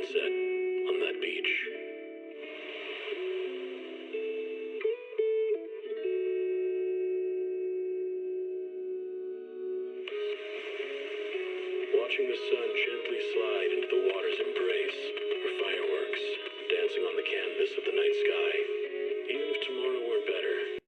sunset on that beach. Watching the sun gently slide into the water's embrace, or fireworks dancing on the canvas of the night sky, even if tomorrow weren't better.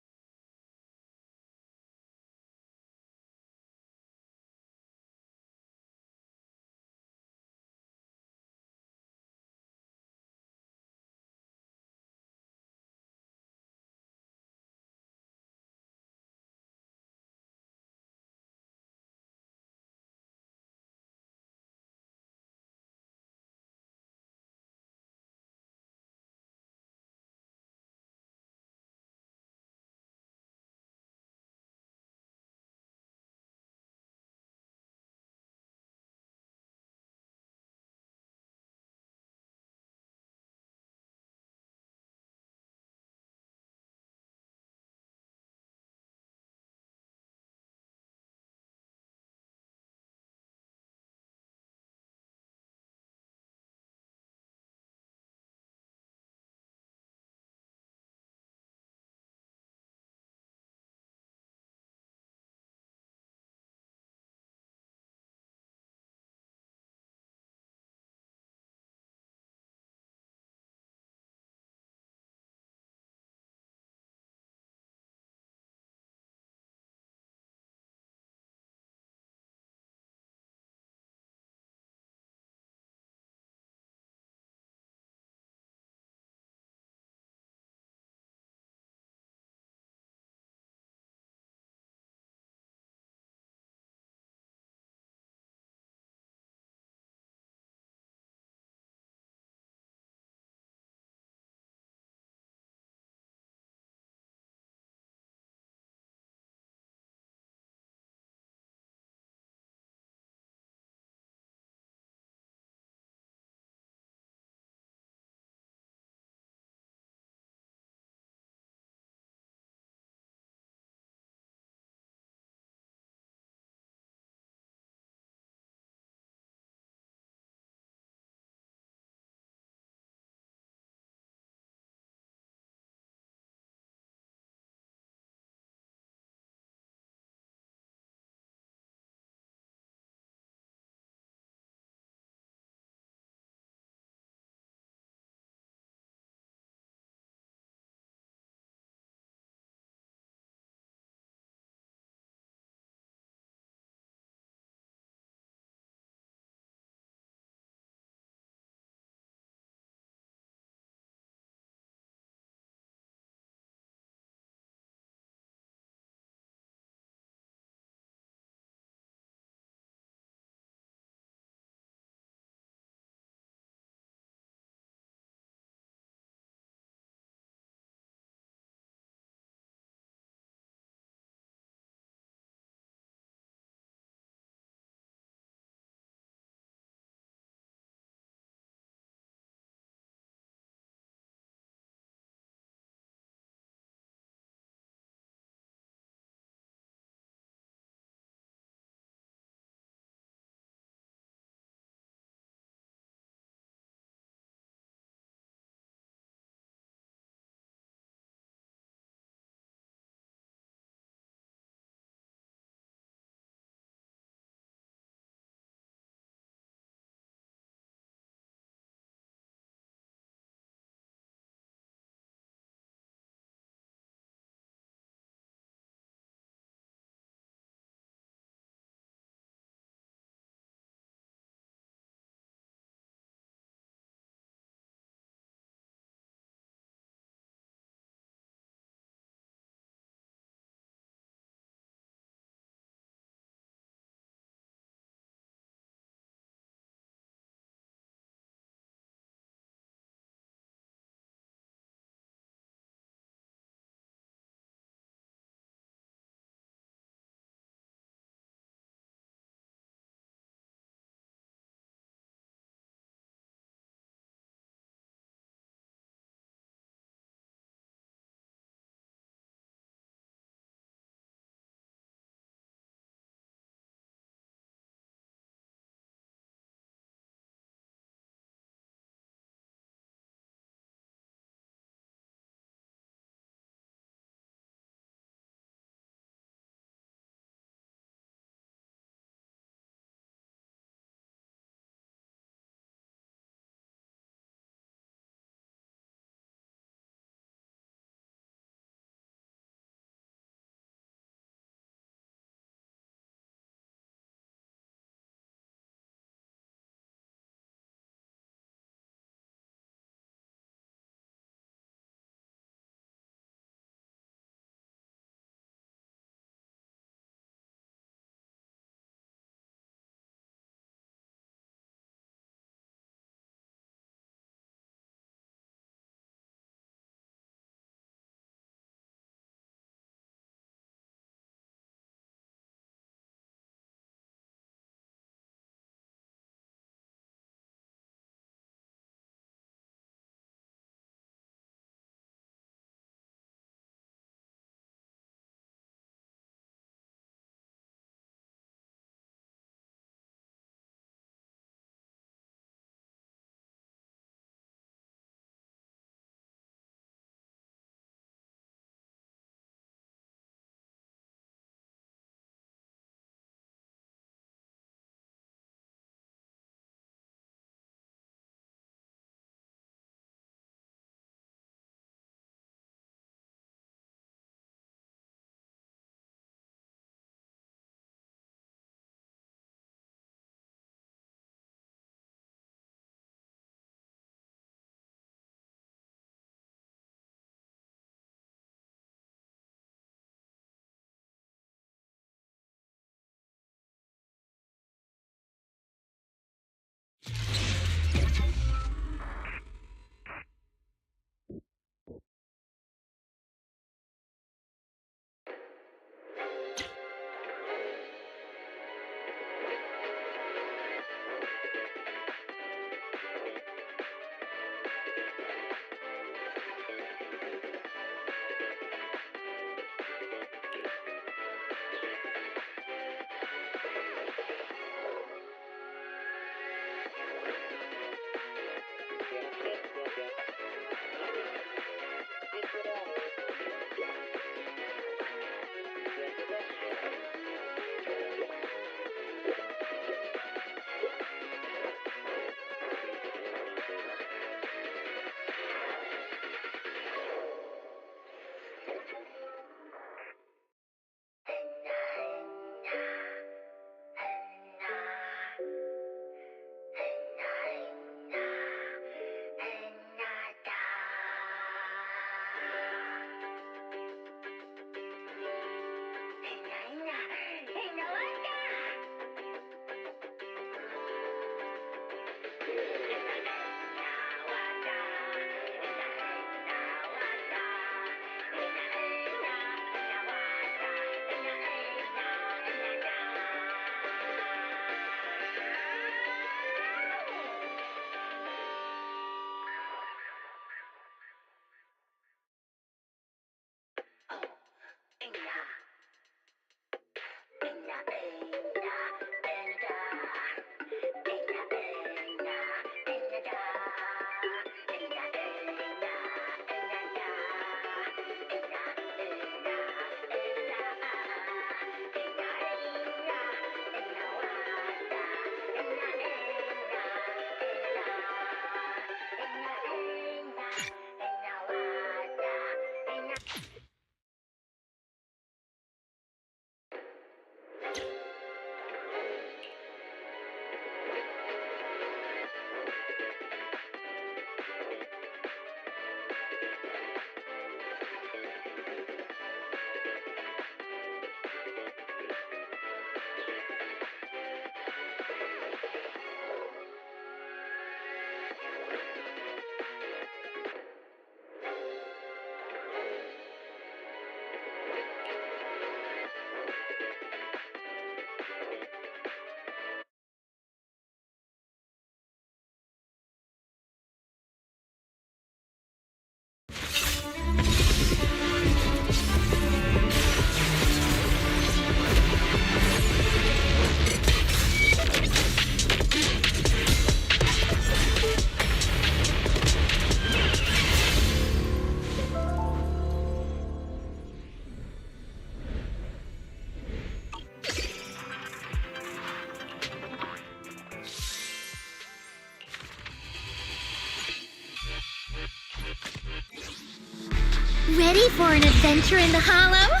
Ready for an adventure in the Hollow?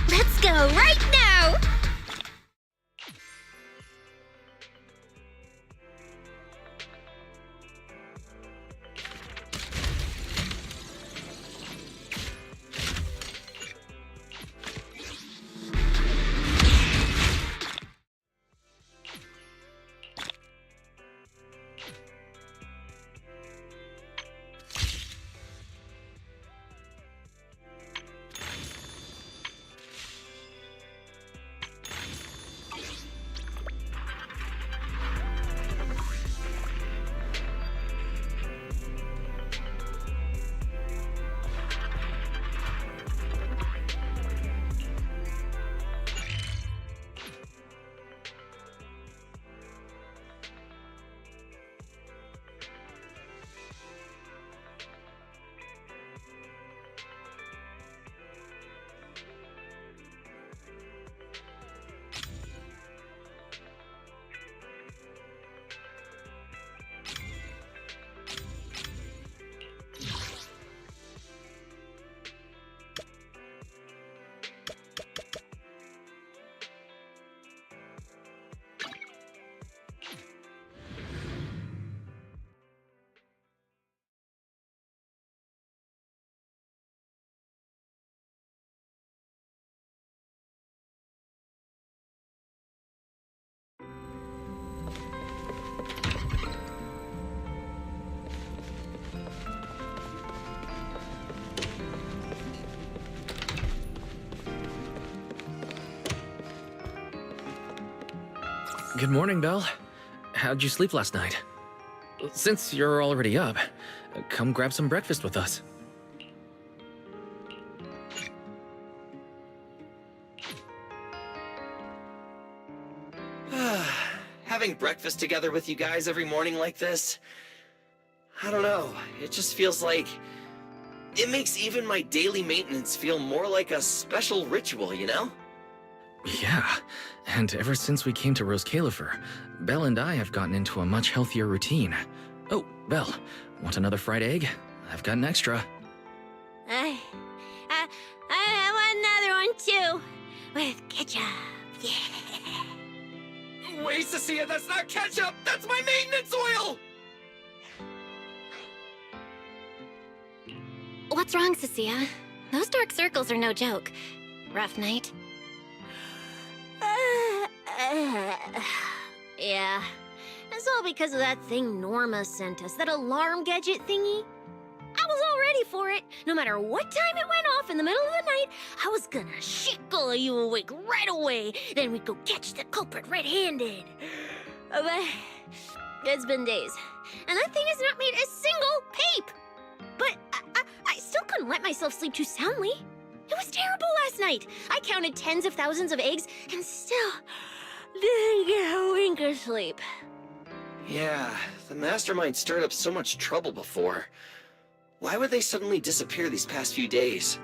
Let's go right now! Good morning, Belle. How'd you sleep last night? Since you're already up, come grab some breakfast with us. Having breakfast together with you guys every morning like this, I don't know, it just feels like it makes even my daily maintenance feel more like a special ritual, you know? Yeah, and ever since we came to Rose Califer, Belle and I have gotten into a much healthier routine. Oh, Belle, want another fried egg? I've got an extra. I want another one too. With ketchup. Yeah. Wait, Cecilia, that's not ketchup! That's my maintenance oil! What's wrong, Cecilia? Those dark circles are no joke. Rough night? Yeah. It's all because of that thing Norma sent us, that alarm gadget thingy. I was all ready for it. No matter what time it went off in the middle of the night, I was gonna shickle you awake right away. Then we'd go catch the culprit red-handed. But it's been days, and that thing has not made a single peep. But I still couldn't let myself sleep too soundly. It was terrible last night. I counted tens of thousands of eggs and still didn't get a wink of sleep. Yeah, the Mastermind stirred up so much trouble before. Why would they suddenly disappear these past few days?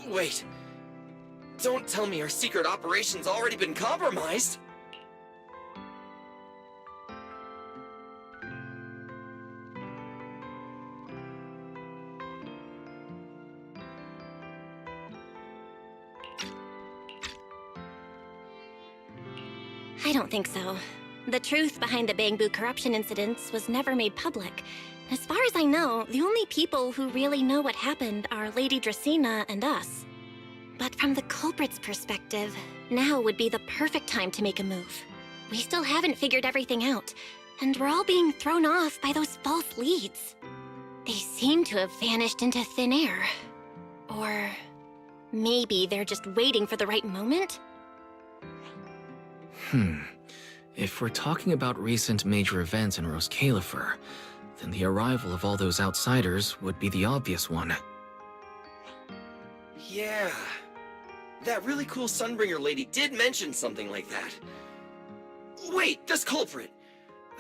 Wait, don't tell me our secret operation's already been compromised! I don't think so. The truth behind the Bangbu corruption incidents was never made public. As far as I know, the only people who really know what happened are Lady Dracena and us. But from the culprit's perspective, now would be the perfect time to make a move. We still haven't figured everything out, and we're all being thrown off by those false leads. They seem to have vanished into thin air. Or maybe they're just waiting for the right moment? If we're talking about recent major events in Rose Califer, then the arrival of all those outsiders would be the obvious one. Yeah. That really cool Sunbringer lady did mention something like that. Wait, this culprit!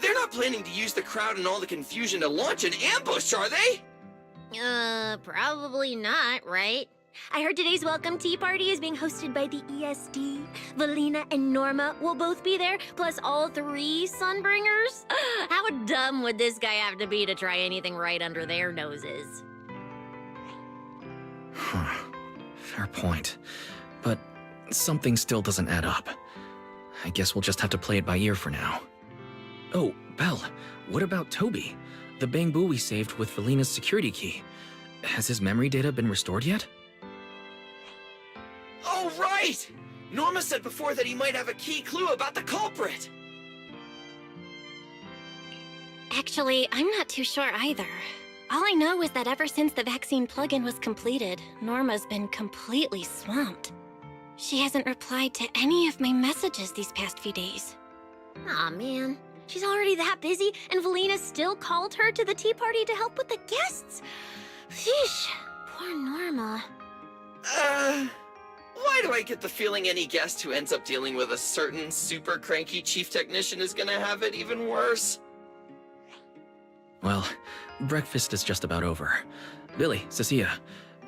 They're not planning to use the crowd and all the confusion to launch an ambush, are they? Probably not, right? I heard today's welcome tea party is being hosted by the ESD. Valina and Norma will both be there, plus all 3 Sunbringers. How dumb would this guy have to be to try anything right under their noses? Fair point. But something still doesn't add up. I guess we'll just have to play it by ear for now. Oh, Belle, what about Toby? The Bangbu we saved with Valina's security key. Has his memory data been restored yet? Oh, right! Norma said before that he might have a key clue about the culprit! Actually, I'm not too sure either. All I know is that ever since the vaccine plug-in was completed, Norma's been completely swamped. She hasn't replied to any of my messages these past few days. Aw, man. She's already that busy, and Valina still called her to the tea party to help with the guests. Sheesh, poor Norma. Why do I get the feeling any guest who ends up dealing with a certain super cranky chief technician is gonna have it even worse? Well, breakfast is just about over. Billy, Cecilia,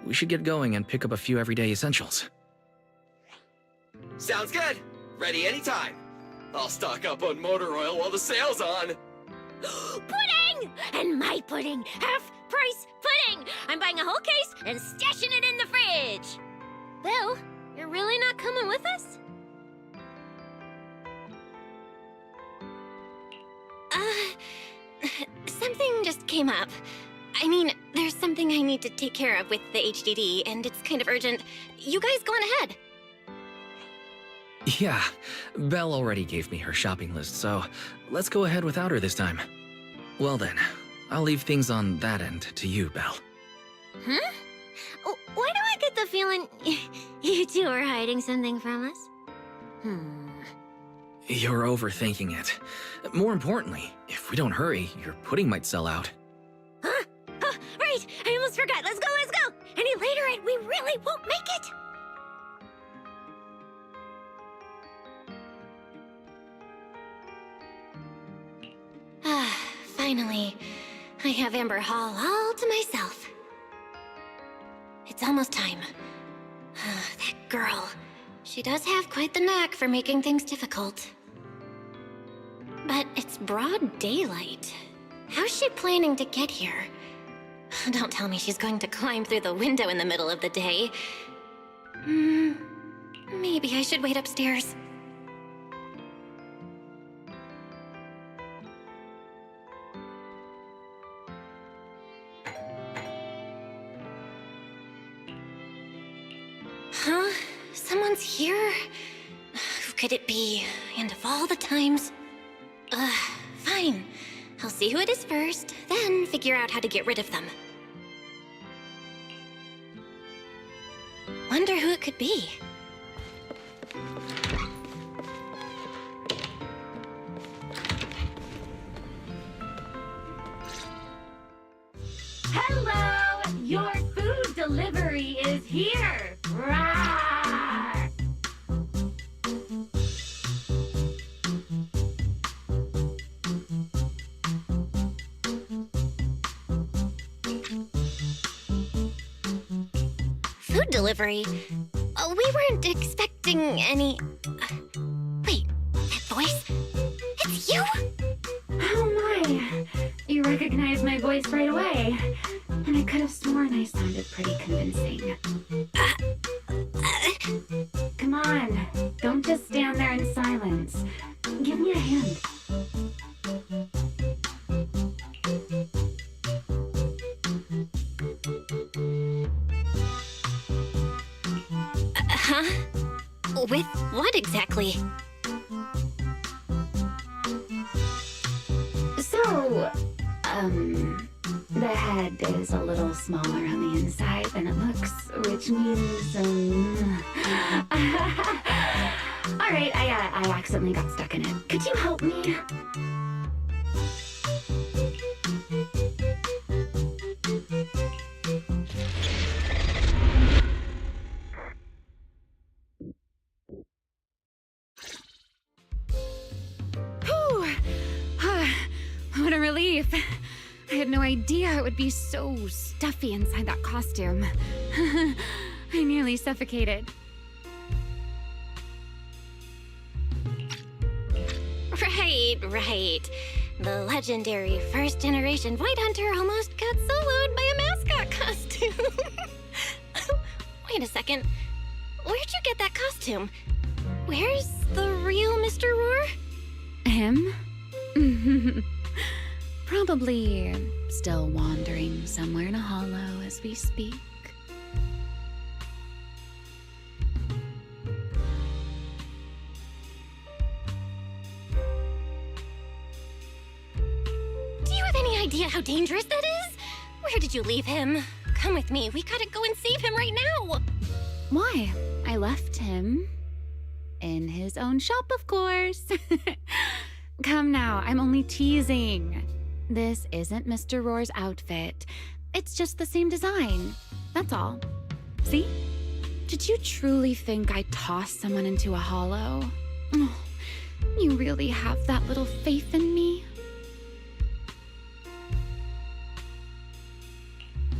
we should get going and pick up a few everyday essentials. Sounds good! Ready anytime! I'll stock up on motor oil while the sale's on! Pudding! And my pudding! Half-price pudding! I'm buying a whole case and stashing it in the fridge! Bill, you're really not coming with us? Something just came up. I mean, there's something I need to take care of with the HDD, and it's kind of urgent. You guys go on ahead. Yeah, Belle already gave me her shopping list, so let's go ahead without her this time. Well then, I'll leave things on that end to you, Belle. Huh? Why do I get the feeling you two are hiding something from us? You're overthinking it. More importantly, if we don't hurry, your pudding might sell out. Huh? Right! I almost forgot. Let's go, let's go! Any later and we really won't make it! Finally, I have Amber Hall all to myself. It's almost time. That girl. She does have quite the knack for making things difficult. But it's broad daylight. How's she planning to get here? Don't tell me she's going to climb through the window in the middle of the day. Maybe I should wait upstairs. Huh? Someone's here? Who could it be? And of all the times... Fine. I'll see who it is first, then figure out how to get rid of them. Wonder who it could be. Hello! Your food delivery is here! Rawr! Food delivery? We weren't expecting any... Wait, that voice? It's you? Oh my! You recognized my voice right away. And I could have sworn I sounded pretty convincing. Come on, don't just stand there in silence. Give me a hand. Huh? With what exactly? So, the head is a little smaller on the inside than it looks, which means, Alright, I accidentally got stuck in it. Could you help me? What a relief. I had no idea it would be so stuffy inside that costume. I nearly suffocated. Right. The legendary first-generation White Hunter almost got soloed by a mascot costume. Wait a second. Where'd you get that costume? Where's the real Mr. Roar? Him? Probably still wandering somewhere in a hollow as we speak. Do you have any idea how dangerous that is? Where did you leave him? Come with me. We gotta go and save him right now. Why? I left him in his own shop, of course. Come now, I'm only teasing. This isn't Mr. Roar's outfit. It's just the same design. That's all. See? Did you truly think I tossed someone into a hollow? Oh, you really have that little faith in me?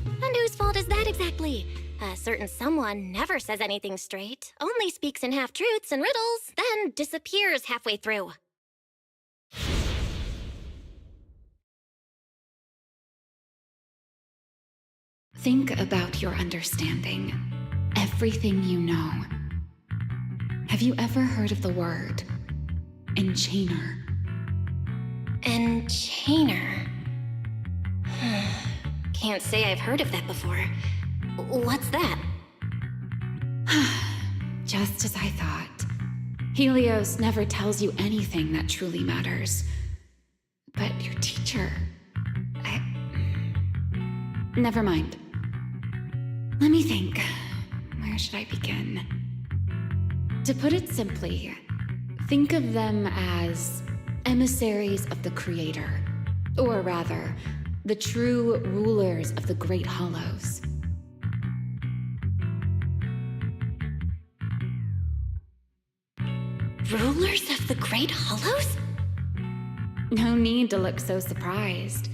And whose fault is that exactly? A certain someone never says anything straight, only speaks in half-truths and riddles, then disappears halfway through. Think about your understanding. Everything you know. Have you ever heard of the word enchainer? Enchainer. Can't say I've heard of that before. What's that? Just as I thought. Helios never tells you anything that truly matters. But your teacher... Never mind. Let me think. Where should I begin? To put it simply, think of them as emissaries of the Creator. Or rather, the true rulers of the Great Hollows. Rulers of the Great Hollows? No need to look so surprised.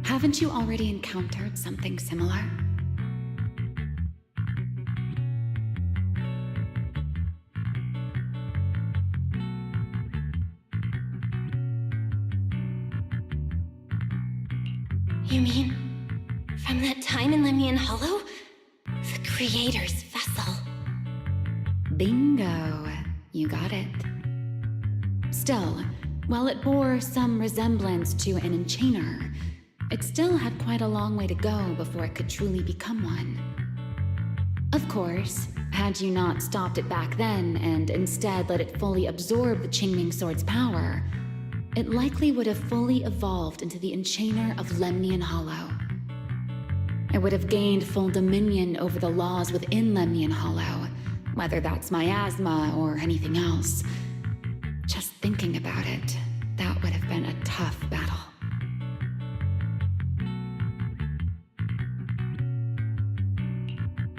Haven't you already encountered something similar? You mean, from that time in Lemnian Hollow? The Creator's vessel. Bingo. You got it. Still, while it bore some resemblance to an enchainer, it still had quite a long way to go before it could truly become one. Of course, had you not stopped it back then and instead let it fully absorb the Qingming Sword's power, it likely would have fully evolved into the enchainer of Lemnian Hollow. It would have gained full dominion over the laws within Lemnian Hollow, whether that's miasma or anything else. Just thinking about it, that would have been a tough battle.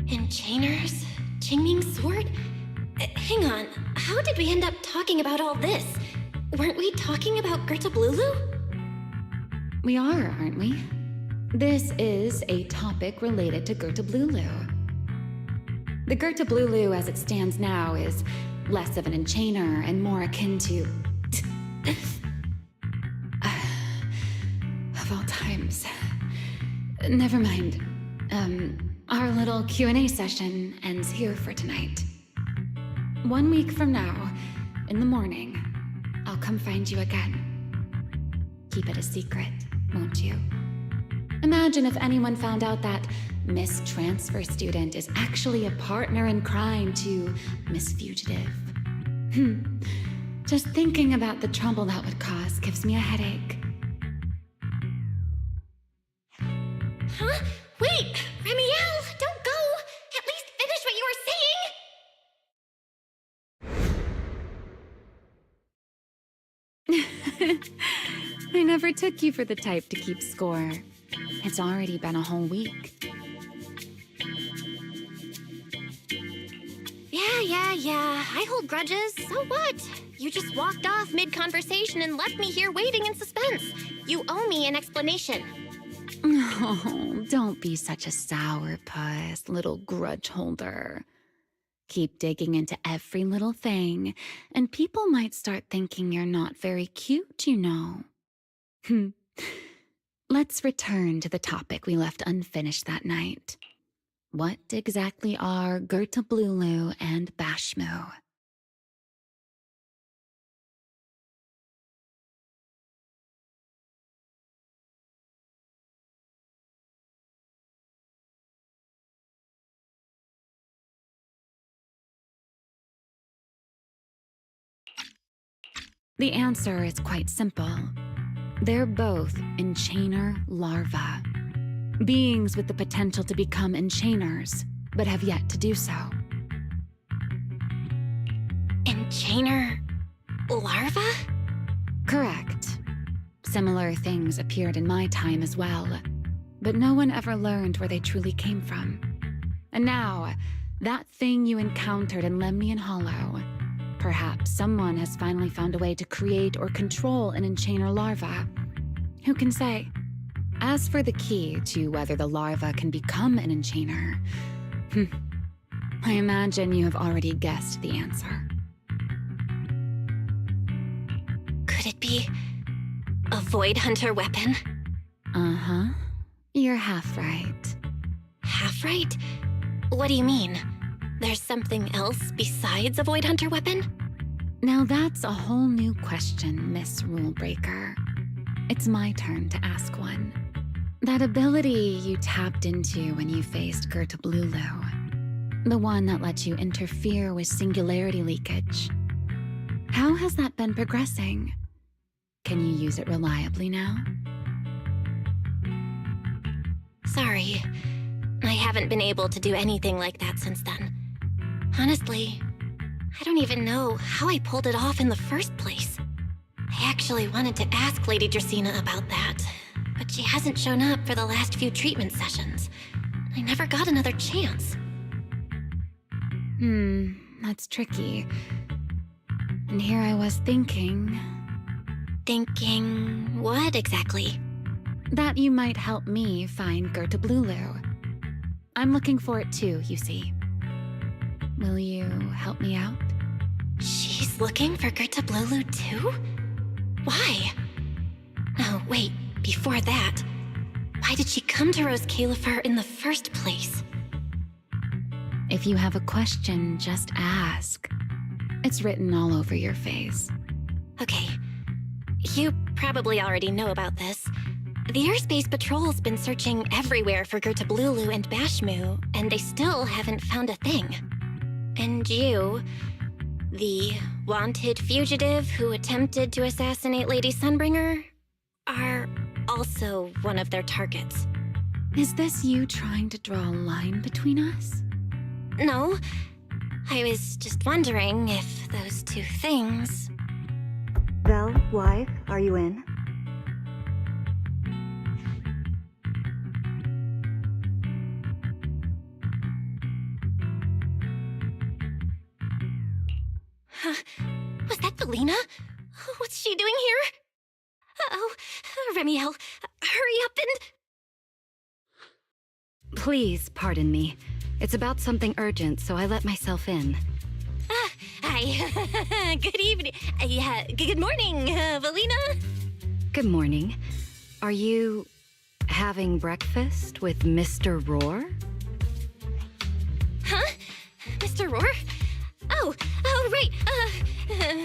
Enchainers? Qingming Sword? Hang on, how did we end up talking about all this? Weren't we talking about Gerta Blulu? We are, aren't we? This is a topic related to Gerta Blulu. The Gerta Blulu as it stands now is less of an enchainer and more akin to... of all times. Never mind. Our little Q&A session ends here for tonight. 1 week from now, in the morning, I'll come find you again. Keep it a secret, won't you? Imagine if anyone found out that Miss Transfer Student is actually a partner in crime to Miss Fugitive. Just thinking about the trouble that would cause gives me a headache. Huh? Wait! Ramiel, don't go! At least finish what you were saying! I never took you for the type to keep score. It's already been a whole week. Yeah. I hold grudges. So what? You just walked off mid-conversation and left me here waiting in suspense. You owe me an explanation. Oh, don't be such a sourpuss, little grudge holder. Keep digging into every little thing, and people might start thinking you're not very cute, you know. Let's return to the topic we left unfinished that night. What exactly are Gertablulu and Bashmu? The answer is quite simple. They're both enchainer larvae. Beings with the potential to become enchainers, but have yet to do so. Enchainer larva? Correct. Similar things appeared in my time as well, but no one ever learned where they truly came from. And now, that thing you encountered in Lemnian Hollow, perhaps someone has finally found a way to create or control an enchainer larva. Who can say? As for the key to whether the larva can become an enchainer, I imagine you have already guessed the answer. Could it be a Void Hunter weapon? Uh-huh. You're half right. Half right? What do you mean? There's something else besides a Void Hunter weapon? Now that's a whole new question, Miss Rulebreaker. It's my turn to ask one. That ability you tapped into when you faced Gertablulu, the one that let you interfere with singularity leakage. How has that been progressing? Can you use it reliably now? Sorry. I haven't been able to do anything like that since then. Honestly, I don't even know how I pulled it off in the first place. I actually wanted to ask Lady Dracaena about that, but she hasn't shown up for the last few treatment sessions. I never got another chance. That's tricky. And here I was thinking... Thinking what exactly? that you might help me find Gertablulu. I'm looking for it too, you see. Will you help me out? She's looking for Gertablulu too? Why? Oh, wait, before that, why did she come to Rose Califer in the first place? If you have a question, just ask. It's written all over your face. Okay, you probably already know about this. The Airspace Patrol's been searching everywhere for Gertablulu and Bashmu, and they still haven't found a thing. And you, the wanted fugitive who attempted to assassinate Lady Sunbringer, are also one of their targets. Is this you trying to draw a line between us? No, I was just wondering if those two things... Vel, wife, are you in? Was that Valina? What's she doing here? Uh-oh, Remiel, hurry up and... Please pardon me. It's about something urgent, so I let myself in. Hi. Good evening. Good morning, Valina. Good morning. Are you having breakfast with Mr. Roar? Huh? Mr. Roar? Oh, right.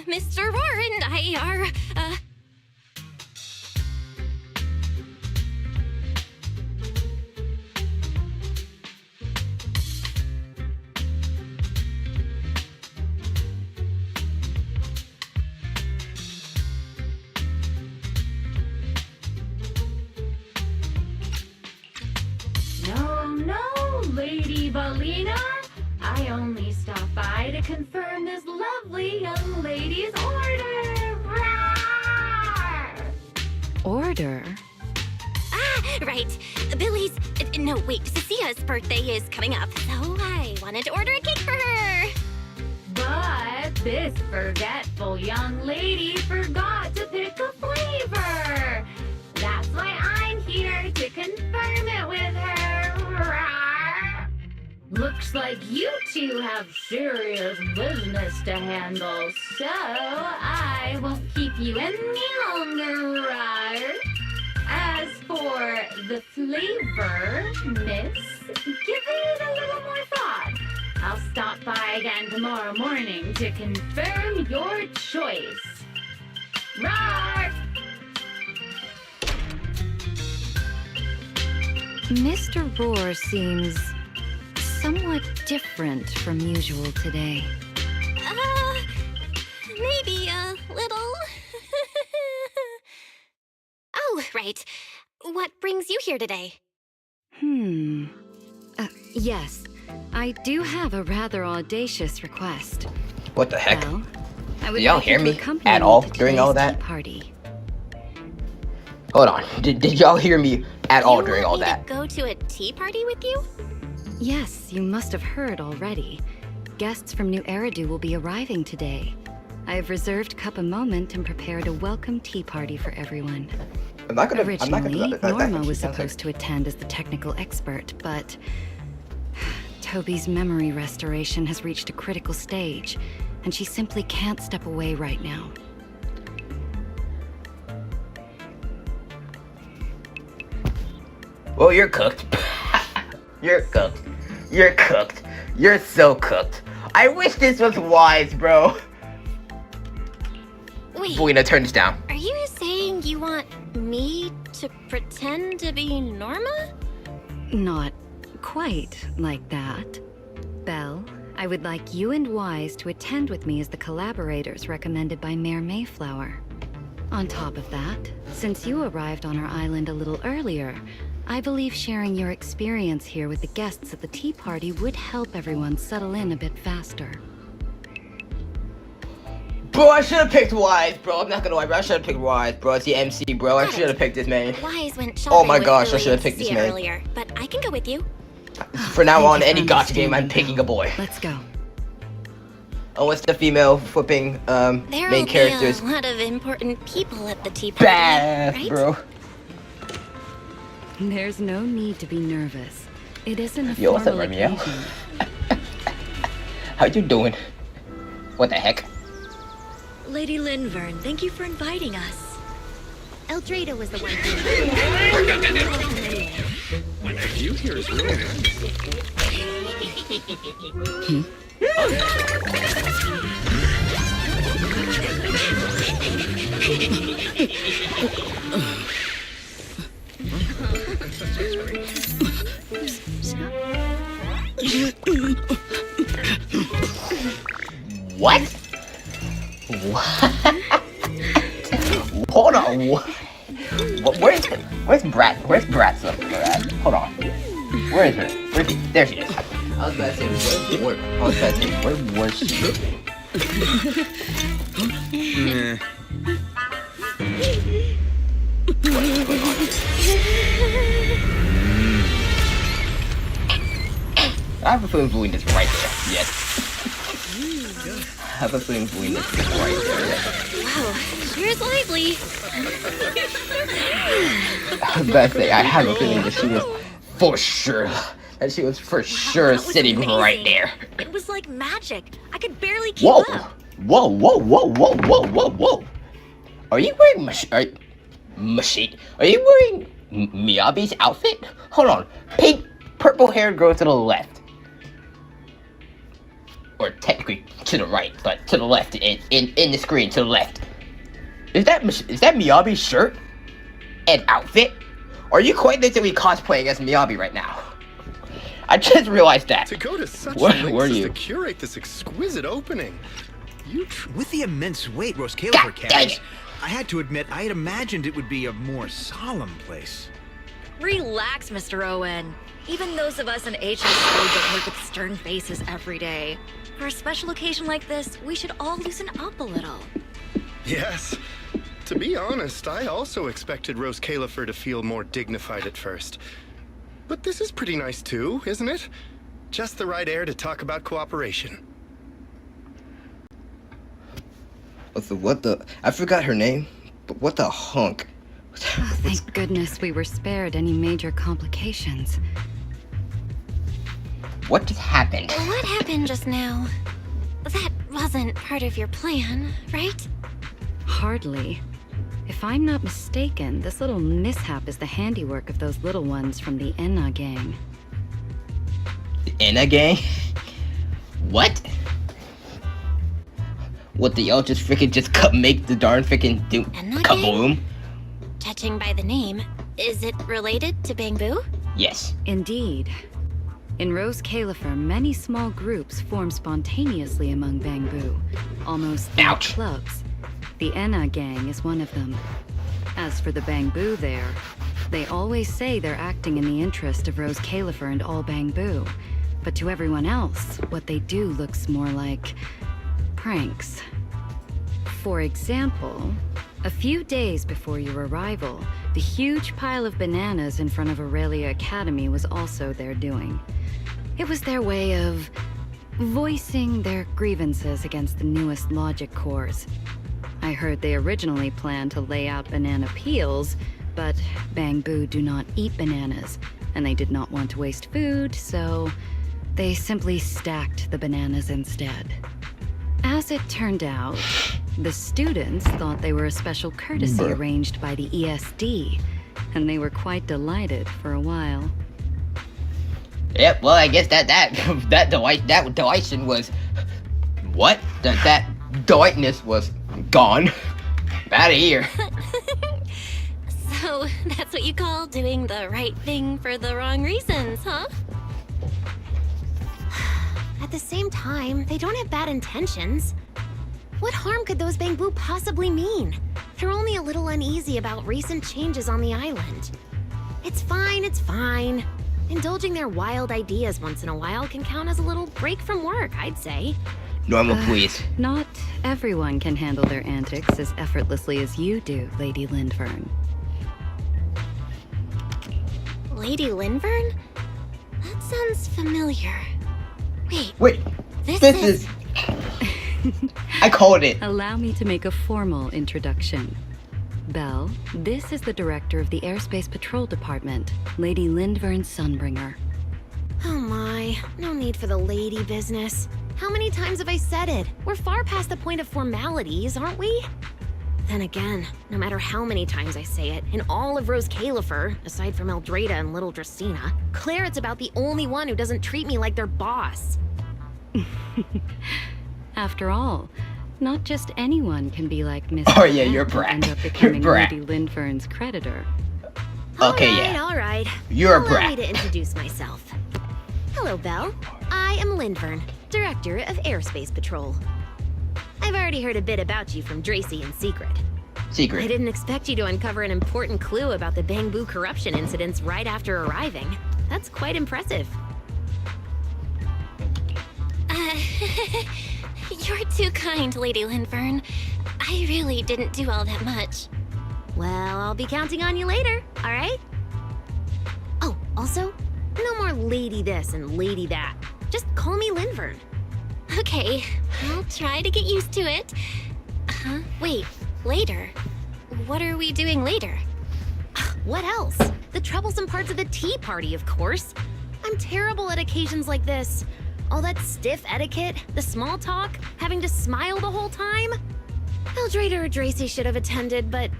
Mr. Roar and I are, No, Lady Valina. I only stopped by to confirm this lovely young lady's order. Rawr! Order? right. Billy's, no, wait, Cecia's birthday is coming up, so I wanted to order a cake for her. But this forgetful young lady forgot to pick a flavor. That's why I'm here to confirm it with her. Rawr! Looks like you two have serious business to handle, so I won't keep you any longer, Rawr. As for the flavor, miss, give it a stop by again tomorrow morning to confirm your choice. Roar! Mr. Roar seems somewhat different from usual today. Maybe a little. Oh, right. What brings you here today? Yes. I do have a rather audacious request. What the heck? Well, I would Did y'all like you hear to me accompany at me all to during all today's that? tea party. Hold on. Did y'all hear me at all during all You want me that? to go to a tea party with you? Yes, you must have heard already. Guests from New Eridu will be arriving today. I have reserved Cup a moment and prepared a welcome tea party for everyone. Originally, Norma was supposed to attend as the technical expert, but Toby's memory restoration has reached a critical stage, and she simply can't step away right now. Well, you're cooked. You're cooked. You're cooked. You're so cooked. I wish this was Wise, bro. Wait, Buina, turn this down. are you saying you want me to pretend to be Norma? Not quite like that. Belle, I would like you and Wise to attend with me as the collaborators recommended by Mayor Mayflower. On top of that, since you arrived on our island a little earlier, I believe sharing your experience here with the guests at the tea party would help everyone settle in a bit faster. Bro, I should have picked Wise, bro. I'm not gonna lie, bro. I should have picked Wise, bro. It's the MC, bro. I should have picked this man. Wise went Oh shopping my with gosh, I Louie should have and picked this Sia man. earlier, but I can go with you. For now Thank on, you any for gotcha game, I'm understanding. picking a boy. Let's go. Unless the female flipping There main will characters be a lot of important people at the tea party, badass, right? bro. There's no need to be nervous. It isn't a Yo, what's up, formal Romeo? occasion. How you doing? What the heck? Lady Linvern, thank you for inviting us. Eldrada was the one who... You hear is real. What? What? Hold on. Where's Brat? Where's Brat's up there at? Hold on. Where is her? Where's she? There she is. I was about to say, where was she? I have a feeling Blue is right there. Yes. I have a feeling Blue is right there. Wow, here's lively. I was about to say, I have a feeling that she was for sure. That she was for sure That was sitting amazing. right there. It was like magic. I could barely keep Whoa! up. Whoa! Whoa! Whoa! Whoa! Whoa! Whoa! Whoa! Are you wearing Are you wearing Miyabi's outfit? Hold on. Pink, purple-haired girl to the left. Or technically to the right, but to the left in the screen to the left. Is that Miyabi's shirt and outfit? Are you quite literally cosplaying as Miyabi right now? I just realized that. To go to such Where lengths were as you? to curate this exquisite opening. With the immense weight God Roscaeler dang carries, it. I had to admit I had imagined it would be a more solemn place. Relax, Mr. Owen. Even those of us in HSO don't work with stern faces every day. For a special occasion like this, we should all loosen up a little. Yes. To be honest, I also expected Rose Califer to feel more dignified at first. But this is pretty nice too, isn't it? Just the right air to talk about cooperation. What the? I forgot her name, but what the hunk? Oh, thank goodness we were spared any major complications. What just happened? What happened just now? That wasn't part of your plan, right? Hardly. If I'm not mistaken, this little mishap is the handiwork of those little ones from the Enna gang. The Enna gang? What? What, the y'all just freaking just make the darn freaking do Enna kaboom? Judging by the name, is it related to Bangbu? Yes. Indeed. In Rose Califer, many small groups form spontaneously among Bangbu, almost like Ouch. clubs. The Enna gang is one of them. As for the Bangbu there, they always say they're acting in the interest of Rose Califer and all Bangbu. But to everyone else, what they do looks more like pranks. For example, a few days before your arrival, the huge pile of bananas in front of Aurelia Academy was also their doing. It was their way of voicing their grievances against the newest logic cores. I heard they originally planned to lay out banana peels, but Bangbu do not eat bananas, and they did not want to waste food, so they simply stacked the bananas instead. As it turned out, the students thought they were a special courtesy arranged by the ESD, and they were quite delighted for a while. Yep, well, I guess that delightness was... What? That delightness was gone. Out of here. So, that's what you call doing the right thing for the wrong reasons, huh? At the same time, they don't have bad intentions. What harm could those Bangbu possibly mean? They're only a little uneasy about recent changes on the island. It's fine, it's fine. Indulging their wild ideas once in a while can count as a little break from work, I'd say. Normal, please. Not everyone can handle their antics as effortlessly as you do, Lady Lindvern. Lady Lindvern? That sounds familiar. Wait, this is... I called it. Allow me to make a formal introduction. Belle, this is the director of the Airspace Patrol Department, Lady Lindvern Sunbringer. Oh my, no need for the lady business. How many times have I said it? We're far past the point of formalities, aren't we? Then again, no matter how many times I say it, in all of Rose Califer, aside from Eldrada and Little Dracena, Claret's about the only one who doesn't treat me like their boss. After all, not just anyone can be like Miss. Oh yeah, you're a brat. And end up You're a becoming brat. Lady Lindvern's creditor. Okay, yeah. All right. You're a Allow brat. me to introduce myself. Hello, Belle. I am Lindvern, Director of Airspace Patrol. I've already heard a bit about you from Dracy in secret. I didn't expect you to uncover an important clue about the Bangbu corruption incidents right after arriving. That's quite impressive. You're too kind, Lady Lindvern. I really didn't do all that much. Well, I'll be counting on you later, all right? Oh, also, no more lady this and lady that. Just call me Lindvern. Okay, I'll try to get used to it. Wait, later? What are we doing later? What else? The troublesome parts of the tea party, of course. I'm terrible at occasions like this. All that stiff etiquette, the small talk, having to smile the whole time. Eldrada or Dracy should have attended, but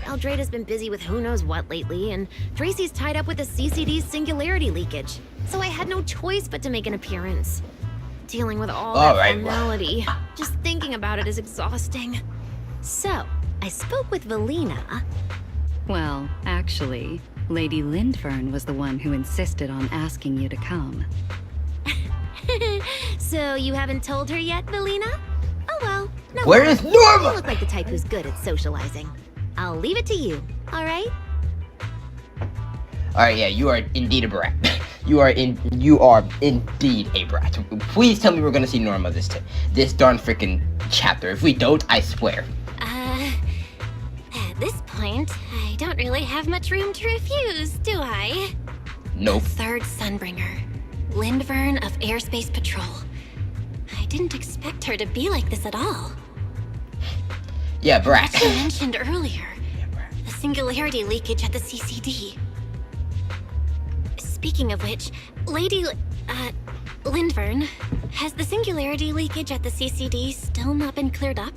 Eldrada's been busy with who knows what lately, and Dracy's tied up with the CCD's singularity leakage, so I had no choice but to make an appearance. Dealing with all that formality, just thinking about it is exhausting. So, I spoke with Valina. Well, actually, Lady Lindvern was the one who insisted on asking you to come. So you haven't told her yet, Valina? Oh well. No Where matter. is Norma? You look like the type who's good at socializing. I'll leave it to you, all right? Alright, yeah, you are indeed a brat. You are indeed a brat. Please tell me we're gonna see Norma this darn freaking chapter. If we don't, I swear. At this point, I don't really have much room to refuse, do I? Nope. The third Sunbringer, Lindvern of Airspace Patrol. I didn't expect her to be like this at all. Yeah, brat. As you mentioned earlier, the singularity leakage at the CCD. Speaking of which, Lady Lindvern, has the singularity leakage at the CCD still not been cleared up?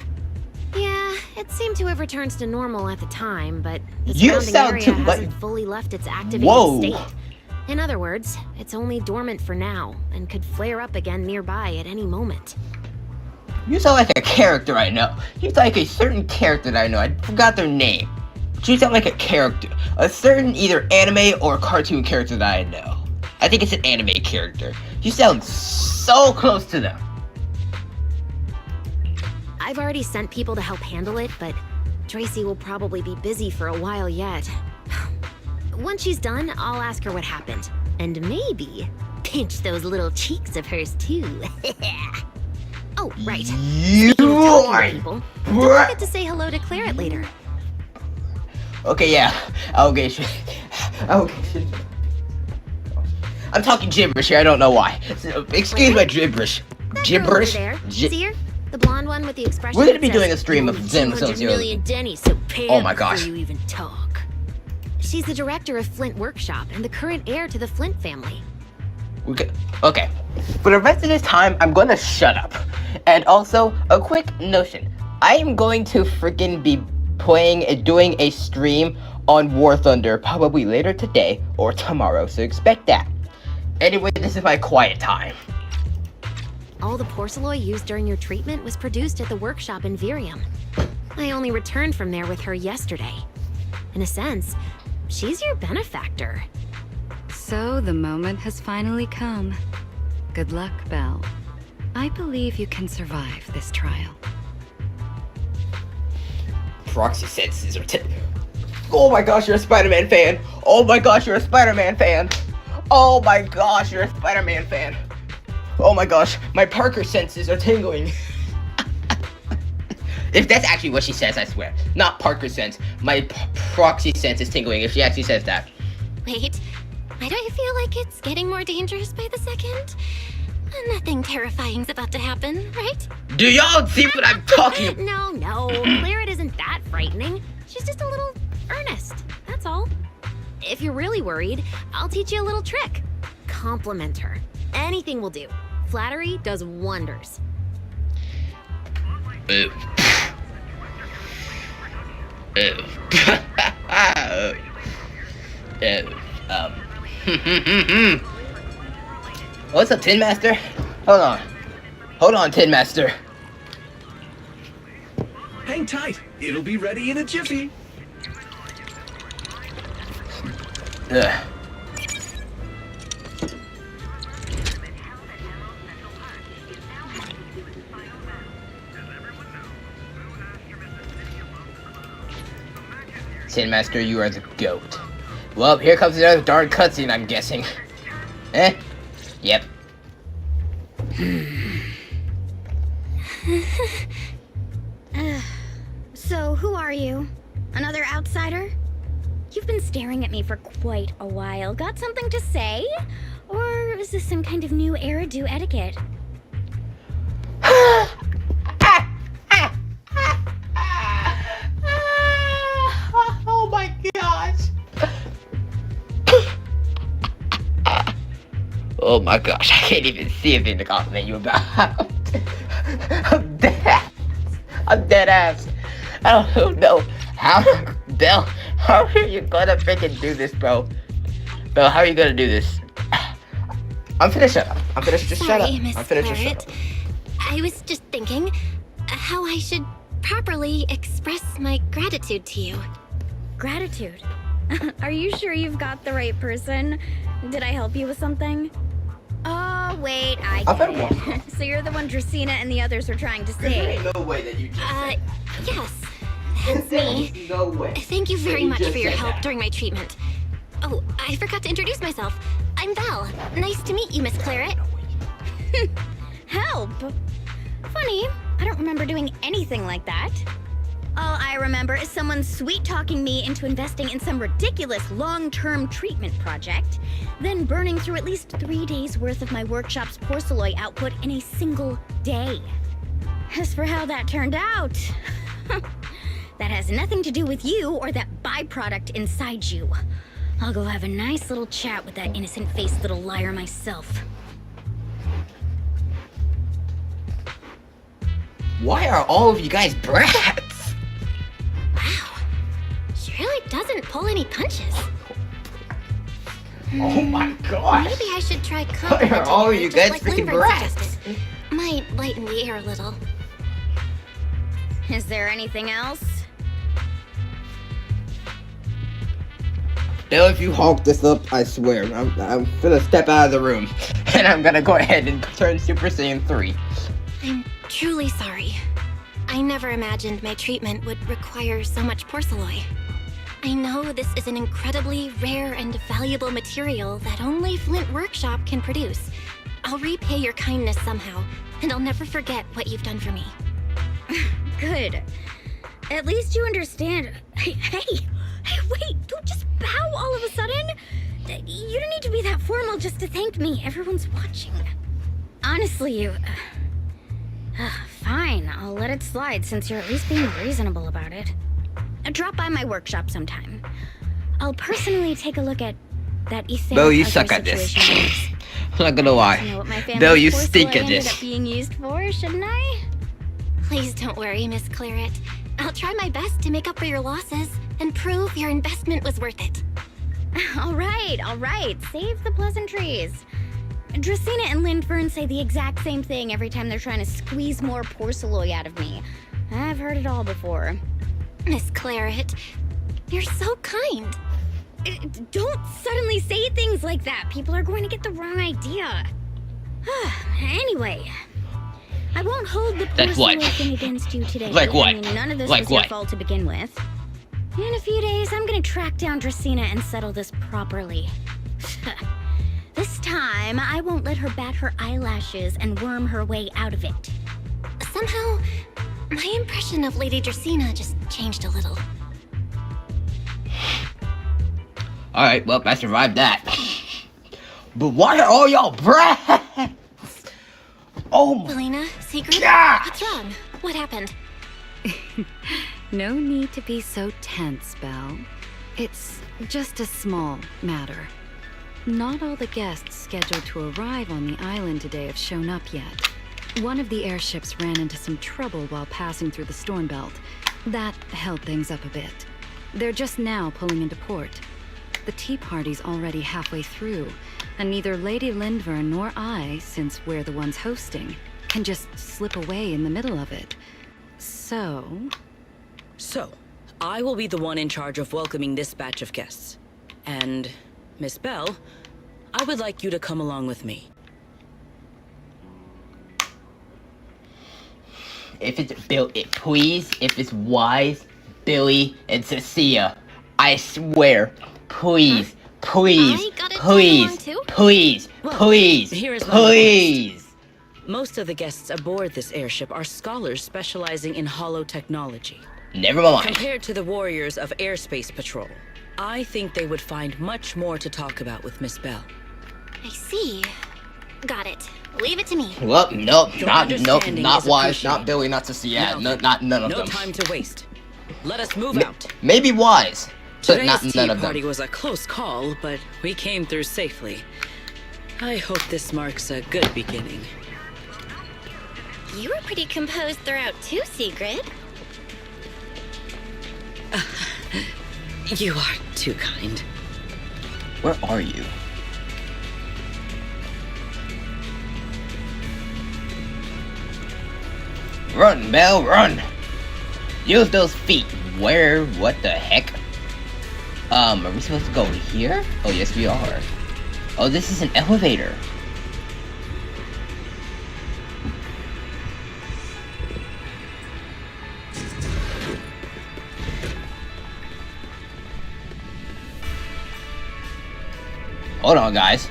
Yeah, it seemed to have returned to normal at the time, but the surrounding area hasn't fully left its activated state. In other words, it's only dormant for now, and could flare up again nearby at any moment. You sound like a character I know. You sound like a certain character that I know. I forgot their name. But you sound like a character. A certain either anime or cartoon character that I know. I think it's an anime character. You sound so close to them. I've already sent people to help handle it, but Tracy will probably be busy for a while yet. Once she's done, I'll ask her what happened. And maybe pinch those little cheeks of hers too. Oh, right. You Speaking of talking are... to people, don't forget to say hello to Claret later. Okay, yeah. Okay. Okay. I'm talking gibberish here, I don't know why. So, excuse my gibberish. That girl over Gibberish? there. See her? The blonde one with the expression. We're gonna that be says, doing a stream of Zen 200 Socio. million Denny, so pay Oh up my gosh. before you even talk. She's the director of Flint Workshop and the current heir to the Flint family. Okay. For the rest of this time, I'm gonna shut up. And also, a quick notion. I am going to freaking be doing a stream on War Thunder probably later today or tomorrow, so expect that. Anyway, this is my quiet time. All the porcelain used during your treatment was produced at the workshop in Virium. I only returned from there with her yesterday. In a sense, she's your benefactor. So the moment has finally come. Good luck, Belle. I believe you can survive this trial. Proxy senses are Oh my gosh, you're a Spider-Man fan! Oh my gosh, you're a Spider-Man fan! Oh my gosh, you're a Spider-Man fan! Oh my gosh, my Parker senses are tingling. If that's actually what she says, I swear. Not Parker sense. My proxy sense is tingling if she actually says that. Wait, why don't you feel like it's getting more dangerous by the second? Nothing terrifying's about to happen, right? Do y'all see what I'm talking about? No, Claret isn't that frightening. She's just a little earnest, that's all. If you're really worried, I'll teach you a little trick. Compliment her. Anything will do. Flattery does wonders. Ooh. Ooh. What's up, Tin Master? Hold on, Tin Master. Hang tight. It'll be ready in a jiffy. Ugh. Tin Master, you are the GOAT. Well, here comes another darn cutscene, I'm guessing. Eh? Yep. So, who are you? Another outsider? You've been staring at me for quite a while. Got something to say? Or is this some kind of new Eridu etiquette? Oh my gosh. Oh my gosh, I can't even see anything to compliment you about. I'm dead ass. I'm dead ass. I don't know how, Belle, how are you gonna freaking do this, bro? Belle, how are you gonna do this? I'm finished shut up. I'm finished just shut up. Sorry, Miss I'm finished just Claret. shut up. I was just thinking how I should properly express my gratitude to you. Gratitude? Are you sure you've got the right person? Did I help you with something? Oh, wait, I get it. So you're the one Dracaena and the others are trying to There say. ain't no way that you just said Yes, that's me. that. No way. Thank you very You much just for your said help that. during my treatment. Oh, I forgot to introduce myself. I'm Val. Nice to meet you, Miss Claret. Help? Funny, I don't remember doing anything like that. All I remember is someone sweet-talking me into investing in some ridiculous long-term treatment project, then burning through at least 3 days' worth of my workshop's porcelain output in a single day. As for how that turned out, that has nothing to do with you or that byproduct inside you. I'll go have a nice little chat with that innocent-faced little liar myself. Why are all of you guys brats? Wow, she really doesn't pull any punches. Oh my gosh! Maybe I should try Why complimenting are all her, you just guys like freaking Lindbergh brats? suggested. Might lighten the air a little. Is there anything else? Bill, if you honk this up, I swear, I'm gonna step out of the room. And I'm gonna go ahead and turn Super Saiyan 3. I'm truly sorry. I never imagined my treatment would require so much porcelain. I know this is an incredibly rare and valuable material that only Flint Workshop can produce. I'll repay your kindness somehow, and I'll never forget what you've done for me. Good. At least you understand. Hey, wait, don't just bow all of a sudden. You don't need to be that formal just to thank me. Everyone's watching. Honestly, you... fine, I'll let it slide since you're at least being reasonable about it. Drop by my workshop sometime. I'll personally take a look at that Ethan. Bill, you suck at this. I'm not gonna lie. Bill, you stink at Ended this. up being used for, shouldn't I? Please don't worry, Miss Claret. I'll try my best to make up for your losses and prove your investment was worth it. All right. Save the pleasantries. Dracena and Lindfern say the exact same thing every time they're trying to squeeze more porcelain out of me. I've heard it all before. Miss Claret, you're so kind. Don't suddenly say things like that. People are going to get the wrong idea. Anyway, I won't hold the Like what? porcelain thing against you today. Like what? I mean, none of this Like was your what? fault to begin with. In a few days, I'm gonna track down Dracena and settle this properly. This time, I won't let her bat her eyelashes and worm her way out of it. Somehow, my impression of Lady Dracena just changed a little. Alright, well, I survived that. But why are all y'all brats? Oh my... Belina, Secret? Yeah! What's wrong? What happened? No need to be so tense, Belle. It's just a small matter. Not all the guests scheduled to arrive on the island today have shown up yet. One of the airships ran into some trouble while passing through the storm belt. That held things up a bit. They're just now pulling into port. The tea party's already halfway through, and neither Lady Lindvern nor I, since we're the ones hosting, can just slip away in the middle of it. So, I will be the one in charge of welcoming this batch of guests. And, Miss Belle, I would like you to come along with me. If it's Bill, please, if it's Wise, Billy, and Cecilia, I swear, please, please, I gotta tag please, along too? please, Well, please, here is my please. Most of the guests aboard this airship are scholars specializing in hollow technology. Never mind. Compared to the warriors of Airspace Patrol, I think they would find much more to talk about with Miss Belle. I see. Got it. Leave it to me. Well, nope, Your not understanding Wise, is not appreciated. Billy, not Cecilia, Now, none of no them. time to waste. Let us move out. Maybe Wise, but Today's not tea none of party them. was a close call, but we came through safely. I hope this marks a good beginning. You were pretty composed throughout too, Secret. You are too kind. Where are you? Run, Belle, run! Use those feet. Where? What the heck? Are we supposed to go here? Oh, yes, we are. Oh, this is an elevator. Hold on, guys.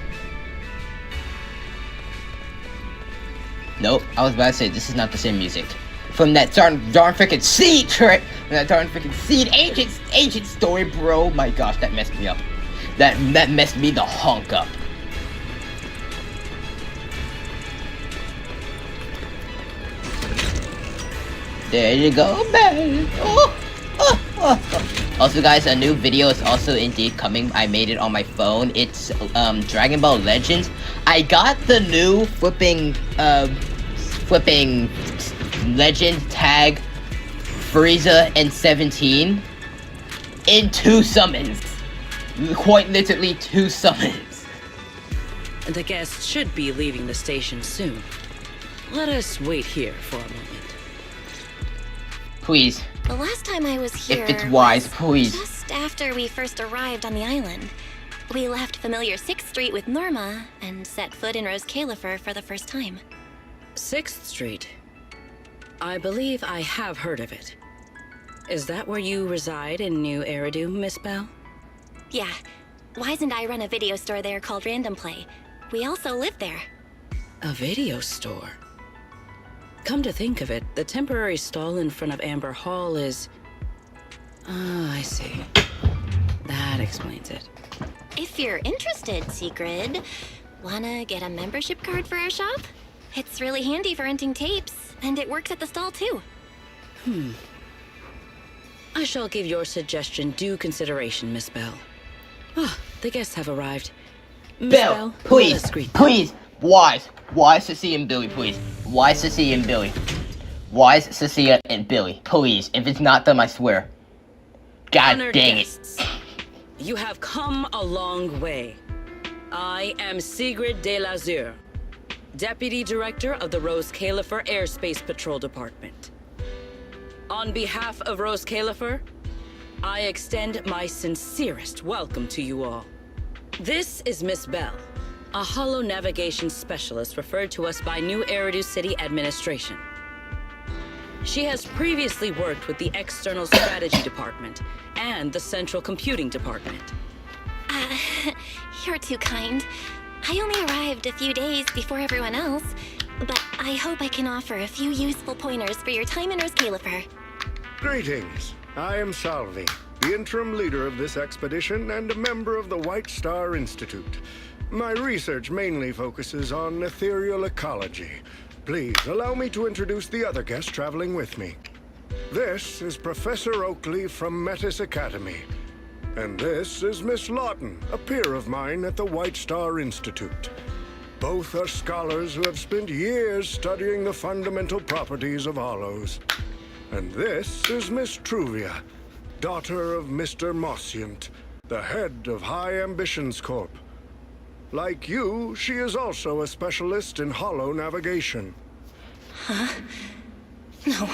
Nope, I was about to say this is not the same music. From that darn freaking seed trick, from that darn freaking seed ancient story, bro. My gosh, that messed me up. That messed me the honk up. There you go, man. Also, guys, a new video is also indeed coming. I made it on my phone. It's Dragon Ball Legends. I got the new flipping legend tag Frieza and 17 in 2 summons. Quite literally 2 summons. The guests should be leaving the station soon. Let us wait here for a moment. Please. The last time I was here, If it's wise, please. just after we first arrived on the island. We left familiar 6th Street with Norma and set foot in Rose Califer for the first time. 6th Street. I believe I have heard of it. Is that where you reside in New Eridu, Miss Bell? Yeah, Wise and I run a video store there called Random Play. We also live there. A video store? Come to think of it, the temporary stall in front of Amber Hall is... Ah, I see. That explains it. If you're interested, Sigrid, wanna get a membership card for our shop? It's really handy for renting tapes, and it works at the stall too. I shall give your suggestion due consideration, Miss Bell. Ah, the guests have arrived. Miss Bell, let please, us greet them. please. Wise, Cecilia and Billy, please. Wise, Cecilia and Billy. Wise, Cecilia and Billy, please. If it's not them, I swear. God Honored dang guests, you have come a long way. I am Sigrid de Lazure, Deputy Director of the Rose Califer Airspace Patrol Department. On behalf of Rose Califer, I extend my sincerest welcome to you all. This is Miss Bell, a holo navigation specialist referred to us by New Eridu City Administration. She has previously worked with the External Strategy Department and the Central Computing Department. You're too kind. I only arrived a few days before everyone else, but I hope I can offer a few useful pointers for your time in Rose Califer. Greetings. I am Salvi, the interim leader of this expedition and a member of the White Star Institute. My research mainly focuses on ethereal ecology. Please allow me to introduce the other guest traveling with me. This is Professor Oakley from Metis Academy. And this is Miss Lawton, a peer of mine at the White Star Institute. Both are scholars who have spent years studying the fundamental properties of hollows. And this is Miss Truvia, daughter of Mr. Mossient, the head of High Ambitions Corp. Like you, she is also a specialist in holo navigation. Huh? No.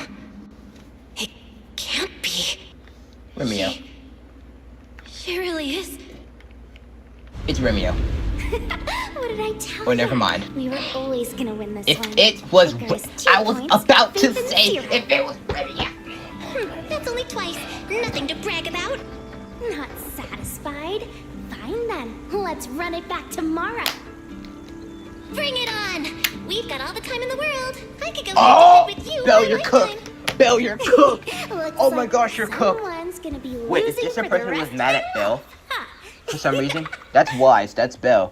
It can't be. Romeo. She really is. It's Romeo. What did I tell Oh, never mind. We were always gonna win this If one. it was... Poker is 2 I was points, about to faith is say, 0. if it was Romeo. That's only twice. Nothing to brag about. Not satisfied? Fine then. Let's run it back tomorrow. Bring it on! We've got all the time in the world. I could go Oh! with you. Belle, for a you're lifetime. cooked! Belle, you're cooked! Looks Oh my like gosh, you're cooked! someone's gonna be Wait, is losing this the for person who was rest mad of at their Belle? For some reason? That's Wise, that's Belle.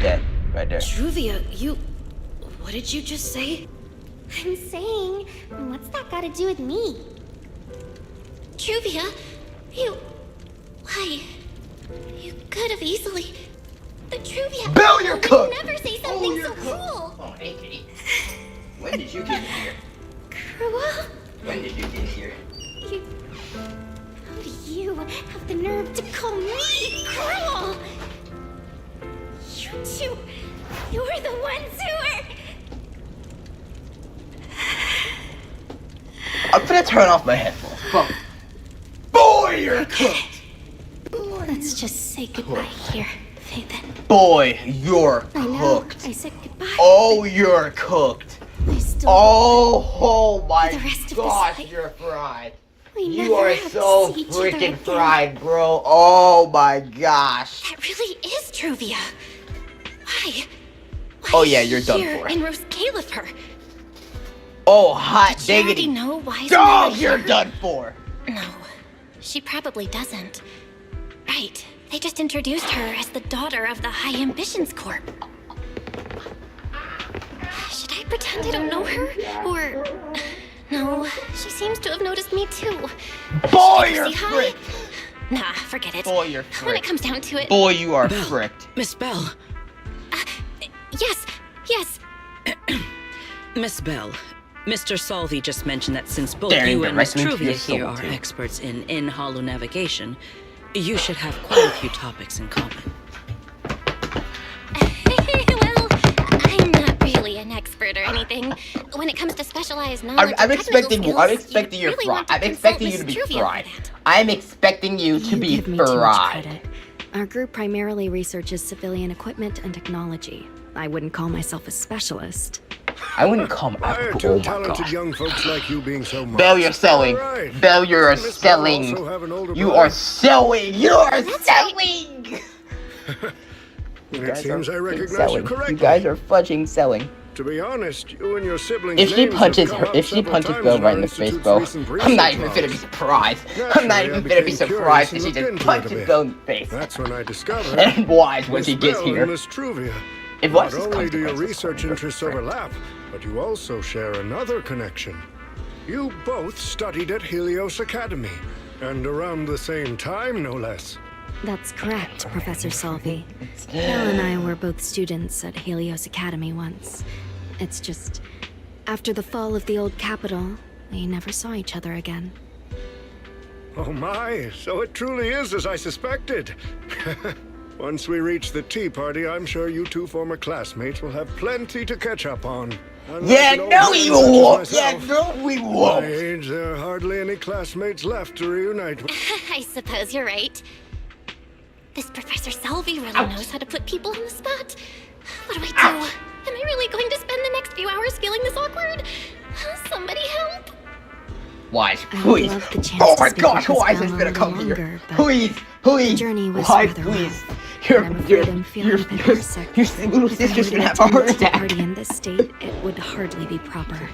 Dead, right there. Truvia, you... What did you just say? I'm saying, what's that got to do with me? Truvia, you... Why? You could have easily... But Truvia... Belle, you're I would cooked! never say something you're so cooked. cruel. Oh, Anthony. When did you get here? Cruel? When did you get here? You... How do you have the nerve to call me cruel? You two... You're the ones who are... I'm gonna turn off my headphones. Fuck. Boy, you're cooked! Let's just say goodbye here, Faithen. Boy, you're I know, cooked. I said goodbye. Oh, you're cooked. I still Oh my the rest of this gosh, fight. you're fried. We You never are have to so see each other again. freaking fried, bro. Oh my gosh. That really is Truvia. Why? Why Oh is yeah, she you're done here for. in Rose Califer? Oh, hot Did she already diggity. know why Dog, you're done for. No, she probably doesn't. Right, they just introduced her as the daughter of the High Ambitions Corp. Should I pretend I don't know her? Or... No, she seems to have noticed me too. Boy, Should I you're say hi? fricked. Nah, forget it. Boy, you're When it fricked. comes down to it... Boy, you are Belle. fricked. Miss Bell. Yes. Miss Bell. Mr. Salvi just mentioned that since both Staring you and Miss directly into your Truvia here soul, are too. experts in holo navigation, you should have quite a few topics in common. specialized knowledge I'm and expecting technical I'm skills, expecting you'd you really fried. want to I'm consult expecting you to Mrs. be Truvia for fried. that. I'm expecting you to be give me too much fried. credit. Our group primarily researches civilian equipment and technology. I wouldn't call myself a specialist. I wouldn't come out. Why are Oh two my talented gosh. young folks like you being so Belle, modest? you're selling. All right. Belle, you're Miss Bell selling. also have an older You brother? are selling. You are That's selling. It seems I recognize you selling. correctly. You guys are fudging selling. To be honest, you and your siblings' If she names punches have her, come if up she several punches times Belle in right our in the face, institute's bro, recent I'm not research even gonna be logs. surprised. I'm not Naturally, I even gonna be became surprised if curious she and just looked into it a punches bit. Belle in the face. That's when I discovered. And Wise when Miss she gets Bell here. and Miss Truvia. If Not Wise just only comes do to your us, let's research call her interests friend. overlap, but you also share another connection. You both studied at Helios Academy, and around the same time, no less. That's correct, Professor Salvi. Belle and I were both students at Helios Academy once. It's just, after the fall of the old capital, we never saw each other again. Oh my, so it truly is as I suspected. Once we reach the tea party, I'm sure you two former classmates will have plenty to catch up on. Unlike Yeah, an old no, man you such as won't. Yeah, myself, no, we at my won't. age, there are hardly any classmates left to reunite with. I suppose you're right. This Professor Salvi really knows how to put people on the spot. What do I do? Am I really going to spend the next few hours feeling this awkward? Somebody help! Wise, I would please. love the chance Oh to my speak gosh, with Miss Wise Bell is a gonna little come here. longer, but Please, the please. journey was Wise, rather please. rough, and I'm afraid I'm feeling a bit homesick. Your little If I sister's were gonna to have a attend heart the tea attack. party in this state, it would hardly be proper.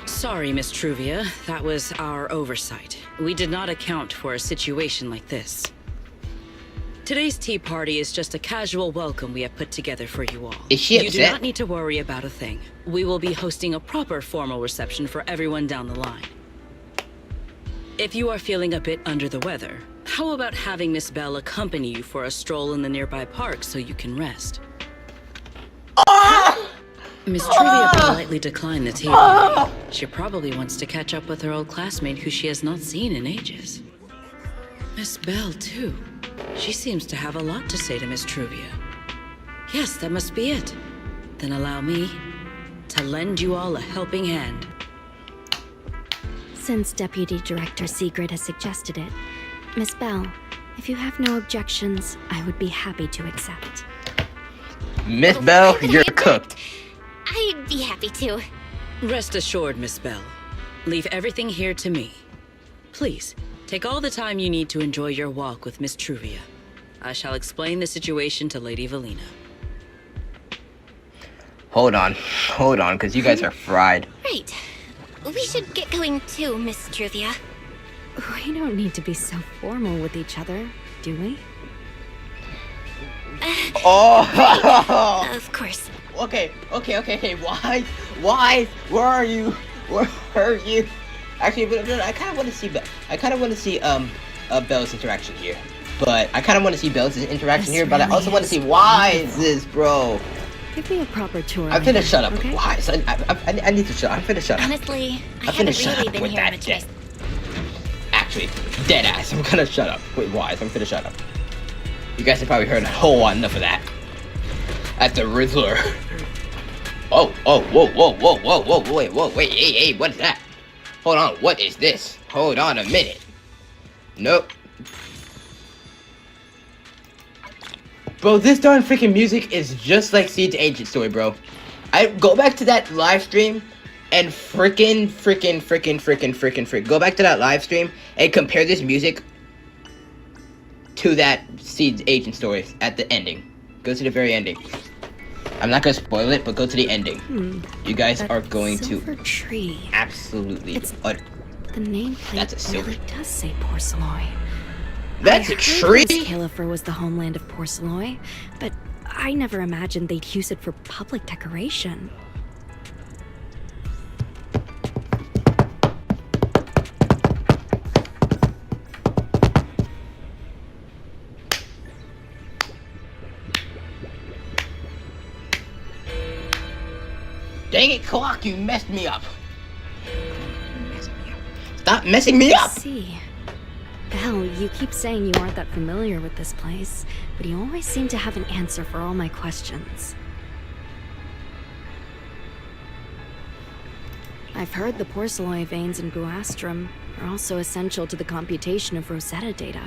Sorry, Miss Truvia. That was our oversight. We did not account for a situation like this. Today's tea party is just a casual welcome we have put together for you all. Is she You do upset? not need to worry about a thing. We will be hosting a proper formal reception for everyone down the line. If you are feeling a bit under the weather, how about having Miss Bell accompany you for a stroll in the nearby park so you can rest? Miss Truvia politely declined the tea party. She probably wants to catch up with her old classmate who she has not seen in ages. Miss Bell, too. She seems to have a lot to say to Miss Truvia. Yes, that must be it. Then allow me to lend you all a helping hand. Since Deputy Director Sigrid has suggested it, Miss Bell, if you have no objections, I would be happy to accept. Miss Bell, Why would you're I object? cooked. I'd be happy to. Rest assured, Miss Bell. Leave everything here to me. Please, take all the time you need to enjoy your walk with Miss Truvia. I shall explain the situation to Lady Valina. Hold on, because you guys are fried. Right. We should get going too, Miss Truvia. We don't need to be so formal with each other, do we? Oh! Of course. Okay. Wise, where are you? Where are you? Actually, but I kind of want to see Belle's interaction here. But I kind of want to see Belle's interaction here, but I also want to see Wise's, bro. Give me a proper tour. I'm finna later, shut up okay? with Wise. I need to shut. I'm finna shut up. Honestly, I I'm finna haven't shut really up been with here that much shit. myself. Actually, dead ass. I'm gonna shut up with Wise. I'm finna shut up. You guys have probably heard a whole lot enough of that. At the Riddler. Whoa, wait, hey, what is that? Hold on, what is this? Hold on a minute. Nope. Bro, this darn freaking music is just like Siege Ancient Story, bro. I go back to that live stream and freaking go back to that live stream and compare this music to that Siege Agent Story at the ending. Go to the very ending. I'm not gonna spoil it, but go to the ending. You guys That are going silver to tree. absolutely. The nameplate That's a silver. really does say Porceloy. That's I a heard tree. Rose Califer was the homeland of Porceloy, but I never imagined they'd use it for public decoration. Dang it, clock! You messed me up. Stop messing me up. I see. Belle, you keep saying you aren't that familiar with this place, but you always seem to have an answer for all my questions. I I've heard the porcelloid veins in Buastrum are also essential to the computation of Rosetta data.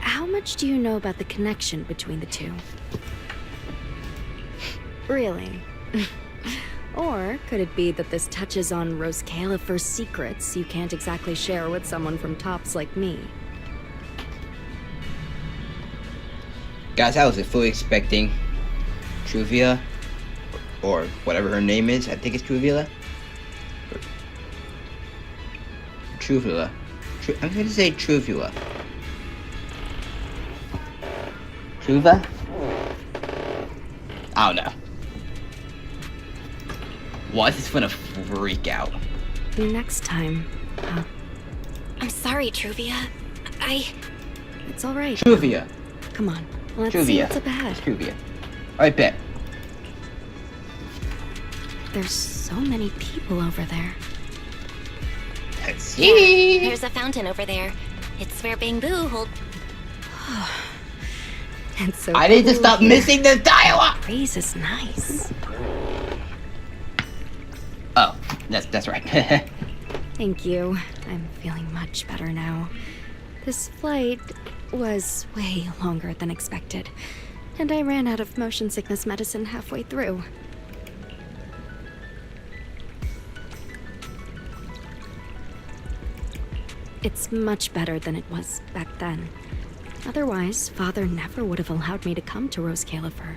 How much do you know about the connection between the two? Really? Or could it be that this touches on Rose Califer's secrets you can't exactly share with someone from Tops like me? Guys, I was fully expecting Truvia, or whatever her name is. I think it's Truvilla. Truvilla. I'm going to say Truvula. Truva? I don't know. Was this gonna freak out? Next time. I'm sorry, Truvia. It's all right. Truvia. Come on, let's see Truvia. what's up ahead. Truvia. I bet. There's so many people over there. Let's see. There's a fountain over there. It's where Bangbu hold. It's so I need to cool stop here. missing the dialogue. Breeze is nice. Oh, that's right. Thank you. I'm feeling much better now. This flight was way longer than expected, and I ran out of motion sickness medicine halfway through. It's much better than it was back then. Otherwise, Father never would have allowed me to come to Rose Califer.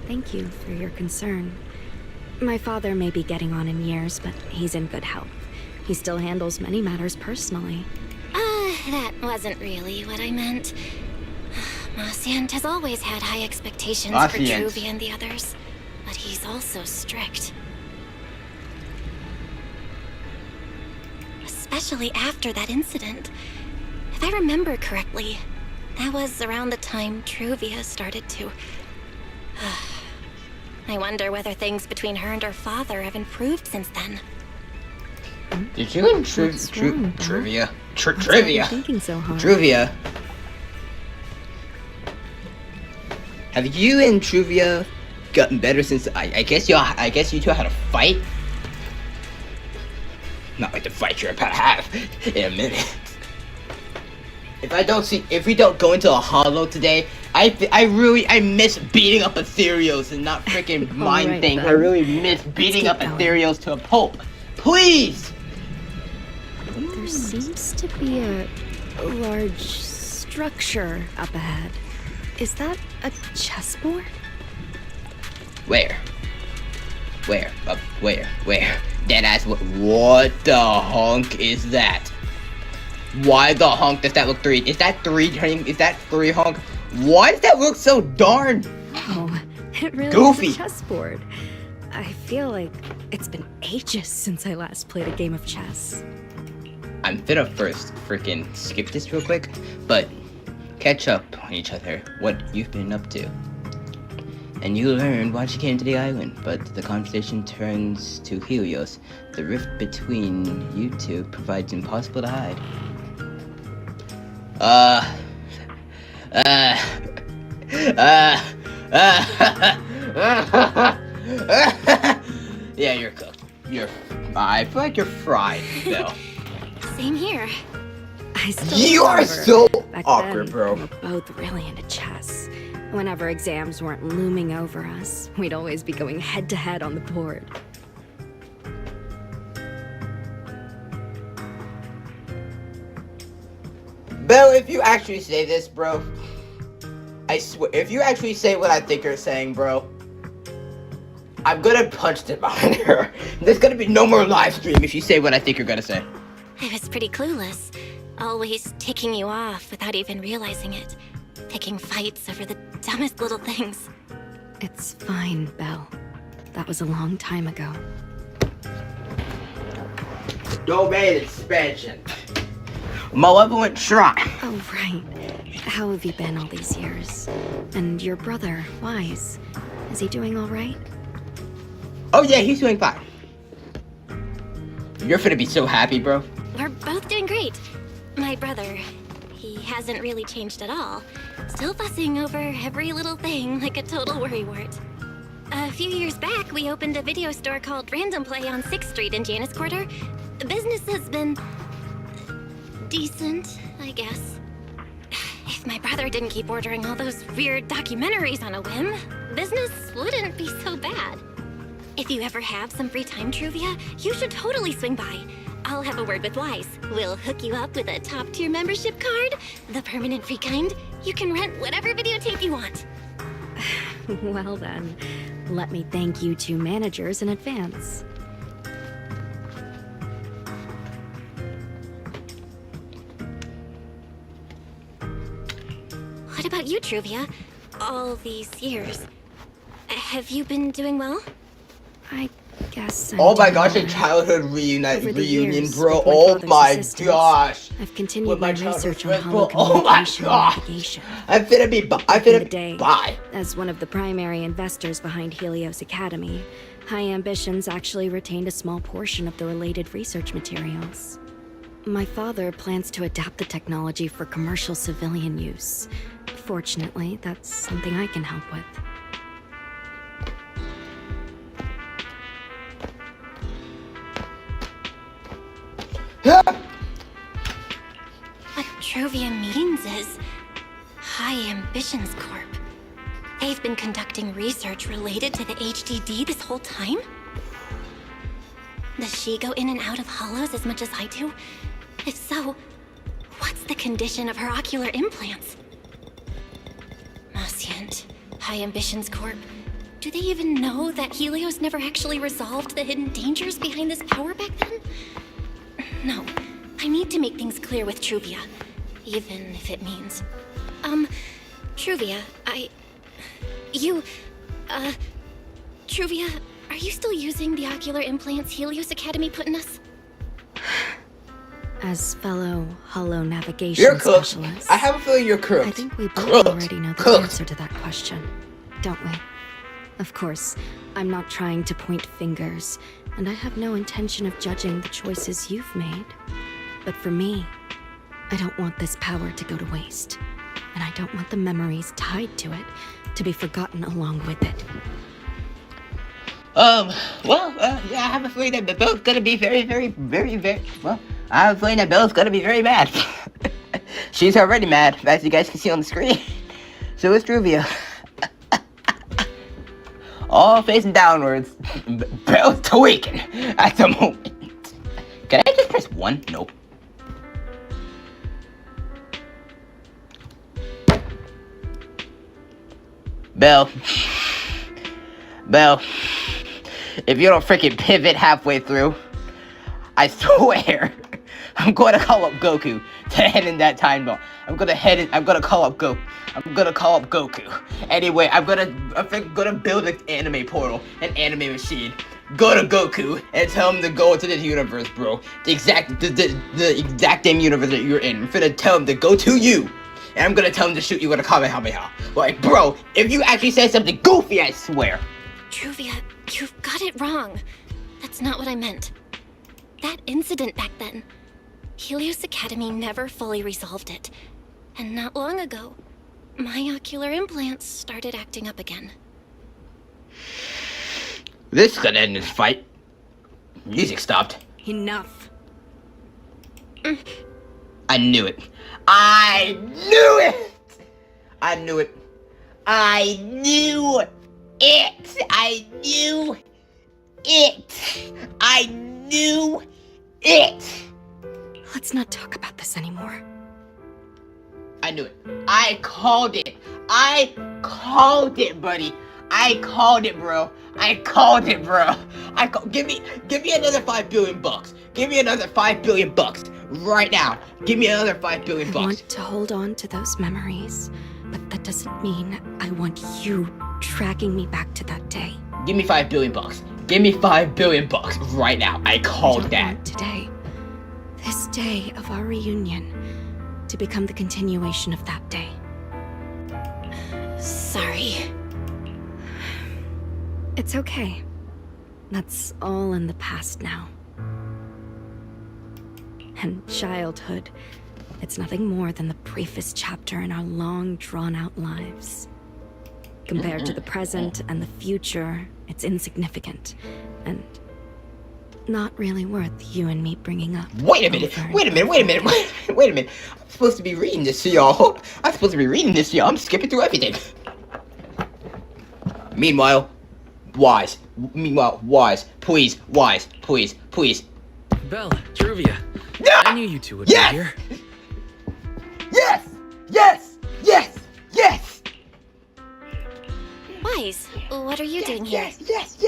Thank you for your concern. My father may be getting on in years, but he's in good health. He still handles many matters personally. That wasn't really what I meant. Marciant has always had high expectations for Marciant. Truvia and the others, but he's also strict. Especially after that incident. If I remember correctly, that was around the time Truvia started to... I wonder whether things between her and her father have improved since then. Did you and What's wrong, Belle? Trivia? What's got you Trivia. thinking so hard? Truvia. Have you and Truvia gotten better since I guess you two had a fight? Not like the fight you're about to have in a minute. If we don't go into a hollow today, I miss beating up Ethereals and not freaking mind Alright, things. then. I really miss beating keep up going. Ethereals to a pulp. Please! There seems to be a large structure up ahead. Is that a chessboard? Where? Where? Where? Deadass, what the honk is that? Why the honk does that look three? Is that three honk? Why does that look so darn Oh, it really goofy? is a chessboard. I feel like it's been ages since I last played a game of chess. I'm gonna first freaking skip this real quick, but catch up on each other, what you've been up to. And you learned why she came to the island, but the conversation turns to Helios. The rift between you two provides impossible to hide. Yeah, you're cooked. I feel like you're fried, Bill. Same here. I still You are remember. so Back awkward, then, bro. We were both really into chess. Whenever exams weren't looming over us, we'd always be going head to head on the board. Bill, if you actually say this, bro, I swear, if you actually say what I think you're saying, bro, I'm gonna punch the monitor. There's gonna be no more live stream if you say what I think you're gonna say. I was pretty clueless. Always ticking you off without even realizing it. Picking fights over the dumbest little things. It's fine, Belle. That was a long time ago. Domain expansion. Malevolent Shrine. Oh, right. How have you been all these years? And your brother, Wise, is he doing all right? Oh yeah, he's doing fine. You're gonna be so happy, bro. We're both doing great. My brother, he hasn't really changed at all. Still fussing over every little thing like a total worrywart. A few years back, we opened a video store called Random Play on 6th Street in Janus Quarter. Business has been decent, I guess. If my brother didn't keep ordering all those weird documentaries on a whim, business wouldn't be so bad. If you ever have some free time, Truvia, you should totally swing by. I'll have a word with Wise. We'll hook you up with a top-tier membership card, the permanent free kind. You can rent whatever videotape you want. Well then, let me thank you two managers in advance. What about you, Truvia? All these years. Have you been doing well? I guess Oh my gosh, a childhood reunion, bro. Oh my gosh. I've continued my research on bro. Oh my holocommunication gosh. navigation. I'm finna be bye. As one of the primary investors behind Helios Academy, High Ambitions actually retained a small portion of the related research materials. My father plans to adapt the technology for commercial civilian use. Fortunately, that's something I can help with. What Truvia means is High Ambitions Corp. They've been conducting research related to the HDD this whole time? Does she go in and out of hollows as much as I do? If so, what's the condition of her ocular implants? Moscient, High Ambitions Corp. Do they even know that Helios never actually resolved the hidden dangers behind this power back then? No, I need to make things clear with Truvia, even if it means... Truvia, Truvia, are you still using the ocular implants Helios Academy put in us? As fellow holo navigation You're cooked. specialists, I have a feeling you're cooked. I think we both Cooked. already know the Cooked. answer to that question, don't we? Of course, I'm not trying to point fingers, and I have no intention of judging the choices you've made. But for me, I don't want this power to go to waste, and I don't want the memories tied to it to be forgotten along with it. Yeah, I have a feeling that Bill's gonna be very, well, I have a feeling that Bill's gonna be very mad. She's already mad, as you guys can see on the screen. So is Truvia. All facing downwards. Bill's tweaking at the moment. Can I just press 1? Nope. Bill. If you don't freaking pivot halfway through, I swear, I'm going to call up Goku to head in that time bomb. I'm gonna call up Goku. Anyway, I'm gonna build an anime portal, an anime machine. Go to Goku and tell him to go into this universe, bro. The exact same universe that you're in. I'm gonna tell him to go to you. And I'm gonna tell him to shoot you with a Kamehameha. Like, bro, if you actually said something goofy, I swear. Truvia, you've got it wrong. That's not what I meant. That incident back then, Helios Academy never fully resolved it. And not long ago, my ocular implants started acting up again. This is gonna end this fight. Music stopped. Enough. I knew it. I knew it! I knew it. I knew it! I knew it! I knew it! Let's not talk about this anymore. I knew it. I called it. I called it, buddy. I called it, bro. I called it, bro. Give me another $5 billion. Give me another $5 billion right now. Give me another $5 billion. I want to hold on to those memories, but that doesn't mean I want you dragging me back to that day. Give me $5 billion. Give me $5 billion right now. I called that. I don't want today, this day of our reunion, to become the continuation of that day. Sorry. It's okay. That's all in the past now. And childhood, it's nothing more than the briefest chapter in our long, drawn-out lives. Compared to the present and the future, it's insignificant. And not really worth you and me bringing up. Wait a minute. I'm supposed to be reading this to y'all. I'm skipping through everything. Meanwhile, Wise. Please, Wise. Please. Belle, Truvia. Yeah! I knew you two would Yes! be here. Yes! Wise, what are you doing here? Yes!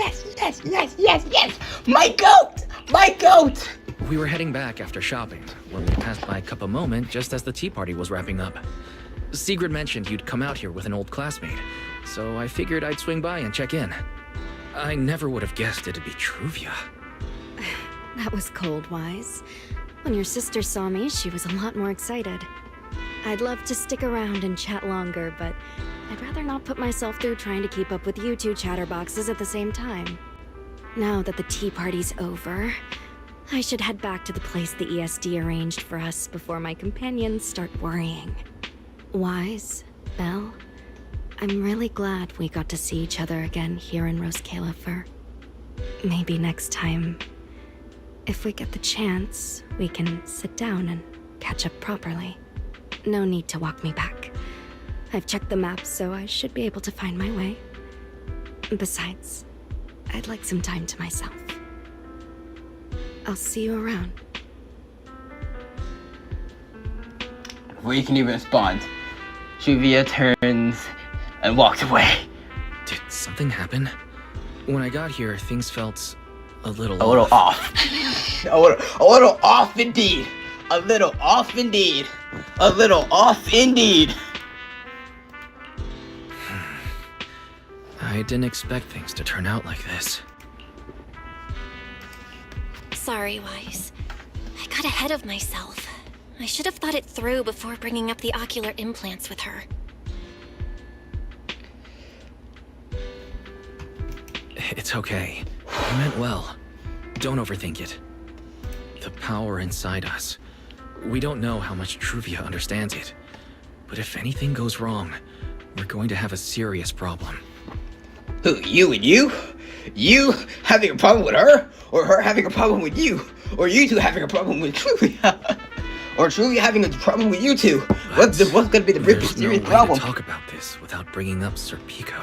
My goat! We were heading back after shopping when we passed by Cup a Moment just as the tea party was wrapping up. Sigrid mentioned you'd come out here with an old classmate, so I figured I'd swing by and check in. I never would have guessed it'd be Truvia. That was cold, Wise. When your sister saw me, she was a lot more excited. I'd love to stick around and chat longer, but I'd rather not put myself through trying to keep up with you two chatterboxes at the same time. Now that the tea party's over, I should head back to the place the ESD arranged for us before my companions start worrying. Wise, Belle, I'm really glad we got to see each other again here in Rose Calyfer. Maybe next time, if we get the chance, we can sit down and catch up properly. No need to walk me back. I've checked the map, so I should be able to find my way. Besides, I'd like some time to myself. I'll see you around. Before you can even respond, Truvia turns and walks away. Did something happen? When I got here, things felt a little off. A little off indeed. I didn't expect things to turn out like this. Sorry, Wise. I got ahead of myself. I should have thought it through before bringing up the ocular implants with her. It's okay. You meant well. Don't overthink it. The power inside us. We don't know how much Truvia understands it. But if anything goes wrong, we're going to have a serious problem. Who, you and you? You having a problem with her? Or her having a problem with you? Or you two having a problem with Truvia? Or Truvia having a problem with you two? What's gonna be the real serious problem? There's no way to talk about this without bringing up Sir Pico.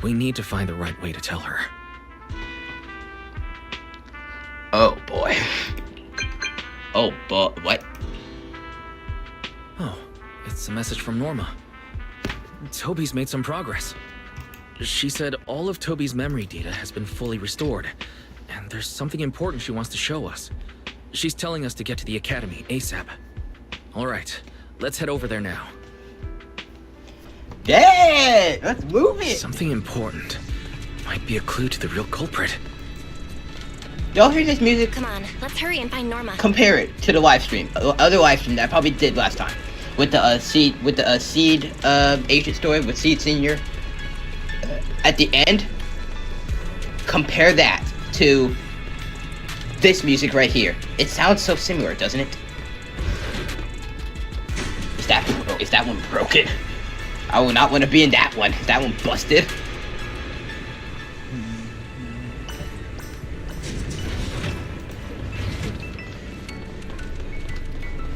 We need to find the right way to tell her. Oh boy. What? Oh, it's a message from Norma. Toby's made some progress. She said all of Toby's memory data has been fully restored, and there's something important she wants to show us. She's telling us to get to the academy ASAP. All right, let's head over there now. Yeah, let's move it. Something important. Might be a clue to the real culprit. Y'all hear this music? Come on, let's hurry and find Norma. Compare it to the live stream, other live stream that I probably did last time, with the Seed agent story with Seed Senior. At the end, compare that to this music right here. It sounds so similar, doesn't it? Is that one broken? I will not want to be in that one. Is that one busted?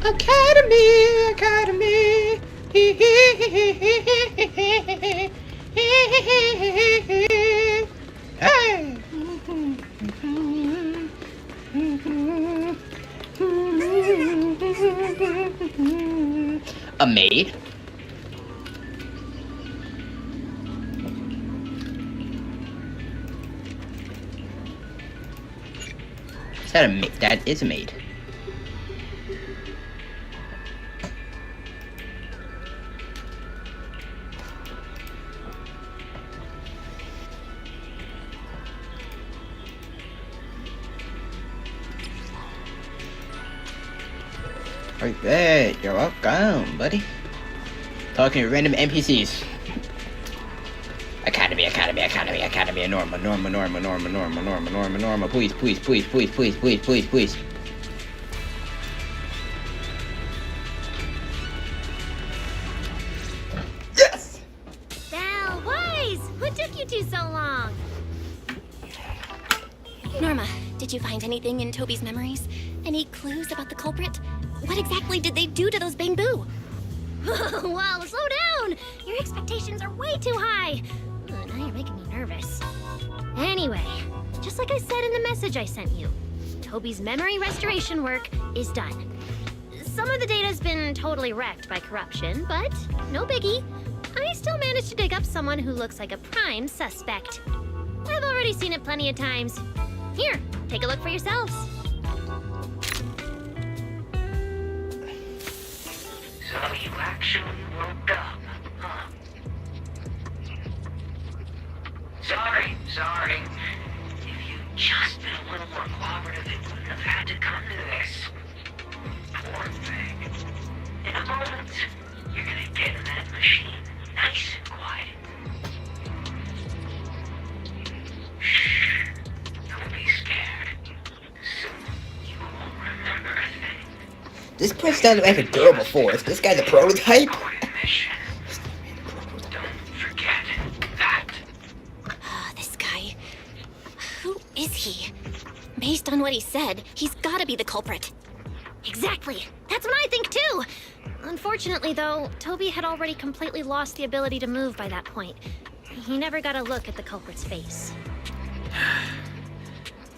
Academy. Hey. A maid? Is that a maid? That is a maid. Alright, you're welcome, buddy. Talking to random NPCs. Academy, Norma, please. Yes! took you two so long? Norma, did you find anything in Toby's memories? Any clues about the culprit? What exactly did they do to those Bangbu? Wow, slow down! Your expectations are way too high. Now you're making me nervous. Anyway, just like I said in the message I sent you, Toby's memory restoration work is done. Some of the data's been totally wrecked by corruption, but no biggie. I still managed to dig up someone who looks like a prime suspect. I've already seen it plenty of times. Here, take a look for yourselves. So you actually woke up, huh? Sorry. If you'd just been a little more cooperative, it wouldn't have had to come to this. Poor thing. In a moment, you're gonna get in that machine, nice and quiet. Shh. Don't be scared. Soon you won't remember a thing. This place sounded like a girl before. Is this guy the prototype? This guy. Who is he? Based on what he said, he's gotta be the culprit. Exactly. That's what I think too. Unfortunately, though, Toby had already completely lost the ability to move by that point. He never got a look at the culprit's face.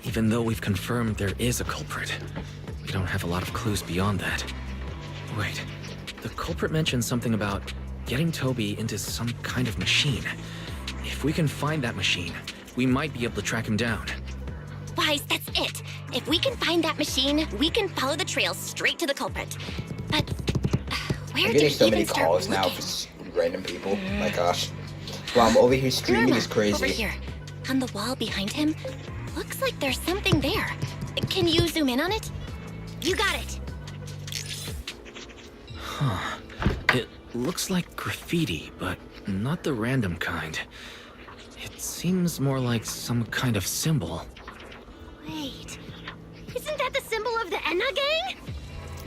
Even though we've confirmed there is a culprit, we don't have a lot of clues beyond that. Wait, the culprit mentioned something about getting Toby into some kind of machine. If we can find that machine, we might be able to track him down. Wise, that's it. If we can find that machine, we can follow the trail straight to the culprit. But where I'm do getting we so even many start calls now looking? for random people. My gosh. Wow, I'm over here streaming Norma, is crazy. over here. On the wall behind him, looks like there's something there. Can you zoom in on it? You got it. Huh. It looks like graffiti, but not the random kind. It seems more like some kind of symbol. Wait, isn't that the symbol of the Enna Gang?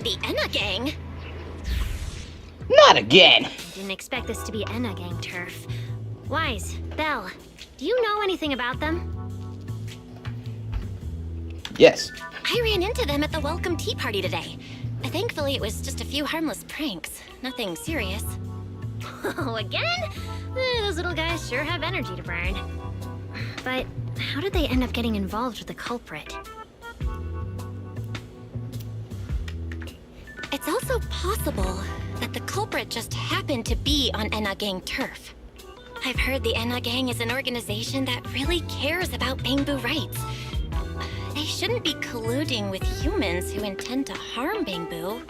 The Enna Gang? Not again! Didn't expect this to be Enna Gang turf. Wise, Belle, do you know anything about them? Yes. I ran into them at the welcome tea party today. Thankfully, it was just a few harmless pranks. Nothing serious. Oh, again? Those little guys sure have energy to burn. But how did they end up getting involved with the culprit? It's also possible that the culprit just happened to be on Enna Gang turf. I've heard the Enna Gang is an organization that really cares about Bangbu rights. They shouldn't be colluding with humans who intend to harm Bangbu.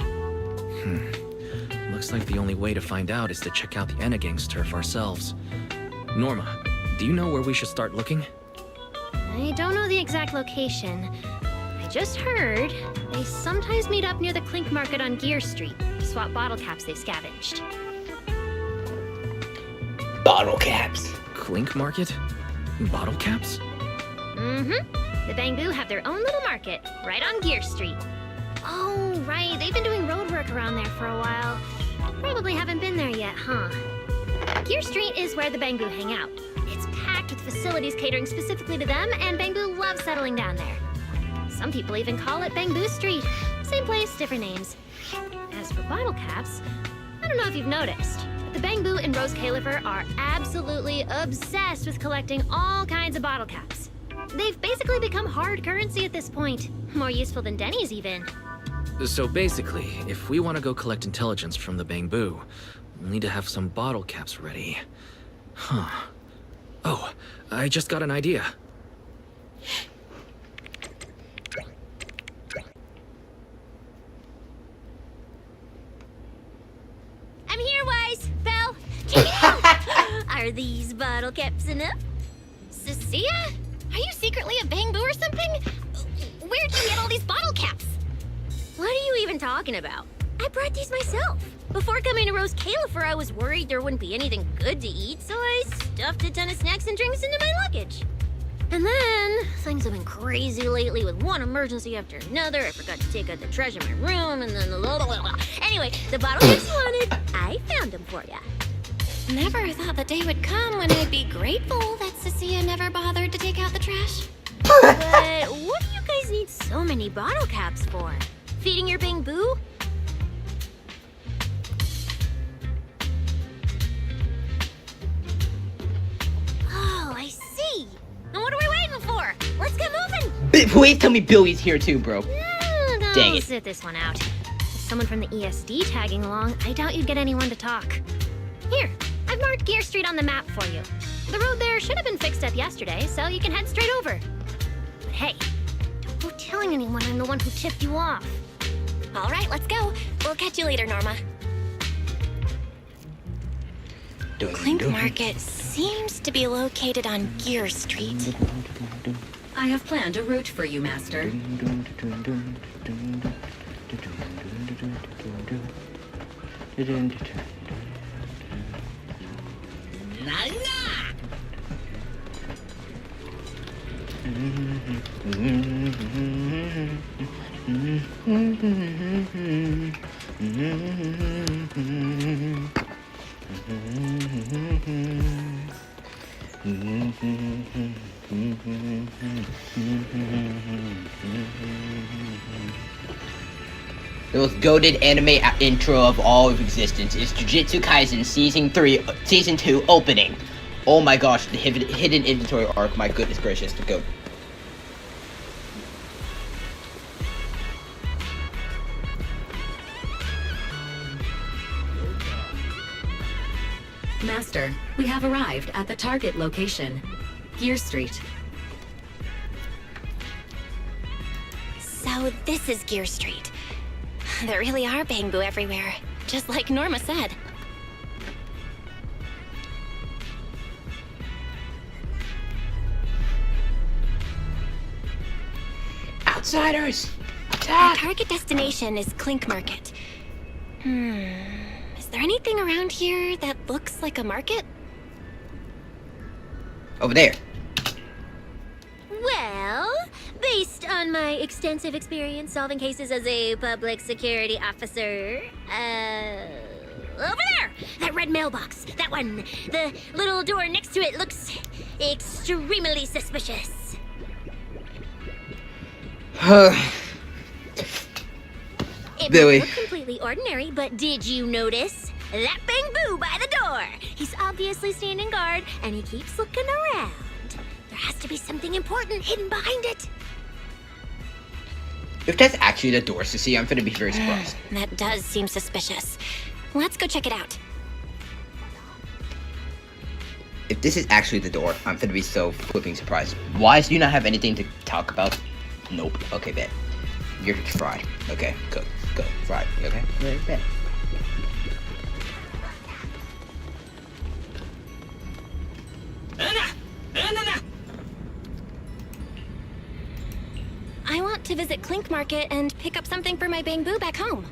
Looks like the only way to find out is to check out the Enna Gang's turf ourselves. Norma, do you know where we should start looking? I don't know the exact location. I just heard they sometimes meet up near the Clink Market on Gear Street to swap bottle caps they scavenged. Bottle caps. Clink Market? Bottle caps? Mm-hmm. The Bangbu have their own little market, right on Gear Street. Oh, right. They've been doing road work around there for a while. Probably haven't been there yet, huh? Gear Street is where the Bangbu hang out. It's packed with facilities catering specifically to them, and Bangbu love settling down there. Some people even call it Bangbu Street. Same place, different names. As for bottle caps, I don't know if you've noticed, but the Bangbu in Rose Califer are absolutely obsessed with collecting all kinds of bottle caps. They've basically become hard currency at this point. More useful than Denny's even. So basically, if we want to go collect intelligence from the Bangbu, we'll need to have some bottle caps ready. Huh. Oh, I just got an idea. I'm here, Wise. Belle, check it out. Are these bottle caps enough? Cecilia? Are you secretly a Bangbu or something? Where'd you get all these bottle caps? What are you even talking about? I brought these myself. Before coming to Rose Califer, I was worried there wouldn't be anything good to eat, so I stuffed a ton of snacks and drinks into my luggage. And then, things have been crazy lately with one emergency after another. I forgot to take out the trash in my room, and then blah, blah, blah. Anyway, the bottle caps you wanted, I found them for ya. Never thought the day would come when I'd be grateful that Cecilia never bothered to take out the trash. But what do you guys need so many bottle caps for? Feeding your Bang Boo? Oh, I see. And what are we waiting for? Let's get moving! Please tell me Billy's here too, bro. No, Dang it. sit this one out. With someone from the ESD tagging along, I doubt you'd get anyone to talk. Here, I've marked Gear Street on the map for you. The road there should have been fixed up yesterday, so you can head straight over. But hey, don't go telling anyone I'm the one who tipped you off. All right, let's go. We'll catch you later, Norma. Clink Market seems to be located on Gear Street. I have planned a route for you, Master. The most goated anime intro of all of existence is Jujutsu Kaisen Season 2 opening. Oh my gosh, the hidden inventory arc, my goodness gracious, the goat. Master, we have arrived at the target location, Gear Street. So this is Gear Street. There really are Bang Boo everywhere, just like Norma said. Outsiders! Our target destination is Clink Market. Is there anything around here that looks like a market? Over there. Well, based on my extensive experience solving cases as a public security officer, over there! That red mailbox, that one. The little door next to it looks extremely suspicious. It Billy. might look completely ordinary, but did you notice? That Bang Boo by the door! He's obviously standing guard, and he keeps looking around. There has to be something important hidden behind it. If that's actually the door, Ceci, I'm gonna be very surprised. That does seem suspicious. Let's go check it out. If this is actually the door, I'm gonna be so flipping surprised. Why do you not have anything to talk about? Nope. Okay, bet. You're fried. Okay, cook. Go. Fried. Okay? Okay, bet. I want to visit Clink Market and pick up something for my Bang Boo back home.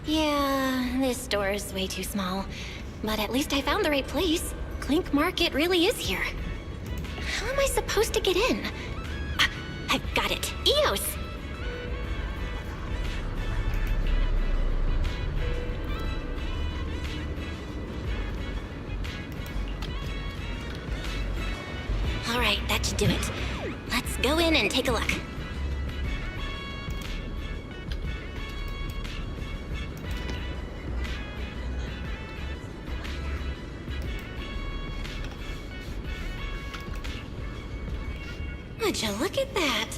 Yeah, this store is way too small. But at least I found the right place. Clink Market really is here. How am I supposed to get in? Ah, I've got it. Eos! All right, that should do it. Let's go in and take a look. Would you look at that?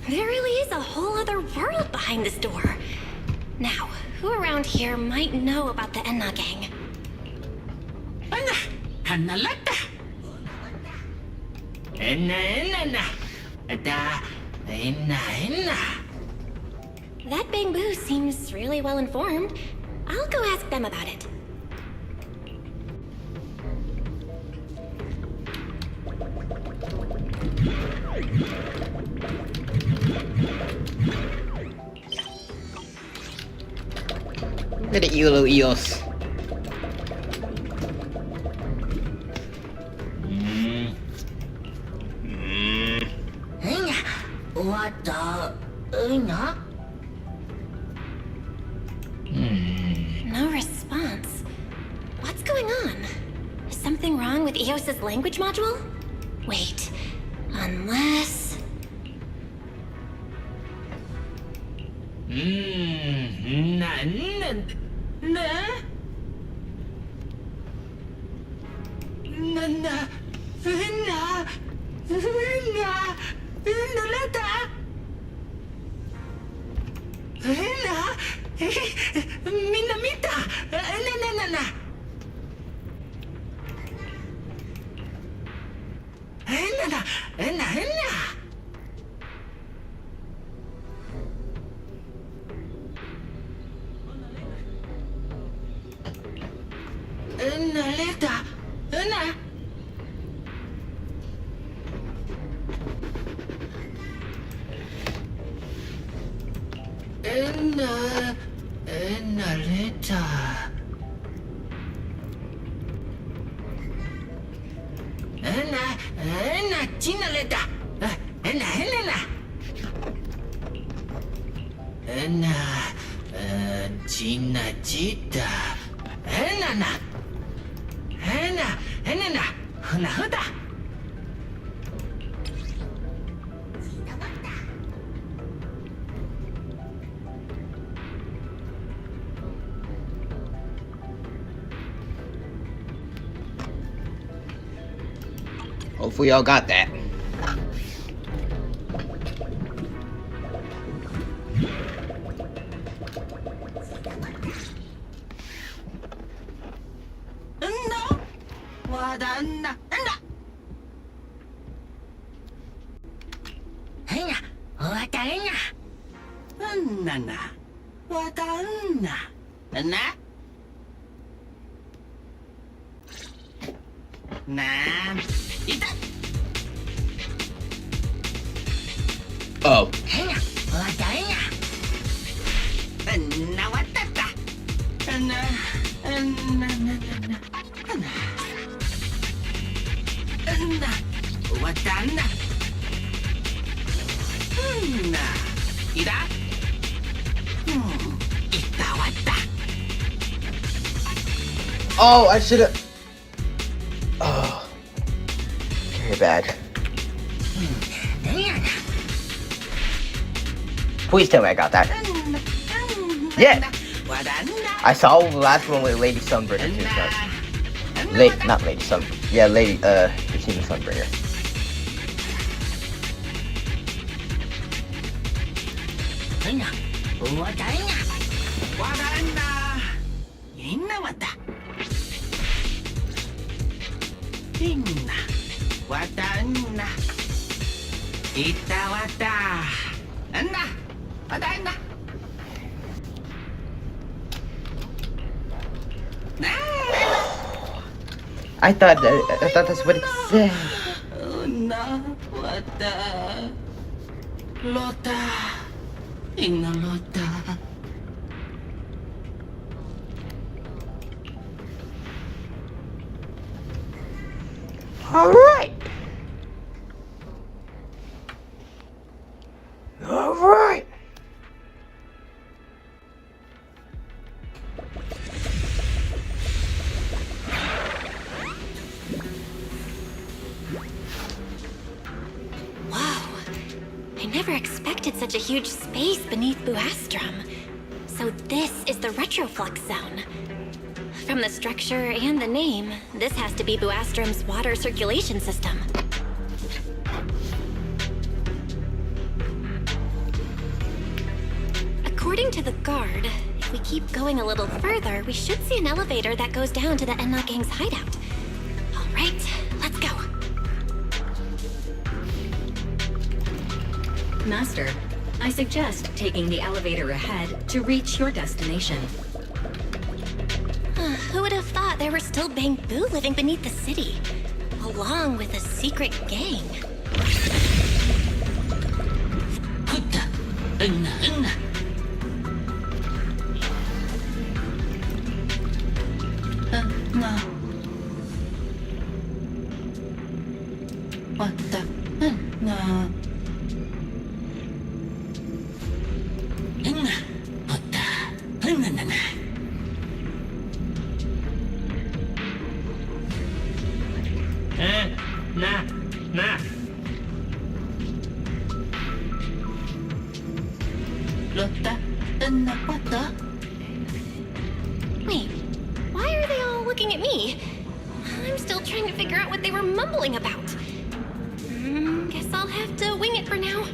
There really is a whole other world behind this door. Now, who around here might know about the Enna gang? That Bang Boo seems really well informed. I'll go ask them about it. Look at you, little Eos. No response. What's going on? Is something wrong with Eos's language module? Wait, unless... Hopefully y'all got that. Oh. Oh, I should have. Oh. Very bad. Please tell me I got that. Yeah! I saw the last one with Lady Sunbringer too, so. Not Lady Sun. Yeah, Lady, Christina Sunbringer. I thought that's what it said. All right. All right. I never expected such a huge space beneath Buastrom. So this is the Retroflux Zone. From the structure and the name, this has to be Buastrom's water circulation system. According to the guard, if we keep going a little further, we should see an elevator that goes down to the Enna Gang's hideout. All right, let's go. Master, I suggest taking the elevator ahead to reach your destination. Who would have thought there were still Bangboo living beneath the city, along with a secret gang? I'm still trying to figure out what they were mumbling about. Guess I'll have to wing it for now.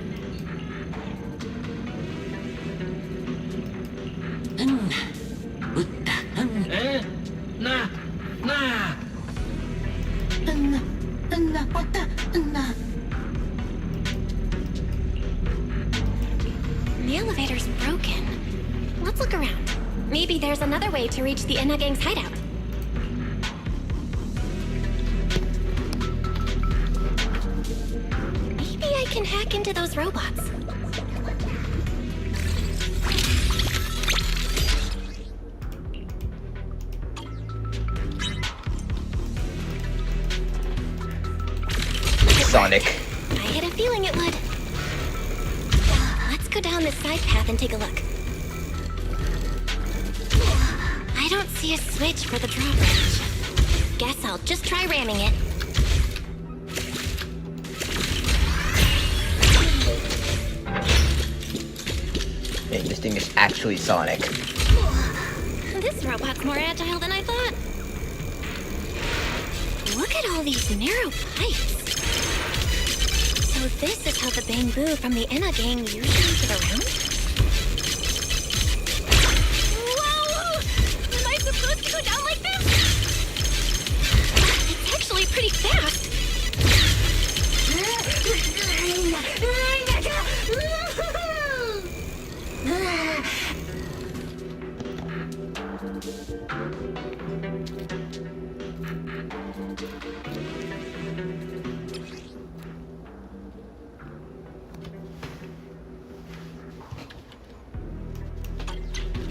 The elevator's broken. Let's look around. Maybe there's another way to reach the Enna Gang's hideout. Maybe I can hack into those robots. Sonic. I had a feeling it would. Let's go down this side path and take a look. I don't see a switch for the drawbridge. Guess I'll just try ramming it. Man, this thing is actually Sonic. This robot's more agile than I thought. Look at all these narrow pipes. So this is how the Bamboo from the Enna Gang usually get around? Whoa! Am I supposed to go down like this? It's actually pretty fast.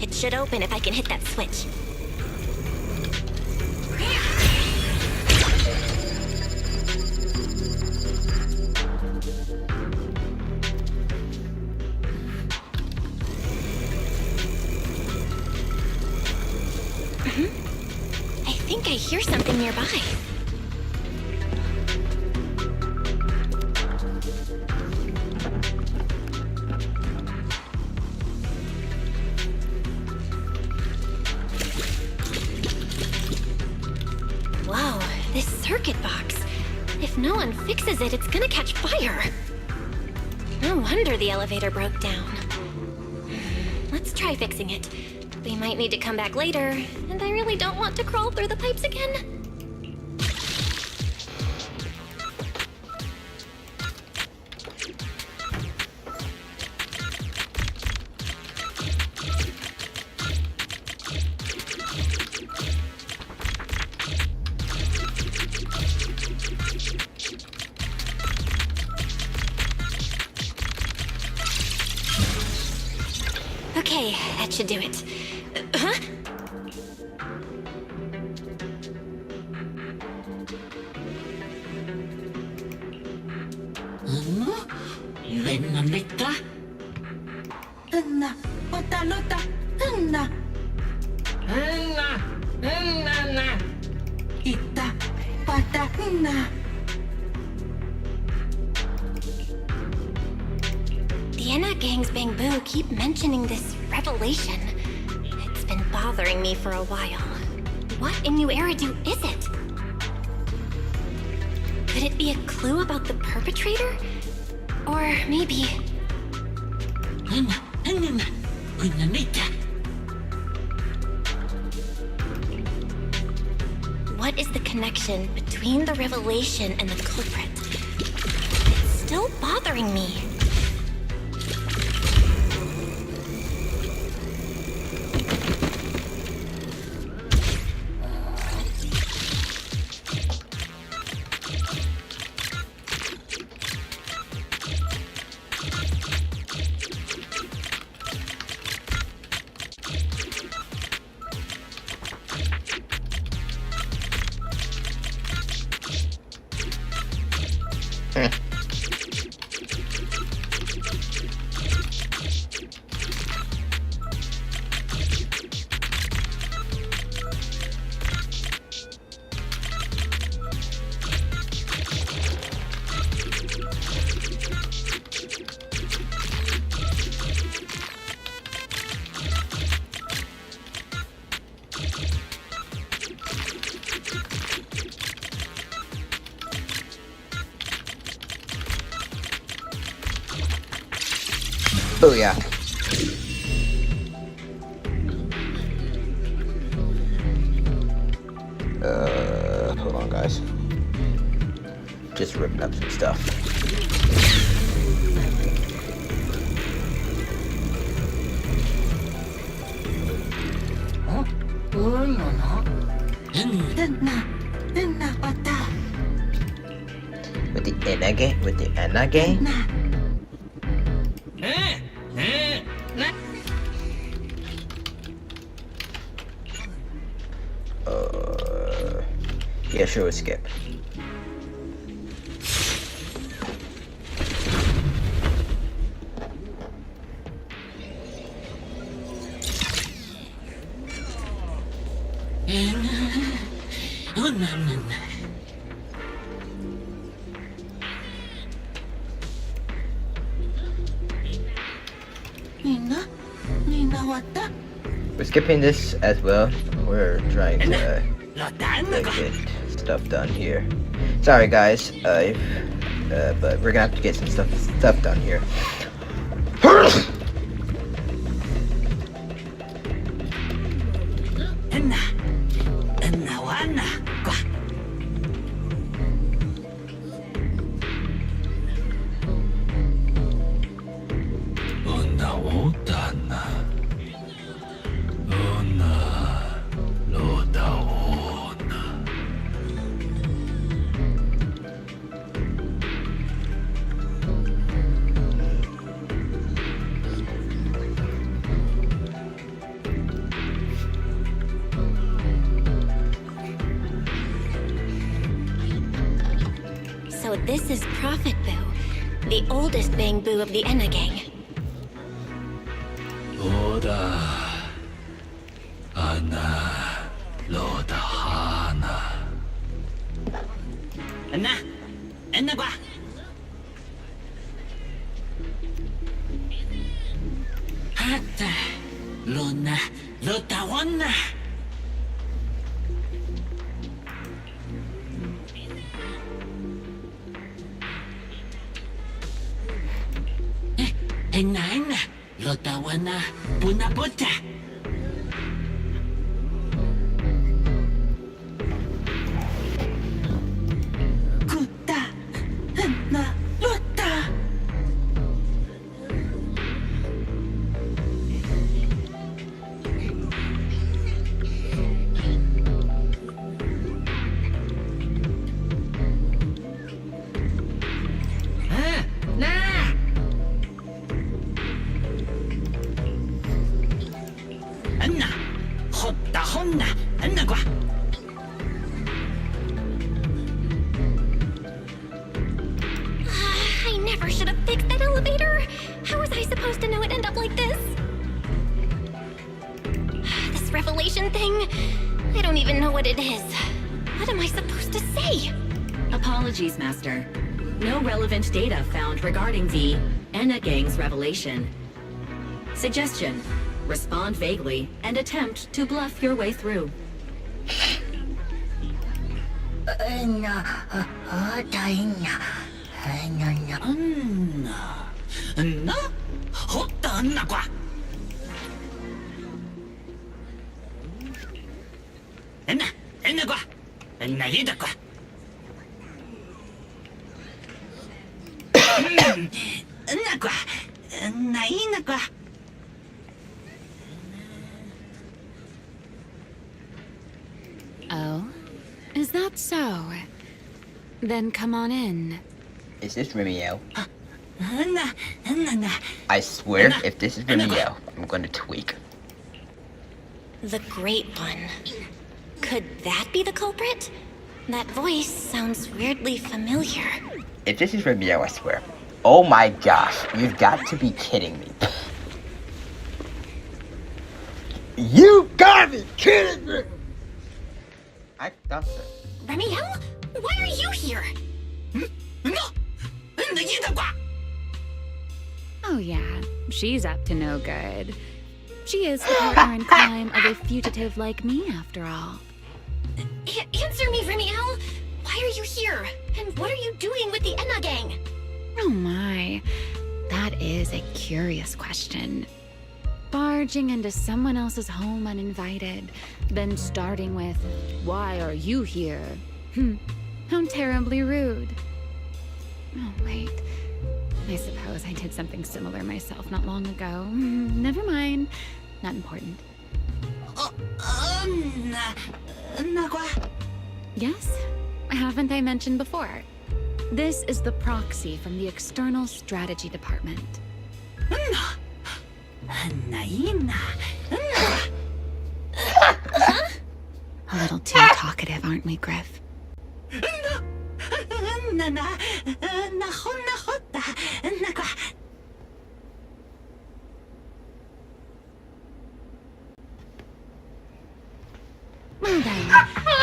It should open if I can hit that switch. I think I hear something nearby. Whoa, this circuit box. If no one fixes it, it's gonna catch fire. No wonder the elevator broke down. Let's try fixing it. We might need to come back later, and I really don't want to crawl through the pipes again. Okay, that should do it. Huh? The Enna Gang's Bamboo keep mentioning this revelation. It's been bothering me for a while. What in New Eridu is it? Could it be a clue about the perpetrator? Or maybe... What is the connection between the revelation and the culprit? It's still bothering me. Booyah. Hold on, guys. Just ripping up some stuff. With the Enna with the Enna gang? Yeah, sure, we'll skip. We're skipping this as well. We're trying to get stuff done here. Sorry guys, but we're gonna have to get some stuff done here. So this is Prophet Boo, the oldest Bang Boo of the Enna gang. Loda, Anna, Loda, Hana. Enna qua. Hata, Luna, Lotawana. Enna, Lotawana, Punaputa. Kuta, Enna, Lota. Anna, Hotta Honna, Anna qua. I never should have fixed that elevator. How was I supposed to know it'd end up like this? This revelation thing, I don't even know what it is. What am I supposed to say? Apologies, Master. No relevant data found regarding the Enna Gang's revelation. Suggestion: respond vaguely and attempt to bluff your way through. Anna, Hotta Anna qua. Enna qua. Enna ida qua. Enna qua. Enna ina qua. Oh? Is that so? Then come on in. Is this Remiel? Anna. I swear, if this is Remiel, I'm gonna tweak. The Great One. Could that be the culprit? That voice sounds weirdly familiar. If this is Remiel, I swear. Oh my gosh, you've got to be kidding me. You gotta be kidding me! I thought so. Remiel? Why are you here? Oh yeah, she's up to no good. She is the partner in crime of a fugitive like me, after all. Answer me, Remiel! Why are you here? And what are you doing with the Enna gang? Oh my, that is a curious question. Barging into someone else's home uninvited, then starting with, "Why are you here?" How terribly rude. Oh, wait. I suppose I did something similar myself not long ago. Never mind. Not important. Yes? Haven't I mentioned before? This is the proxy from the External Strategy Department. A little too talkative, aren't we, Griff? Well then,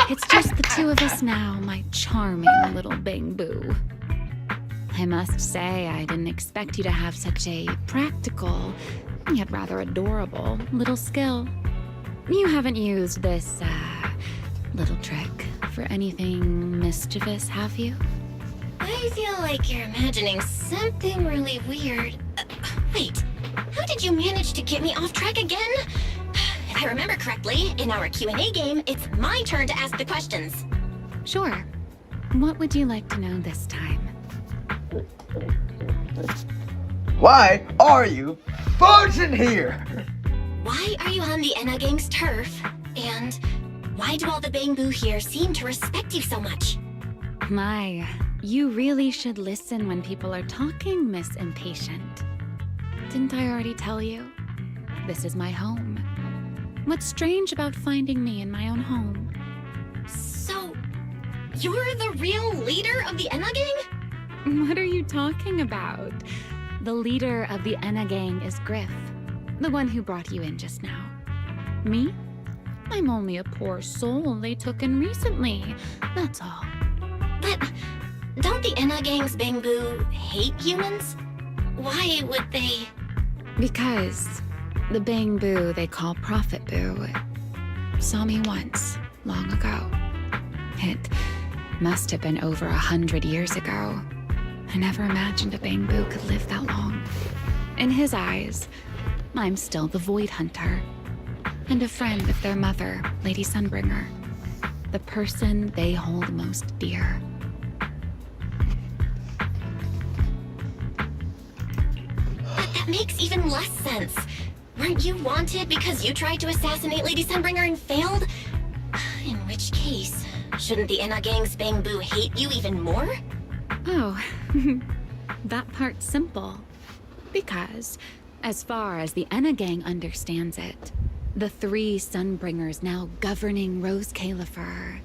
it's just the two of us now, my charming little Bang-Boo. I must say, I didn't expect you to have such a practical, yet rather adorable, little skill. You haven't used this, little trick for anything mischievous, have you? I feel like you're imagining something really weird. Wait, how did you manage to get me off track again? If I remember correctly, in our Q&A game, it's my turn to ask the questions. Sure. What would you like to know this time? Why are you forging here? Why are you on the Enna Gang's turf? And why do all the Bang-Boo here seem to respect you so much? My, you really should listen when people are talking, Miss Impatient. Didn't I already tell you? This is my home. What's strange about finding me in my own home? So, you're the real leader of the Enna Gang? What are you talking about? The leader of the Enna Gang is Griff, the one who brought you in just now. Me? I'm only a poor soul they took in recently, that's all. But don't the Enna Gang's Bang-Boo hate humans? Why would they? Because the Bang-Boo they call Prophet Boo saw me once, long ago. It must have been over 100 years ago. I never imagined a Bang-Boo could live that long. In his eyes, I'm still the Void Hunter, and a friend of their mother, Lady Sunbringer, the person they hold most dear. But that makes even less sense. Weren't you wanted because you tried to assassinate Lady Sunbringer and failed? In which case, shouldn't the Enna Gang's Bang-Boo hate you even more? Oh, that part's simple. Because, as far as the Enna Gang understands it, the 3 Sunbringers now governing Rose Califer,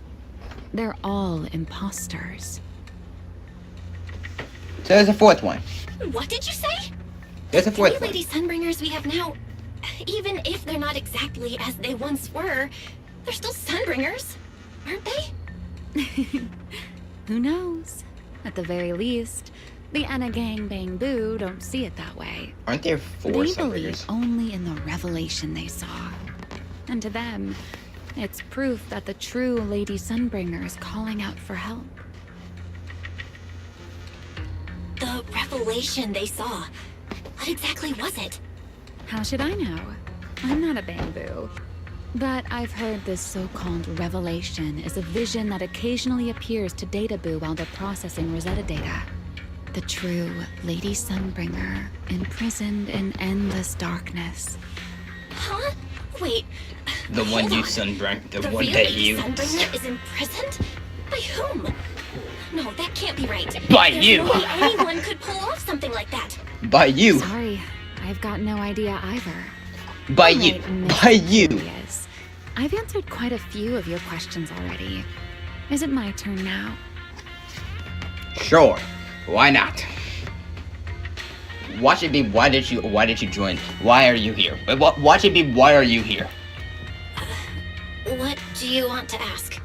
they're all imposters. So there's a 4th one. What did you say? There's a 4th one. The Lady Sunbringers we have now, even if they're not exactly as they once were, they're still Sunbringers, aren't they? Who knows? At the very least, the Enna Gang Bang-Boo don't see it that way. Aren't there 4 They Sunbringers? believe only in the revelation they saw. And to them, it's proof that the true Lady Sunbringer is calling out for help. The revelation they saw. What exactly was it? How should I know? I'm not a Bang-Boo. But I've heard this so-called revelation is a vision that occasionally appears to Data Boo while they're processing Rosetta data. The true Lady Sunbringer, imprisoned in endless darkness. Huh? Wait. The one hold you on. Sunbringer, the The one real that Lady you. Sunbringer is imprisoned? By whom? No, that can't be right. By There's you. no way anyone could pull off something like that. By you. Sorry, I've got no idea either. By All you. right, Miss By you. Curious. I've answered quite a few of your questions already. Is it my turn now? Sure. Why not? Watch it be. Why did you join? Why are you here? Watch it be. Why are you here? What do you want to ask?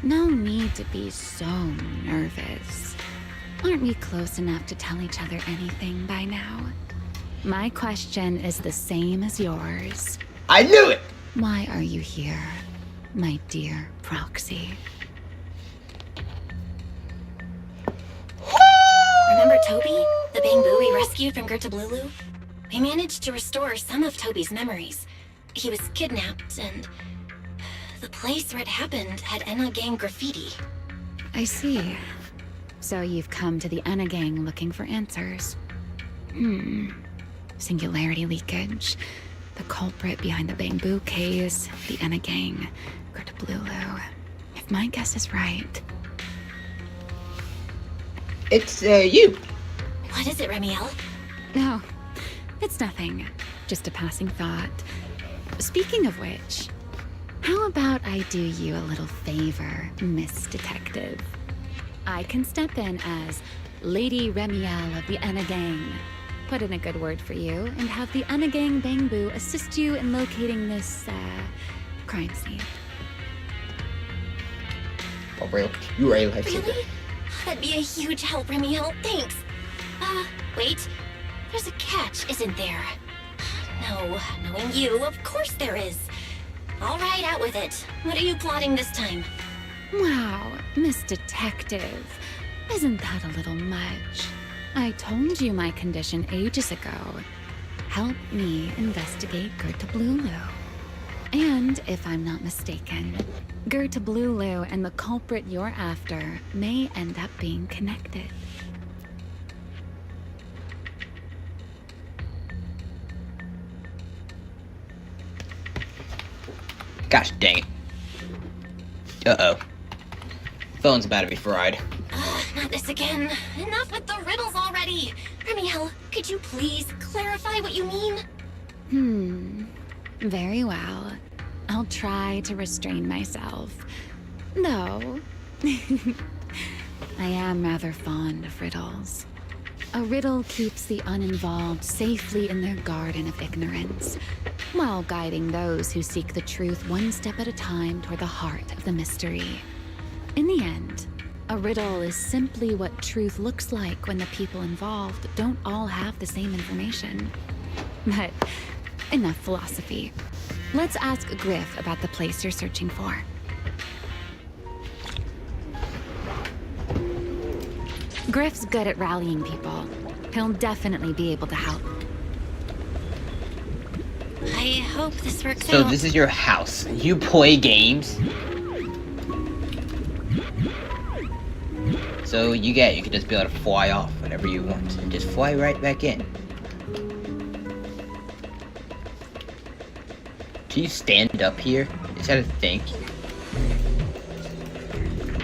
No need to be so nervous. Aren't we close enough to tell each other anything by now? My question is the same as yours. I knew it! Why are you here, my dear Proxy? Remember Toby? The Bang-Boo we rescued from Gertablulu, we managed to restore some of Toby's memories. He was kidnapped, and the place where it happened had Enna Gang graffiti. I see. So you've come to the Enna Gang looking for answers. Singularity leakage, the culprit behind the Bamboo Case, the Enna Gang, Gertablulu. If my guess is right... It's, you! What is it, Remiel? No, it's nothing. Just a passing thought. Speaking of which, how about I do you a little favor, Miss Detective? I can step in as Lady Remiel of the Enna Gang, put in a good word for you, and have the Enna Gang Bangbu assist you in locating this, crime scene. Oh, real? You are a lifesaver. Really? That'd be a huge help, Remiel. Thanks. Wait. There's a catch, isn't there? No, knowing you, of course there is. All right, out with it. What are you plotting this time? Wow, Miss Detective. Isn't that a little much? I told you my condition ages ago. Help me investigate Gertablulu. And, if I'm not mistaken, Gertablulu and the culprit you're after may end up being connected. Gosh dang it. Uh-oh. Phone's about to be fried. Not this again. Enough with the riddles already. Remiel, could you please clarify what you mean? Very well. I'll try to restrain myself. Though, I am rather fond of riddles. A riddle keeps the uninvolved safely in their garden of ignorance, while guiding those who seek the truth one step at a time toward the heart of the mystery. In the end, a riddle is simply what truth looks like when the people involved don't all have the same information. But enough philosophy. Let's ask Griff about the place you're searching for. Griff's good at rallying people. He'll definitely be able to help. I hope this works So out. this is your house. You play games? So you can just be able to fly off whenever you want and just fly right back in. Can you stand up here? Is that a thing?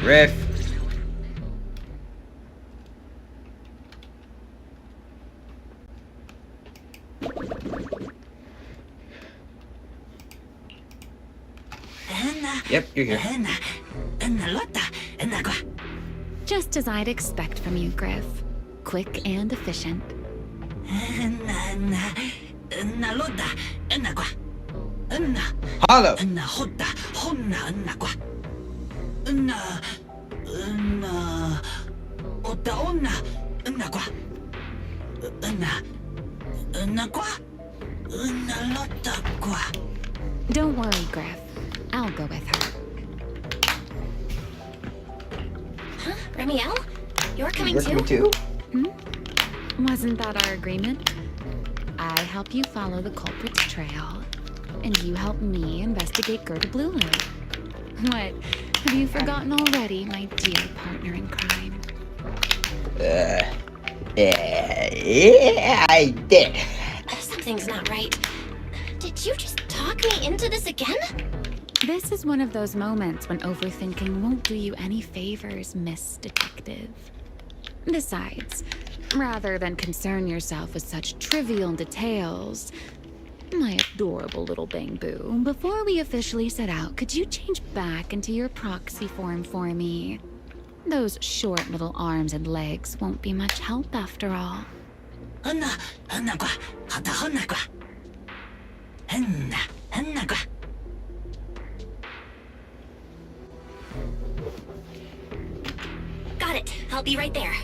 Riff. Yep, you're here. Just as I'd expect from you, Griff. Quick and efficient. Hollow. Don't worry, Griff. I'll go with her. Huh? Remiel? You're coming You're too? coming too? Wasn't that our agreement? I help you follow the culprit's trail, and you help me investigate Gertablulu. What? Have you forgotten already, my dear partner in crime? Yeah, I did. Something's not right. Did you just talk me into this again? This is one of those moments when overthinking won't do you any favors, Miss Detective. Besides, rather than concern yourself with such trivial details, my adorable little Bangbu, before we officially set out, could you change back into your proxy form for me? Those short little arms and legs won't be much help after all. Got it. I'll be right there.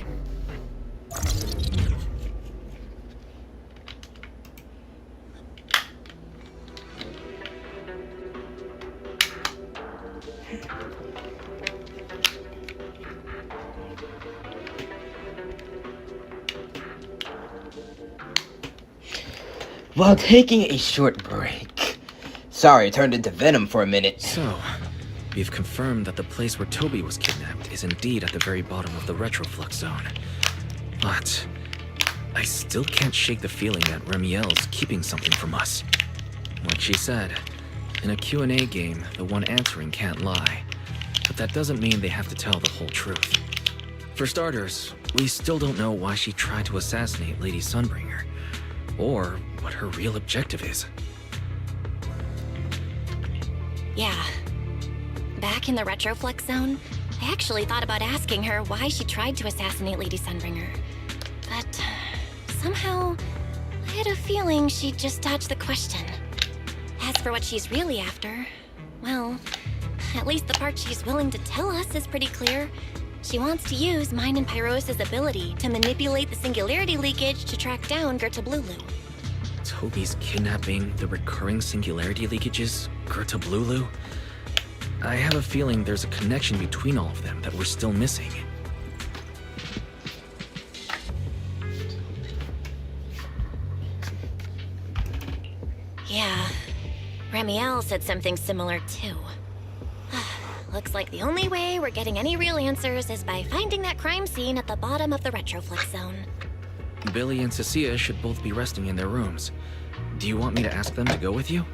while taking a short break. Sorry, it turned into Venom for a minute. So, we've confirmed that the place where Toby was kidnapped is indeed at the very bottom of the Retroflux zone. But I still can't shake the feeling that Remiel's keeping something from us. Like she said, in a Q&A game, the one answering can't lie. But that doesn't mean they have to tell the whole truth. For starters, we still don't know why she tried to assassinate Lady Sunbringer, or what her real objective is. Yeah. Back in the Retroflux zone, I actually thought about asking her why she tried to assassinate Lady Sunbringer. But somehow, I had a feeling she'd just dodge the question. As for what she's really after, well, at least the part she's willing to tell us is pretty clear. She wants to use mine and Pyros' ability to manipulate the singularity leakage to track down Gerta Blulu. Toby's kidnapping, the recurring singularity leakages, Gerta Blulu? I have a feeling there's a connection between all of them that we're still missing. Yeah, Remiel said something similar too. Looks like the only way we're getting any real answers is by finding that crime scene at the bottom of the Retroflux zone. Billy and Cecilia should both be resting in their rooms. Do you want me to ask them to go with you?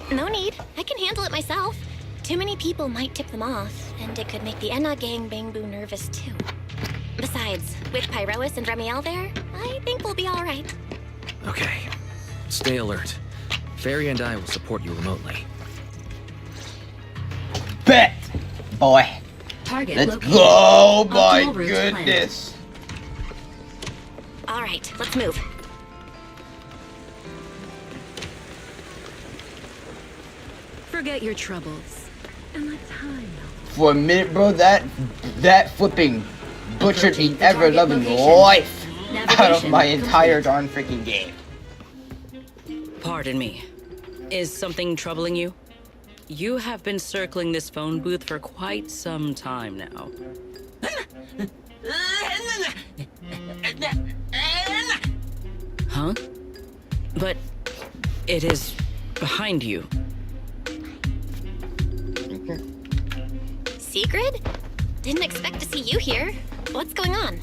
No need. I can handle it myself. Too many people might tip them off, and it could make the Enna gang Bangboo nervous too. Besides, with Pyrois and Remiel there, I think we'll be alright. Okay. Stay alert. Fairy and I will support you remotely. Bet! Boy. Target Let's located. go! My Optimal route planned. goodness! Alright, let's move. Forget your troubles. And let time. For a minute, bro, that flipping butchered the Approaching the ever-loving target location. life out of Navigation my entire complete. darn freaking game. Pardon me. Is something troubling you? You have been circling this phone booth for quite some time now. Huh? But it is behind you. Sigrid? Didn't expect to see you here. What's going on?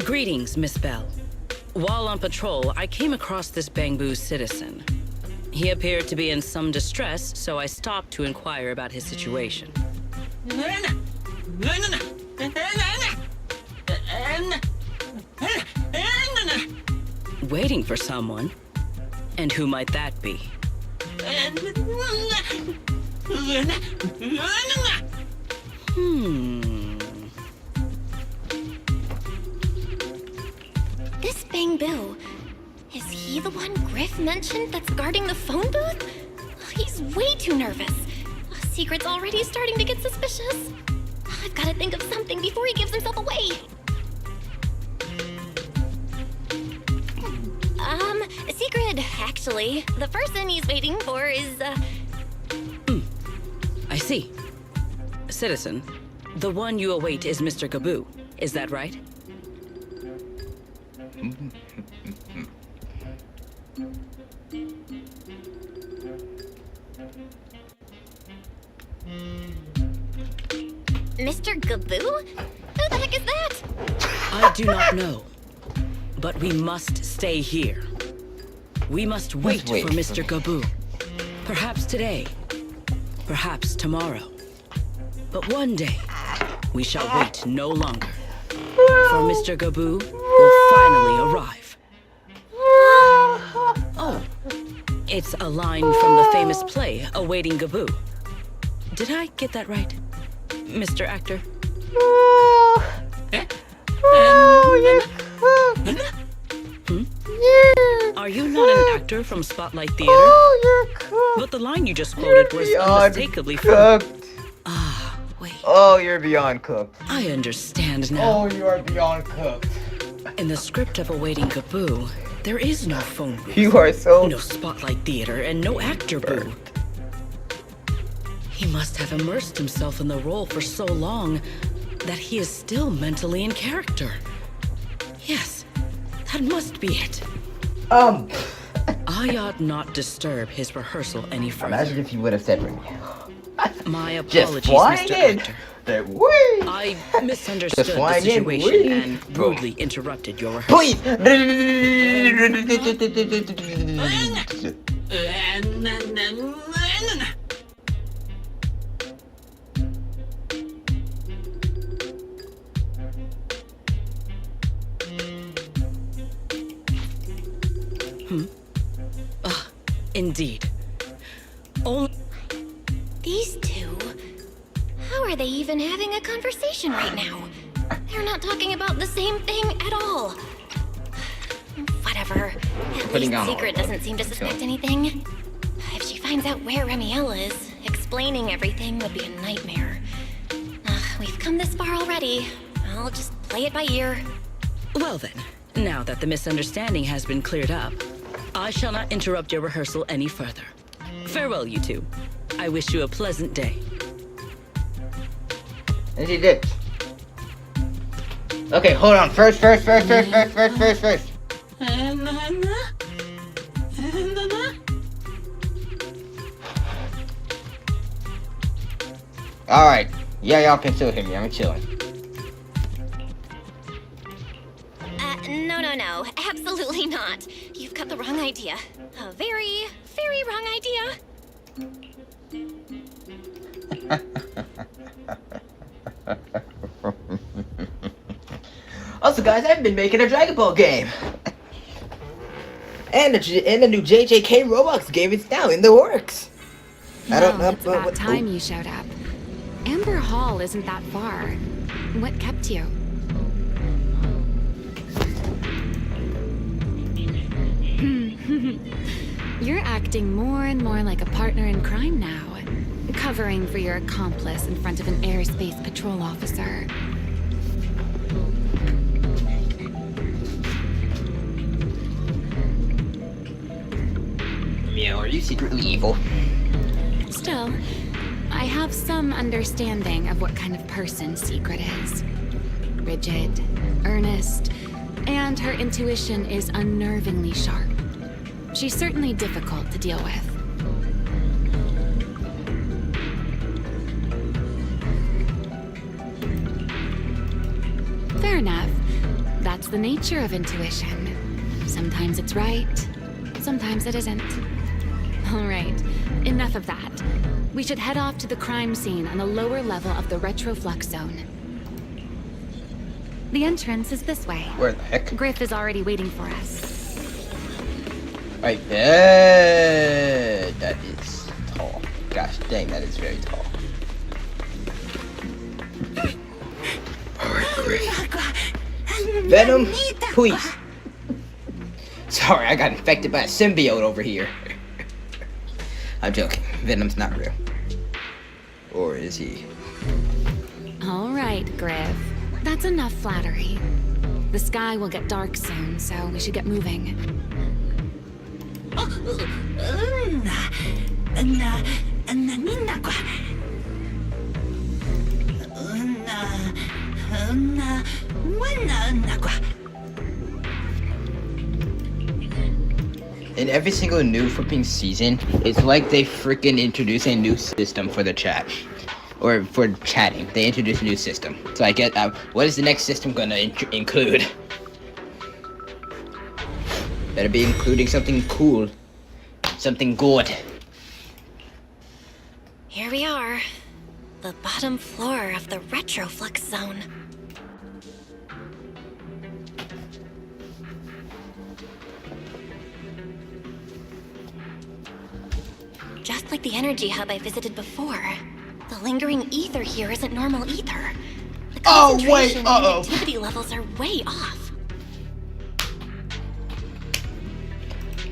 Greetings, Miss Bell. While on patrol, I came across this Bangboo citizen. He appeared to be in some distress, so I stopped to inquire about his situation. Waiting for someone? And who might that be? This Bangboo, is he the one Griff mentioned that's guarding the phone booth? He's way too nervous. Secret's already starting to get suspicious. I've got to think of something before he gives himself away. Secret, actually. The person he's waiting for is, I see. Citizen, the one you await is Mr. Gaboo. Is that right? Mr. Gaboo? Who the heck is that? I do not know. But we must stay here. We must wait for Mr. Gaboo. Perhaps today. Perhaps tomorrow. But one day, we shall wait no longer. For Mr. Gaboo will finally arrive. Oh, it's a line from the famous play, Awaiting Gaboo. Did I get that right, Mr. Actor? Are you not an actor from Spotlight Theater? But the line you just quoted was unmistakably from... Ah, wait. Oh, you're beyond cooked. I understand now. Oh, you are beyond cooked. In the script of Awaiting Gaboo, there is no phone booth. You are so... No Spotlight Theater and no actor booth. He must have immersed himself in the role for so long that he is still mentally in character. Yes, that must be it. I ought not disturb his rehearsal any further. Imagine if you would have said Remy. My Just apologies, flying Mr. in. Actor. That wee. I misunderstood the flying in, situation wee. and rudely interrupted your rehearsal. Please. Indeed. Oh, These two? How are they even having a conversation right now? They're not talking about the same thing at all. Whatever. At Putting least on Secret all- doesn't seem to suspect anything. If she finds out where Remiel is, explaining everything would be a nightmare. We've come this far already. I'll just play it by ear. well then. Now that the misunderstanding has been cleared up, I shall not interrupt your rehearsal any further. Farewell, you two. I wish you a pleasant day. And she did. Okay, hold on. First. Alright. Yeah, y'all can still hear me. I'm chilling. No. Absolutely not. You've got the wrong idea. A very, very wrong idea. Also, guys, I've been making a Dragon Ball game. And the new JJK Roblox game is now in the works. I don't know. It's about time you showed up. Amber Hall isn't that far. What kept you? You're acting more and more like a partner in crime now. Covering for your accomplice in front of an airspace patrol officer. Meow, are you secretly evil? Still, I have some understanding of what kind of person Secret is. Rigid, earnest, and her intuition is unnervingly sharp. She's certainly difficult to deal with. Fair enough. That's the nature of intuition. Sometimes it's right, sometimes it isn't. All right, enough of that. We should head off to the crime scene on the lower level of the Retroflux zone. The entrance is this way. Where the heck? Griff is already waiting for us. Right there. That is tall. Gosh dang, that is very tall. Alright, Griff. Venom, please. Sorry, I got infected by a symbiote over here. I'm joking. Venom's not real. Or is he? All right, Griff. That's enough flattery. The sky will get dark soon, so we should get moving. In every single new flipping season, it's like they freaking introduce a new system for the chat. Or for chatting. They introduce a new system. So I get, what is the next system gonna include? Better be including something cool. Something good. Here we are. The bottom floor of the Retroflux zone. Just like the energy hub I visited before. The lingering ether here isn't normal either. The concentration and activity levels are way off.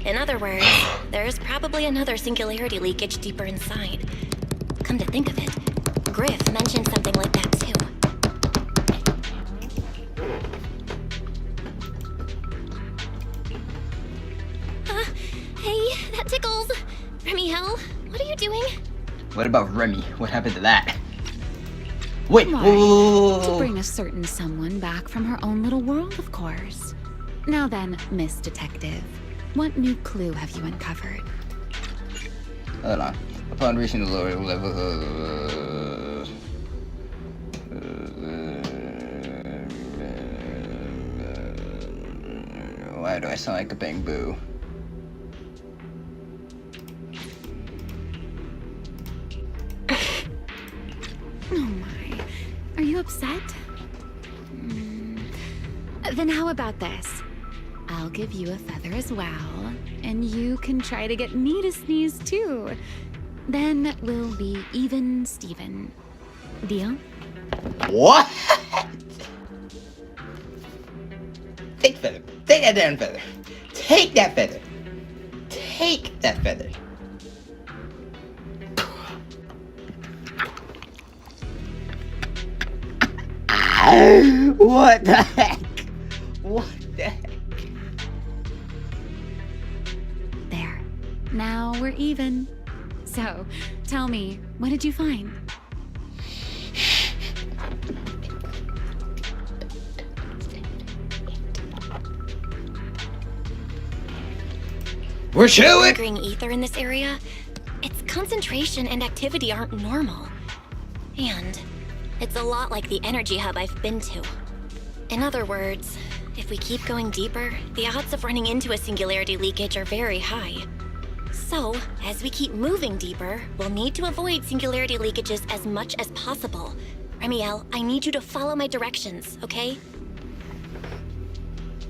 In other words, there's probably another singularity leakage deeper inside. Come to think of it, Griff mentioned something like that too. Hey, that tickles. Remiel, what are you doing? What about Remy? What happened to that? Wait, Why, whoa. to bring a certain someone back from her own little world, of course. Now then, Miss Detective, What new clue have you uncovered? Hold on. Upon reaching the lower level, why do I sound like a Bang Boo? Oh my. Are you upset? Then how about this? I'll give you a feather as well, and you can try to get me to sneeze too. Then we'll be even Steven. Deal? What? Take feather. Take that damn feather. Take that feather. Take that feather. What the heck? What the heck? There. Now we're even. So, tell me, what did you find? We're chilling. Lingering ether in this area, its concentration and activity aren't normal. And it's a lot like the energy hub I've been to. In other words, if we keep going deeper, the odds of running into a singularity leakage are very high. So, as we keep moving deeper, we'll need to avoid singularity leakages as much as possible. Remiel, I need you to follow my directions, okay?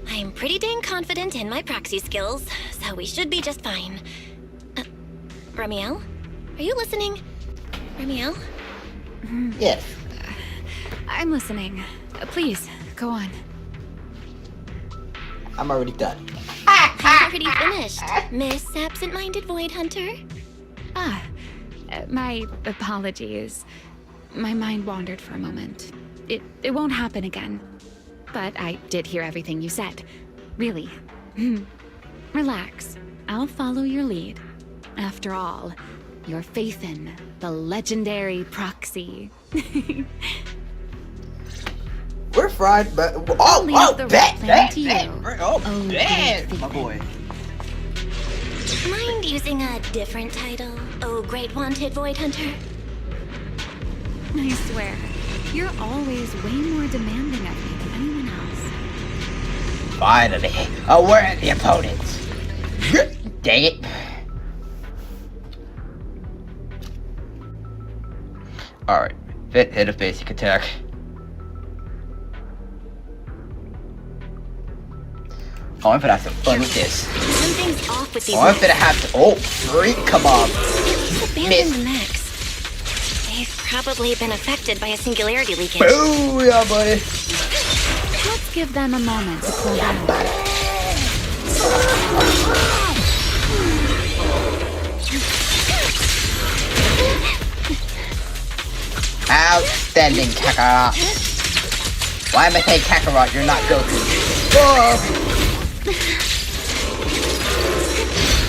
I'm pretty dang confident in my proxy skills, so we should be just fine. Remiel? Are you listening? Remiel? Yes. I'm listening. Please, go on. I'm already done. I'm already finished, Miss Absent-Minded Void Hunter. My apologies. My mind wandered for a moment. It won't happen again. But I did hear everything you said. Really. Relax. I'll follow your lead. After all, your faith in the legendary proxy. We're fried, but bet, my boy. Mind using a different title, oh great wanted Void Hunter? I swear, you're always way more demanding of me than anyone else. Finally, a worthy opponent. Dang it. Alright, hit a basic attack. Oh, I'm gonna have some fun with this. Something's off with these I'm gonna have to. Oh, freak, come on. Abandon the mechs. They've probably been affected by a singularity leakage. Booyah, buddy. Let's give them a moment to cool down. Outstanding, Kakarot. Why am I saying Kakarot? You're not Goku. Oh.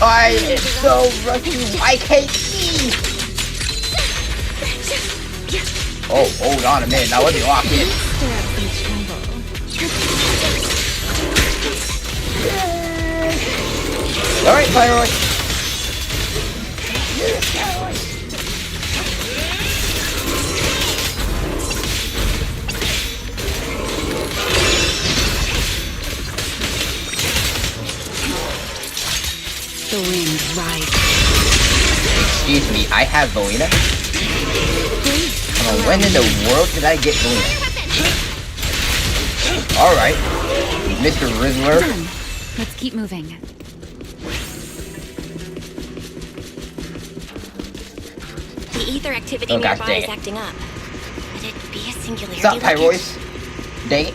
I am so rusty. I can't see. Oh, hold on a minute. Now let me lock in. All right, Pyroid. The wind rises. Excuse me, I have Volina? When in the world did I get Volina? Alright, Mr. Rizzler. Done. Let's keep moving. The ether activity nearby is acting up. Could it be a singularity What's up, Pyroids? Dang it.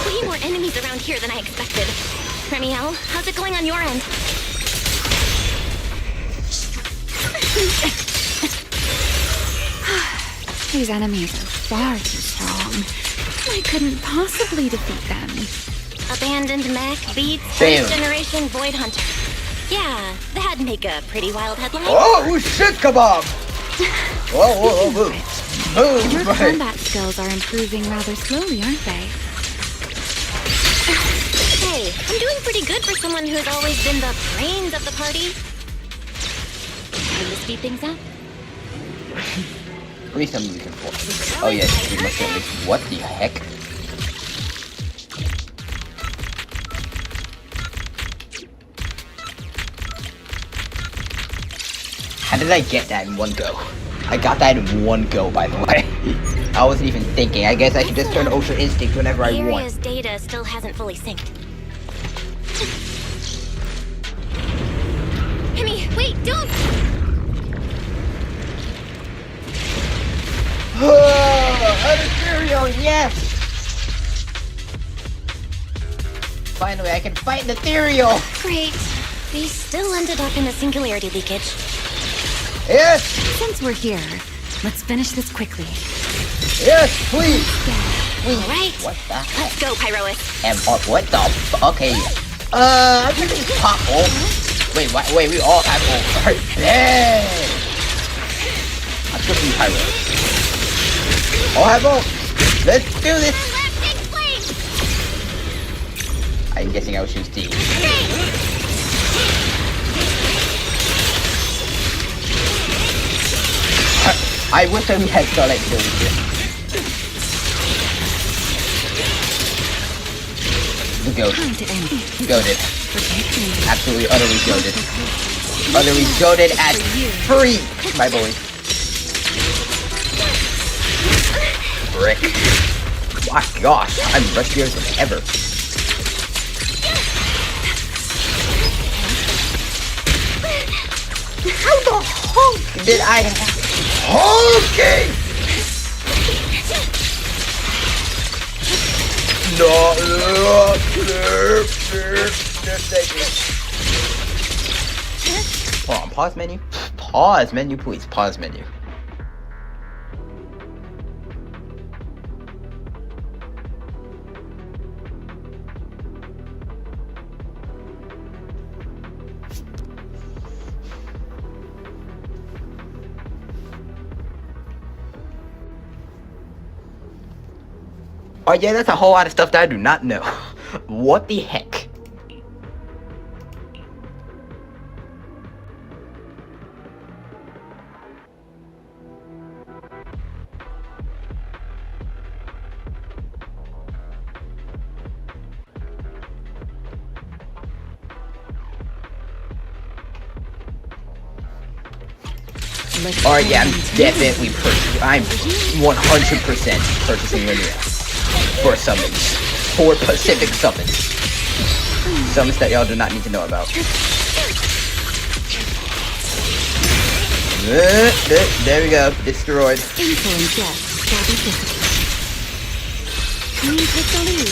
Way more enemies around here than I expected. Remiel, how's it going on your end? These enemies are far too strong. I couldn't possibly defeat them. Abandoned mech beats first generation Void Hunter. Yeah, that'd make a pretty wild headline. Oh, shit, kebab! Whoa, whoa, whoa, whoa. move, Your but... combat skills are improving rather slowly, aren't they? Hey, I'm doing pretty good for someone who's always been the brains of the party. Time to speed things up. At least I'm looking for. Oh yes, we must at least. What the heck? How did I get that in one go? I got that in one go, by the way. I wasn't even thinking. I guess I should just turn Ultra Instinct whenever I The want. area's data still hasn't fully synced. Remy, wait, don't! Oh, Ethereal, yes! Finally, I can fight the Ethereal! Great. We still ended up in a singularity leakage. Yes! Since we're here, let's finish this quickly. Yes, please! Please. Alright. What the heck? Let's go, Pyrois. And what the okay. I'm gonna just pop ult. Wait, we all have ult. Alright, bang! I'm switching Pyro. All have ult. Let's do this! I'm guessing I will choose D. I wish I had Starlight Fury here. The goat. Goated. Absolutely, utterly goated. Utterly goated at free, my boy. Brick. My gosh, I'm rustier than ever. How the honk did I have? Honking! No, hold on, pause menu. Pause menu, please. Pause menu. Oh yeah, that's a whole lot of stuff that I do not know. What the heck? Alright, yeah, I'm definitely I'm 100% purchasing Linear for summons. For Pacific summons. Summons that y'all do not need to know about. There we go. Destroyed. Influence death shall be dissipated. Can you take the lead?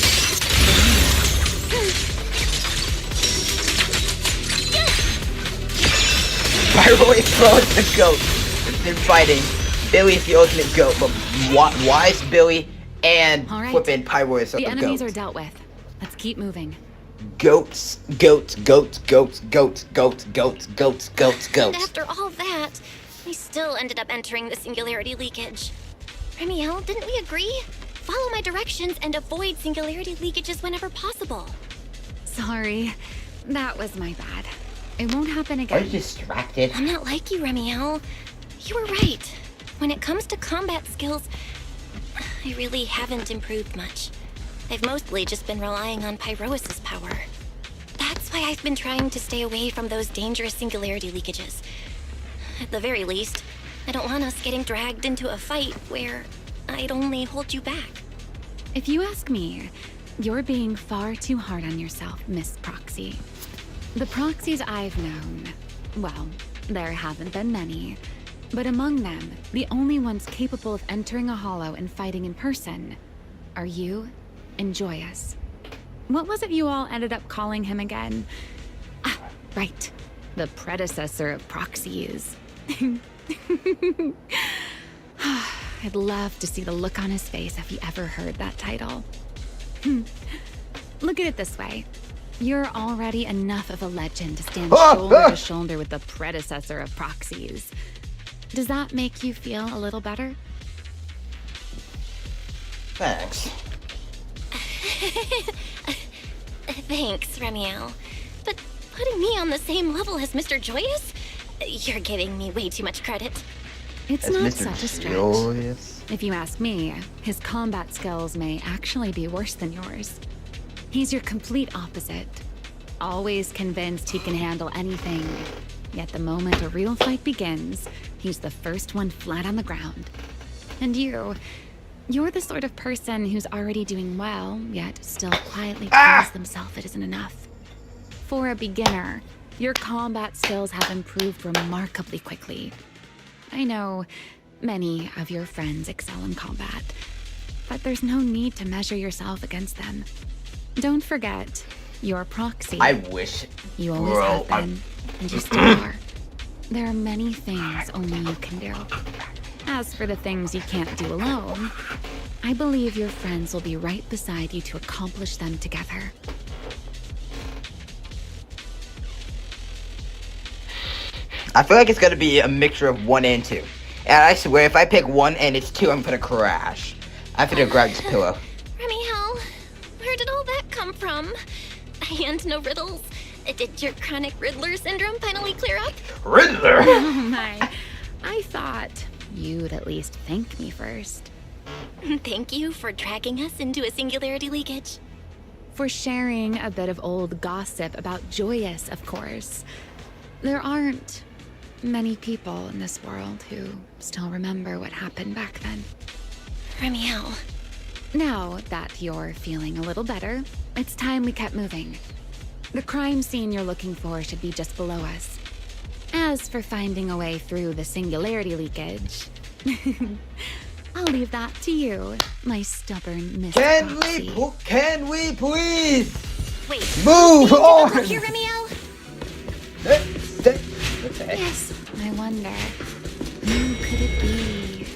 Pyro explodes the goat. They're fighting. Billy is the ultimate goat, but why is Billy and flippin' Pyro is the enemies goat? are dealt with. Let's keep moving. Goats, goats, goats, goats, goats, goats, goats, goats, goats, And goats. after all that, we still ended up entering the singularity leakage. Remiel, didn't we agree? Follow my directions and avoid singularity leakages whenever possible. Sorry, that was my bad. It won't happen Are again. you distracted? I'm not like you, Remiel. You were right. When it comes to combat skills, I really haven't improved much. I've mostly just been relying on Pyrois' power. That's why I've been trying to stay away from those dangerous singularity leakages. At the very least, I don't want us getting dragged into a fight where I'd only hold you back. If you ask me, you're being far too hard on yourself, Miss Proxy. The Proxies I've known, well, there haven't been many, but among them, the only ones capable of entering a hollow and fighting in person are you and Joyous. What was it you all ended up calling him again? Ah, right. The predecessor of Proxies. I'd love to see the look on his face if he ever heard that title. Look at it this way. You're already enough of a legend to stand shoulder to shoulder with the predecessor of Proxies. Does that make you feel a little better? Thanks. Thanks, Remiel. But putting me on the same level as Mr. Joyous? You're giving me way too much credit. It's As not Mr. such a stretch. Joyous. If you ask me, his combat skills may actually be worse than yours. He's your complete opposite. Always convinced he can handle anything. Yet the moment a real fight begins, he's the first one flat on the ground. And you're the sort of person who's already doing well, yet still quietly tells themselves it isn't enough. For a beginner, your combat skills have improved remarkably quickly. I know many of your friends excel in combat, but there's no need to measure yourself against them. Don't forget, you're Proxy. I wish. You always Bro, have been, and you still are. There are many things only you can do. As for the things you can't do alone, I believe your friends will be right beside you to accomplish them together. I feel like it's gonna be a mixture of 1 and 2. And I swear, if I pick 1 and it's 2, I'm gonna crash. I'm gonna grab this pillow. Remiel, where did all that come from? And no riddles. Did your chronic Riddler syndrome finally clear up? Riddler? Oh my. I thought you'd at least thank me first. Thank you for dragging us into a singularity leakage. For sharing a bit of old gossip about Joyous, of course. There aren't many people in this world who still remember what happened back then. Remiel. Now that you're feeling a little better, it's time we kept moving. The crime scene you're looking for should be just below us. As for finding a way through the singularity leakage, I'll leave that to you, my stubborn Miss Proxy. Can we please Wait, move on? Here, Remiel? What the heck? Yes, I wonder, who could it be?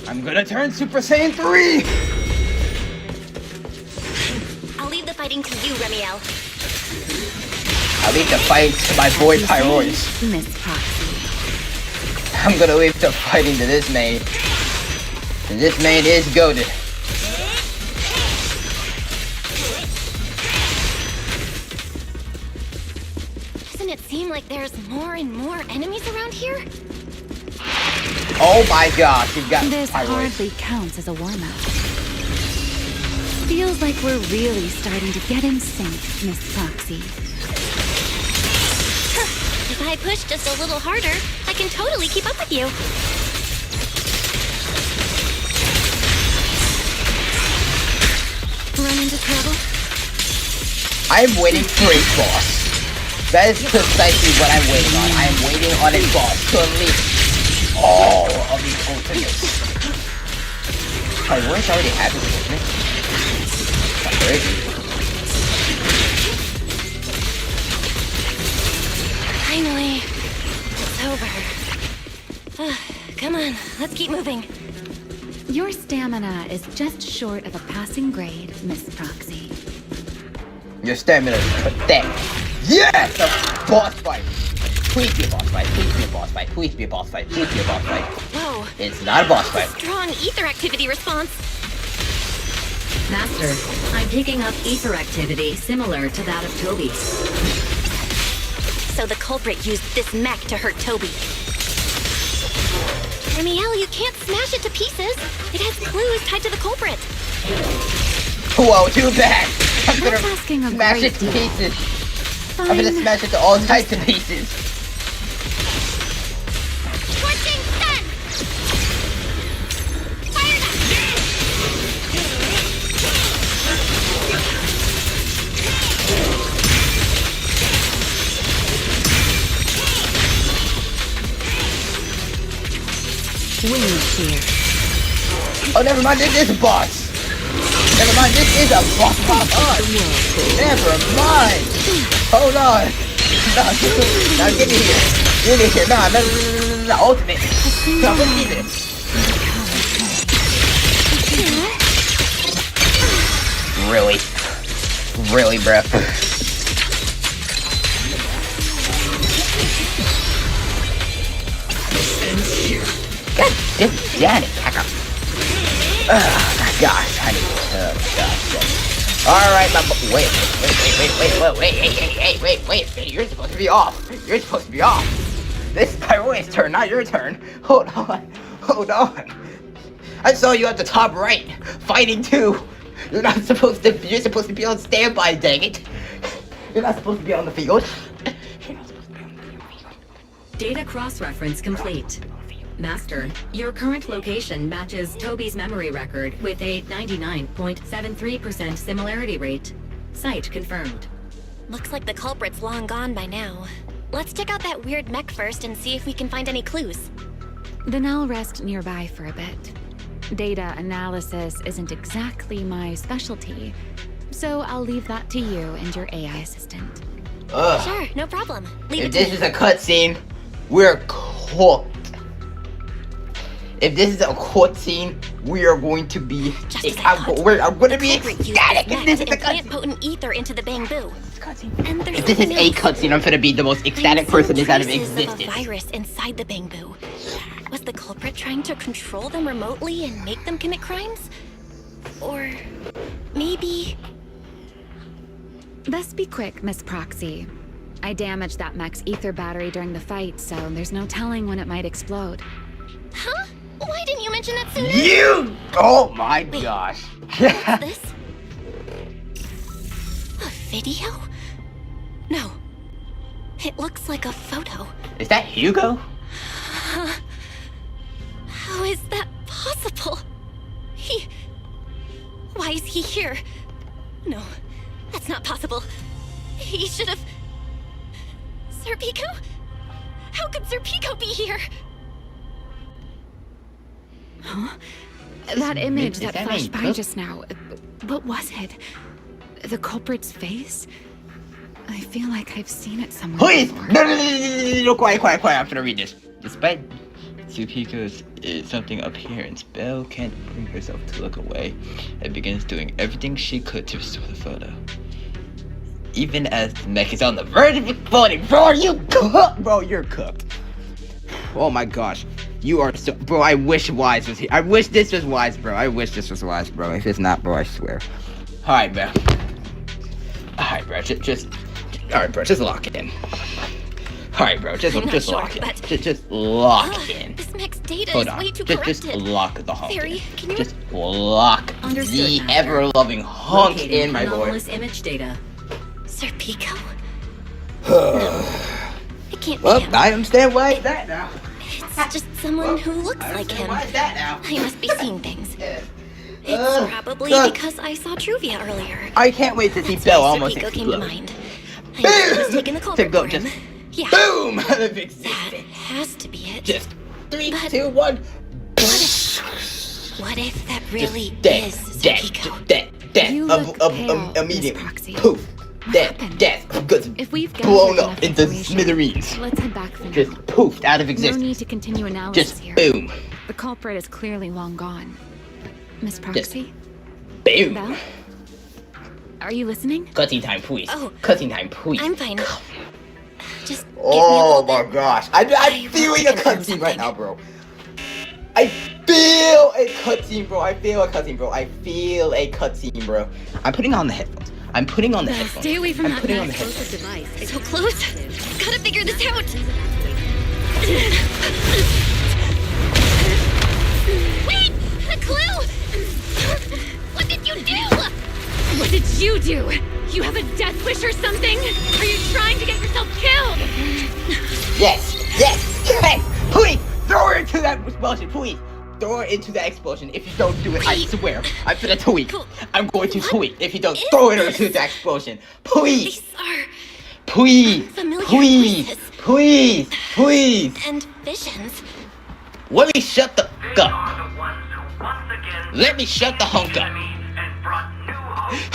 I'm gonna turn Super Saiyan 3! I'll leave the fighting to you, Remiel. I'll leave the fight to my boy Pyroids. Miss Proxy. I'm gonna leave the fighting to this main. And this main is goated. Doesn't it seem like there's more and more enemies around here? Oh my gosh, you've got This Pyroids. hardly counts as a warm-up. Feels like we're really starting to get in sync, Miss Proxy. If I push just a little harder, I can totally keep up with you. Run into trouble? I'm waiting for a boss. That is precisely what I'm waiting on. I am waiting on a boss to unleash all of these ultimates. Pyroids already have this, isn't it? That's crazy. Finally, it's over. Come on, let's keep moving. Your stamina is just short of a passing grade, Miss Proxy. Your stamina is pathetic. Yes! A boss fight! Please be a boss fight. Please be a boss fight. Please be a boss fight. Please be a boss fight. Whoa. It's not a boss fight. Strong ether activity response. Master, I'm picking up ether activity similar to that of Toby's. So the culprit used this mech to hurt Toby. Remiel, you can't smash it to pieces. It has clues tied to the culprit. Whoa, too bad. I'm gonna That's asking a smash great it to deal. pieces. I'm gonna Fine. smash it to all types of pieces. Scorching sun! Fire Wind shear. Oh, never mind. This is a boss. Never mind. This is a boss. Never mind. Hold on. No, now get in here. Get in here. No, ultimate. No, let's do this. Really? Really, bruh? God This Janet Packer. Oh gosh, I need to. Alright, wait. You're supposed to be off. You're supposed to be off. This is Pyroid's turn, not your turn. Hold on. I saw you at the top right, fighting too. You're supposed to be on standby, dang it. You're not supposed to be on the field. Data cross-reference complete. Master, your current location matches Toby's memory record with a 99.73% similarity rate. Site confirmed. Looks like the culprit's long gone by now. Let's check out that weird mech first and see if we can find any clues. Then I'll rest nearby for a bit. Data analysis isn't exactly my specialty, so I'll leave that to you and your AI assistant. Ugh. Sure, no problem. Leave If it to this me. is a cutscene, we're cooked. If this is a cutscene, we are going to be. I'm going to be ecstatic. If this is a Plant potent ether into the bamboo. And there's If this is something a else. cutscene, I'm gonna be the most ecstatic person is out of Traces existence. Of a virus inside the bamboo. Was the culprit trying to control them remotely and make them commit crimes? Or maybe... Best be quick, Miss Proxy. I damaged that mech's ether battery during the fight, so there's no telling when it might explode. Huh? Why didn't you mention that sooner? You! Oh my gosh. What's this? A video? No. It looks like a photo. Is that Hugo? How is that possible? Why is he here? No, that's not possible. He should have... Serpico? How could Serpico be here? Huh? That image that that flashed mean by Cook? just now, what was it? The culprit's face? I feel like I've seen it somewhere Please! before. No, quiet. I'm gonna read this. Despite Tsukiko's something appearance, Belle can't bring herself to look away and begins doing everything she could to restore the photo. Even as the mech is on the verge of exploding, bro, you're cooked. Oh my gosh. You are so, bro, I wish Wise was here. I wish this was Wise, bro. If it's not, bro, I swear. Alright, bro. Alright, bro, just lock it in. Alright, bro, just lock it. Just lock in. This mech's data Hold is on. way too Just corrupted. lock the hunk Fairy, in. can you... Just lock Understood, the Master. ever-loving hunk Locating in, my boy. anomalous image data. Serpico? No. It can't be Well, him. I understand why it's that now. It's just someone who looks like him. Why is that now? I must be seeing things. It's probably look. because I saw Truvia earlier. I can't wait to see That's Belle why almost Serpico came to explode. mind. I knew he was taking the culprit go, for him. just Yeah. boom out of That existence. has to be it. Just 3, But 2, 1. What if that really is Dead, Serpico? You look pale, immediately. Miss Proxy. Poof. Dead. If we've Blown gathered up enough into information, smithereens. let's head back for now. Just poofed out of No existence. need to continue analysis Just here. boom. The culprit is clearly long gone. Miss Proxy? Boom. Belle? Are you listening? Cutscene time, please. Oh. Cutscene time, please. I'm fine. Just give me a Oh little my bit. gosh. I'm will feeling a confirm cutscene right something. now, bro. I feel a cutscene, bro. I feel a cutscene, bro. I'm putting on the headphones. Stay away from I'm that putting on the mech. headphones. So close. Gotta figure this out. Wait! A clue! What did you do? What did you do? You have a death wish or something? Are you trying to get yourself killed? Yes. Please, throw her into that explosion, please. Throw her into that explosion. If you don't do it, I swear, I'm gonna tweet. I'm going to tweet if you don't throw her into that explosion. Please. These are Please. familiar Please. voices Please. and visions. Let me shut the up. Let me shut the hunk up.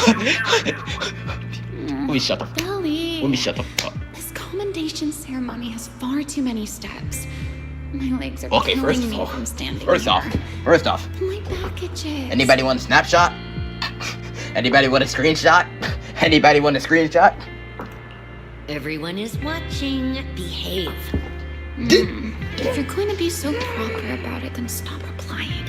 Let me shut the Belly. Let me shut the fuck up. This commendation ceremony has far too many steps. My legs are Okay, killing first me of all, from standing first here. off. My back itches. Anybody want a snapshot? Anybody want a screenshot? Anybody want a screenshot? Everyone is watching. Behave. If you're going to be so proper about it, then stop replying.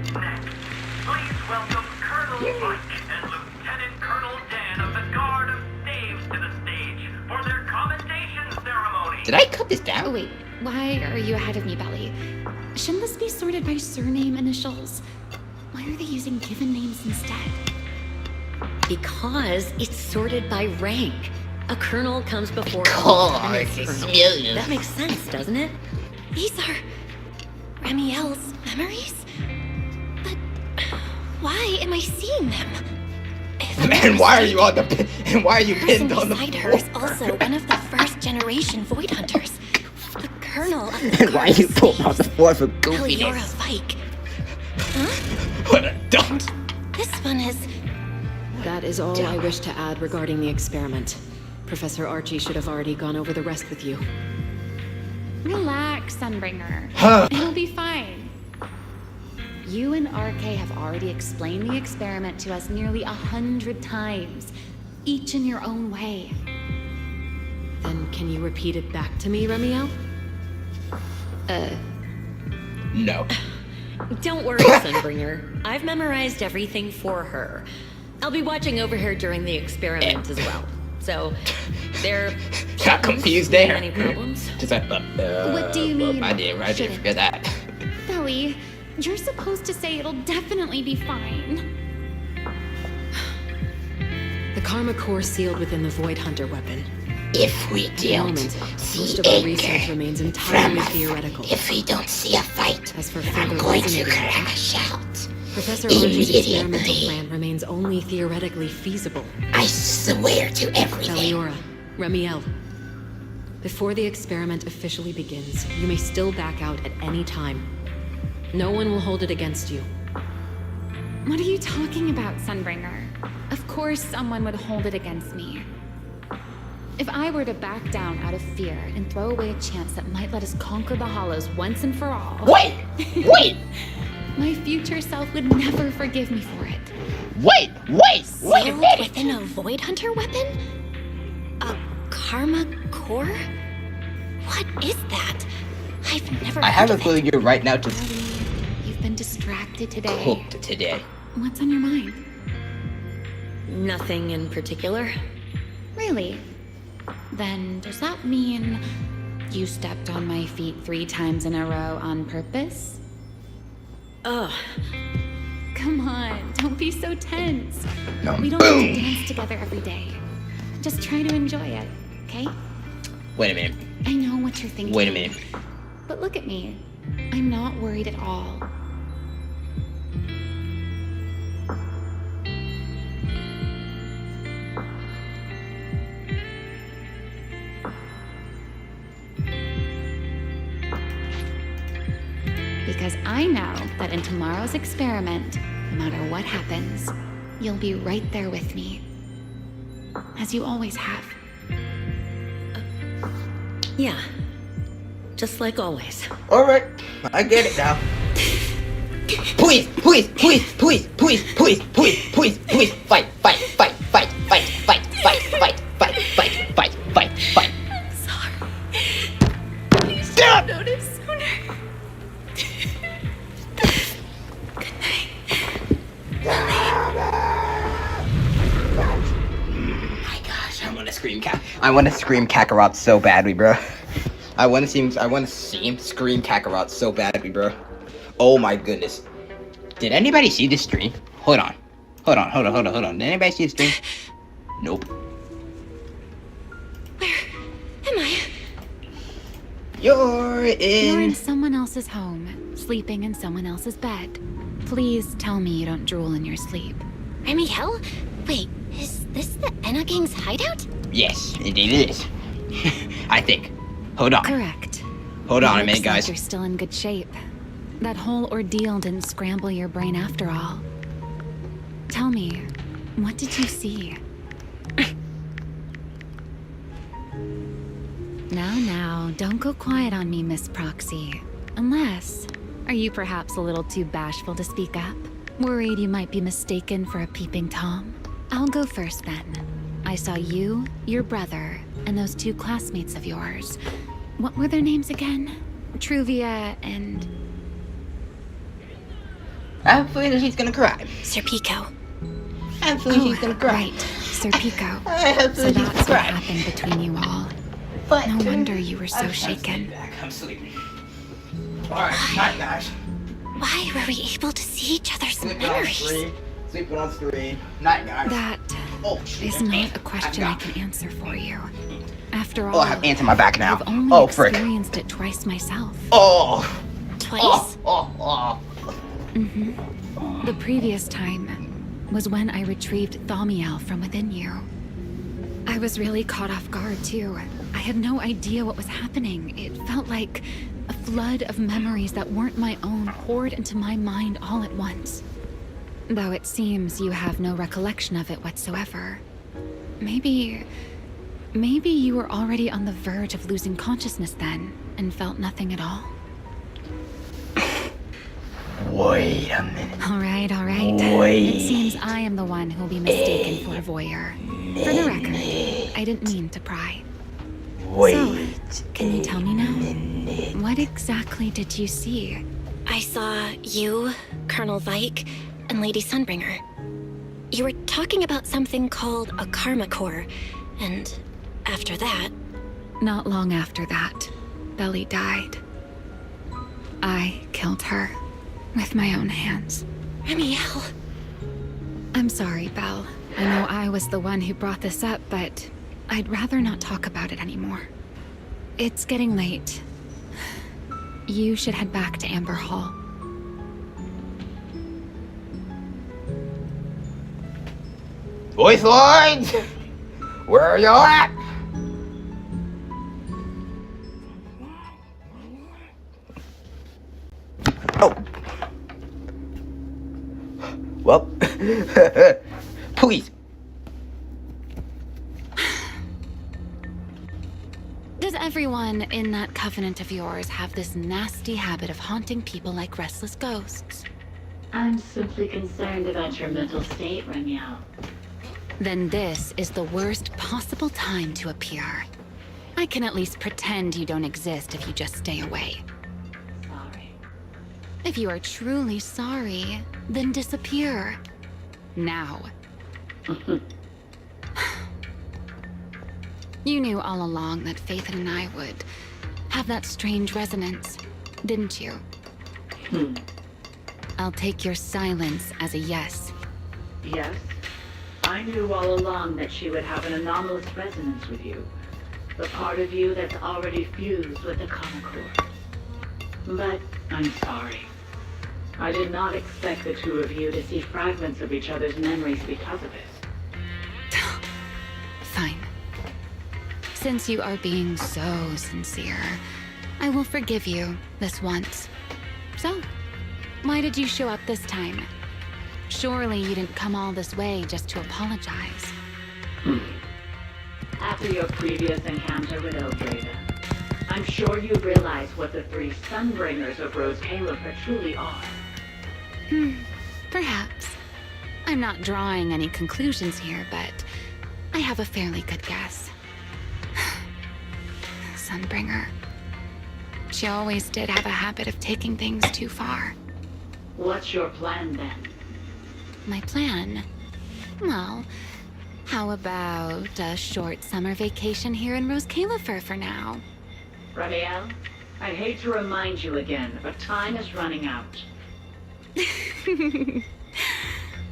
Please welcome Colonel Mike and Lieutenant Colonel Dan of the Guard of Staves to the stage for their commendation ceremony. Did I cut this down? Oh, wait. Why are you ahead of me, Belly? Shouldn't this be sorted by surname initials? Why are they using given names instead? Because it's sorted by rank. A colonel comes before a Course, lieutenant it's colonel. millions. That makes sense, doesn't it? These are Ramiel's memories? But why am I seeing them? And why are you on the? And why are you pinned on the Beside floor? her is also one of the first generation Void Hunters. The colonel of the And why are you pulled off the floor for Eliora goofiness? Vike. Huh? What a dump! This one is... That is all I wish to add regarding the experiment. Professor Archie should have already gone over the rest with you. Relax, Sunbringer. It'll be fine. You and RK have already explained the experiment to us nearly 100 times, each in your own way. Then can you repeat it back to me, Ramiel? No. Don't worry, Sunbringer. I've memorized everything for her. I'll be watching over her during the experiment as well. So, there Got confused shouldn't be there. any problems. Just like, What do you mean, I didn't shouldn't? forget that. Belly, you're supposed to say it'll definitely be fine. The Karma Core sealed within the Void Hunter weapon. If we At the don't moment, see most of our anger research remains entirely from a- theoretical. If we don't see a fight, As for I'm further going to reasoning, crash out. Professor Archie's experimental Immediately. plan remains only theoretically feasible. I swear to everything. Eliora, Ramiel. Before the experiment officially begins, you may still back out at any time. No one will hold it against you. What are you talking about, Sunbringer? Of course someone would hold it against me. If I were to back down out of fear and throw away a chance that might let us conquer the Hollows once and for all... Wait! Wait! My future self would never forgive me for it. Wait a Sealed minute! within a Void Hunter weapon? A Karma Core? What is that? I've never I have heard a of feeling you're right now to You've been distracted today. cooked today. What's on your mind? Nothing in particular. Really? Then does that mean you stepped on my feet 3 times in a row on purpose? Ugh. Come on, don't be so tense. No. We don't have to dance together every day. Just try to enjoy it, okay? Wait a minute. I know what you're thinking. Wait a minute. But look at me. I'm not worried at all. Because I know that in tomorrow's experiment, no matter what happens, you'll be right there with me. As you always have. Yeah. Just like always. Alright, I get it now. Please, fight, fight. Sorry. You should have noticed sooner. Good night. My gosh, I want to scream Kakarot so badly, bro. I want to see him scream Kakarot so badly, bro. Oh my goodness. Did anybody see this stream? Hold on. Did anybody see the stream? Nope. Am I? You're in someone else's home, sleeping in someone else's bed. Please tell me you don't drool in your sleep. Ramiel? Wait, is this the Enna Gang's hideout? Yes, indeed it is. I think. Hold on. Correct. Hold on a Looks minute, guys. like you're still in good shape. That whole ordeal didn't scramble your brain after all. Tell me, what did you see? Now, don't go quiet on me, Miss Proxy. Unless, are you perhaps a little too bashful to speak up? Worried you might be mistaken for a peeping Tom? I'll go first then. I saw you, your brother, and those 2 classmates of yours. What were their names again? Truvia and... I have a feeling that she's gonna cry. Sir Pico. I have a feeling she's gonna cry. Right, Sir Pico. I have a So feeling she's that's gonna what cry. happened between you all. But No wonder you were so shaken. I'm sleeping. Alright, night, guys. Why were we able to see each other's Sleeping on memories? screen. Sleeping on screen. Night, guys. That Oh, is not a question I can answer for you. After all, Oh, I have ants in my back now. I've only Oh, frick. experienced it twice myself. Oh. Twice? Oh. The previous time was when I retrieved Thaumiel from within you. I was really caught off guard, too. I had no idea what was happening. It felt like a flood of memories that weren't my own poured into my mind all at once. Though it seems you have no recollection of it whatsoever. Maybe you were already on the verge of losing consciousness then, and felt nothing at all? Wait a minute. All right. Wait. It seems I am the one who'll be mistaken for a voyeur. For the record, I didn't mean to pry. Wait. So, can you tell me now? What exactly did you see? I saw you, Colonel Vike, and Lady Sunbringer. You were talking about something called a karma core, and after that... Not long after that, Belly died. I killed her with my own hands. Ramiel. I'm sorry, Belle. I know I was the one who brought this up, but I'd rather not talk about it anymore. It's getting late. You should head back to Amber Hall. Voice lines! Where are y'all at? Oh. Well, please. Does everyone in that covenant of yours have this nasty habit of haunting people like restless ghosts? I'm simply concerned about your mental state, Ramiel. Then this is the worst possible time to appear. I can at least pretend you don't exist if you just stay away. Sorry. If you are truly sorry, then disappear. Now. You knew all along that Faith and I would have that strange resonance, didn't you? I'll take your silence as a yes. Yes, I knew all along that she would have an anomalous resonance with you. The part of you that's already fused with the karma core. But I'm sorry. I did not expect the two of you to see fragments of each other's memories because of it. Fine. Since you are being so sincere, I will forgive you this once. So, why did you show up this time? Surely you didn't come all this way just to apologize. After your previous encounter with Eldrada, I'm sure you realize what the three Sunbringers of Rose Califer truly are. Perhaps. I'm not drawing any conclusions here, but I have a fairly good guess. Sunbringer. She always did have a habit of taking things too far. What's your plan then? My plan? Well, how about a short summer vacation here in Rose Califer for now? Ramiel, I hate to remind you again, but time is running out.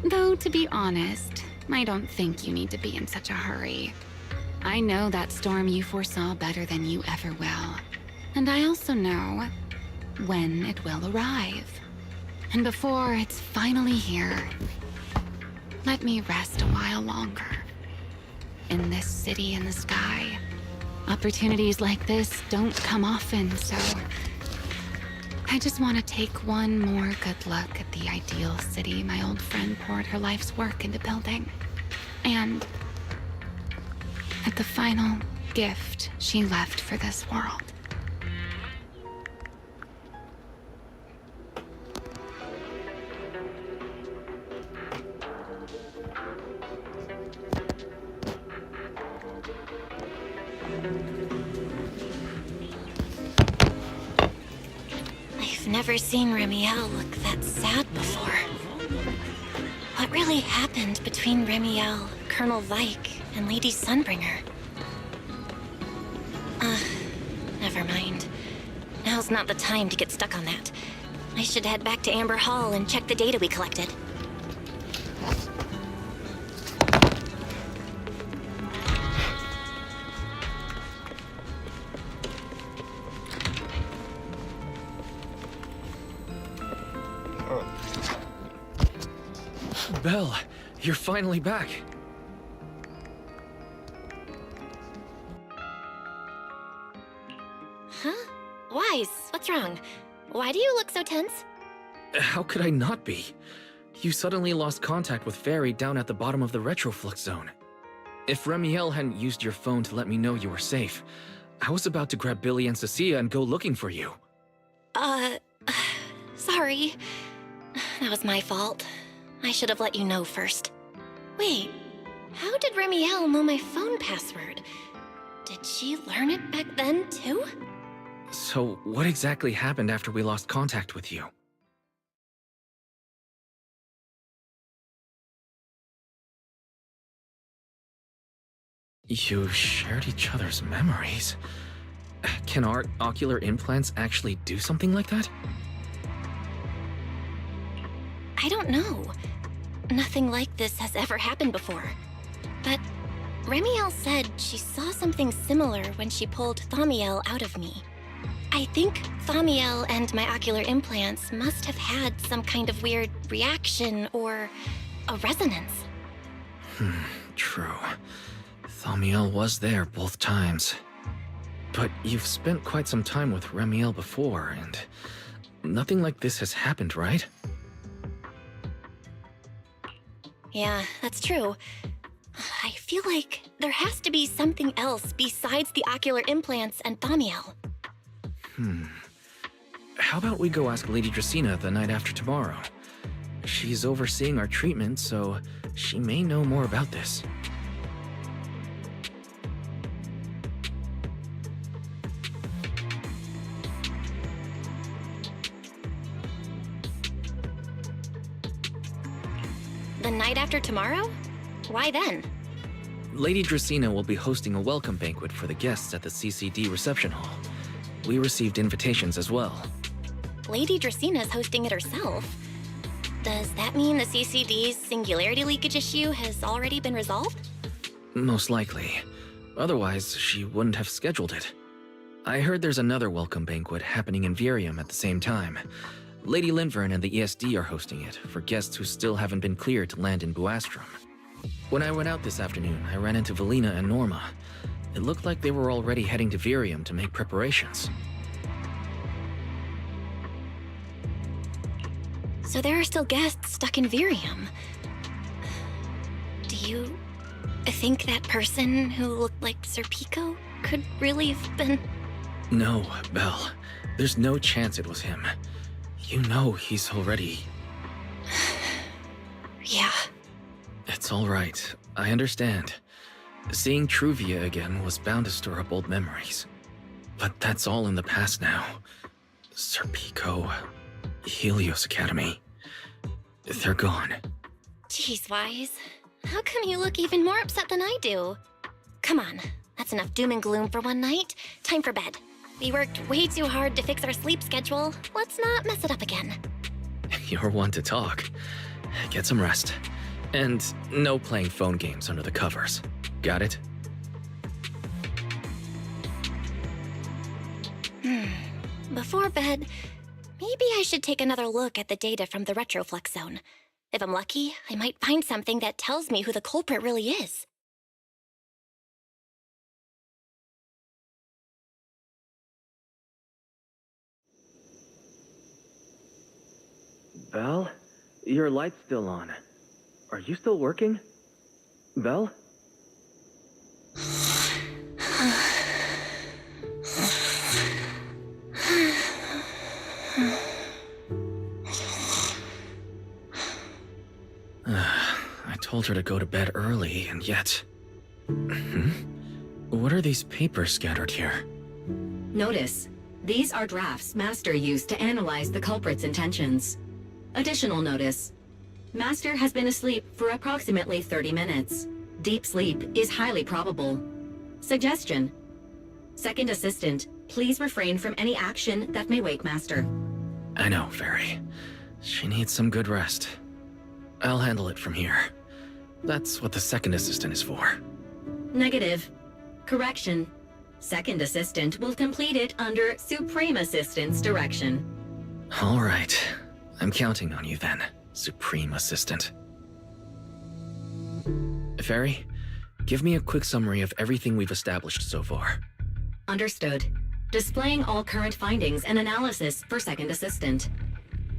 Though, to be honest, I don't think you need to be in such a hurry. I know that storm you foresaw better than you ever will. And I also know when it will arrive. And before it's finally here, let me rest a while longer. In this city in the sky, opportunities like this don't come often, so I just want to take one more good look at the ideal city my old friend poured her life's work into building. And at the final gift she left for this world. I've never seen Remiel look that sad before. What really happened between Remiel, Colonel Vike, and Lady Sunbringer? Never mind. Now's not the time to get stuck on that. I should head back to Amber Hall and check the data we collected. Belle, you're finally back. Huh? Wise, what's wrong? Why do you look so tense? How could I not be? You suddenly lost contact with Fairy down at the bottom of the Retroflux zone. If Remiel hadn't used your phone to let me know you were safe, I was about to grab Billy and Cecilia and go looking for you. Sorry. That was my fault. I should have let you know first. Wait, how did Remiel know my phone password? Did she learn it back then, too? So, what exactly happened after we lost contact with you? You shared each other's memories. Can our ocular implants actually do something like that? I don't know. Nothing like this has ever happened before. But Remiel said she saw something similar when she pulled Thaumiel out of me. I think Thaumiel and my ocular implants must have had some kind of weird reaction or a resonance. True. Thaumiel was there both times. But you've spent quite some time with Remiel before, and nothing like this has happened, right? Yeah, that's true. I feel like there has to be something else besides the ocular implants and Thaumiel. How about we go ask Lady Dracaena the night after tomorrow? She's overseeing our treatment, so she may know more about this. The night after tomorrow? Why then? Lady Dracaena will be hosting a welcome banquet for the guests at the CCD reception hall. We received invitations as well. Lady Draceena's hosting it herself. Does that mean the CCD's singularity leakage issue has already been resolved? Most likely. Otherwise, she wouldn't have scheduled it. I heard there's another welcome banquet happening in Virium at the same time. Lady Linvern and the ESD are hosting it for guests who still haven't been cleared to land in Buastrom. When I went out this afternoon, I ran into Valina and Norma. It looked like they were already heading to Virium to make preparations. So there are still guests stuck in Virium. Do you think that person who looked like Serpico could really have been... No, Belle. There's no chance it was him. You know he's already... Yeah. It's all right. I understand. Seeing Truvia again was bound to stir up old memories. But that's all in the past now. Serpico, Helios Academy. They're gone. Jeez, Wise. How come you look even more upset than I do? Come on, that's enough doom and gloom for one night. Time for bed. We worked way too hard to fix our sleep schedule. Let's not mess it up again. You're one to talk. Get some rest. And no playing phone games under the covers. Got it? Before bed, maybe I should take another look at the data from the Retroflux zone. If I'm lucky, I might find something that tells me who the culprit really is. Belle? Your light's still on. Are you still working? Belle? I told her to go to bed early, and yet... What are these papers scattered here? Notice, These are drafts Master used to analyze the culprit's intentions. Additional notice. Master has been asleep for approximately 30 minutes. Deep sleep is highly probable. Suggestion. Second Assistant, please refrain from any action that may wake Master. I know, Fairy. She needs some good rest. I'll handle it from here. That's what the Second Assistant is for. Negative. Correction. Second Assistant will complete it under Supreme Assistant's direction. All right. I'm counting on you then, Supreme Assistant. Fairy, give me a quick summary of everything we've established so far. Understood. Displaying all current findings and analysis for Second Assistant.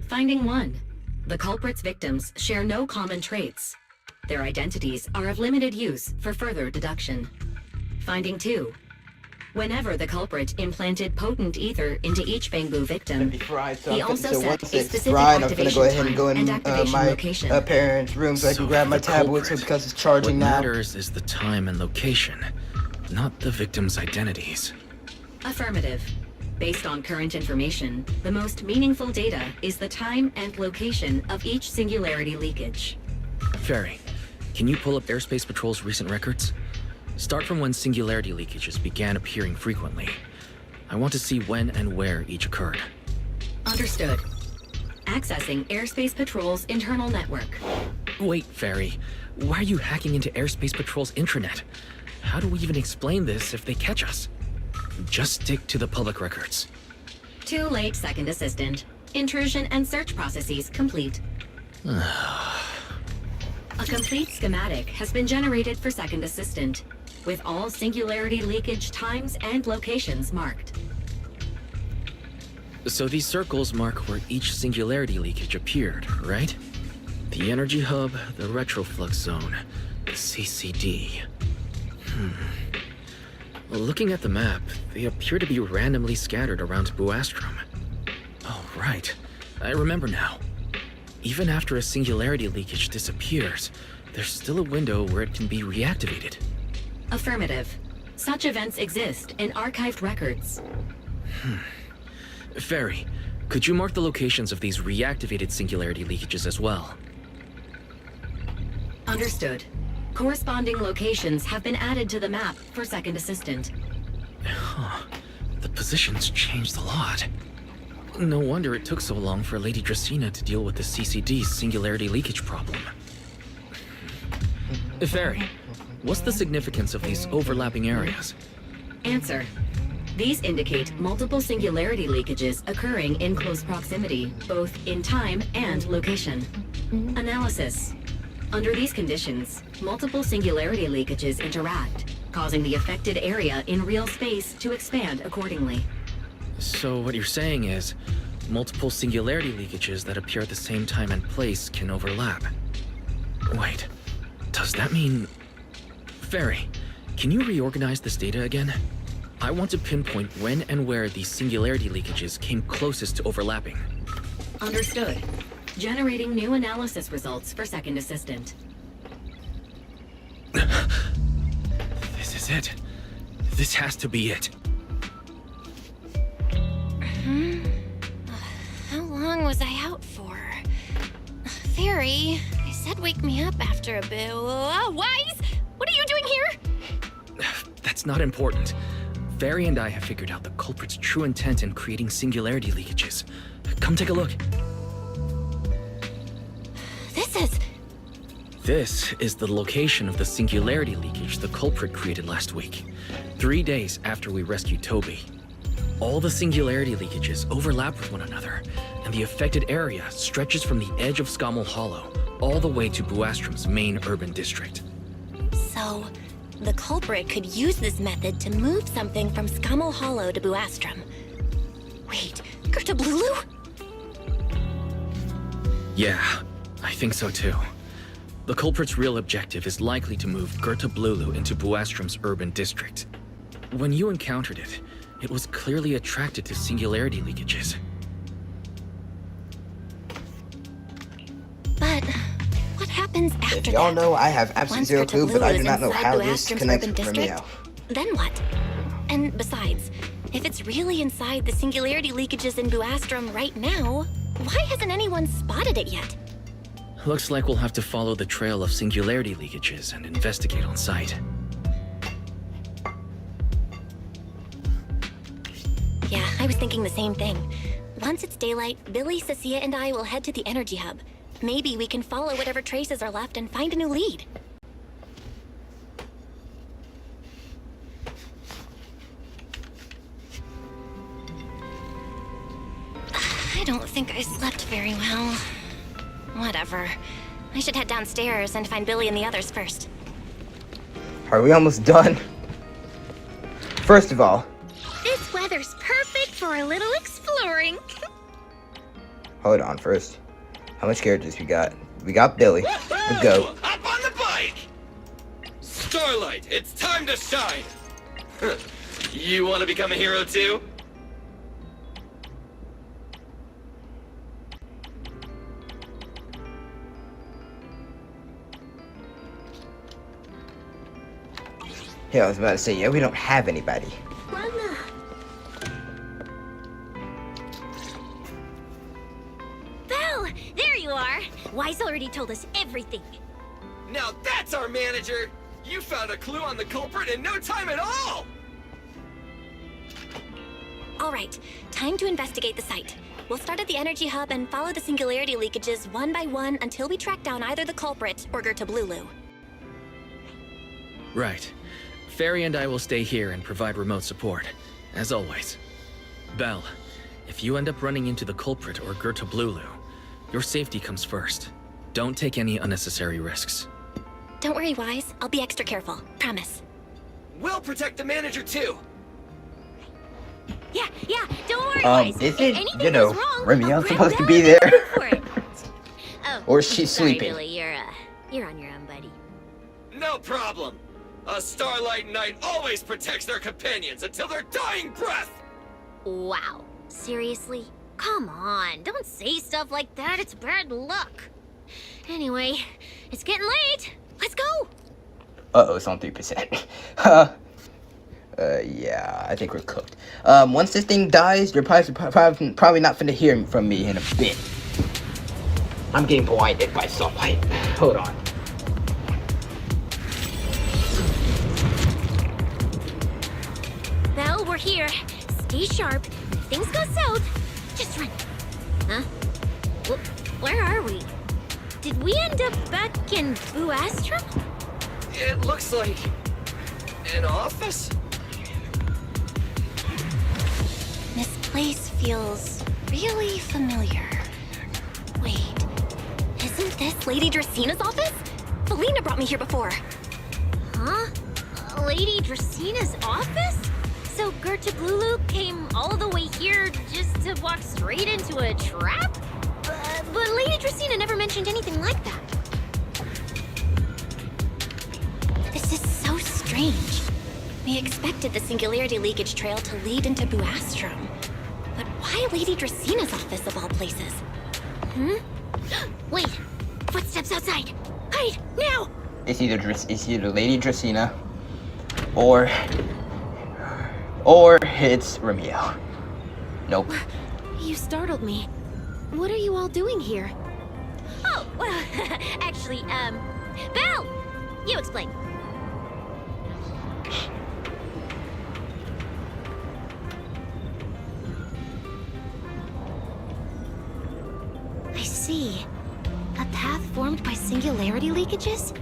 Finding 1. The culprit's victims share no common traits. Their identities are of limited use for further deduction. Finding 2. Whenever the culprit implanted potent ether into each Bangbu victim, he also set a specific activation time and activation location. Parents' room so I can grab my tablet because it's charging now. What matters is the time and location, not the victims' identities. Affirmative. Based on current information, the most meaningful data is the time and location of each singularity leakage. Fairy, can you pull up Airspace Patrol's recent records? Start from when singularity leakages began appearing frequently. I want to see when and where each occurred. Understood. Accessing Airspace Patrol's internal network. Wait, Fairy. Why are you hacking into Airspace Patrol's intranet? How do we even explain this if they catch us? Just stick to the public records. Too late, Second Assistant. Intrusion and search processes complete. A complete schematic has been generated for Second Assistant, with all singularity leakage times and locations marked. So these circles mark where each singularity leakage appeared, right? The energy hub, the retroflux zone, the CCD. Well, looking at the map, they appear to be randomly scattered around Buastrom. Oh, right. I remember now. Even after a singularity leakage disappears, there's still a window where it can be reactivated. Affirmative. Such events exist in archived records. Fairy, could you mark the locations of these reactivated singularity leakages as well? Understood. Corresponding locations have been added to the map for Second Assistant. The positions changed a lot. No wonder it took so long for Lady Dracena to deal with the CCD's singularity leakage problem. Fairy, what's the significance of these overlapping areas? Answer. These indicate multiple singularity leakages occurring in close proximity, both in time and location. Analysis. Under these conditions, multiple singularity leakages interact, causing the affected area in real space to expand accordingly. So what you're saying is, multiple singularity leakages that appear at the same time and place can overlap. Wait, does that mean... Fairy, can you reorganize this data again? I want to pinpoint when and where these singularity leakages came closest to overlapping. Understood. Generating new analysis results for Second Assistant. This is it. This has to be it. How long was I out for? Fairy, I said wake me up after a bit. Wise? What are you doing here? That's not important. Fairy and I have figured out the culprit's true intent in creating singularity leakages. Come take a look. This is the location of the singularity leakage the culprit created last week, 3 days after we rescued Toby. All the singularity leakages overlap with one another, and the affected area stretches from the edge of Scommel Hollow all the way to Buastrom's main urban district. So, the culprit could use this method to move something from Scommel Hollow to Buastrom. Wait, Gerta Blulu? Yeah, I think so too. The culprit's real objective is likely to move Gerta Blulu into Buastrom's urban district. When you encountered it, it was clearly attracted to singularity leakages. But what happens after If y'all that? know, I have absolutely zero clue, but I do not know how this connects with District, Romeo. then what? And besides, If it's really inside the singularity leakages in Buastrum right now, why hasn't anyone spotted it yet? Looks like we'll have to follow the trail of singularity leakages and investigate on site. Yeah, I was thinking the same thing. Once it's daylight, Billy, Cecilia, and I will head to the energy hub. Maybe we can follow whatever traces are left and find a new lead. I don't think I slept very well. Whatever. I should head downstairs and find Billy and the others first. Are we almost done? First of all, This weather's perfect for a little exploring. hold on first. How much characters we got? We got Billy, the goat. Hop on the bike! Starlight, it's time to shine! You want to become a hero too? Yeah, I was about to say, yeah, we don't have anybody. Belle, there you are. Wise already told us everything. Now that's our manager! You found a clue on the culprit in no time at all! All right, time to investigate the site. We'll start at the energy hub and follow the singularity leakages one by one until we track down either the culprit or Gertablulu. Right. Fairy and I will stay here and provide remote support, as always. Belle, if you end up running into the culprit or Gertablulu, your safety comes first. Don't take any unnecessary risks. Don't worry, Wise. I'll be extra careful. Promise. We'll protect the manager too! Yeah, don't worry, Wise. If Isn't, anything you know, goes wrong, Remy I'll grab supposed to Belle be and there? go for it. Oh, Or she's sorry, sleeping. Billy, you're on your own, buddy. No problem! A Starlight Knight always protects their companions until their dying breath! Wow. Seriously? Come on, don't say stuff like that. It's bad luck. Anyway, it's getting late. Let's go. Uh-oh, it's on 3%. Yeah, I think we're cooked. Once this thing dies, you're probably not finna hear from me in a bit. I'm getting blinded by sunlight. Hold on. Belle, we're here. Stay sharp. If things go south, just run. Huh? Where are we? Did we end up back in Buastrum? It looks like an office? This place feels really familiar. Wait, isn't this Lady Dracina's office? Felina brought me here before. Huh? Lady Dracina's office? So Gertablulu came all the way here just to walk straight into a trap? But Lady Dracina never mentioned anything like that. This is so strange. We expected the singularity leakage trail to lead into Buastrum. But why Lady Dracina's office of all places? Wait! Footsteps outside! Hide! Now! It's either Lady Dracina or it's Romeo. Nope. You startled me. What are you all doing here? Oh, well, actually, Belle! You explain. I see. A path formed by singularity leakages?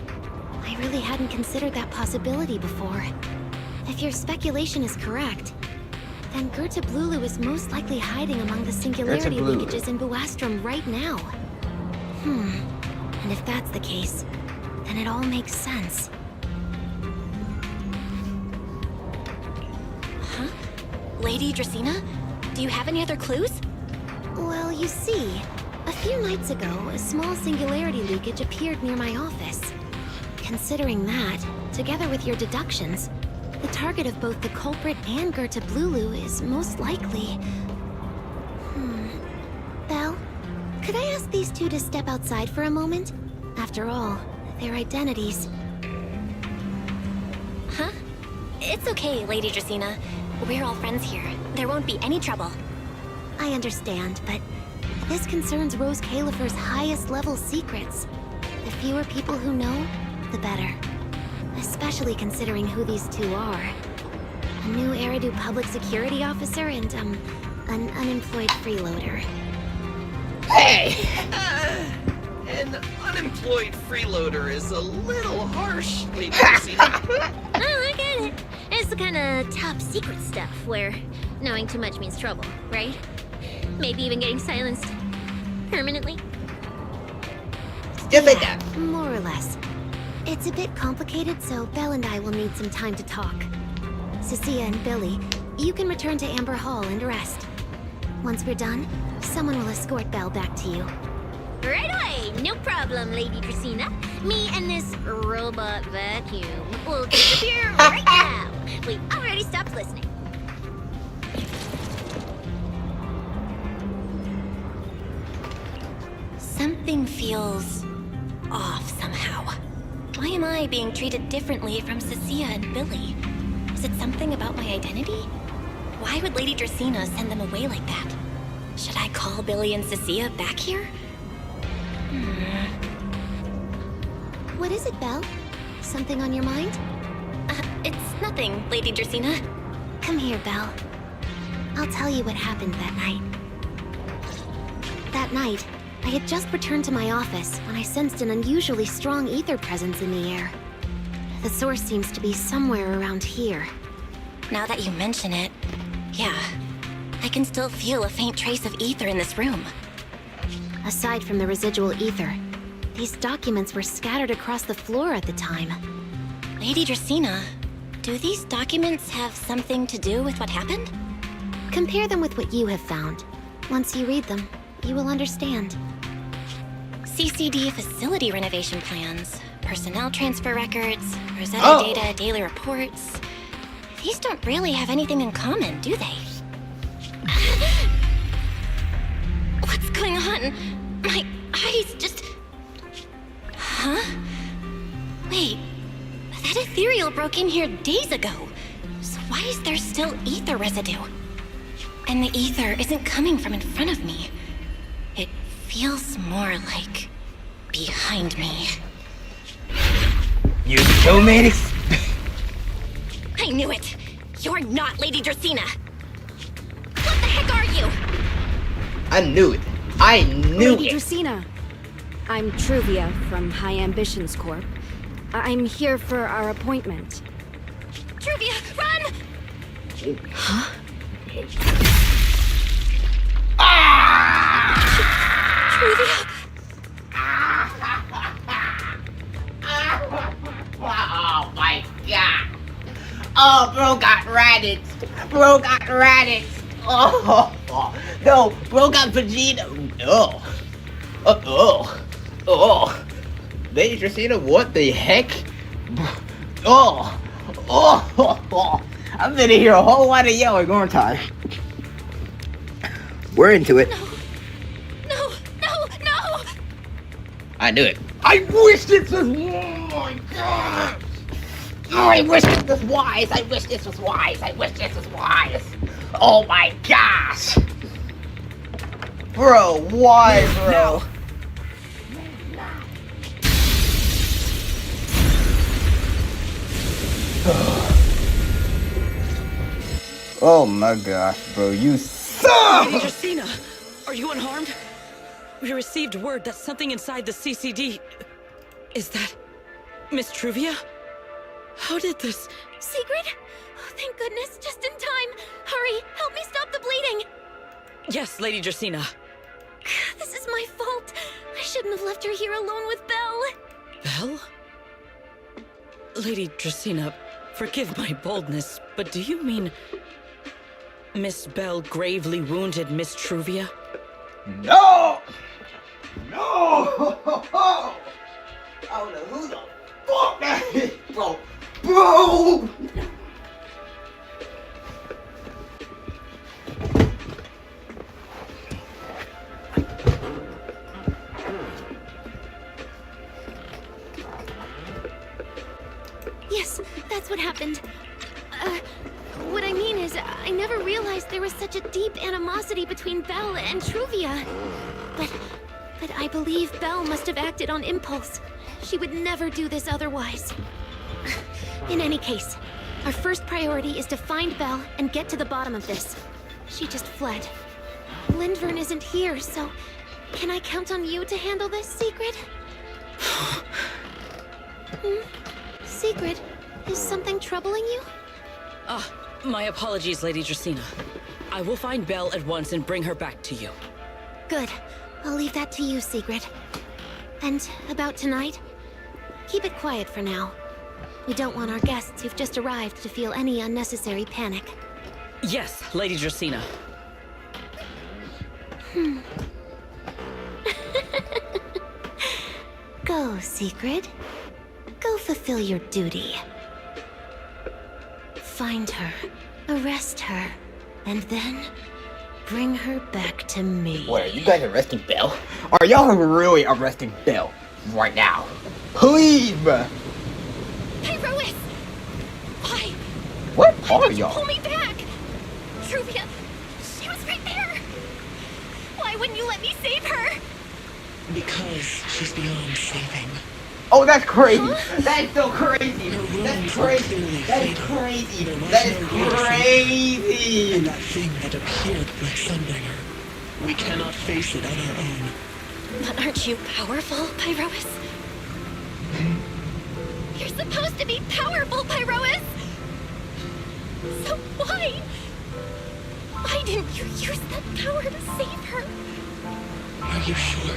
I really hadn't considered that possibility before. If your speculation is correct, then Gertablulu is most likely hiding among the singularity Gertablulu. leakages in Buastrum right now. And if that's the case, then it all makes sense. Huh? Lady Dracina? Do you have any other clues? Well, you see, a few nights ago, a small singularity leakage appeared near my office. Considering that, together with your deductions, the target of both the culprit and Gertablulu is most likely... Belle, could I ask these two to step outside for a moment? After all, their identities... Huh? It's okay, Lady Dracina. We're all friends here. There won't be any trouble. I understand, but this concerns Rose Califer's highest level secrets. The fewer people who know, the better. Especially considering who these two are. A new Eridu public security officer and, an unemployed freeloader. Hey! An unemployed freeloader is a little harsh, Lady Dracena. Oh, I get it. It's the kind of top secret stuff where knowing too much means trouble, right? Maybe even getting silenced permanently. Just like that. More or less. It's a bit complicated, so Belle and I will need some time to talk. Cecilia and Billy, you can return to Amber Hall and rest. Once we're done, someone will escort Belle back to you. Right away! No problem, Lady Dracena. Me and this robot vacuum will disappear right now. We've already stopped listening. Something feels off somehow. Why am I being treated differently from Cecilia and Billy? Is it something about my identity? Why would Lady Dracena send them away like that? Should I call Billy and Cecilia back here? What is it, Belle? Something on your mind? It's nothing, Lady Dracena. Come here, Belle. I'll tell you what happened that night. That night, I had just returned to my office when I sensed an unusually strong ether presence in the air. The source seems to be somewhere around here. Now that you mention it, yeah, I can still feel a faint trace of ether in this room. Aside from the residual ether, these documents were scattered across the floor at the time. Lady Dracena, do these documents have something to do with what happened? Compare them with what you have found. Once you read them, you will understand. CCD facility renovation plans, personnel transfer records, Rosetta data, daily reports. These don't really have anything in common, do they? What's going on? My eyes just... Huh? Wait, that ethereal broke in here days ago. So why is there still ether residue? And the ether isn't coming from in front of me. It feels more like behind me. You so many. I knew it! You're not Lady Dracena! What the heck are you? I knew it. I knew Lady it. Dracena. I'm Truvia from High Ambitions Corp. I'm here for our appointment. Truvia, run! Huh? Truvia! Oh my god. Oh, bro got ratted. Bro got ratted. Oh, no, bro got Vegeta. Oh. Oh. Lady Dracena, what the heck? Oh. I'm gonna hear a whole lot of yelling, aren't I? We're into it. No! I knew it. I wish this was. Oh my god! Oh, I wish this was wise. I wish this was wise. Oh my gosh! Bro, why, bro? Oh my gosh, bro, you suck! Lady Dracena, are you unharmed? We received word that something inside the CCD... Is that... Miss Truvia? How did this... Sigrid? Oh, thank goodness, just in time! Hurry, help me stop the bleeding! Yes, Lady Dracena. This is my fault. I shouldn't have left her here alone with Belle. Belle? Lady Dracena, forgive my boldness, but do you mean... Miss Belle gravely wounded Miss Truvia? No! I don't know who the fuck that is, bro. Yes, that's what happened. What I mean is, realized there was such a deep animosity between Belle and Truvia. But I believe Belle must have acted on impulse. She would never do this otherwise. In any case, our first priority is to find Belle and get to the bottom of this. She just fled. Lindvern isn't here, so can I count on you to handle this, Secret? Secret, is something troubling you? My apologies, Lady Dracaena. I will find Belle at once and bring her back to you. Good. I'll leave that to you, Secret. And about tonight? Keep it quiet for now. We don't want our guests who've just arrived to feel any unnecessary panic. Yes, Lady Dracaena. Go, Secret. Go fulfill your duty. Find her, arrest her, and then bring her back to me. What, are you guys arresting Belle? Are y'all really arresting Belle right now? Please, bruh. Hey, Rois! Why? What Why are did you y'all? pull me back? Truvia, she was right there. Why wouldn't you let me save her? Because she's beyond saving. Oh, that's crazy. Huh? That is so crazy. That's crazy. That is crazy. That is crazy. And that thing that appeared like Sunbringer. We cannot face it on our own. But aren't you powerful, Pyrois? You're supposed to be powerful, Pyrois! So why? Why didn't you use that power to save her? Are you sure?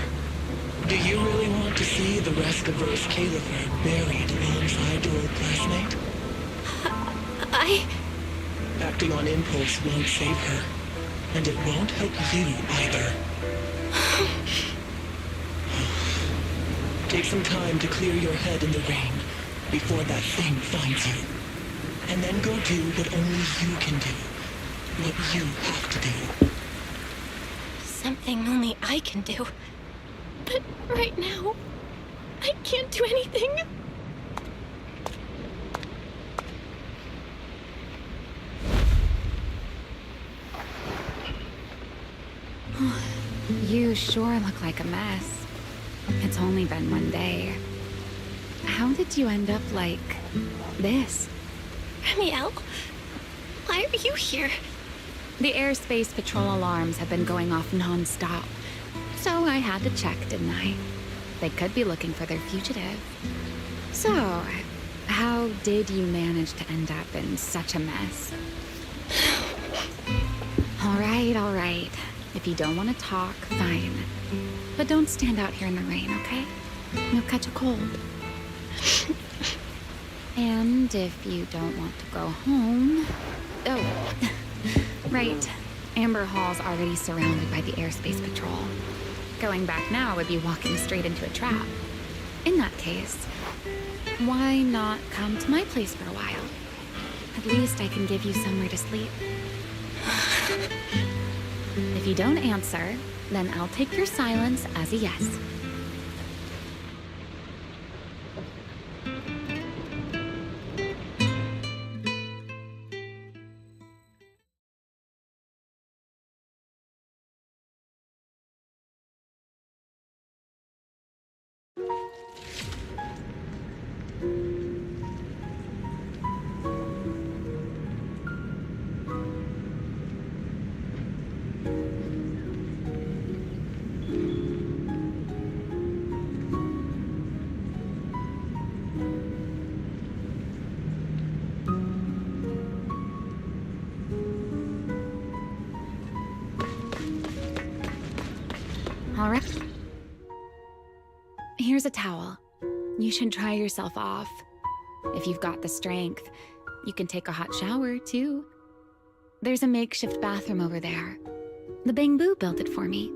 Do you really want to see the rest of Rose Califer buried alongside your old classmate? Acting on impulse won't save her. And it won't help you either. Take some time to clear your head in the rain before that thing finds you. And then go do what only you can do. What you have to do. Something only I can do. But right now, I can't do anything. You sure look like a mess. It's only been one day. How did you end up like this? Ramiel, why are you here? The airspace patrol alarms have been going off non-stop. So I had to check, didn't I? They could be looking for their fugitive. So, how did you manage to end up in such a mess? All right. If you don't want to talk, fine. But don't stand out here in the rain, okay? You'll catch a cold. And if you don't want to go home... Oh, right. Amber Hall's already surrounded by the airspace patrol. Going back now would be walking straight into a trap. In that case, why not come to my place for a while? At least I can give you somewhere to sleep. If you don't answer, then I'll take your silence as a yes. All right. Here's a towel. You should dry yourself off. If you've got the strength, you can take a hot shower, too. There's a makeshift bathroom over there. The Bangboo built it for me.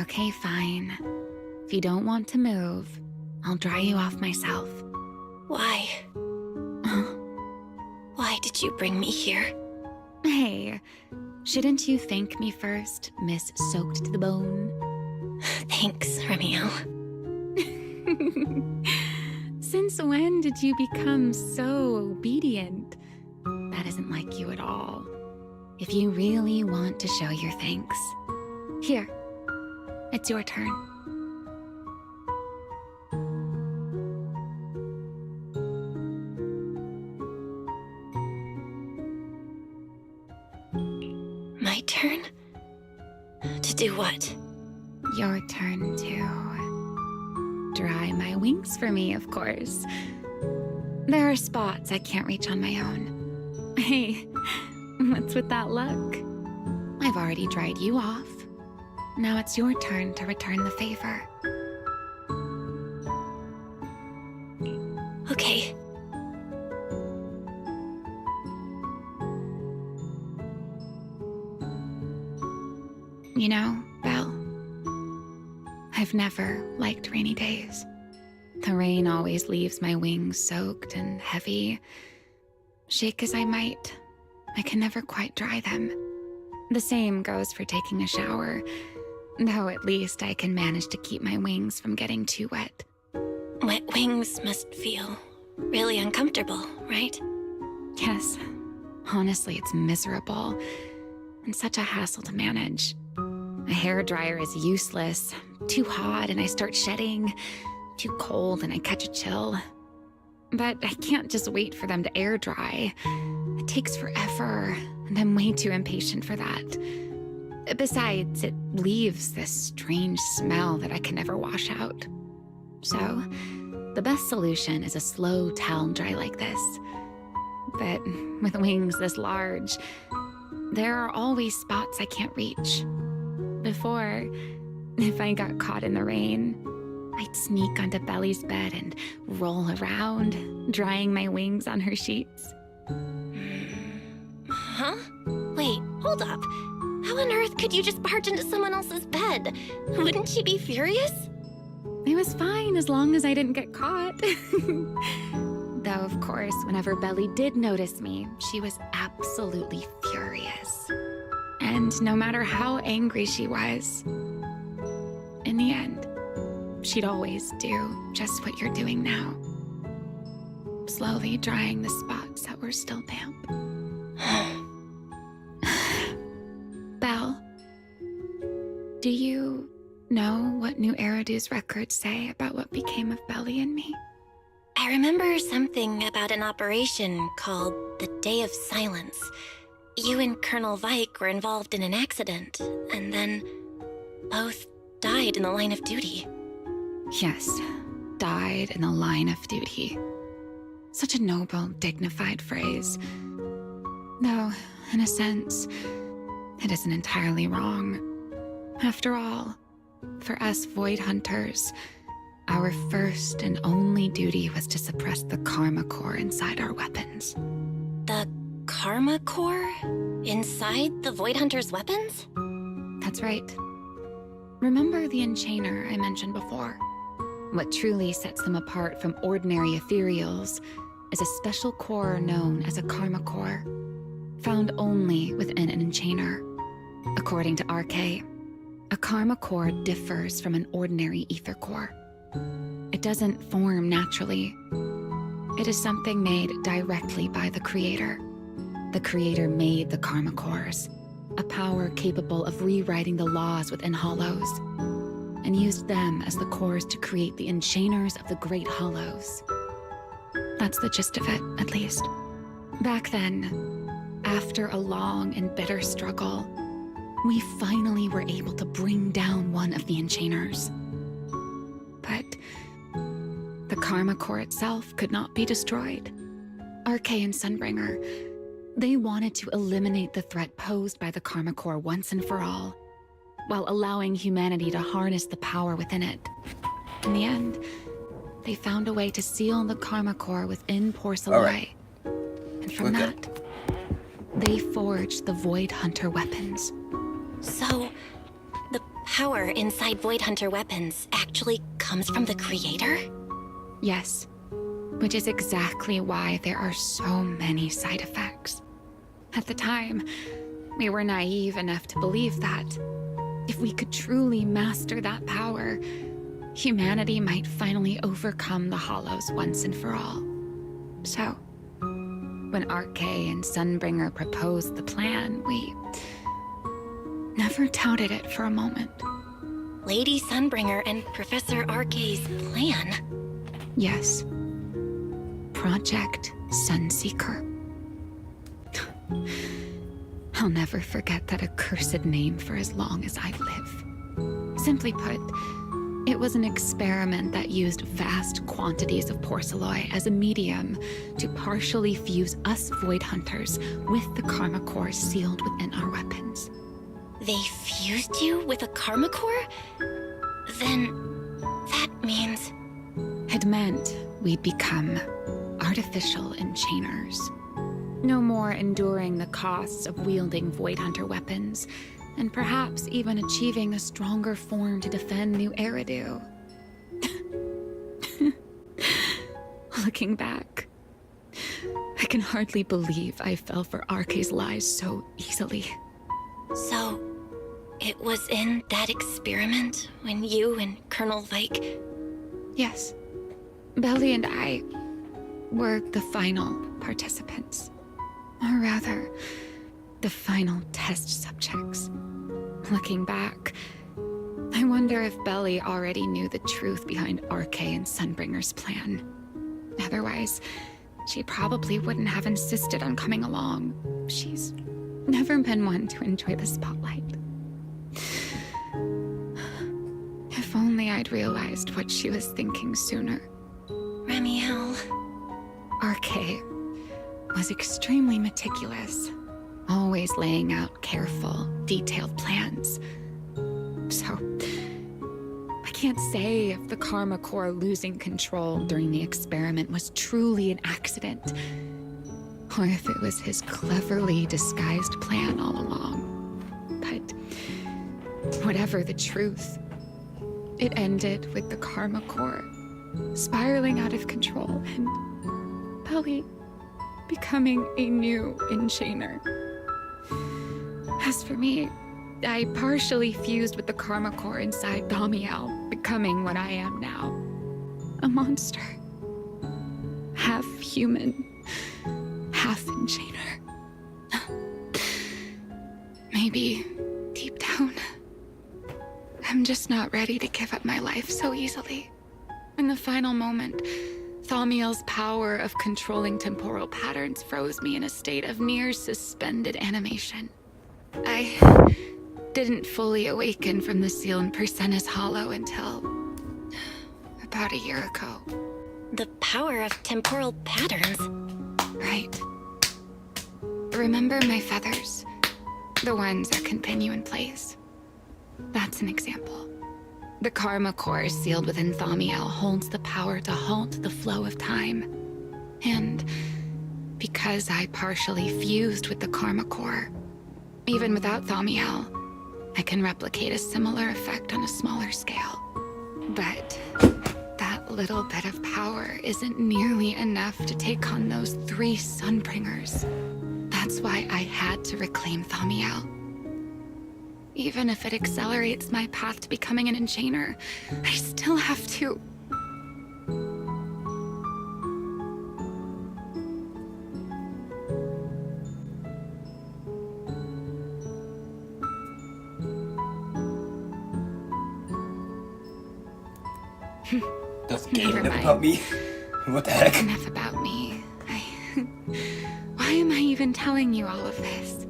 Okay, fine. If you don't want to move, I'll dry you off myself. Why? Why did you bring me here? Hey, shouldn't you thank me first, Miss Soaked to the Bone? Thanks, Ramiel. Since when did you become so obedient? isn't like you at all. If you really want to show your thanks, here, it's your turn. My turn? To do what? Your turn to dry my wings for me, of course. There are spots I can't reach on my own. Hey, what's with that look? I've already dried you off. Now it's your turn to return the favor. Okay. You know, Belle, I've never liked rainy days. The rain always leaves my wings soaked and heavy. Shake as I might, I can never quite dry them. The same goes for taking a shower, though at least I can manage to keep my wings from getting too wet. Wet wings must feel really uncomfortable, right? Yes. Honestly, it's miserable and such a hassle to manage. A hairdryer is useless. Too hot and I start shedding. Too cold and I catch a chill. But I can't just wait for them to air dry. It takes forever, and I'm way too impatient for that. Besides, it leaves this strange smell that I can never wash out. So, the best solution is a slow towel dry like this. But with wings this large, there are always spots I can't reach. Before, if I got caught in the rain, I'd sneak onto Belly's bed and roll around, drying my wings on her sheets. Huh? Wait, hold up. How on earth could you just barge into someone else's bed? Wouldn't she be furious? It was fine as long as I didn't get caught. Though, of course, whenever Belly did notice me, she was absolutely furious. And no matter how angry she was, in the end, she'd always do just what you're doing now. Slowly drying the spots that were still damp. Belle, do you know what New Eridu's records say about what became of Belly and me? I remember something about an operation called the Day of Silence. You and Colonel Vike were involved in an accident, and then both died in the line of duty. Yes, died in the line of duty. Such a noble, dignified phrase. Though, in a sense, it isn't entirely wrong. After all, for us Void Hunters, our first and only duty was to suppress the Karma Core inside our weapons. The Karma Core? Inside the Void Hunter's weapons? That's right. Remember the Enchainer I mentioned before? What truly sets them apart from ordinary ethereals is a special core known as a Karma Core, found only within an Enchainer. According to RK, a Karma Core differs from an ordinary ether core. It doesn't form naturally. It is something made directly by the Creator. The Creator made the Karma Cores, a power capable of rewriting the laws within Hollows, and used them as the cores to create the Enchainers of the Great Hollows. That's the gist of it, at least. Back then, after a long and bitter struggle, we finally were able to bring down one of the Enchainers. But the Karma Core itself could not be destroyed. RK and Sunbringer, they wanted to eliminate the threat posed by the Karma Core once and for all, while allowing humanity to harness the power within it. In the end, they found a way to seal the Karma Core within Porcelain. Right. And from that, they forged the Void Hunter weapons. So, the power inside Void Hunter weapons actually comes from the Creator? Yes, which is exactly why there are so many side effects. At the time, we were naive enough to believe that if we could truly master that power, humanity might finally overcome the Hollows once and for all. So, When RK and Sunbringer proposed the plan, we never doubted it for a moment. Lady Sunbringer and Professor RK's plan? Yes. Project Sunseeker. I'll never forget that accursed name for as long as I live. Simply put, it was an experiment that used vast quantities of porcelloi as a medium to partially fuse us Void Hunters with the Karma Core sealed within our weapons. They fused you with a Karma Core? Then that means... It meant we'd become artificial enchainers. No more enduring the costs of wielding Void Hunter weapons, and perhaps even achieving a stronger form to defend New Eridu. Looking back, I can hardly believe I fell for RK's lies so easily. So, it was in that experiment when you and Colonel Vike... Yes. Belly and I were the final participants. Or rather, the final test subjects. Looking back, I wonder if Belly already knew the truth behind RK and Sunbringer's plan. Otherwise, she probably wouldn't have insisted on coming along. She's never been one to enjoy the spotlight. If only I'd realized what she was thinking sooner. Ramiel... RK was extremely meticulous, always laying out careful, detailed plans. So, I can't say if the Karma Core losing control during the experiment was truly an accident, or if it was his cleverly disguised plan all along. But whatever the truth, it ended with the Karma Core spiraling out of control and Belly becoming a new Enchainer. As for me, I partially fused with the Karma Core inside Thaumiel, becoming what I am now. A monster. Half human, half Enchainer. Maybe, deep down, I'm just not ready to give up my life so easily. In the final moment, Thaumiel's power of controlling temporal patterns froze me in a state of near suspended animation. I didn't fully awaken from the seal in Persena's Hollow until about a year ago. The power of temporal patterns? Right. Remember my feathers? The ones that can pin you in place. That's an example. The Karma Core sealed within Thaumiel holds the power to halt the flow of time. And because I partially fused with the Karma Core, even without Thaumiel, I can replicate a similar effect on a smaller scale. But that little bit of power isn't nearly enough to take on those 3 Sunbringers. That's why I had to reclaim Thaumiel. Even if it accelerates my path to becoming an Enchainer, I still have to... Doesn't care enough about me. What the heck? Enough about me. Why am I even telling you all of this?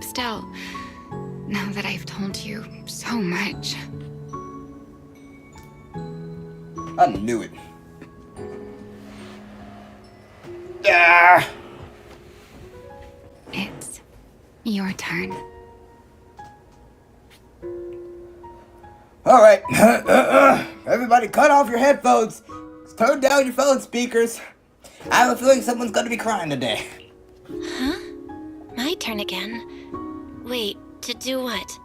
Still, now that I've told you so much... I knew it. Ah! It's your turn. Alright. Everybody cut off your headphones. Turn down your phone speakers. I have a feeling someone's gonna be crying today. Huh? My turn again? Wait, to do what?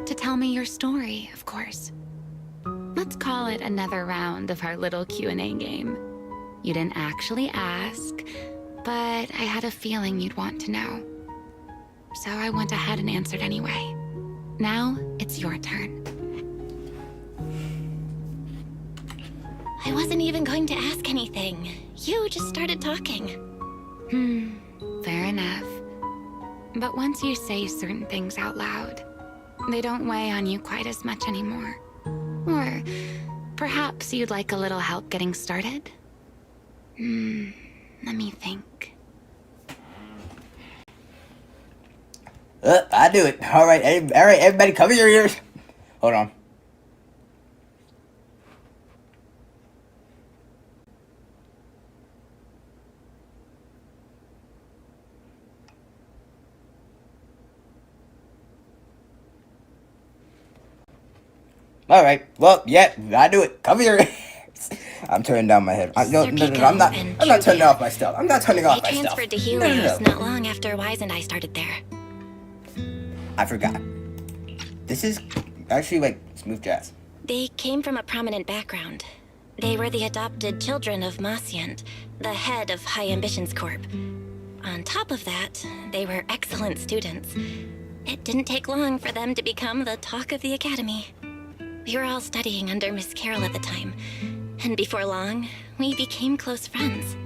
To tell me your story, of course. Let's call it another round of our little Q&A game. You didn't actually ask, but I had a feeling you'd want to know. So I went ahead and answered anyway. Now, it's your turn. I wasn't even going to ask anything. You just started talking. Fair enough. But once you say certain things out loud, they don't weigh on you quite as much anymore. Or perhaps you'd like a little help getting started? Let me think. I do it. All right, everybody, cover your ears. Hold on. All right. Well, yeah, I do it. Cover your ears. I'm turning down my head. No, I'm not turning off my stuff. I'm not turning off my stuff. They transferred to Helios not long after Wise and I started there. I forgot. This is actually like smooth jazz. They came from a prominent background. They were the adopted children of Masyant, the head of High Ambitions Corp. On top of that, they were excellent students. It didn't take long for them to become the talk of the academy. We were all studying under Miss Carroll at the time, and before long, we became close friends.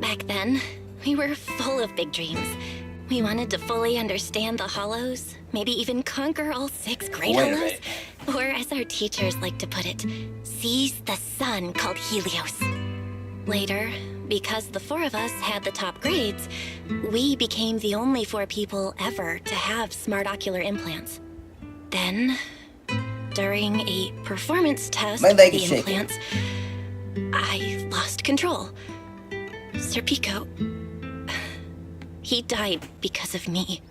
Back then, we were full of big dreams. We wanted to fully understand the Hollows, maybe even conquer all 6 great Hollows, or as our teachers like to put it, seize the sun called Helios. Later, because the 4 of us had the top grades, we became the only 4 people ever to have smart ocular implants. Then, during a performance test of the implants, I lost control. Serpico, he died because of me.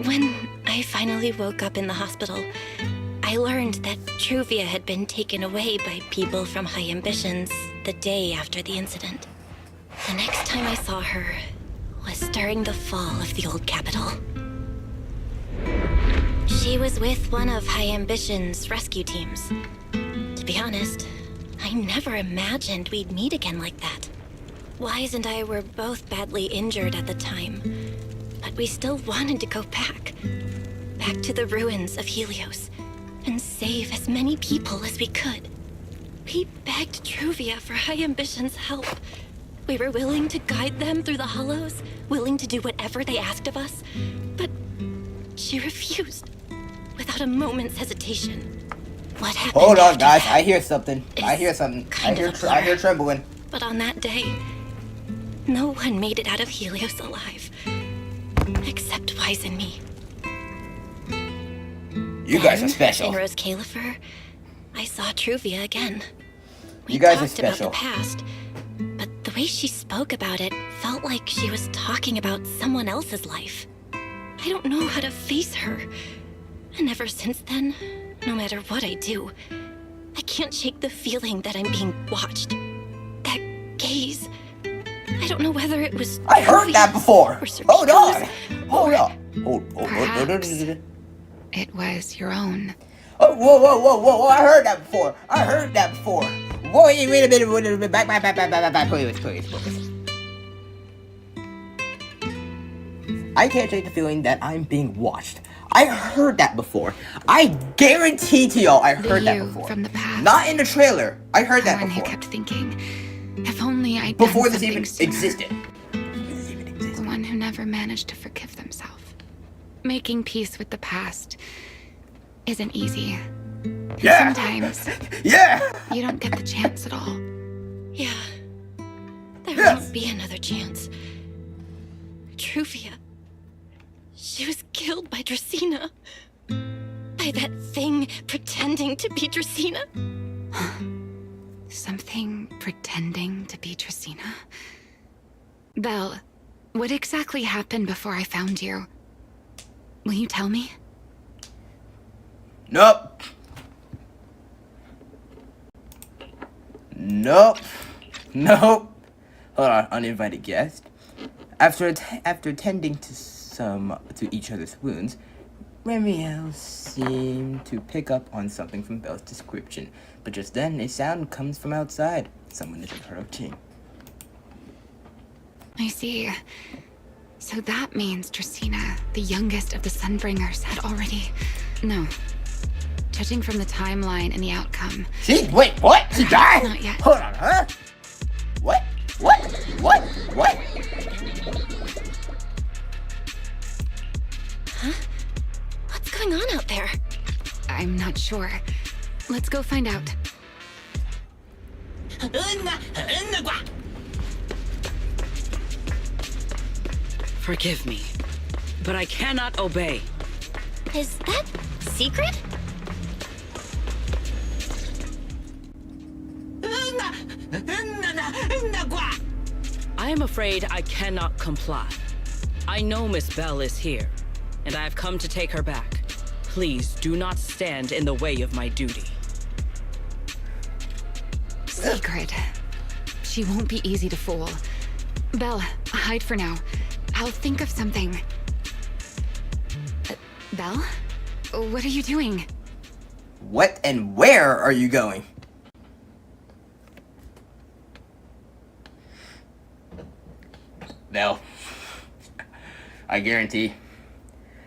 When I finally woke up in the hospital, I learned that Truvia had been taken away by people from High Ambitions the day after the incident. The next time I saw her was during the fall of the old capital. She was with one of High Ambition's rescue teams. To be honest, I never imagined we'd meet again like that. Wise and I were both badly injured at the time, but we still wanted to go back to the ruins of Helios, and save as many people as we could. We begged Truvia for High Ambition's help. We were willing to guide them through the Hollows, willing to do whatever they asked of us, but she refused, without a moment's hesitation. What happened? Hold on, guys. I hear something. I hear trembling. But on that day, no one made it out of Helios alive, except Wise and me. You guys are special. In Rose Califer, I saw Truvia again. We you guys talked are special. About the past, but the way she spoke about it felt like she was talking about someone else's life. I don't know how to face her. And ever since then, no matter what I do, I can't shake the feeling that I'm being watched. That gaze. I don't know whether it was I heard that before. Hold on. Hold on. It was your own. Oh, whoa. I heard that before. Whoa, wait a minute. Back. Please. I can't shake the feeling that I'm being watched. I heard that before. I guarantee to y'all I heard that before. From the past. Not in the trailer. I heard that before. Who kept thinking, if only I'd before done this even sooner. existed. The one who never managed to forgive themselves. Making peace with the past isn't easy. Yeah. Sometimes. Yeah. You don't get the chance at all. Yeah. There won't be another chance. Truvia. She was killed by Dracena. By that thing pretending to be Dracena. Something pretending to be Dracena? Belle, what exactly happened before I found you? Will you tell me? Nope. Hold on, uninvited guest. After tending to each other's wounds, Remiel seemed to pick up on something from Belle's description, but just then a sound comes from outside. Someone is approaching. I see. So that means Dracena, the youngest of the Sunbringers, had already... No. Judging from the timeline and the outcome... Wait, what? She died? Not yet. Hold on, huh? What? sure. Let's go find out. Forgive me, but I cannot obey. Is that secret? I am afraid I cannot comply. I know Miss Bell is here, and I have come to take her back. Please do not stand in the way of my duty. Secret. She won't be easy to fool. Belle, hide for now. I'll think of something. Belle? What are you doing? What and where are you going? Belle, I guarantee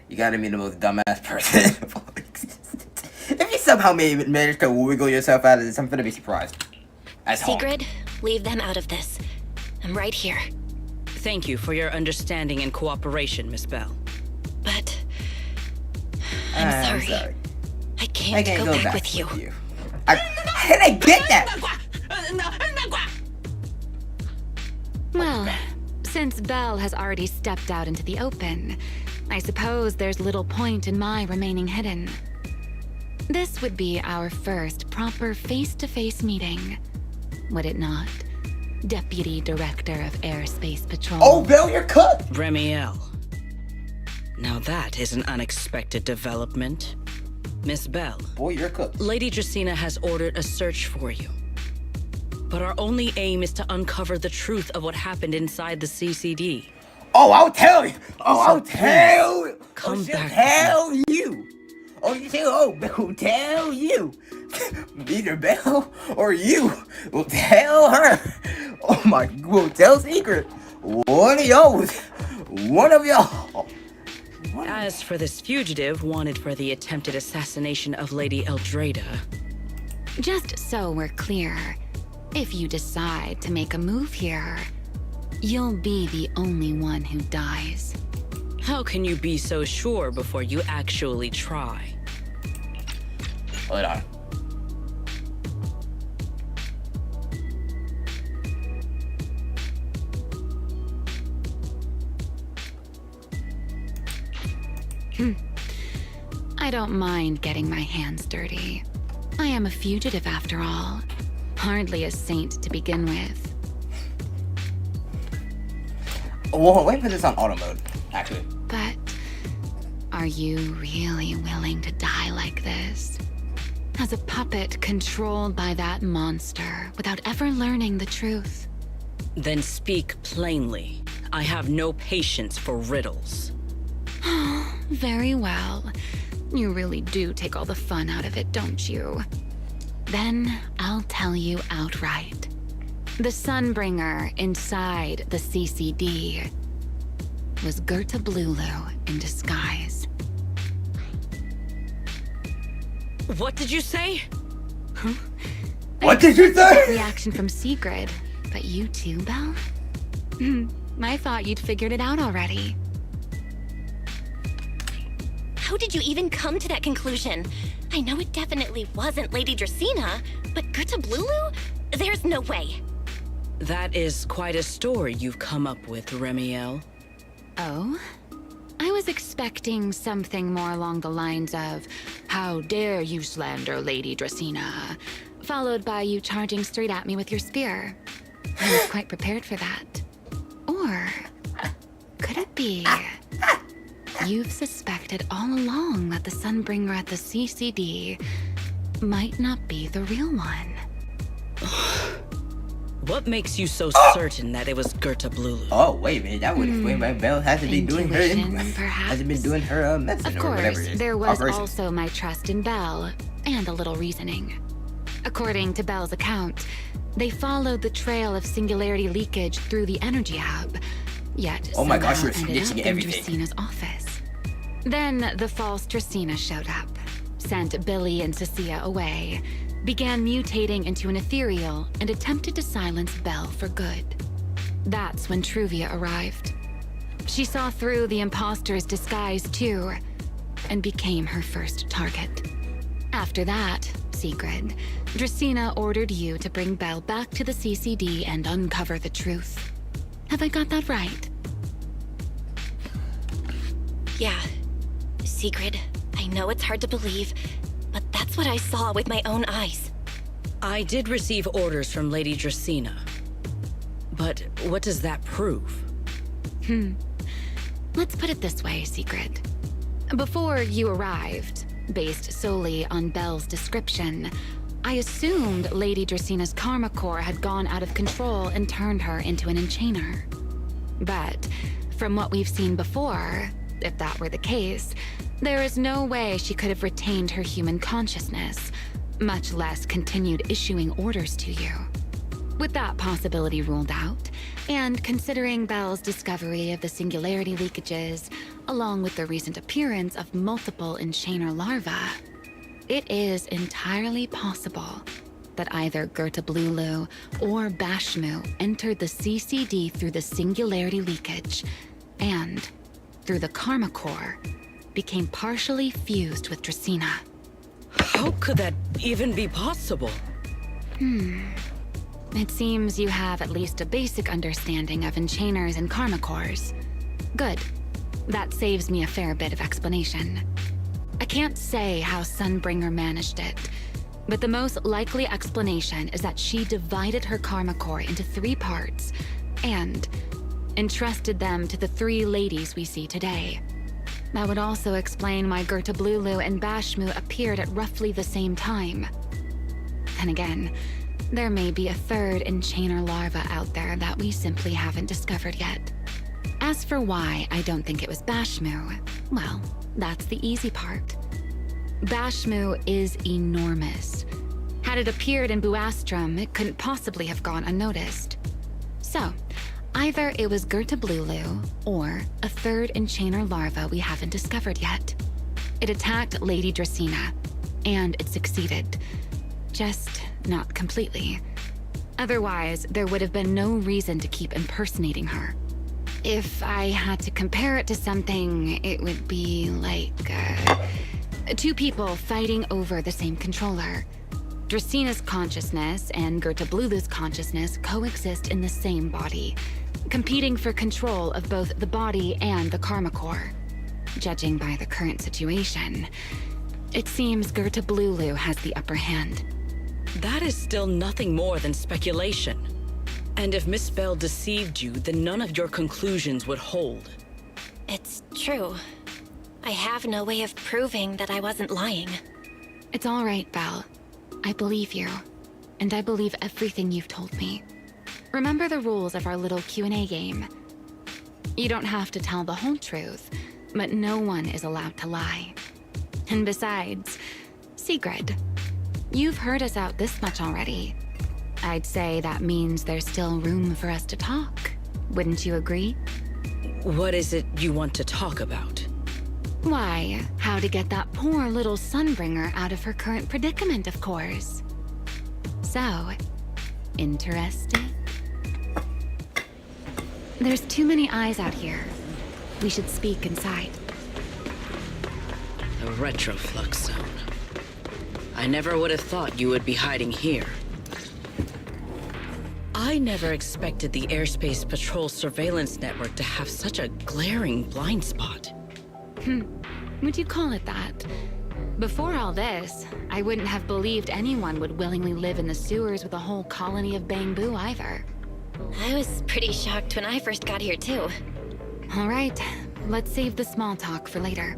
you gotta be the most dumbass person. If you somehow manage to wiggle yourself out of this, I'm gonna be surprised. Sigrid, leave them out of this. I'm right here. Thank you for your understanding and cooperation, Miss Bell. But I'm sorry. I can't go back with you. How did I get that? Well, since Belle has already stepped out into the open, I suppose there's little point in my remaining hidden. This would be our first proper face-to-face meeting, would it not? Deputy Director of Airspace Patrol. Oh, Belle, you're cooked! Remiel. Now that is an unexpected development. Miss Bell. Boy, you're cooked. Lady Dracaena has ordered a search for you. But our only aim is to uncover the truth of what happened inside the CCD. Oh, I'll tell you! Oh, I'll tell you! Come back. Tell you! Oh, you say, oh, Belle, tell you! Either Belle or you will tell her. Oh my, we'll tell Secret. One of y'all. One of y'all. As for this fugitive wanted for the attempted assassination of Lady Eldrada. Just so we're clear, if you decide to make a move here, you'll be the only one who dies. How can you be so sure before you actually try? Hold on. I don't mind getting my hands dirty. I am a fugitive after all. Hardly a saint to begin with. Well, wait for this on auto mode, actually. But are you really willing to die like this? As a puppet controlled by that monster without ever learning the truth? Then speak plainly. I have no patience for riddles. Very well. You really do take all the fun out of it, don't you? Then I'll tell you outright. The Sunbringer inside the CCD was Gerta Blulu in disguise. What did you say? Huh? What did you say? Reaction from Sigrid, but you too, Belle? I thought you'd figured it out already. How did you even come to that conclusion? I know it definitely wasn't Lady Dracaena, but Gerta Blulu? There's no way. That is quite a story you've come up with, Remiel. Oh? I was expecting something more along the lines of, how dare you slander Lady Dracaena, followed by you charging straight at me with your spear. I was quite prepared for that. Or could it be you've suspected all along that the Sunbringer at the CCD might not be the real one? What makes you so certain that it was Gerta Blulu? Oh, wait a minute. That would explain why Belle hasn't been doing her hasn't been doing her medicine or whatever it is. Of course, there was Operation. also my trust in Belle, and a little reasoning. According to Belle's account, they followed the trail of singularity leakage through the energy hub, yet Oh my gosh, somehow you're ended snitching up in everything. Dracena's office. Then the false Dracaena showed up, sent Billy and Cecilia away, began mutating into an ethereal, and attempted to silence Belle for good. That's when Truvia arrived. She saw through the imposter's disguise too, and became her first target. After that, Sigrid, Dracena ordered you to bring Belle back to the CCD and uncover the truth. Have I got that right? Yeah. Sigrid, I know it's hard to believe, but that's what I saw with my own eyes. I did receive orders from Lady Dracena. But what does that prove? Let's put it this way, Sigrid. Before you arrived, based solely on Belle's description, I assumed Lady Dracena's karma core had gone out of control and turned her into an enchainer. But from what we've seen before, if that were the case, there is no way she could have retained her human consciousness, much less continued issuing orders to you. With that possibility ruled out, and considering Belle's discovery of the singularity leakages, along with the recent appearance of multiple enchainer larvae, it is entirely possible that either Gerta-Blulu or Bashmu entered the CCD through the singularity leakage, and, through the karma core, became partially fused with Dracena. How could that even be possible? It seems you have at least a basic understanding of enchainers and karma cores. Good. That saves me a fair bit of explanation. I can't say how Sunbringer managed it, but the most likely explanation is that she divided her karma core into 3 parts and entrusted them to the 3 ladies we see today. That would also explain why Gerta-Blulu and Bashmu appeared at roughly the same time. Then again, there may be a 3rd enchainer larva out there that we simply haven't discovered yet. As for why I don't think it was Bashmu, well, that's the easy part. Bashmu is enormous. Had it appeared in Buastrum, it couldn't possibly have gone unnoticed. So, either it was Gerta-Blulu or a 3rd enchainer larva we haven't discovered yet. It attacked Lady Dracena, and it succeeded. Just not completely. Otherwise, there would have been no reason to keep impersonating her. If I had to compare it to something, it would be like 2 people fighting over the same controller. Dracena's consciousness and Gerta-Blulu's consciousness coexist in the same body, competing for control of both the body and the karma core. Judging by the current situation, it seems Gerta-Blulu has the upper hand. That is still nothing more than speculation. And if Miss Belle deceived you, then none of your conclusions would hold. It's true. I have no way of proving that I wasn't lying. It's all right, Belle. I believe you. And I believe everything you've told me. Remember the rules of our little Q&A game. You don't have to tell the whole truth, but no one is allowed to lie. And besides, Sigrid, you've heard us out this much already. I'd say that means there's still room for us to talk. Wouldn't you agree? What is it you want to talk about? Why, how to get that poor little Sunbringer out of her current predicament, of course. So, interested? There's too many eyes out here. We should speak inside. The Retroflux Zone. I never would have thought you would be hiding here. I never expected the Airspace Patrol surveillance network to have such a glaring blind spot. Would you call it that? Before all this, I wouldn't have believed anyone would willingly live in the sewers with a whole colony of Bangbu either. I was pretty shocked when I first got here, too. All right, let's save the small talk for later.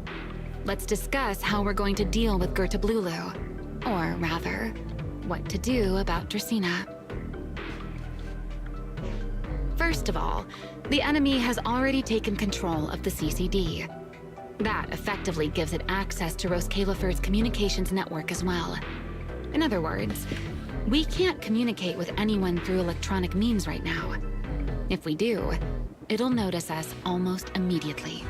Let's discuss how we're going to deal with Gerta-Blulu. Or rather, what to do about Dracena. First of all, the enemy has already taken control of the CCD. That effectively gives it access to Roskalifer's communications network as well. In other words, we can't communicate with anyone through electronic means right now. If we do, it'll notice us almost immediately.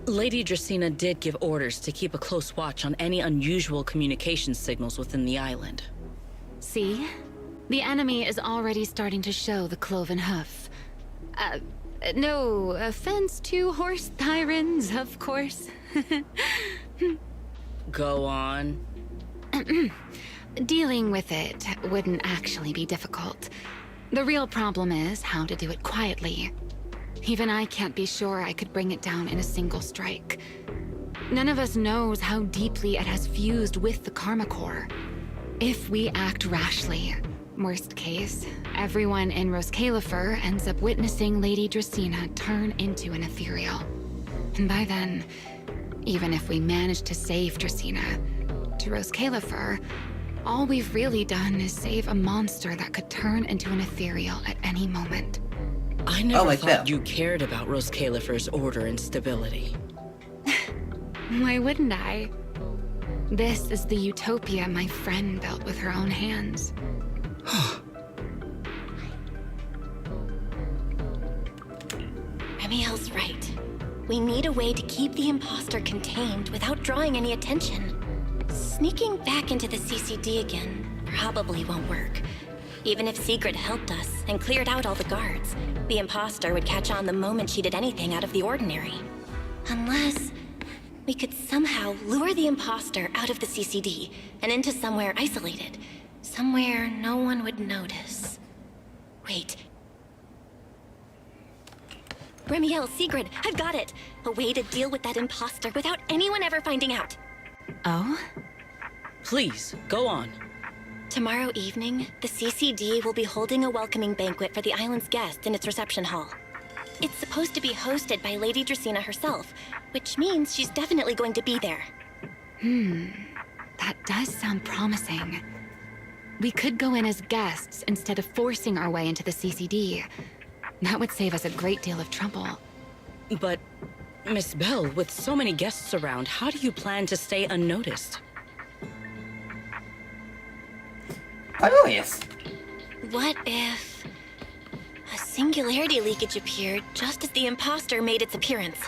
Lady Dracena did give orders to keep a close watch on any unusual communication signals within the island. See? The enemy is already starting to show the cloven hoof. No offense to horse tyrants, of course. Go on. Dealing with it wouldn't actually be difficult. The real problem is how to do it quietly. Even I can't be sure I could bring it down in a single strike. None of us knows how deeply it has fused with the Karma Core. If we act rashly, worst case, everyone in Roskalifer ends up witnessing Lady Dracaena turn into an ethereal. And by then, even if we manage to save Dracaena, to Roskalifer, all we've really done is save a monster that could turn into an ethereal at any moment. I never like thought that. you cared about Roskalifer's order and stability. Why wouldn't I? This is the utopia my friend built with her own hands. Remiel's right. We need a way to keep the imposter contained without drawing any attention. Sneaking back into the CCD again probably won't work. Even if Sigrid helped us and cleared out all the guards, the imposter would catch on the moment she did anything out of the ordinary. Unless we could somehow lure the imposter out of the CCD and into somewhere isolated. Somewhere no one would notice. Wait. Remiel, Sigrid, I've got it! A way to deal with that imposter without anyone ever finding out. Oh? Please, go on. Tomorrow evening, the CCD will be holding a welcoming banquet for the island's guests in its reception hall. It's supposed to be hosted by Lady Dracaena herself, which means she's definitely going to be there. That does sound promising. We could go in as guests instead of forcing our way into the CCD. That would save us a great deal of trouble. But, Miss Bell, with so many guests around, how do you plan to stay unnoticed? Hilarious. What if a singularity leakage appeared just as the imposter made its appearance?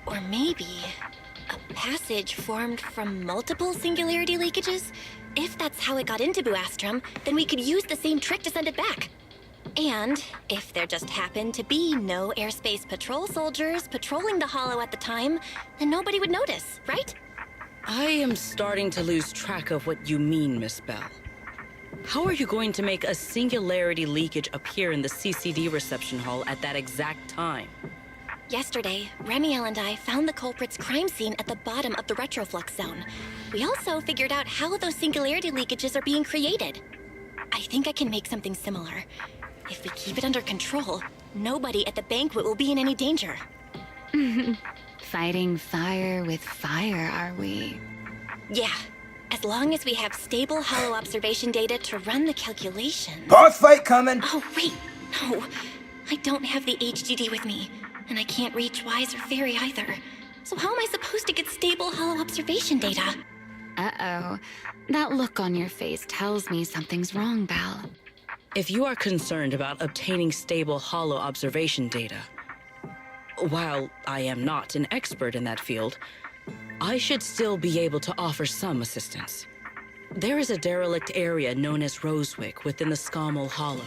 Or maybe a passage formed from multiple singularity leakages? If that's how it got into Buastrum, then we could use the same trick to send it back. And if there just happened to be no airspace patrol soldiers patrolling the Hollow at the time, then nobody would notice, right? I am starting to lose track of what you mean, Miss Bell. How are you going to make a singularity leakage appear in the CCD reception hall at that exact time? Yesterday, Remiel and I found the culprit's crime scene at the bottom of the retroflux zone. We also figured out how those singularity leakages are being created. I think I can make something similar. If we keep it under control, nobody at the banquet will be in any danger. Fighting fire with fire, are we? Yeah, as long as we have stable hollow observation data to run the calculations. Boss fight coming! Oh, wait, no. I don't have the HDD with me, and I can't reach Wise or Fairy either. So how am I supposed to get stable hollow observation data? Uh-oh. That look on your face tells me something's wrong, Belle. If you are concerned about obtaining stable hollow observation data, while I am not an expert in that field, I should still be able to offer some assistance. There is a derelict area known as Rosewick within the Scommel Hollow.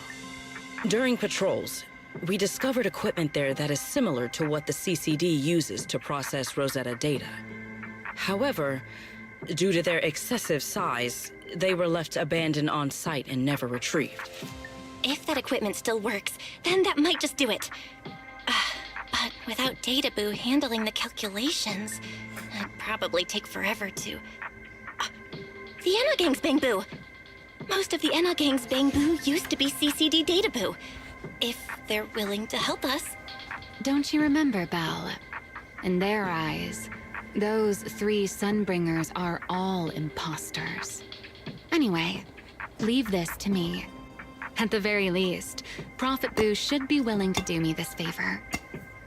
During patrols, we discovered equipment there that is similar to what the CCD uses to process Rosetta data. However, due to their excessive size, they were left abandoned on site and never retrieved. If that equipment still works, then that might just do it. But without Databoo handling the calculations, it'd probably take forever to... The Enogang's Bangboo! Most of the Enogang's Bangboo used to be CCD Databoo. If they're willing to help us. Don't you remember, Belle? In their eyes, those 3 Sunbringers are all imposters. Anyway, leave this to me. At the very least, Prophet Boo should be willing to do me this favor.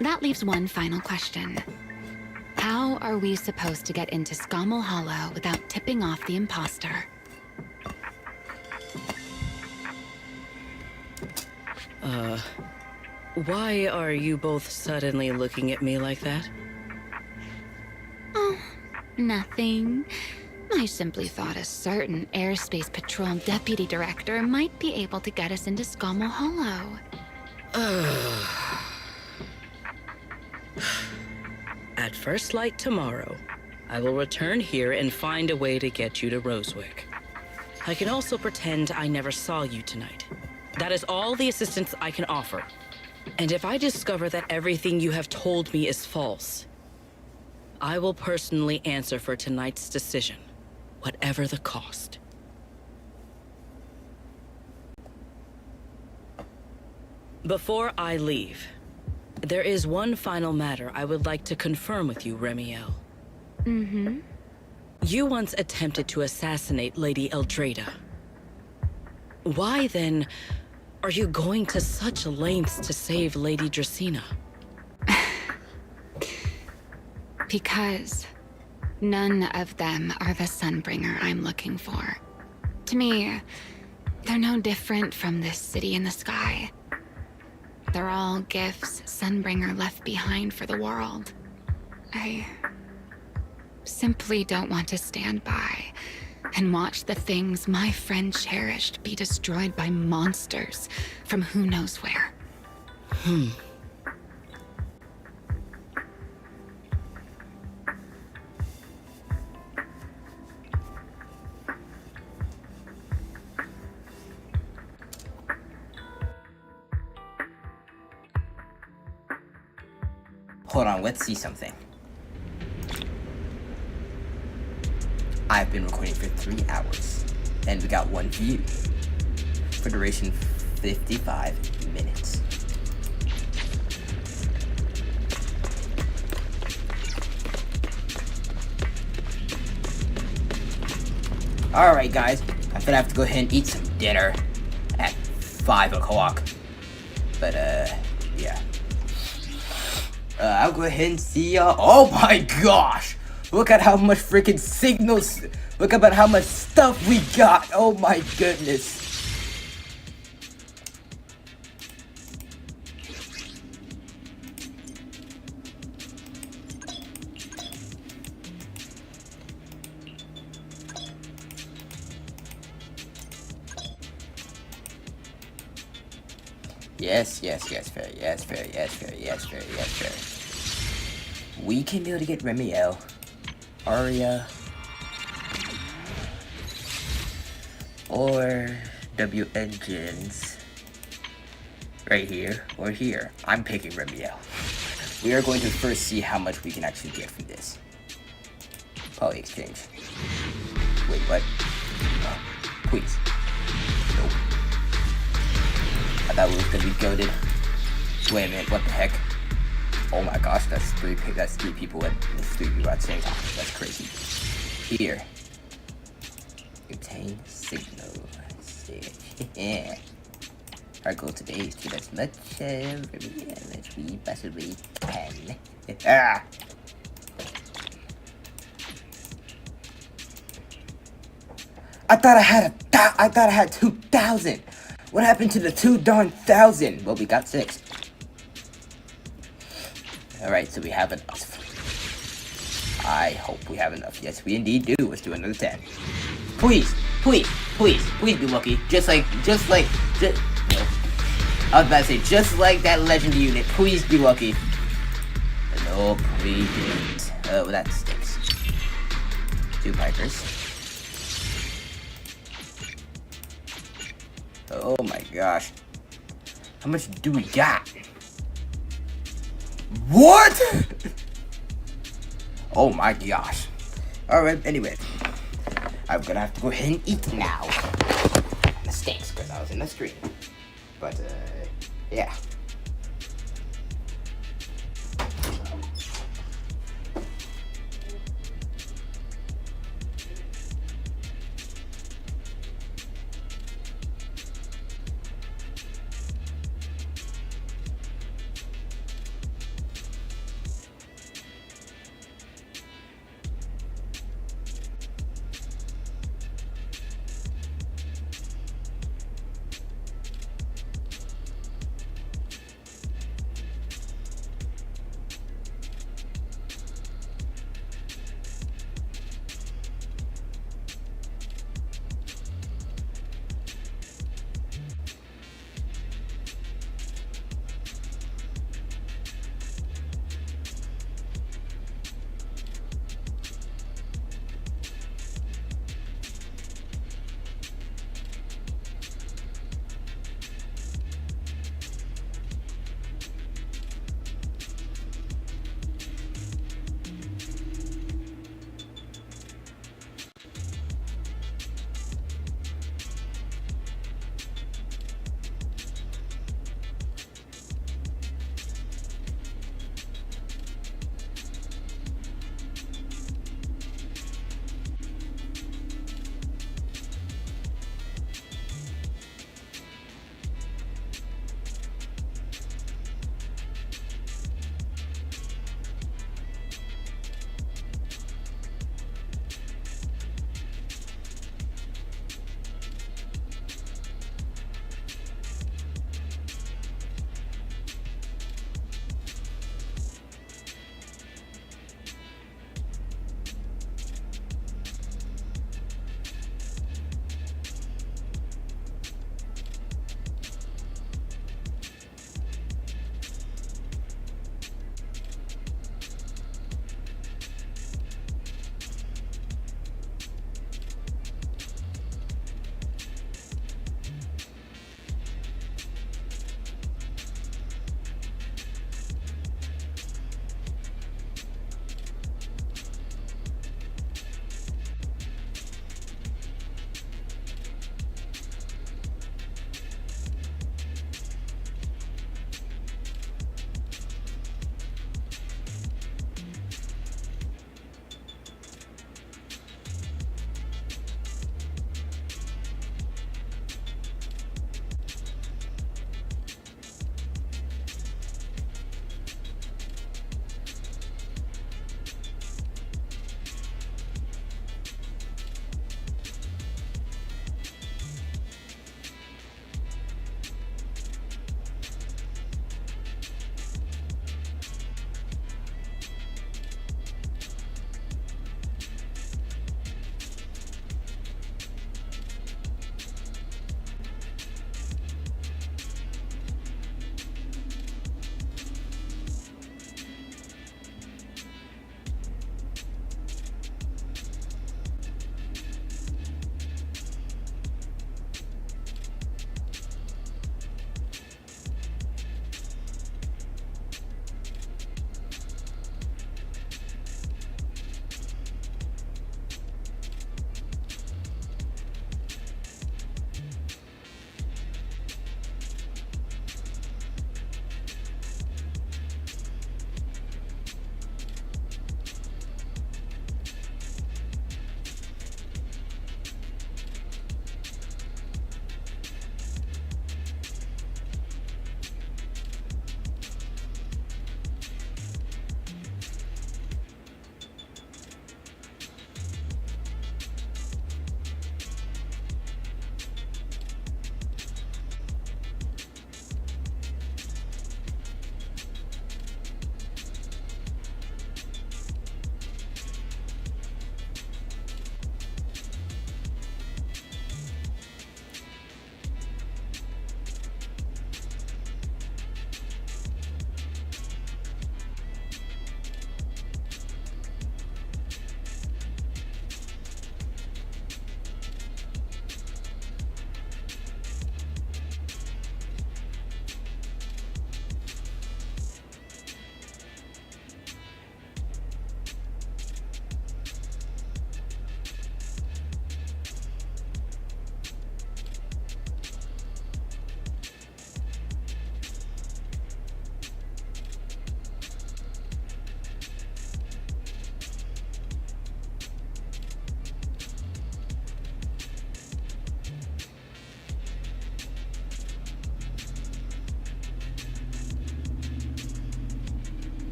That leaves one final question. How are we supposed to get into Scommel Hollow without tipping off the imposter? Why are you both suddenly looking at me like that? Oh, nothing. I simply thought a certain Airspace Patrol Deputy Director might be able to get us into Scommel Hollow. At first light tomorrow. I will return here and find a way to get you to Rosewick. I can also pretend I never saw you tonight. That is all the assistance I can offer. And if I discover that everything you have told me is false, I will personally answer for tonight's decision, whatever the cost. Before I leave, there is one final matter I would like to confirm with you, Remiel. Mm-hmm. You once attempted to assassinate Lady Eldrada. Why, then, are you going to such lengths to save Lady Dracena? Because none of them are the Sunbringer I'm looking for. To me, they're no different from this city in the sky. They're all gifts Sunbringer left behind for the world. I simply don't want to stand by and watch the things my friend cherished be destroyed by monsters from who knows where. Hold on, let's see something. I've been recording for 3 hours, and we got 1 view. For duration 55 minutes. Alright guys, I'm gonna have to go ahead and eat some dinner at 5 o'clock. But yeah. I'll go ahead and see y'all. Oh my gosh! Look at how much freaking signals. Look about how much stuff we got. Oh my goodness. Yes, fair, yes, fair. We can be able to get Remiel, Arya, or W Engines right here or here. I'm picking Remiel. We are going to first see how much we can actually get from this. Poly exchange. Wait, what? Oh, please. Nope. I thought we was gonna be goated. Wait a minute, what the heck? Oh my gosh, that's three people at the same time. That's crazy. Here. Obtain signal. Yeah. Our goal today is to get as much as we possibly can. Ah! I thought I had 2,000. What happened to the 2,000? Well, we got 6. Alright, so we have enough. I hope we have enough. Yes, we indeed do. Let's do another 10. Please be lucky. Just no. I was about to say, just like that legend unit. Please be lucky. No, we didn't. Oh, that stinks. 2 Pipers. Oh my gosh. How much do we got? What? Oh my gosh. Alright, anyway. I'm gonna have to go ahead and eat now. It stinks because I was in the street. But, yeah.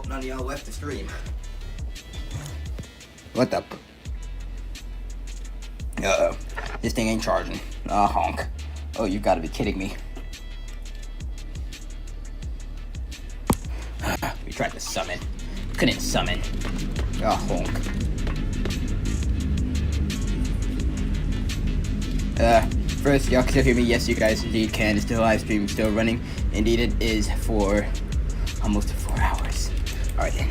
none of y'all left the stream. What the? Uh-oh. This thing ain't charging. Honk. Oh, you gotta be kidding me. We tried to summon. Couldn't summon. Honk. First, y'all can still hear me? Yes, you guys indeed can. It's still live stream, still running. Indeed, it is for almost 4 hours. Alright then.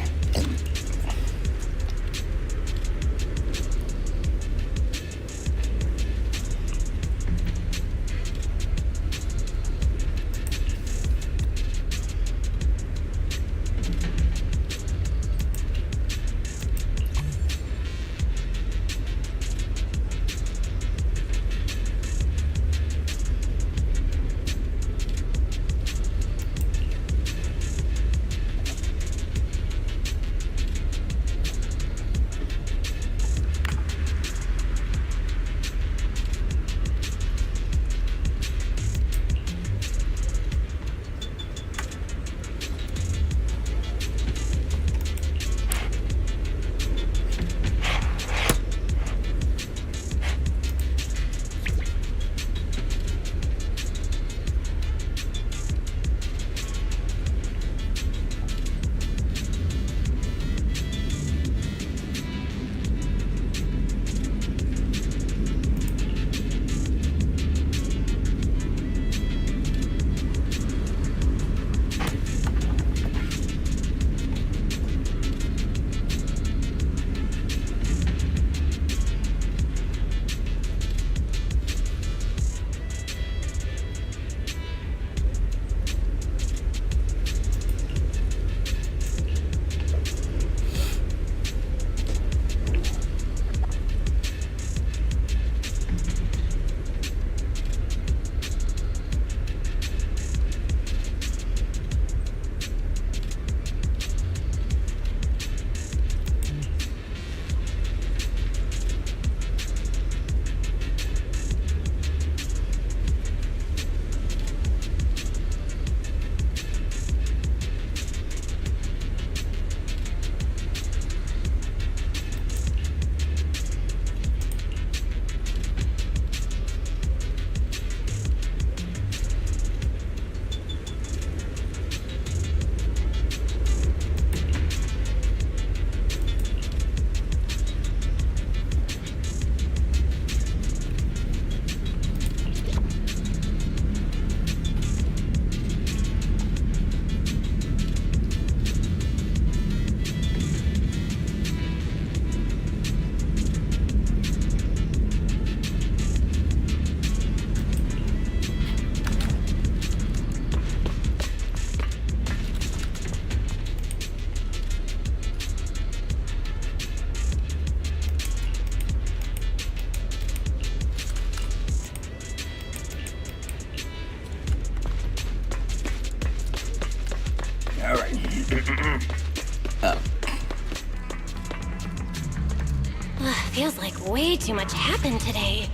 Feels like way too much happened today.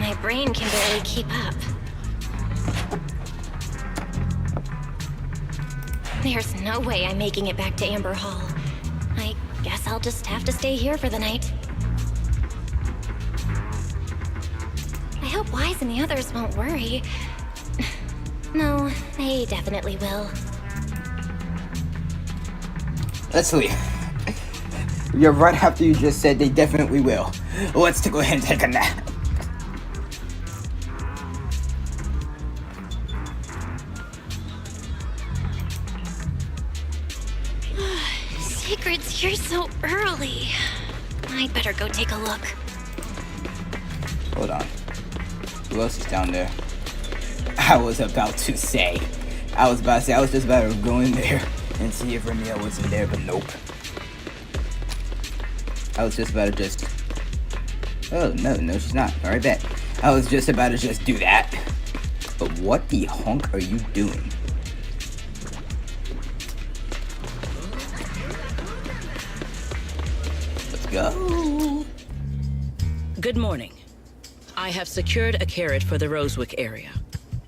My brain can barely keep up. There's no way I'm making it back to Amber Hall. I guess I'll just have to stay here for the night. I hope Wise and the others won't worry. No, they definitely will. Let's leave. You're right after you just said they definitely will. Let's go ahead and take a nap. Secret's here so early. I'd better go take a look. Hold on. Who else is down there? I was about to say. I was just about to go in there and see if Remia was in there, but nope. I was just about to just... Oh, no, she's not. Alright, bet. I was just about to just do that. But what the honk are you doing? Let's go. Good morning. I have secured a carriage for the Rosewick area.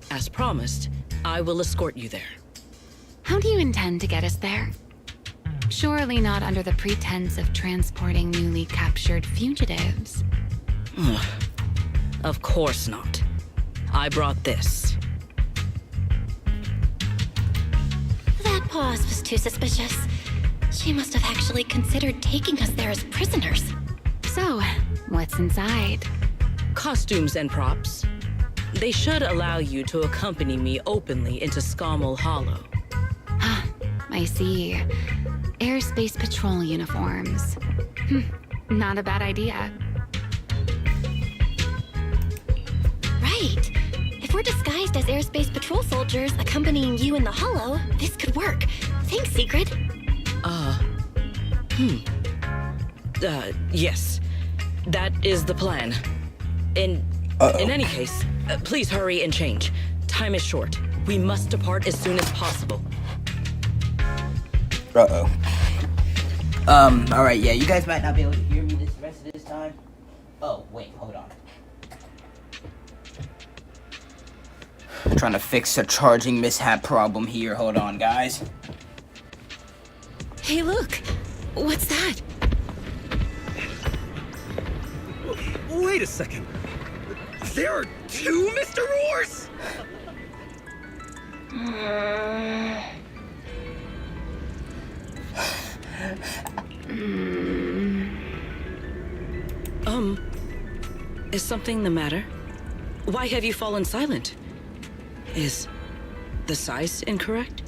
As promised, I will escort you there. How do you intend to get us there? Surely not under the pretense of transporting newly captured fugitives. Of course not. I brought this. That pause was too suspicious. She must have actually considered taking us there as prisoners. So, what's inside? Costumes and props. They should allow you to accompany me openly into Scommel Hollow. I see. Airspace Patrol uniforms. Not a bad idea. Right. If we're disguised as Airspace Patrol soldiers accompanying you in the Hollow, this could work. Thanks, Sigrid. Yes. That is the plan. In any case, please hurry and change. Time is short. We must depart as soon as possible. Alright, yeah, you guys might not be able to hear me this rest of this time. Oh, wait, hold on. I'm trying to fix a charging mishap problem here. Hold on, guys. Hey, look! What's that? Wait a second. There are two Mr. Roars? Is something the matter? Why have you fallen silent? Is the size incorrect?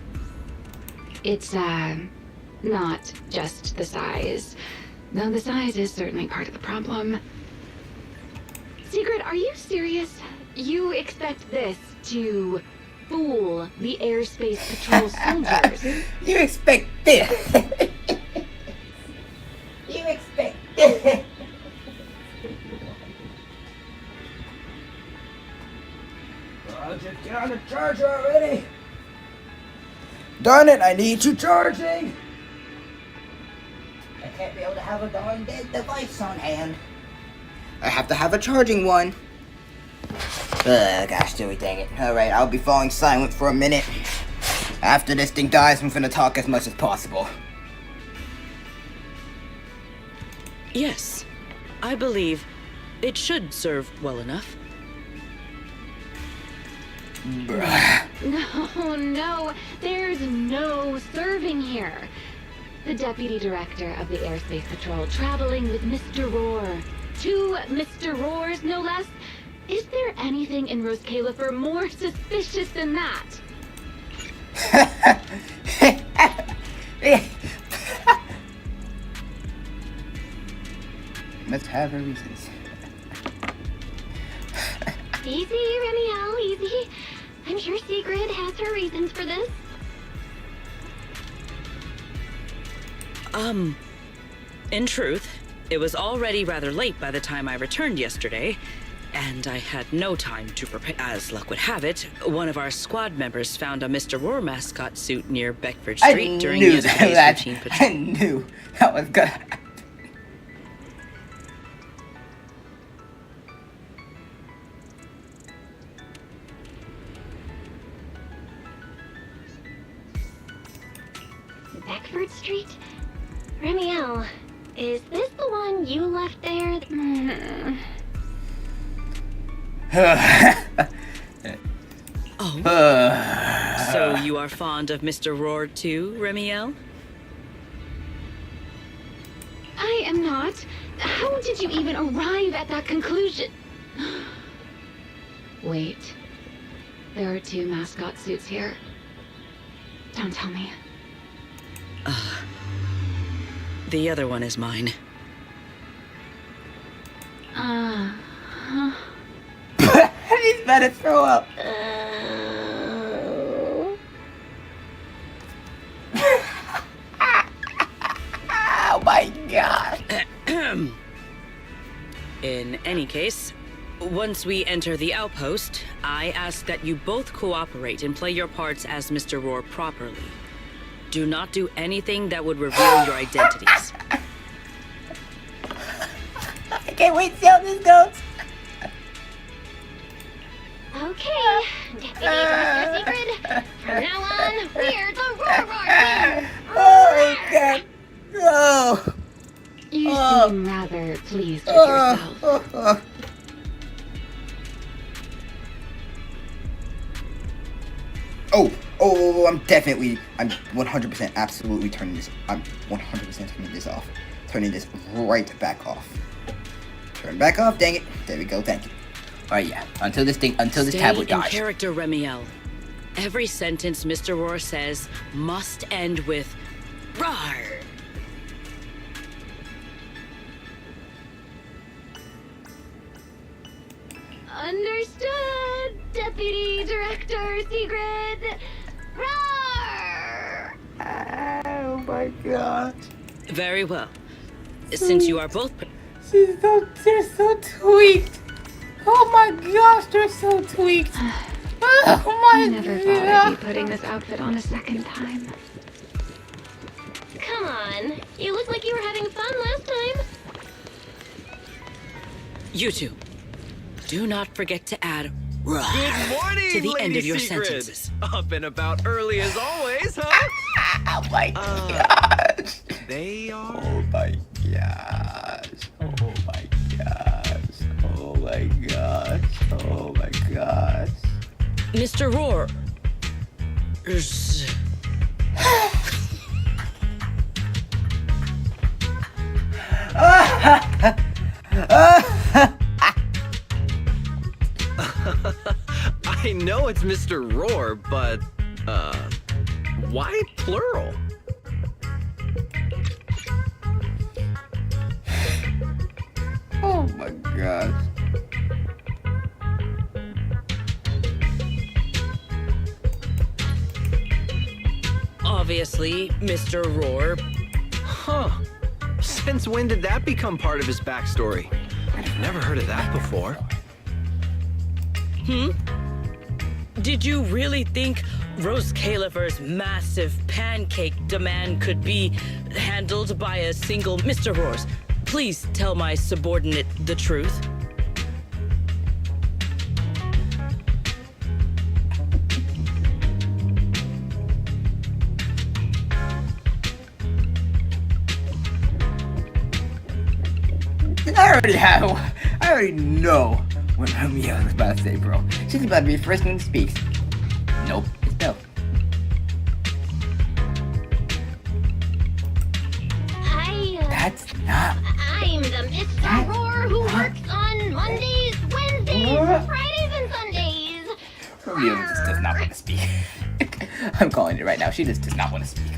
It's, not just the size. Though the size is certainly part of the problem. Sigrid, are you serious? You expect this to fool the Airspace Patrol soldiers? You expect this? You expect this? Just get on the charger already! Darn it, I need you charging! I can't be able to have a darn dead device on hand. I have to have a charging one. Gosh, Dewey, dang it. Alright, I'll be falling silent for a minute. After this thing dies, I'm gonna talk as much as possible. Yes. I believe it should serve well enough. No, there's no serving here. The Deputy Director of the Airspace Patrol traveling with Mr. Roar. 2 Mr. Roars, no less. Is there anything in Rose Califer more suspicious than that? Let's have her reasons. Easy, Remiel, easy. I'm sure Sigrid has her reasons for this. In truth, it was already rather late by the time I returned yesterday, and I had no time to prepare. As luck would have it, one of our squad members found a Mr. Roar mascot suit near Beckford Street during yesterday's routine patrol. I knew that was gonna happen. Beckford Street? Remiel, is this the one you left there? So you are fond of Mr. Roar too, Remiel? I am not. How did you even arrive at that conclusion? Wait. There are 2 mascot suits here. Don't tell me. The other one is mine. He's better throw up. Oh my god. In any case, once we enter the outpost, I ask that you both cooperate and play your parts as Mr. Roar properly. Do not do anything that would reveal your identities. I can't wait to see how this goes. Okay, Deputy Director Sigrid. From now on, we're the Roar team. Oh god. seem rather pleased with yourself. I'm 100% absolutely turning this, I'm 100% turning this off. Turning this right back off. Turn back off, dang it. There we go, thank you. Alright, yeah, until this tablet Stay in dies. character, Remiel. Every sentence Mr. Roar says must end with "Rawr." Understood, Deputy Director Sigrid. Roar! Oh my god. Very well. Since you are both. They're so tweaked. Oh my gosh, they're so tweaked. Oh my I never thought I'd be putting this outfit on a second time. Come on. You look like you were having fun last time. You two, do not forget to add "Rawr" Good morning, to the Lady end of your Sigrid. sentences. Up and about early as always, huh? Oh my gosh. They are. Oh my gosh. Oh my gosh. Oh my gosh. Oh my gosh. Mr. Roar. I know it's Mr. Roar, but, why plural? Oh my gosh. Obviously, Mr. Roar. Huh. Since when did that become part of his backstory? I've never heard of that before. Did you really think Rose Califer's massive pancake demand could be handled by a single Mr. Roars? Please tell my subordinate the truth. I already know what Romeo is about to say, bro. She's about to be the first one who speaks. Nope, it's Belle. That's not. I'm the Mr. Roar who works on Mondays, Wednesdays, Fridays, and Sundays. Romeo just does not want to speak. I'm calling it right now. She just does not want to speak.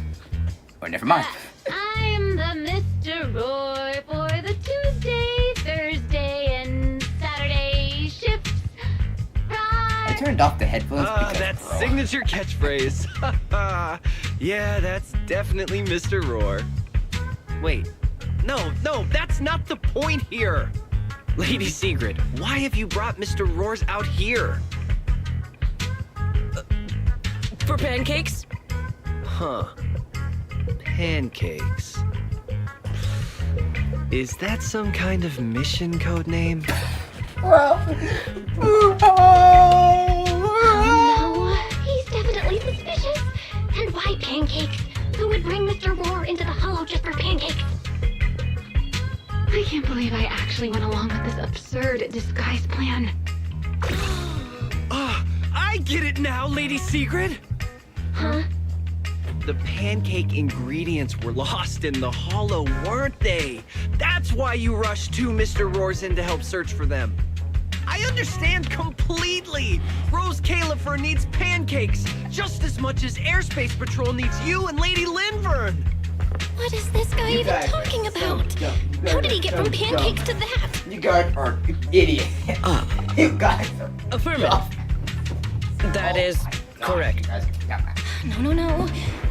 Or never mind. I'm the Mr. Roar for the Tuesday, Thursday, and Saturday shifts. I turned off the headphones because That's signature catchphrase. Yeah, that's definitely Mr. Roar. Wait, no, that's not the point here. Lady Sigrid, why have you brought Mr. Roars out here? For pancakes? Huh. Pancakes. Is that some kind of mission code name? Oh no, he's definitely suspicious. And why pancakes? Who would bring Mr. Roar into the Hollow just for pancakes? I can't believe I actually went along with this absurd disguise plan. I get it now, Lady Sigrid. Huh? The pancake ingredients were lost in the Hollow, weren't they? That's why you rushed two Mr. Roars in to help search for them. I understand completely. Rose Califer needs pancakes just as much as Airspace Patrol needs you and Lady Linvern. What is this guy even talking about? How did he get from pancakes to that? You guys are idiots. You guys are. Affirmative. That is correct. No.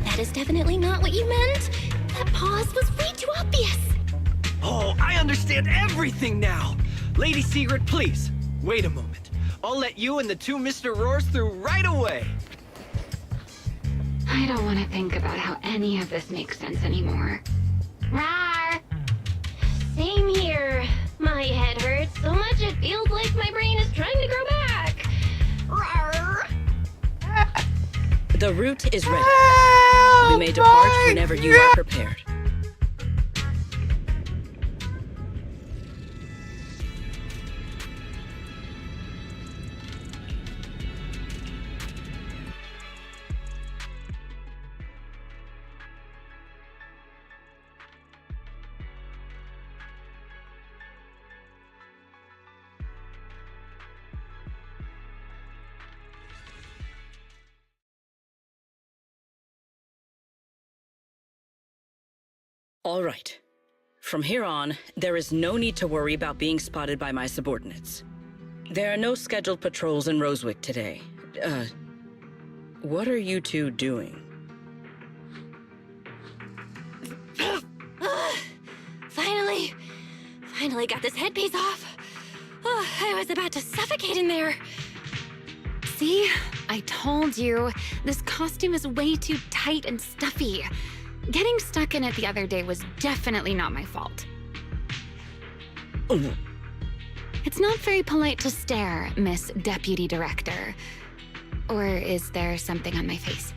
That is definitely not what you meant. That pause was way too obvious. Oh, I understand everything now. Lady Sigrid, please, wait a moment. I'll let you and the two Mr. Roars through right away. I don't want to think about how any of this makes sense anymore. Rawr! Same here. My head hurts so much it feels like my brain is trying to grow back. Rawr! The route is ready. We may depart whenever you are prepared. All right. From here on, there is no need to worry about being spotted by my subordinates. There are no scheduled patrols in Rosewick today. What are you two doing? Finally got this headpiece off. Oh, I was about to suffocate in there. See? I told you. This costume is way too tight and stuffy. Getting stuck in it the other day was definitely not my fault. Oh. It's not very polite to stare, Miss Deputy Director. Or is there something on my face?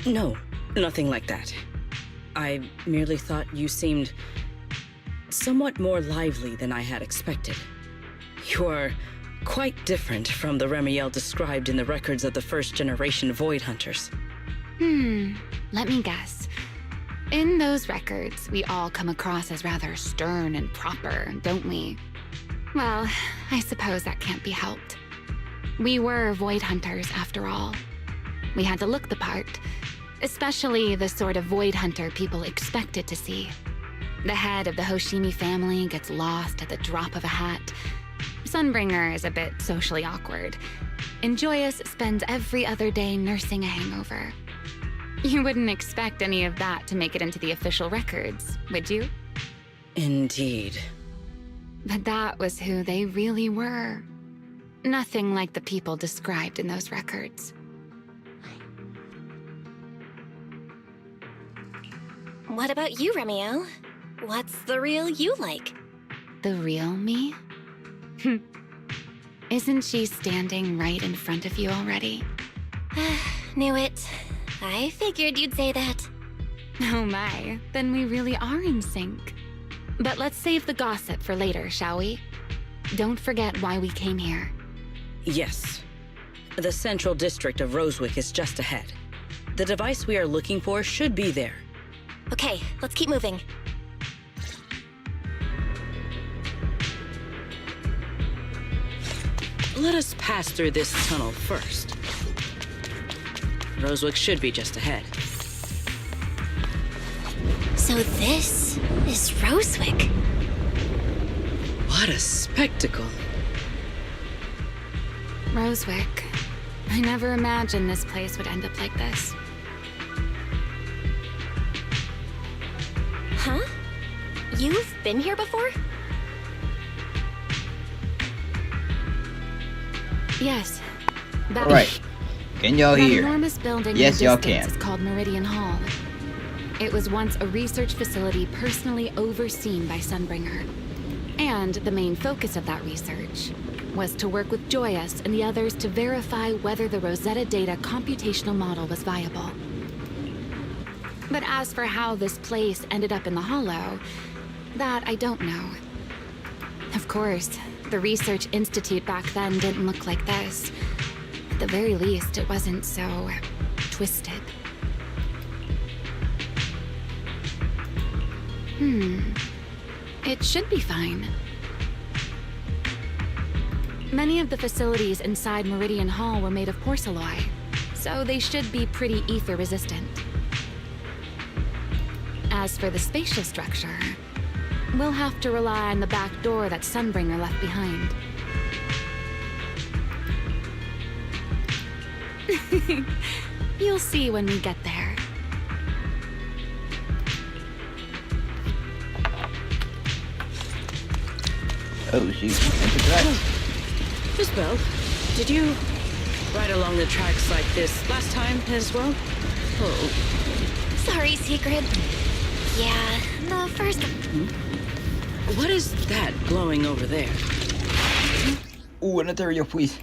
No, nothing like that. I merely thought you seemed somewhat more lively than I had expected. You are quite different from the Remiel described in the records of the first-generation Void Hunters. Let me guess. In those records, we all come across as rather stern and proper, don't we? Well, I suppose that can't be helped. We were Void Hunters, after all. We had to look the part, especially the sort of Void Hunter people expected to see. The head of the Hoshimi family gets lost at the drop of a hat. Sunbringer is a bit socially awkward. And Joyous spends every other day nursing a hangover. You wouldn't expect any of that to make it into the official records, would you? Indeed. But that was who they really were. Nothing like the people described in those records. What about you, Remiel? What's the real you like? The real me? Isn't she standing right in front of you already? Knew it. I figured you'd say that. Oh my, then we really are in sync. But let's save the gossip for later, shall we? Don't forget why we came here. Yes. The central district of Rosewick is just ahead. The device we are looking for should be there. Okay, let's keep moving. Let us pass through this tunnel first. Rosewick should be just ahead. So this is Rosewick. What a spectacle. Rosewick. I never imagined this place would end up like this. Huh? You've been here before? Yes. That Alright. Can y'all that hear? enormous building Yes, in the y'all distance can. is called Meridian Hall. It was once a research facility personally overseen by Sunbringer. And the main focus of that research was to work with Joyous and the others to verify whether the Rosetta Data computational model was viable. But as for how this place ended up in the Hollow, that I don't know. Of course, the Research Institute back then didn't look like this. At the very least, it wasn't so twisted. It should be fine. Many of the facilities inside Meridian Hall were made of porcelain, so they should be pretty ether-resistant. As for the spatial structure, we'll have to rely on the back door that Sunbringer left behind. You'll see when we get there. Oh, she's into that. Miss Bell, did you ride along the tracks like this last time as well? Oh. Sorry, Secret. Yeah, the first... What is that glowing over there? Ooh, an ethereal, please.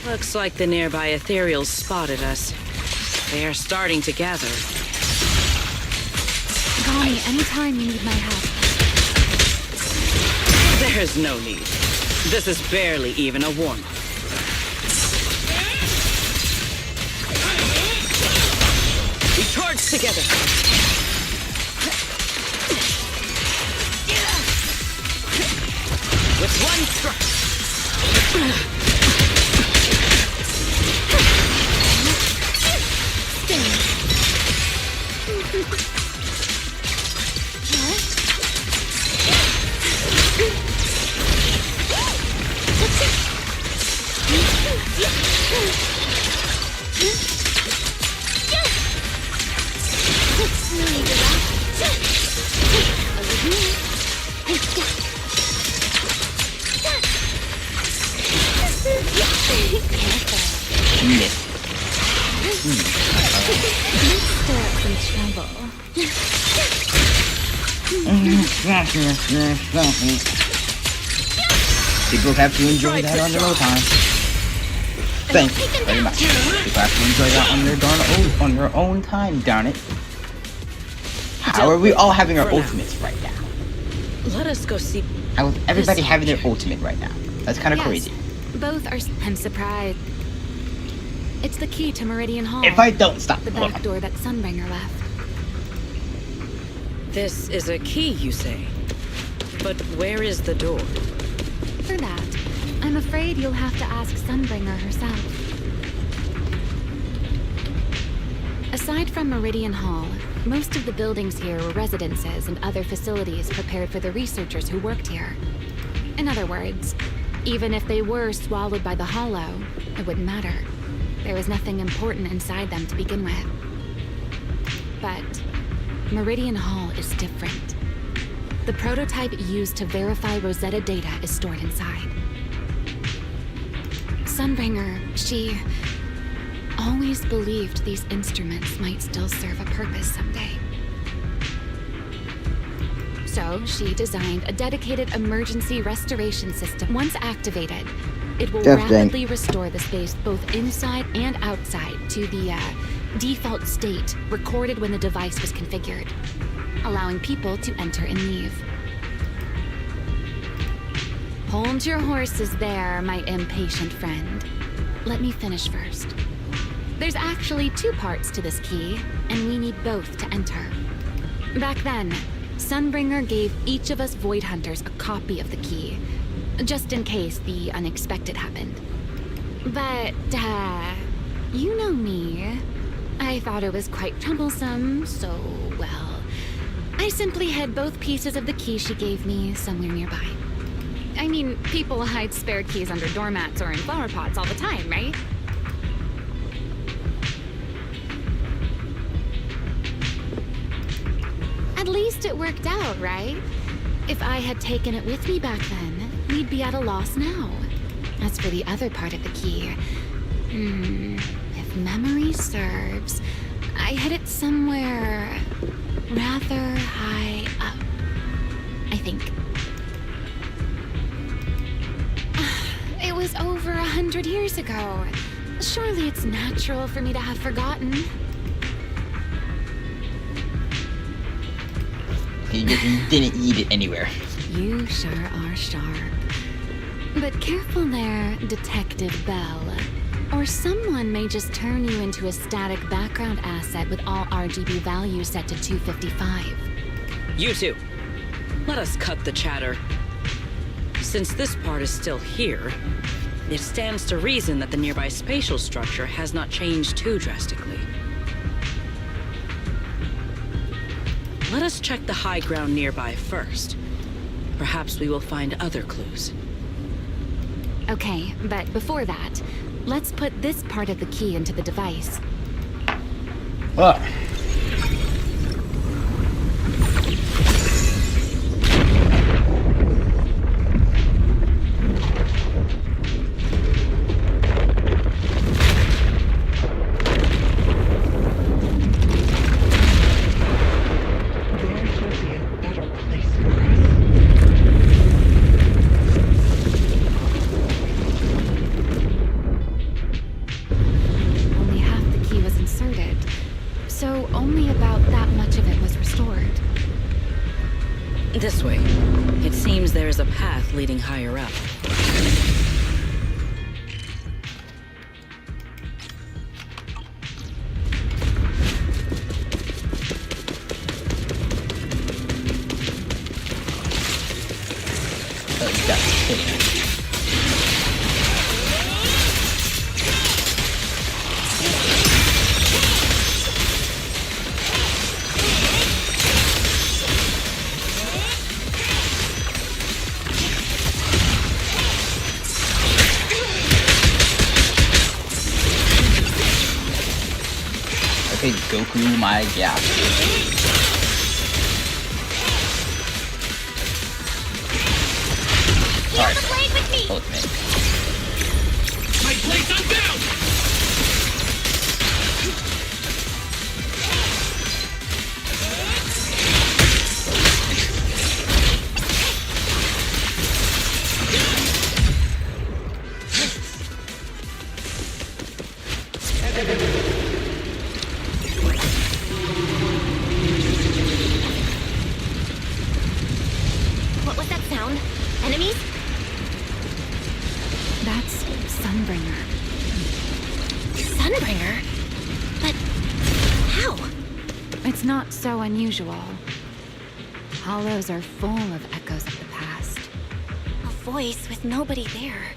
Looks like the nearby ethereals spotted us. They are starting to gather. Call me anytime you need my help. There's no need. This is barely even a warm-up. We charge together. With one strike. People have to enjoy that on their own time. Thank you very much. People have to enjoy that on their own time, darn it. How are we all having our ultimates right now? Let us go see. How is everybody having their ultimate right now? That's kind of crazy. Both are. I'm surprised. It's the key to Meridian Hall. If I don't stop, the back door that Sunbringer left. This is a key, you say? But where is the door? For that, I'm afraid you'll have to ask Sunbringer herself. Aside from Meridian Hall, most of the buildings here were residences and other facilities prepared for the researchers who worked here. In other words, even if they were swallowed by the Hollow, it wouldn't matter. There was nothing important inside them to begin with. But Meridian Hall is different. The prototype used to verify Rosetta data is stored inside. Sunbringer, she always believed these instruments might still serve a purpose someday. So she designed a dedicated emergency restoration system. Once activated, it will rapidly restore the space both inside and outside to the default state recorded when the device was configured, allowing people to enter and leave. Hold your horses there, my impatient friend. Let me finish first. There's actually 2 parts to this key, and we need both to enter. Back then, Sunbringer gave each of us Void Hunters a copy of the key, just in case the unexpected happened. But, you know me. I thought it was quite troublesome, so, well, I simply hid both pieces of the key she gave me somewhere nearby. I mean, people hide spare keys under doormats or in flower pots all the time, right? At least it worked out, right? If I had taken it with me back then, we'd be at a loss now. As for the other part of the key, if memory serves, I hid it somewhere rather high up, I think. It was over 100 years ago. Surely it's natural for me to have forgotten. You didn't eat it anywhere. You sure are sharp. But careful there, Detective Bell. Or someone may just turn you into a static background asset with all RGB values set to 255. You two, let us cut the chatter. Since this part is still here, it stands to reason that the nearby spatial structure has not changed too drastically. Let us check the high ground nearby first. Perhaps we will find other clues. Okay, but before that, let's put this part of the key into the device. What? This way. It seems there is a path leading higher up. Okay, Goku, my god. Alright, ultimate. My place, I'm down! down. Enemies? That's Sunbringer. Sunbringer? But how? It's not so unusual. Hollows are full of echoes of the past. A voice with nobody there.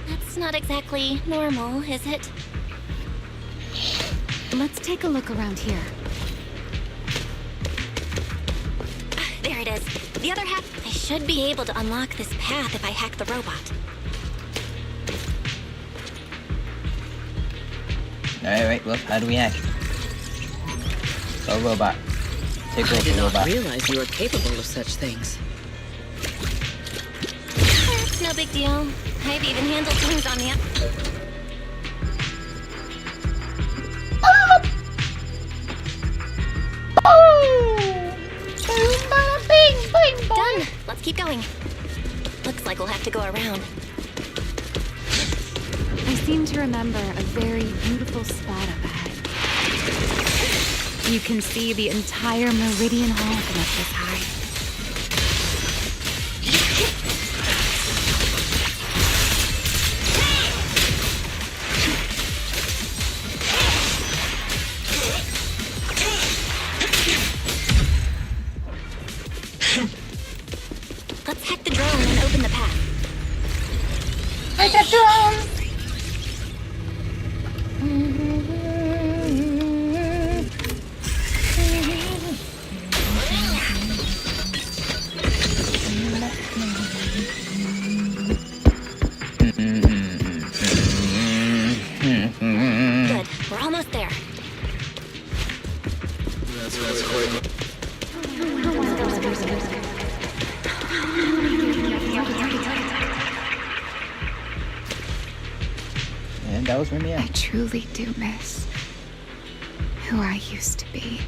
That's not exactly normal, is it? Let's take a look around here. There it is. The other half. I should be able to unlock this path if I hack the robot. Alright, well, how do we hack? Oh, robot. Take I over, did not robot. realize you were capable of such things. It's no big deal. I've even handled things on the Done. Let's keep going. Looks like we'll have to go around. I seem to remember a very beautiful spot up ahead. You can see the entire Meridian Hall from up this high. Let's hack the drone and open the path. I got drone! Good. We're almost there. And that was Remy. I truly do miss who I used to be.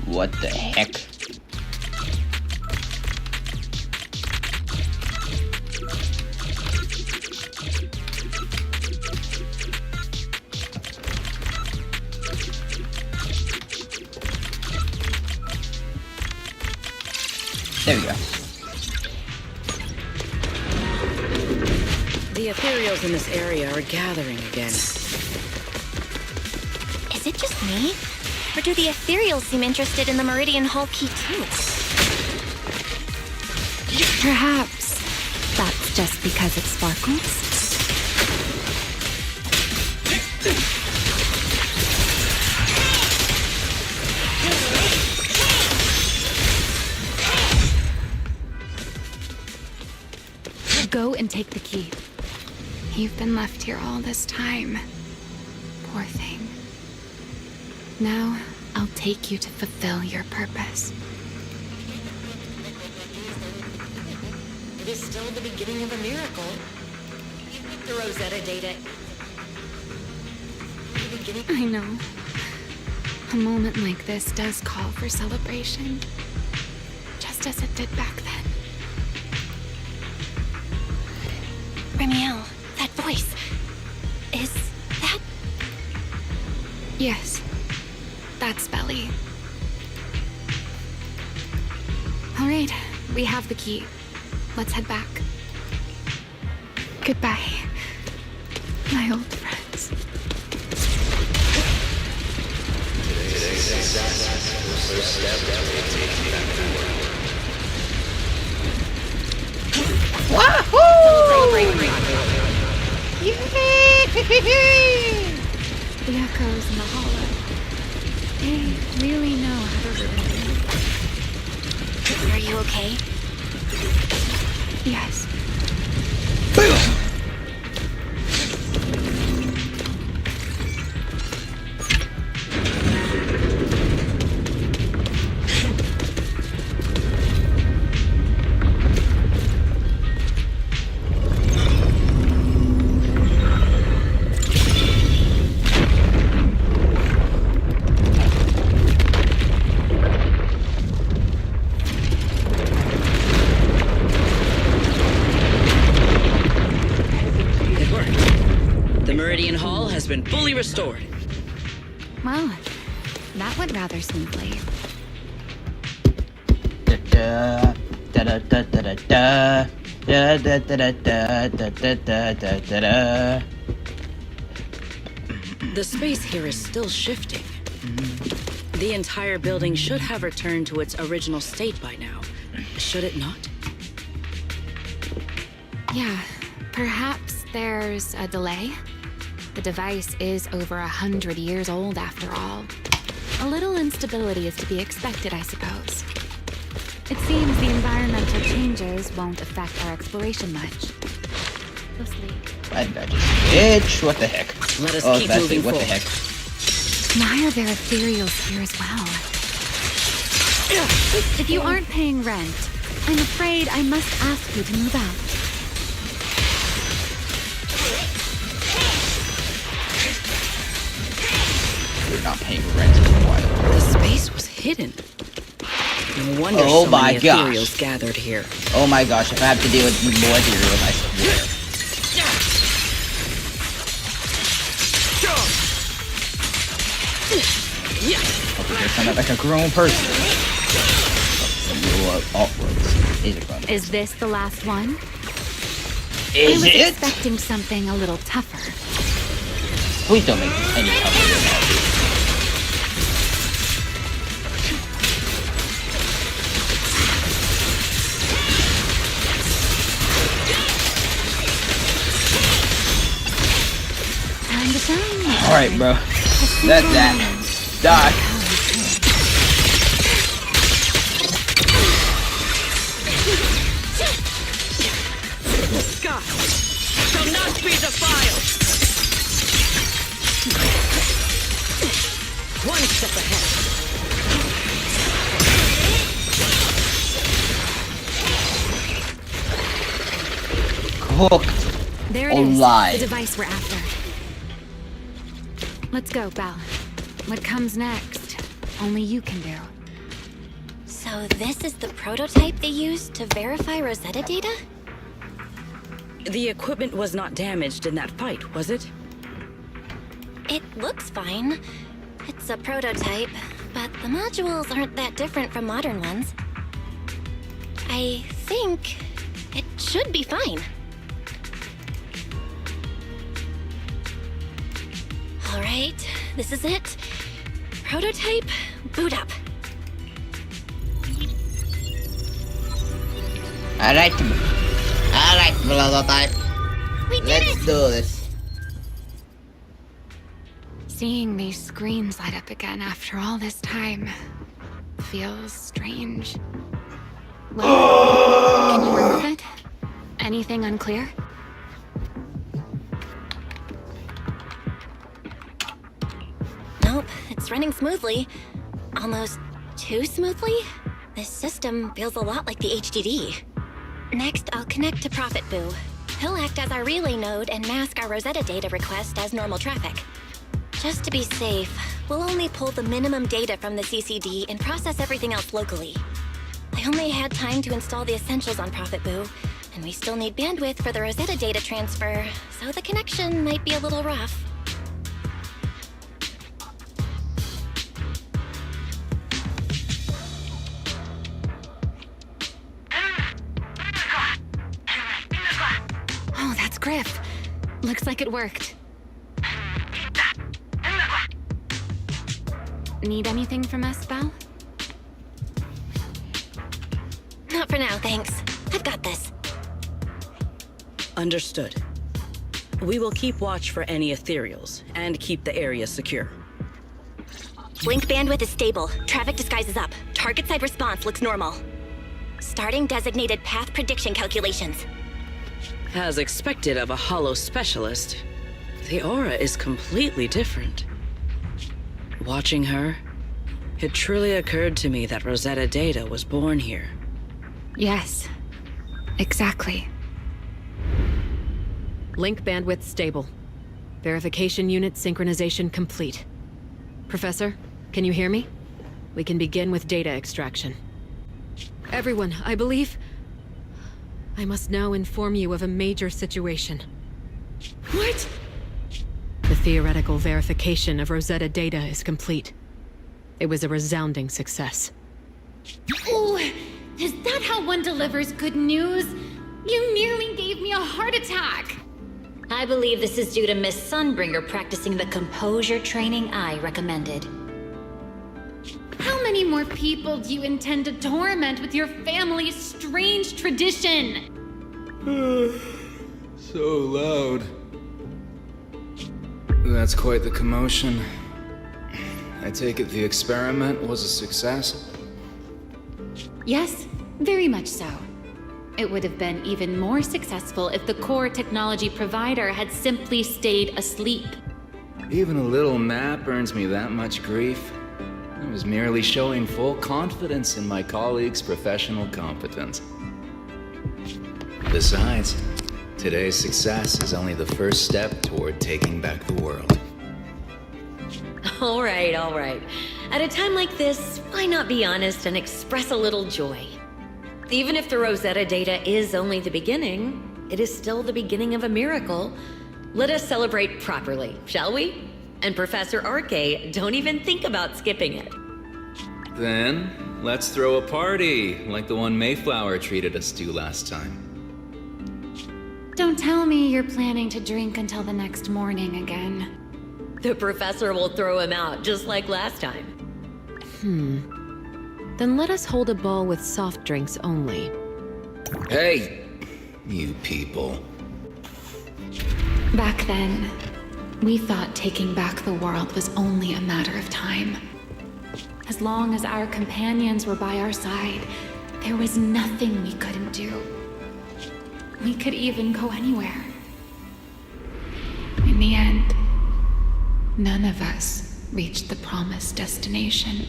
What the heck? There we go. The ethereals in this area are gathering again. Is it just me? Or do the ethereals seem interested in the Meridian Hall key too? Perhaps that's just because it sparkles. Go and take the key. You've been left here all this time. Poor thing. Now, I'll take you to fulfill your purpose. It is still the beginning of a miracle. The Rosetta data. I know. A moment like this does call for celebration. Just as it did back then. Remiel, that voice. Is that... Yes. That's Belly. All right, we have the key. Let's head back. Goodbye, my old friends. The echoes in the hollow. They really know how to rhythm. Are you okay? Yes. The Meridian Hall has been fully restored. Well, that went rather smoothly. Da da da da da da da da da da da da da da da. The space here is still shifting. The entire building should have returned to its original state by now, should it not? Yeah, perhaps there's a delay. The device is over 100 years old after all. A little instability is to be expected, I suppose. It seems the environmental changes won't affect our exploration much. Go sleep. Bitch, what the heck? Let us keep that's moving it, what the forward. heck? Why are there ethereals here as well? If you aren't paying rent, I'm afraid I must ask you to move out. You're not paying rent in a while. The space was hidden. No wonder Oh so my many gosh. ethereals gathered here. Oh my gosh, if I have to deal with more ethereals, I swear. Okay, you're kind of like a grown person. Is this the last one? Is I was it? expecting something a little tougher. Please don't make this any tougher than that. Time to shine. Alright, bro. That's that. Die. The sky shall not be defiled. One step ahead. Cooked. There it is. Alive. The device we're after. Let's go, Belle. What comes next, only you can do. So this is the prototype they used to verify Rosetta data? The equipment was not damaged in that fight, was it? It looks fine. It's a prototype, but the modules aren't that different from modern ones. I think it should be fine. All right, this is it. Prototype, boot up. Alright, prototype. We did Let's it! do this. Seeing these screens light up again after all this time feels strange. Well, can you remove it? Anything unclear? Nope, it's running smoothly. Almost too smoothly? This system feels a lot like the HDD. Next, I'll connect to Prophet Boo. He'll act as our relay node and mask our Rosetta data request as normal traffic. Just to be safe, we'll only pull the minimum data from the CCD and process everything else locally. I only had time to install the essentials on Prophet Boo, and we still need bandwidth for the Rosetta data transfer, so the connection might be a little rough. Oh, that's Griff. Looks like it worked. Need anything from us, Belle? Not for now, thanks. I've got this. Understood. We will keep watch for any ethereals and keep the area secure. Link bandwidth is stable. Traffic disguise is up. Target side response looks normal. Starting designated path prediction calculations. As expected of a hollow specialist, the aura is completely different. Watching her, it truly occurred to me that Rosetta Data was born here. Yes, exactly. Link bandwidth stable. Verification unit synchronization complete. Professor, can you hear me? We can begin with data extraction. Everyone, I believe... I must now inform you of a major situation. What? theoretical verification of Rosetta data is complete. It was a resounding success. Oh, is that how one delivers good news? You nearly gave me a heart attack! I believe this is due to Miss Sunbringer practicing the composure training I recommended. How many more people do you intend to torment with your family's strange tradition? So loud. That's quite the commotion. I take it the experiment was a success? Yes, very much so. It would have been even more successful if the core technology provider had simply stayed asleep. Even a little nap earns me that much grief. I was merely showing full confidence in my colleagues' professional competence. Besides, today's success is only the first step toward taking back the world. All right, all right. At a time like this, why not be honest and express a little joy? Even if the Rosetta data is only the beginning, it is still the beginning of a miracle. Let us celebrate properly, shall we? And Professor Arke, don't even think about skipping it. Then, let's throw a party, like the one Mayflower treated us to last time. Don't tell me you're planning to drink until the next morning again. The professor will throw him out, just like last time. Then let us hold a ball with soft drinks only. Hey, you people. Back then, we thought taking back the world was only a matter of time. As long as our companions were by our side, there was nothing we couldn't do. We could even go anywhere. In the end, none of us reached the promised destination.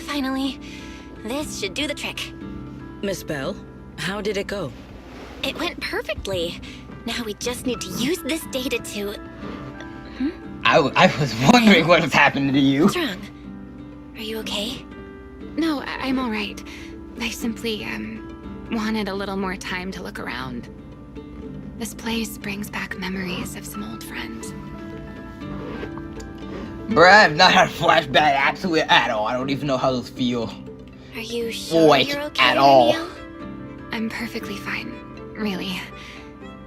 Finally, this should do the trick. Miss Bell, how did it go? It went perfectly. Now we just need to use this data to... I was wondering what was happening to you. What's wrong? Are you okay? No, I'm all right. I simply, wanted a little more time to look around. This place brings back memories of some old friends. Bruh, I've not had a flashback absolutely at all. I don't even know how those feel. Are you sure you're okay, at all. Ariel? I'm perfectly fine, really.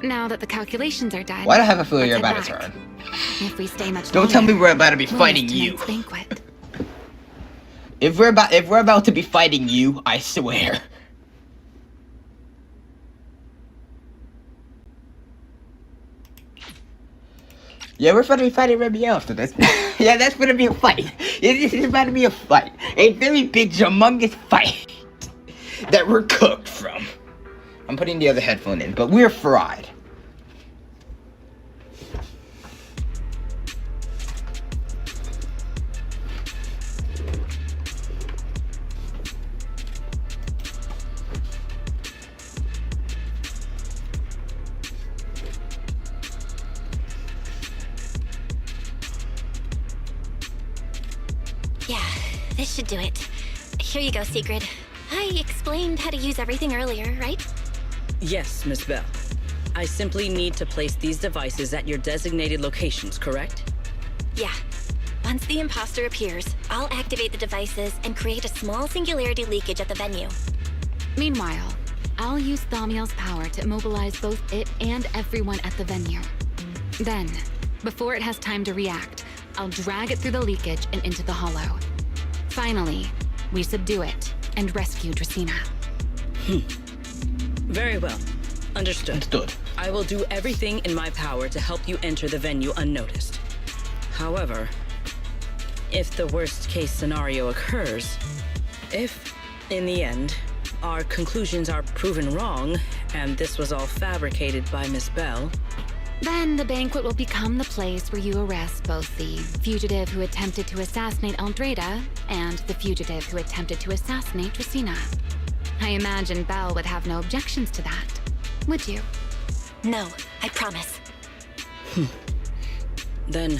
Now that the calculations are done. Why do I have a feeling let's you're head about to back. turn? If we stay much Don't longer, tell me we're about to be we'll fighting miss you. tonight's banquet. If we're about to be fighting you, I swear. Yeah, we're about to be fighting Remy after this. Yeah, that's gonna be a fight. This is about to be a fight. A very big, humongous fight that we're cooked from. I'm putting the other headphone in, but we're fried. Yeah, this should do it. Here you go, Sigrid. I explained how to use everything earlier, right? Yes, Miss Bell. I simply need to place these devices at your designated locations, correct? Yeah. Once the imposter appears, I'll activate the devices and create a small singularity leakage at the venue. Meanwhile, I'll use Thaumiel's power to immobilize both it and everyone at the venue. Then, before it has time to react, I'll drag it through the leakage and into the hollow. Finally, we subdue it and rescue Dracaena. Very well. Understood. I will do everything in my power to help you enter the venue unnoticed. However, if the worst case scenario occurs, if, in the end, our conclusions are proven wrong, and this was all fabricated by Miss Bell, Then the banquet will become the place where you arrest both the fugitive who attempted to assassinate Aldreda and the fugitive who attempted to assassinate Dracaena. I imagine Belle would have no objections to that, would you? No, I promise. then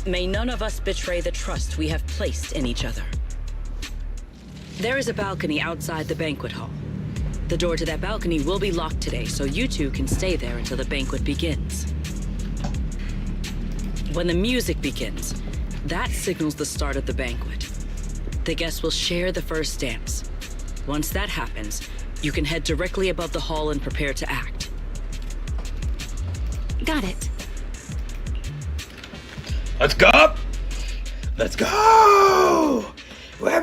may none of us betray the trust we have placed in each other. There is a balcony outside the banquet hall. The door to that balcony will be locked today, so you two can stay there until the banquet begins. When the music begins, that signals the start of the banquet. The guests will share the first dance. Once that happens, you can head directly above the hall and prepare to act. Got it. Let's go! Let's go! We're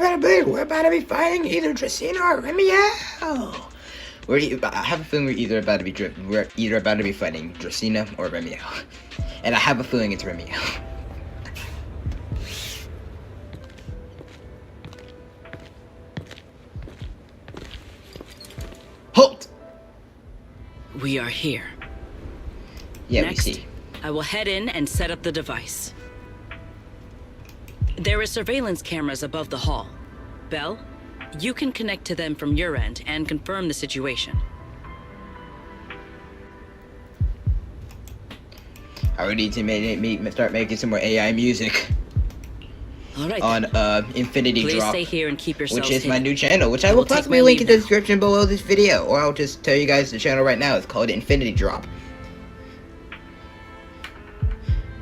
about to be fighting either Dracaena or Remiel. I have a feeling we're either about to be fighting Dracaena or Remiel. And I have a feeling it's Remiel. Halt! We are here. Yeah, Next, we see. I will head in and set up the device. There are surveillance cameras above the hall. Belle, you can connect to them from your end and confirm the situation. I would need to start making some more AI music. All right. On Infinity Please Drop, stay here and keep yourselves which is my hidden. new channel, which I I will will take possibly my link in leave the now. description below this video, or I'll just tell you guys the channel right now. It's called Infinity Drop.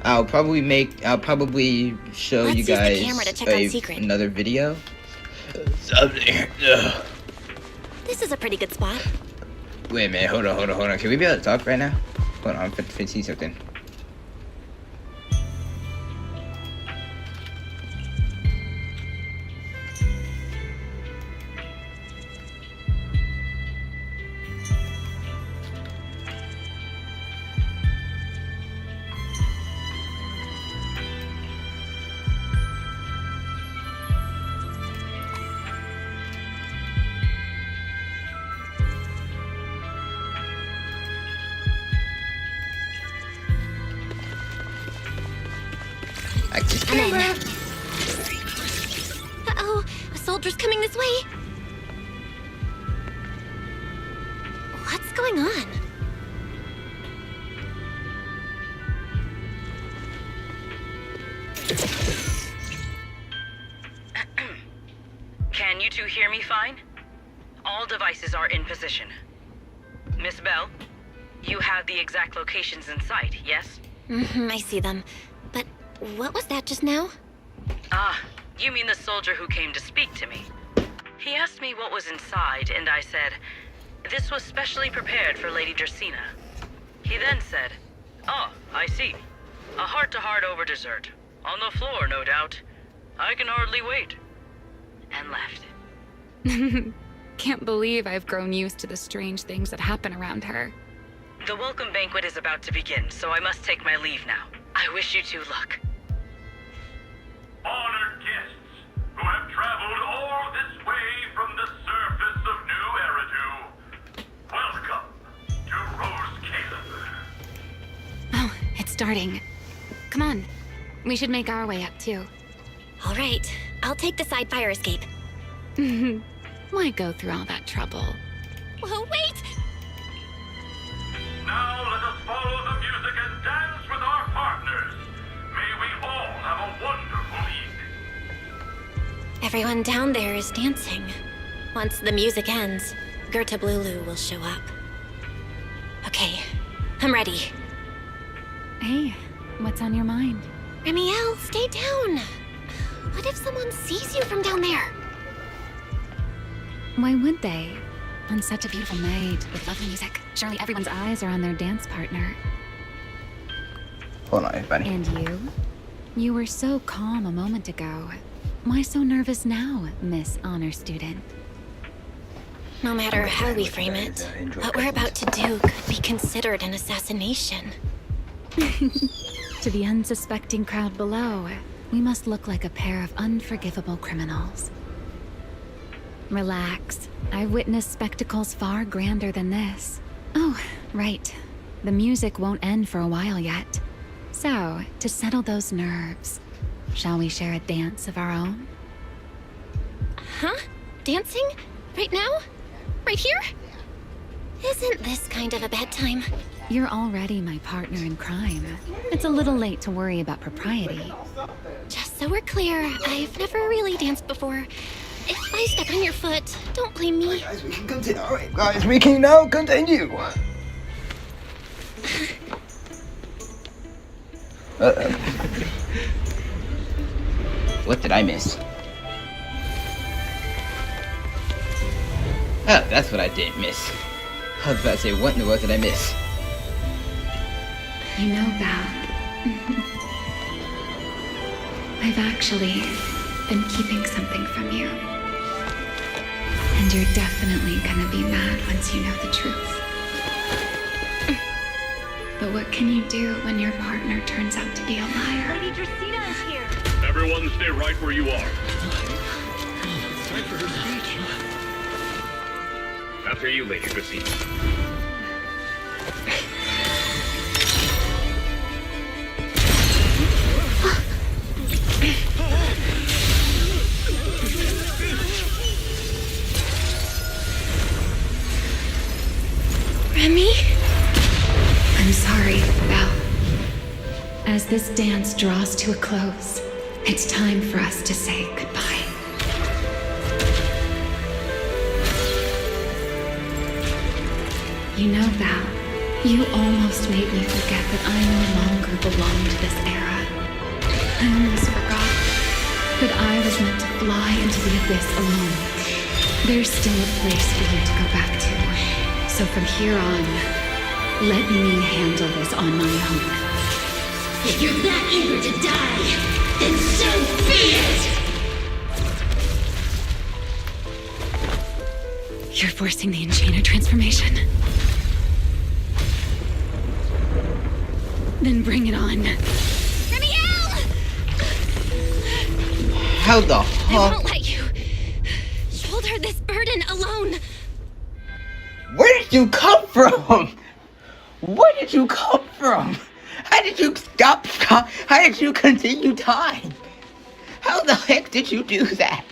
I'll probably show Let's you use the guys camera to check on Secret. another video. This is a pretty good spot. Wait a minute, hold on. Can we be able to talk right now? Hold on, I'm finna see something. I'm in. Uh-oh, a soldier's coming this way. What's going on? Can you two hear me fine? All devices are in position. Miss Bell, you have the exact locations in sight, yes? I see them. But what was that just now? Ah, you mean the soldier who came to speak to me. He asked me what was inside, and I said, this was specially prepared for Lady Dracaena. He then said, oh, I see. A heart-to-heart over dessert. On the floor, no doubt. I can hardly wait. And left. Can't believe I've grown used to the strange things that happen around her. The welcome banquet is about to begin, so I must take my leave now. I wish you two luck. Honored guests who have traveled all this way from the surface of New Eridu, welcome to Rose Caleb. Oh, it's starting. Come on. We should make our way up, too. All right, I'll take the side fire escape. Why go through all that trouble? Whoa, wait! Now let us follow the music and dance with our partners. May we all have a wonderful evening. Everyone down there is dancing. Once the music ends, Gerta Blulu will show up. Okay, I'm ready. Hey, what's on your mind? Remiel, stay down. What if someone sees you from down there? Why would they? On such a beautiful night with lovely music, surely everyone's eyes are on their dance partner. Hold on, everybody. And you? You were so calm a moment ago. Why so nervous now, Miss Honor Student? No matter how we frame it, what we're about to do could be considered an assassination. To the unsuspecting crowd below, we must look like a pair of unforgivable criminals. Relax. I've witnessed spectacles far grander than this. Oh, right. The music won't end for a while yet. So, to settle those nerves, shall we share a dance of our own? Huh? Dancing? Right now? Right here? Isn't this kind of a bad time? You're already my partner in crime. It's a little late to worry about propriety. Just so we're clear, I've never really danced before. If I step on your foot, don't blame me. Guys, we can continue. All right, guys, we can now continue. Uh-oh. What did I miss? Oh, that's what I didn't miss. I was about to say, what in the world did I miss? You know, Val, I've actually been keeping something from you. And you're definitely gonna be mad once you know the truth. But what can you do when your partner turns out to be a liar? Lady Dracaena is here. Everyone stay right where you are. It's time for her speech. After you, Lady Dracaena. Remy? I'm sorry, Val. As this dance draws to a close, it's time for us to say goodbye. You know, Val, you almost made me forget that I no longer belong to this era. I almost forgot that I was meant to fly into the abyss alone. There's still a place for you to go back to. So from here on, let me handle this on my own. If you're that eager to die, then so be it! You're forcing the Enchainer transformation. Then bring it on. Remiel! How the I fuck? won't let you shoulder this burden alone. Where did you come from? Where did you come from? How did you stop? How did you continue time? How the heck did you do that?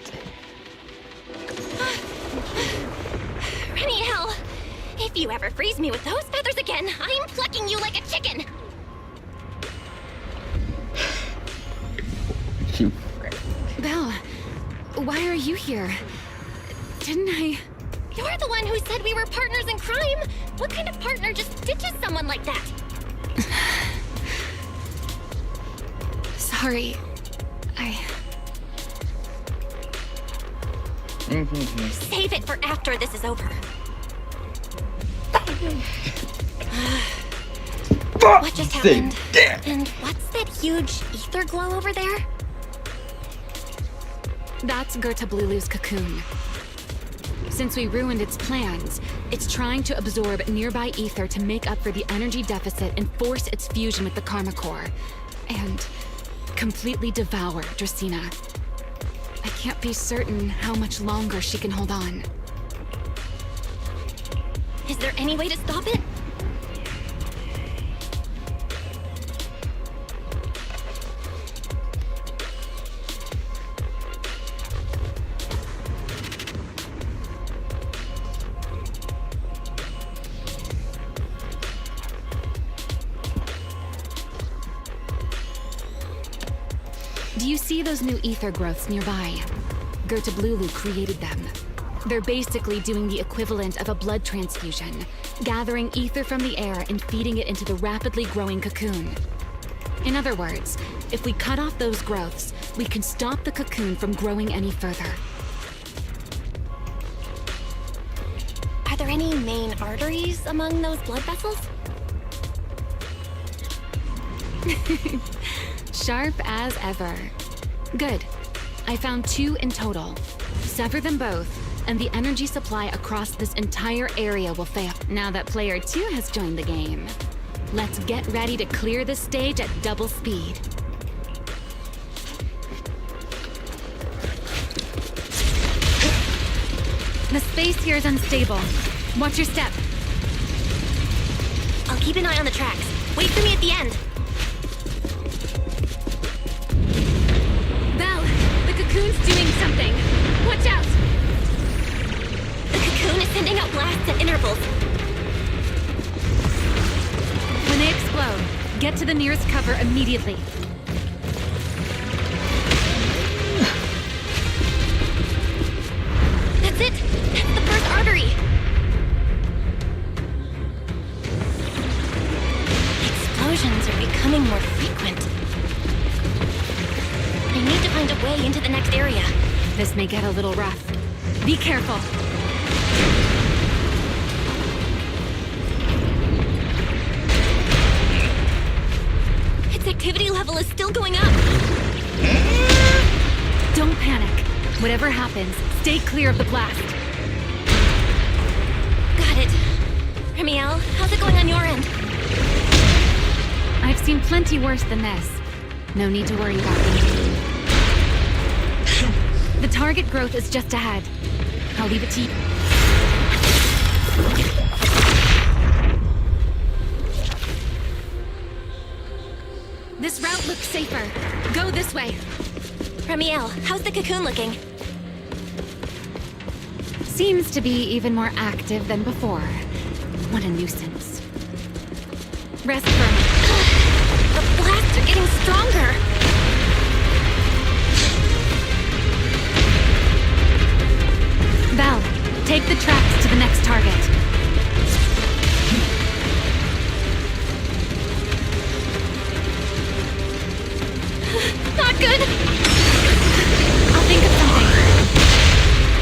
Remiel, if you ever freeze me with those feathers again, I'm plucking you like a chicken. You. Belle, why are you here? Didn't I... You're the one who said we were partners in crime. What kind of partner just ditches someone like that? Sorry. Save it for after this is over. What just happened? And what's that huge ether glow over there? That's Gerta Blulu's cocoon. Since we ruined its plans, it's trying to absorb nearby ether to make up for the energy deficit and force its fusion with the Karma Core. And completely devour Dracaena. I can't be certain how much longer she can hold on. Is there any way to stop it? Do you see those new ether growths nearby? Gerta Blulu created them. They're basically doing the equivalent of a blood transfusion, gathering ether from the air and feeding it into the rapidly growing cocoon. In other words, if we cut off those growths, we can stop the cocoon from growing any further. Are there any main arteries among those blood vessels? Sharp as ever. Good. I found 2 in total. Sever them both, and the energy supply across this entire area will fail. Now that player 2 has joined the game, let's get ready to clear the stage at double speed. The space here is unstable. Watch your step. I'll keep an eye on the tracks. Wait for me at the end. Belle, the cocoon's doing something. Watch out! The cocoon is sending out blasts at intervals. When they explode, get to the nearest cover immediately. This may get a little rough. Be careful. Its activity level is still going up. Don't panic. Whatever happens, stay clear of the blast. Got it. Remiel, how's it going on your end? I've seen plenty worse than this. No need to worry about me. The target growth is just ahead. I'll leave it to you. This route looks safer. Go this way. Remiel, how's the cocoon looking? Seems to be even more active than before. What a nuisance. Rest for a minute. The blasts are getting stronger. Val, take the tracks to the next target. Not good. I'll think of something.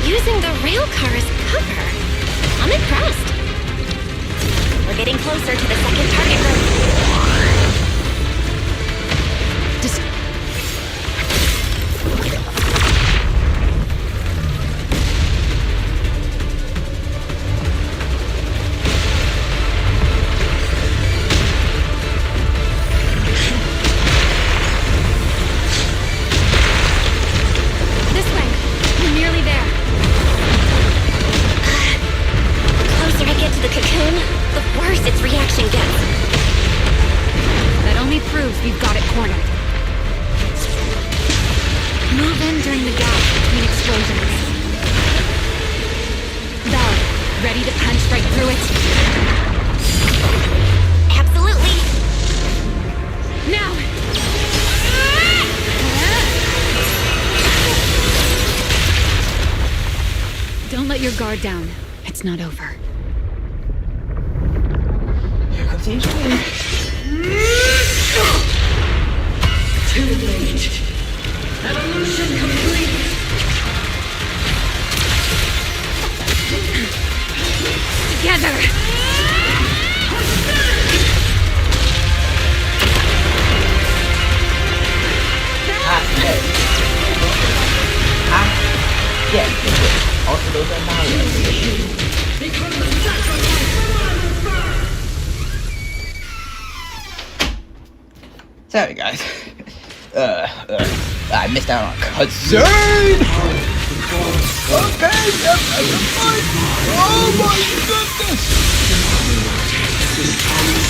Using the rail car as cover. I'm impressed. We're getting closer to the second target group. We've got it cornered. Move in during the gap between explosions. Val, ready to punch right through it? Absolutely. Now! Don't let your guard down. It's not over. Here comes the engineer. Too late. Evolution complete. Together! Yes. Also, those are my Become the sacrifice. Sorry, guys. I missed out on cutscene! Okay, yep, I'm fine. Oh my goodness!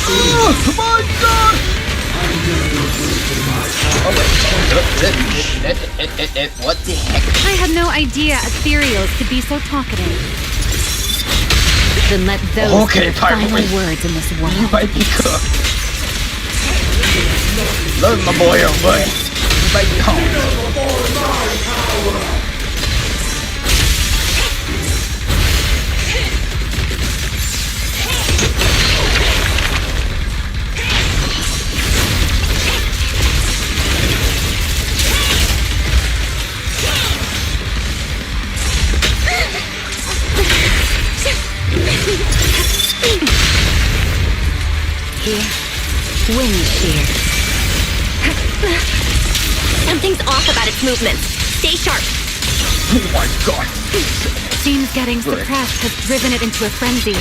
Oh my god! Oh wait, what the heck? I had no idea ethereals could be so talkative. Then let those be the final words in this world. You might be cooked. Love my boy, oh boy. You might be home. Here, wind shears. Something's off about its movements. Stay sharp. Oh my god. Seems getting suppressed has driven it into a frenzy.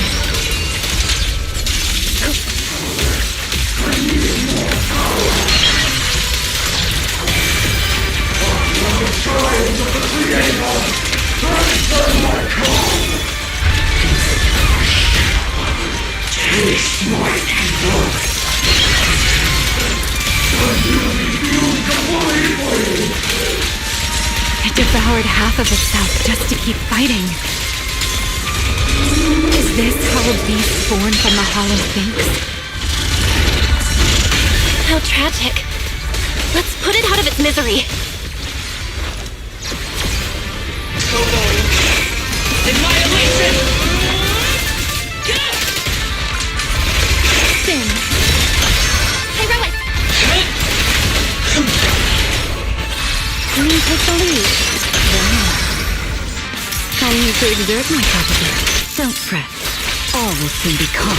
It devoured half of itself just to keep fighting. Is this how a beast born from the hollow thinks? How tragic. Let's put it out of its misery. Annihilation! Spin. Heroic! Queen takes the lead. Wow. I need to exert myself a bit. Don't fret. All will soon be calm.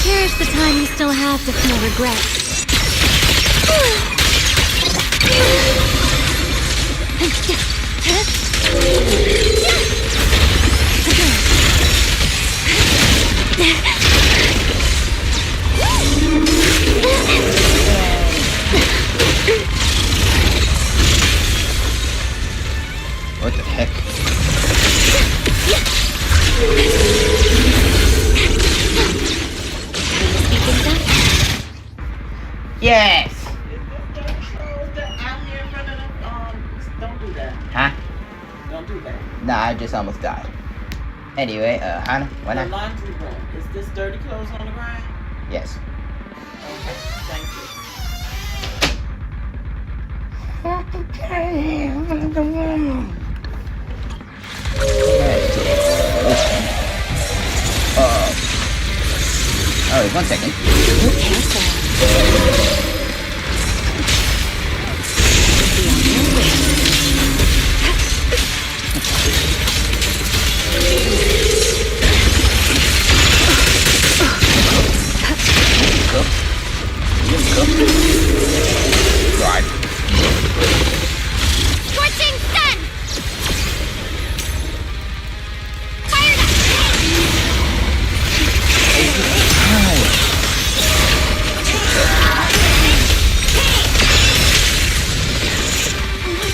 Cherish the time you still have to feel regret. What the heck? Yes! Don't do that. Huh? Don't do that. Nah, I just almost died. Anyway, Hannah, why The not? laundry room. Is this dirty clothes on the ground? Yes. Okay, thank you. Alright, 1 second. Right. Scorching sun! Fire that!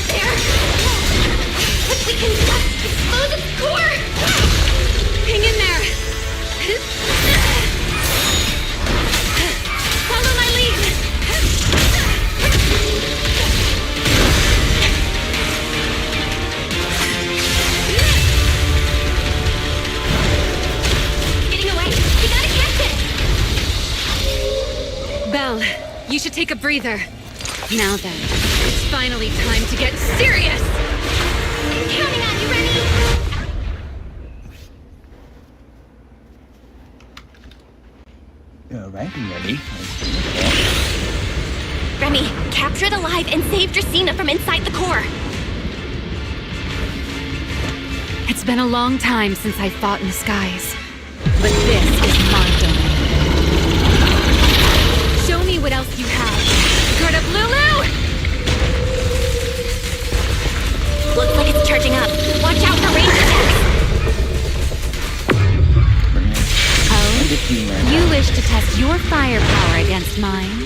There! We can just explode its core! Hang in there! Follow my lead! Getting away! You gotta catch it! Belle, you should take a breather. Now then, it's finally time to get serious! I'm counting on you, Remy! Alright, I'm ready. Remy, capture it alive and save Dracena from inside the core. It's been a long time since I fought in the skies. But this is my domain. Show me what else you have. Guard up, Lulu! Looks like it's charging up. Watch out for range attacks. Oh? You wish to test your firepower against mine?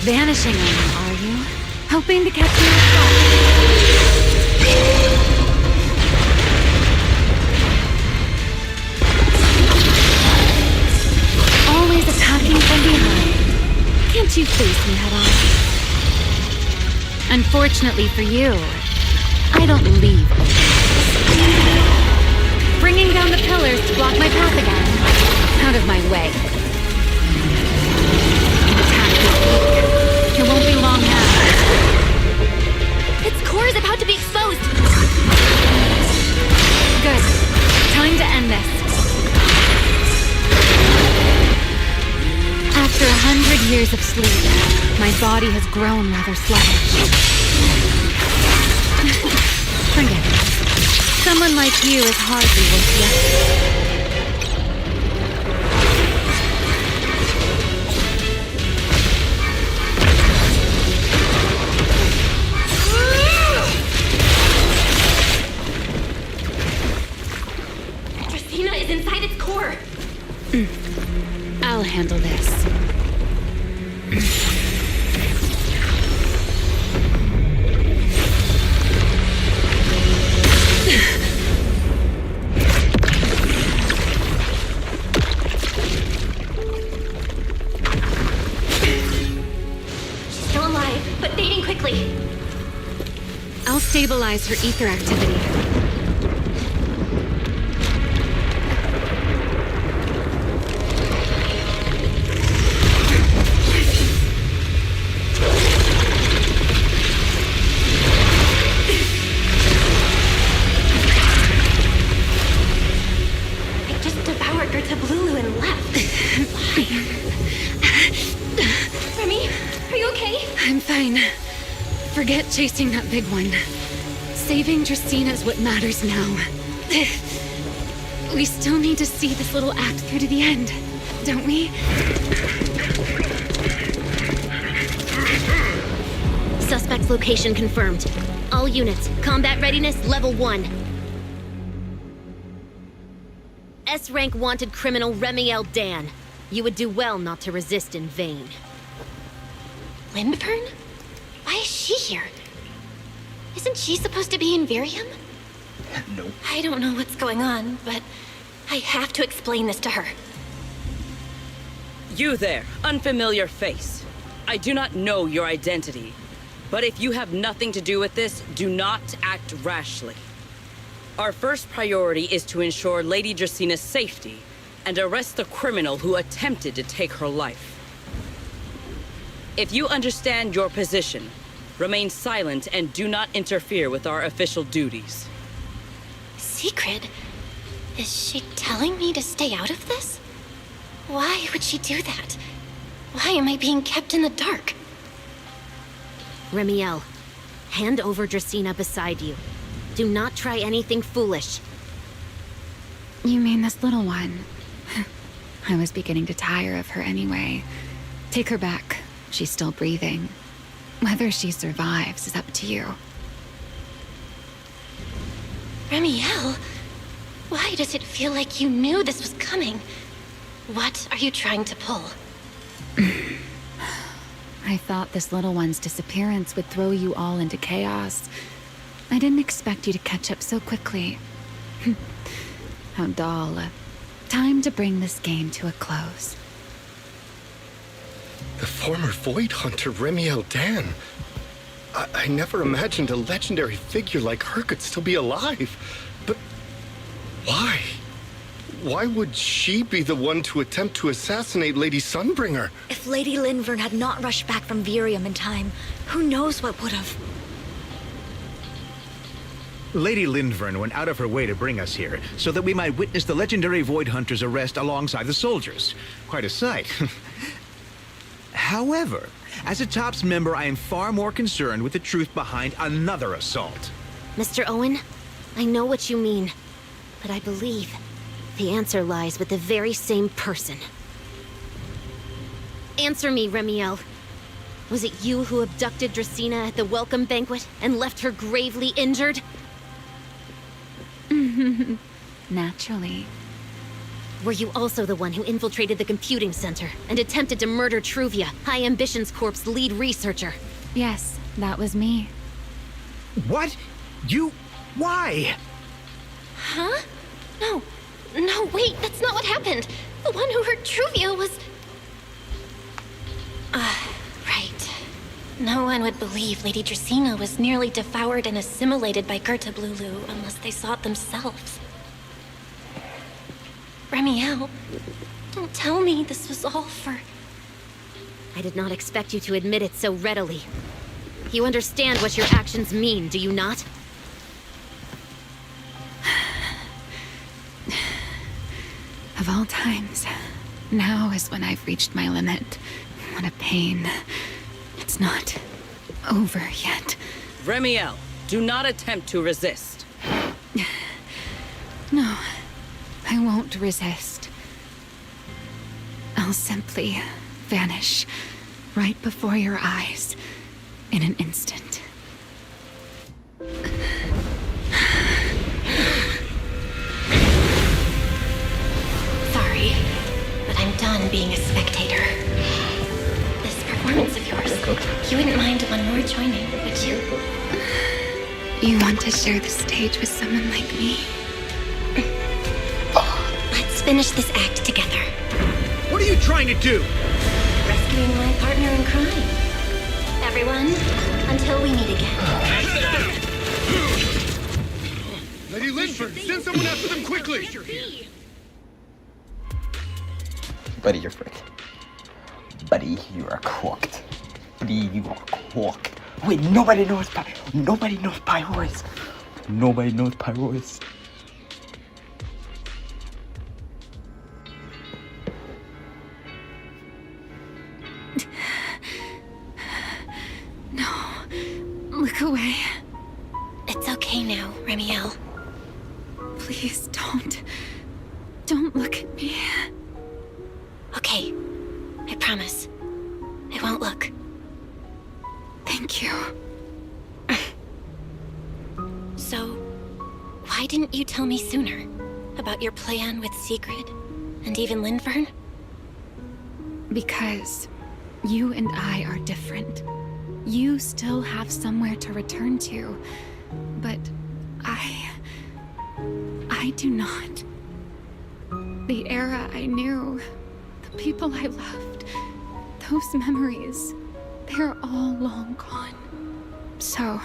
Vanishing on me, are you? Hoping to catch me off always attacking from behind. Can't you face me head on? Unfortunately for you, I don't leave. Bringing down the pillars to block my path again. Out of my way. Attack this weak. It won't be long now. Its core is about to be exposed. Good. Time to end this. After 100 years of sleep, my body has grown rather sluggish. Forget it. Someone like you is hardly worth yesterday. Dracena is inside its core. I'll handle this. Still alive, but fading quickly. analyze her ether activity. It just devoured Gertablulu and left. Remy, are you okay? I'm fine. Forget chasing that big one. Saving Dracaena is what matters now. We still need to see this little act through to the end, don't we? Suspect's location confirmed. All units, combat readiness level 1. S-rank wanted criminal Remiel Dan. You would do well not to resist in vain. Lindburn? Why is she here? Isn't she supposed to be in Virium? No. I don't know what's going on, but I have to explain this to her. You there, unfamiliar face. I do not know your identity, but if you have nothing to do with this, do not act rashly. Our first priority is to ensure Lady Dracaena's safety and arrest the criminal who attempted to take her life. If you understand your position, remain silent and do not interfere with our official duties. Secret? Is she telling me to stay out of this? Why would she do that? Why am I being kept in the dark? Remiel, hand over Dracaena beside you. Do not try anything foolish. You mean this little one? I was beginning to tire of her anyway. Take her back. She's still breathing. Whether she survives is up to you. Remiel, why does it feel like you knew this was coming? What are you trying to pull? I thought this little one's disappearance would throw you all into chaos. I didn't expect you to catch up so quickly. How dull. Time to bring this game to a close. The former Void Hunter Remiel Dan. I never imagined a legendary figure like her could still be alive. But why? Why would she be the one to attempt to assassinate Lady Sunbringer? If Lady Lindvern had not rushed back from Virium in time, who knows what would have. Lady Lindvern went out of her way to bring us here, so that we might witness the legendary Void Hunter's arrest alongside the soldiers. Quite a sight. However, as a TOPS member, I am far more concerned with the truth behind another assault. Mr. Owen, I know what you mean, but I believe the answer lies with the very same person. Answer me, Remiel. Was it you who abducted Dracaena at the welcome banquet and left her gravely injured? Naturally. Were you also the one who infiltrated the computing center and attempted to murder Truvia, High Ambitions Corp's lead researcher? Yes, that was me. What? You... why? Huh? No, wait, that's not what happened. The one who hurt Truvia was... right. No one would believe Lady Dracaena was nearly devoured and assimilated by Gertablulu unless they saw it themselves. Remiel, don't tell me this was all for... I did not expect you to admit it so readily. You understand what your actions mean, do you not? Of all times, now is when I've reached my limit. What a pain. It's not over yet. Remiel, do not attempt to resist. No, I won't resist. I'll simply vanish right before your eyes in an instant. Sorry, but I'm done being a spectator. This performance of yours, you wouldn't mind one more joining, would you? You want to share the stage with someone like me? Let's finish this act together. What are you trying to do? Rescuing my partner in crime. Everyone, until we meet again. Lady Linford, send someone after them quickly! Buddy, you're frick. Buddy, you are cooked. Buddy, you are cooked. Wait, nobody knows Pyrois. Nobody knows Pyrois. No. Look away. It's okay now, Remiel. Please don't. Don't look at me. Okay. I promise. I won't look. Thank you. So, why didn't you tell me sooner about your plan with Sigrid and even Lindvern? Because you and I are different. You still have somewhere to return to, but I do not. The era I knew, the people I loved, those memories, they're all long gone. So,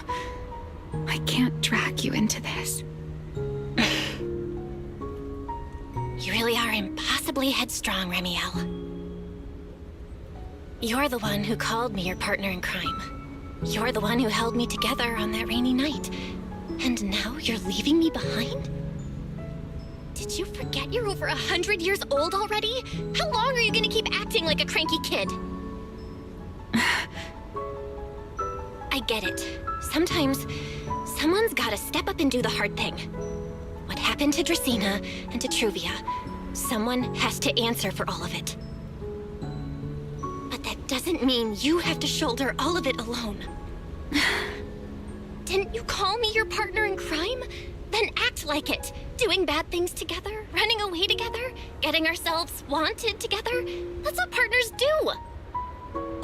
I can't drag you into this. You really are impossibly headstrong, Remiel. You're the one who called me your partner in crime. You're the one who held me together on that rainy night. And now you're leaving me behind? Did you forget you're over 100 years old already? How long are you gonna keep acting like a cranky kid? I get it. Sometimes, someone's gotta step up and do the hard thing. What happened to Dracaena and to Truvia, someone has to answer for all of it. But that doesn't mean you have to shoulder all of it alone. Didn't you call me your partner in crime? Then act like it. Doing bad things together, running away together, getting ourselves wanted together. That's what partners do.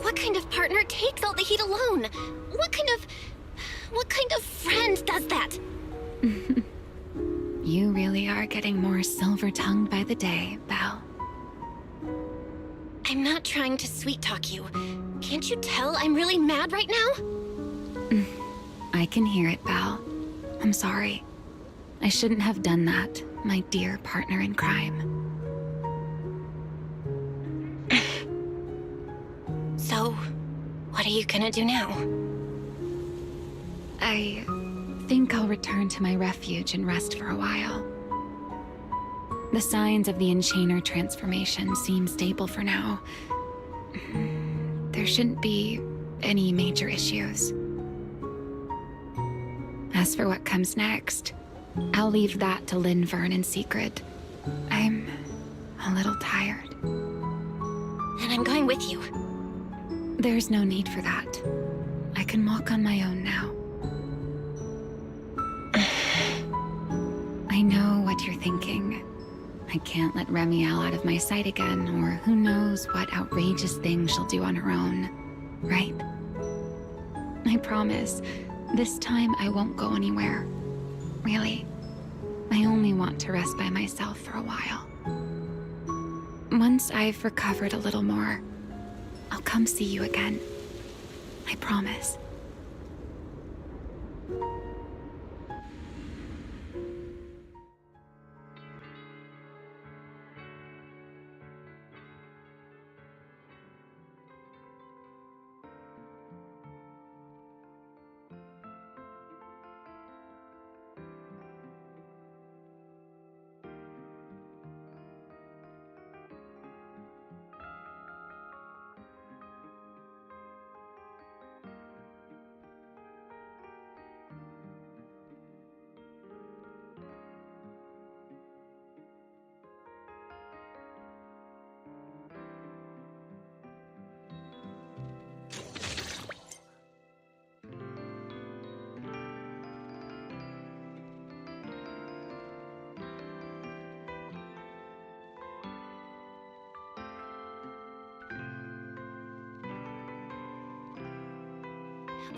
What kind of partner takes all the heat alone? What kind of friend does that? You really are getting more silver-tongued by the day, Belle. I'm not trying to sweet-talk you. Can't you tell I'm really mad right now? I can hear it, Belle. I'm sorry. I shouldn't have done that, my dear partner in crime. So, what are you gonna do now? I think I'll return to my refuge and rest for a while. The signs of the Enchainer transformation seem stable for now. There shouldn't be any major issues. As for what comes next, I'll leave that to Lindvern and Sigrid. I'm a little tired. And I'm going with you. There's no need for that. I can walk on my own now. I know what you're thinking. I can't let Remiel out of my sight again, or who knows what outrageous thing she'll do on her own, right? I promise, this time I won't go anywhere. Really. I only want to rest by myself for a while. Once I've recovered a little more, I'll come see you again. I promise.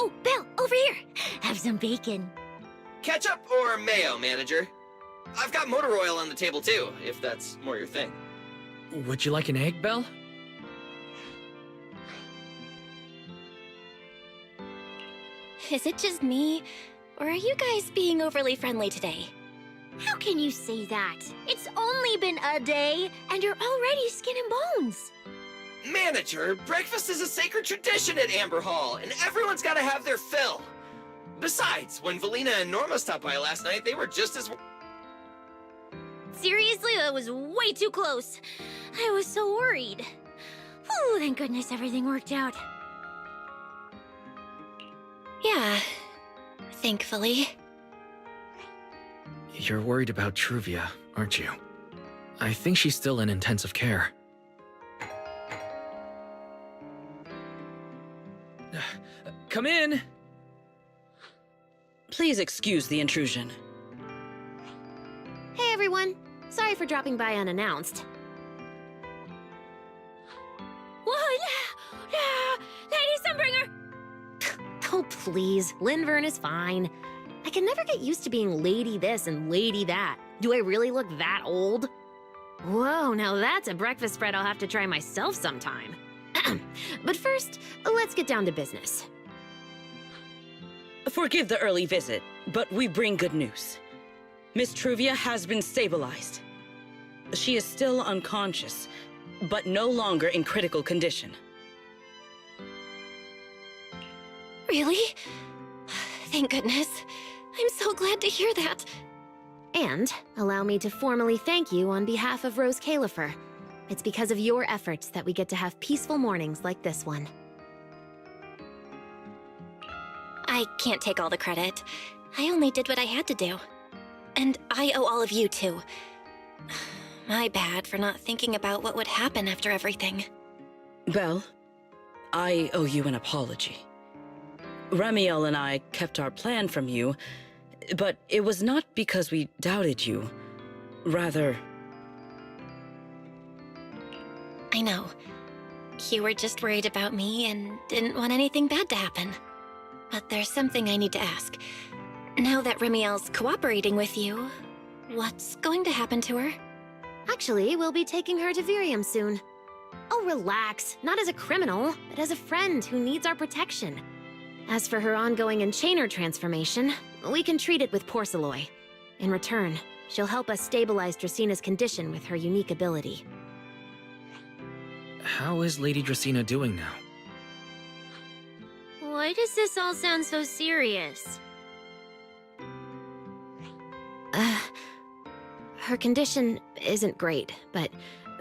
Oh, Belle, over here! Have some bacon. Ketchup or mayo, manager? I've got motor oil on the table too, if that's more your thing. Would you like an egg, Belle? Is it just me? Or are you guys being overly friendly today? How can you say that? It's only been a day, and you're already skin and bones. Manager, breakfast is a sacred tradition at Amber Hall, and everyone's gotta have their fill. Besides, when Valina and Norma stopped by last night, they were just as... Seriously, that was way too close. I was so worried. Whew, thank goodness everything worked out. Yeah, thankfully. You're worried about Truvia, aren't you? I think she's still in intensive care. Come in! Please excuse the intrusion. Hey everyone, sorry for dropping by unannounced. What? Lady Sunbringer! Oh please, Linvern is fine. I can never get used to being lady this and lady that. Do I really look that old? Whoa, now that's a breakfast spread I'll have to try myself sometime. But first, let's get down to business. Forgive the early visit, but we bring good news. Miss Truvia has been stabilized. She is still unconscious, but no longer in critical condition. Really? Thank goodness. I'm so glad to hear that. And allow me to formally thank you on behalf of Rose Califer. It's because of your efforts that we get to have peaceful mornings like this one. I can't take all the credit. I only did what I had to do. And I owe all of you, too. My bad for not thinking about what would happen after everything. Belle, I owe you an apology. Ramiel and I kept our plan from you, but it was not because we doubted you. Rather... I know. You were just worried about me and didn't want anything bad to happen. But there's something I need to ask. Now that Remiel's cooperating with you, what's going to happen to her? Actually, we'll be taking her to Virium soon. Oh, relax. Not as a criminal, but as a friend who needs our protection. As for her ongoing Enchainer transformation, we can treat it with Porceloy. In return, she'll help us stabilize Dracina's condition with her unique ability. How is Lady Dracina doing now? Why does this all sound so serious? Her condition isn't great, but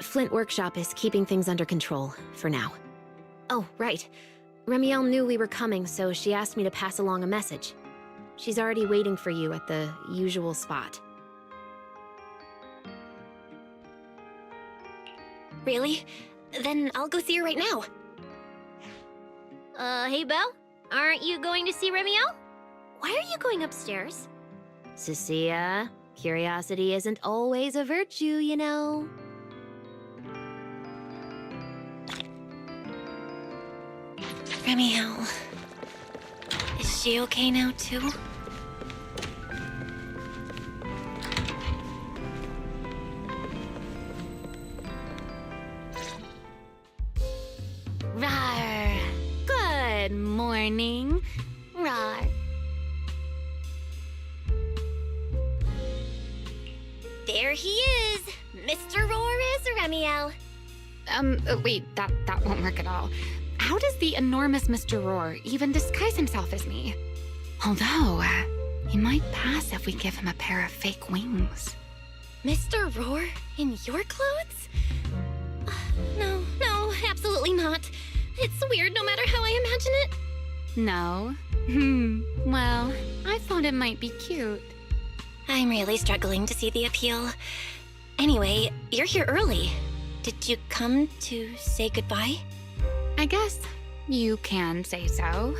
Flint Workshop is keeping things under control, for now. Oh, right. Remiel knew we were coming, so she asked me to pass along a message. She's already waiting for you at the usual spot. Really? Then I'll go see her right now. Hey Belle? Aren't you going to see Remiel? Why are you going upstairs? Cecilia, curiosity isn't always a virtue, you know. Remiel. Is she okay now, too? Rawr. Good morning. Rawr. There he is! Mr. Roris Remiel. Wait, that won't work at all. How does the enormous Mr. Roar even disguise himself as me? Although, he might pass if we give him a pair of fake wings. Mr. Roar in your clothes? No, absolutely not. It's weird no matter how I imagine it. No? Well, I thought it might be cute. I'm really struggling to see the appeal. Anyway, you're here early. Did you come to say goodbye? I guess you can say so.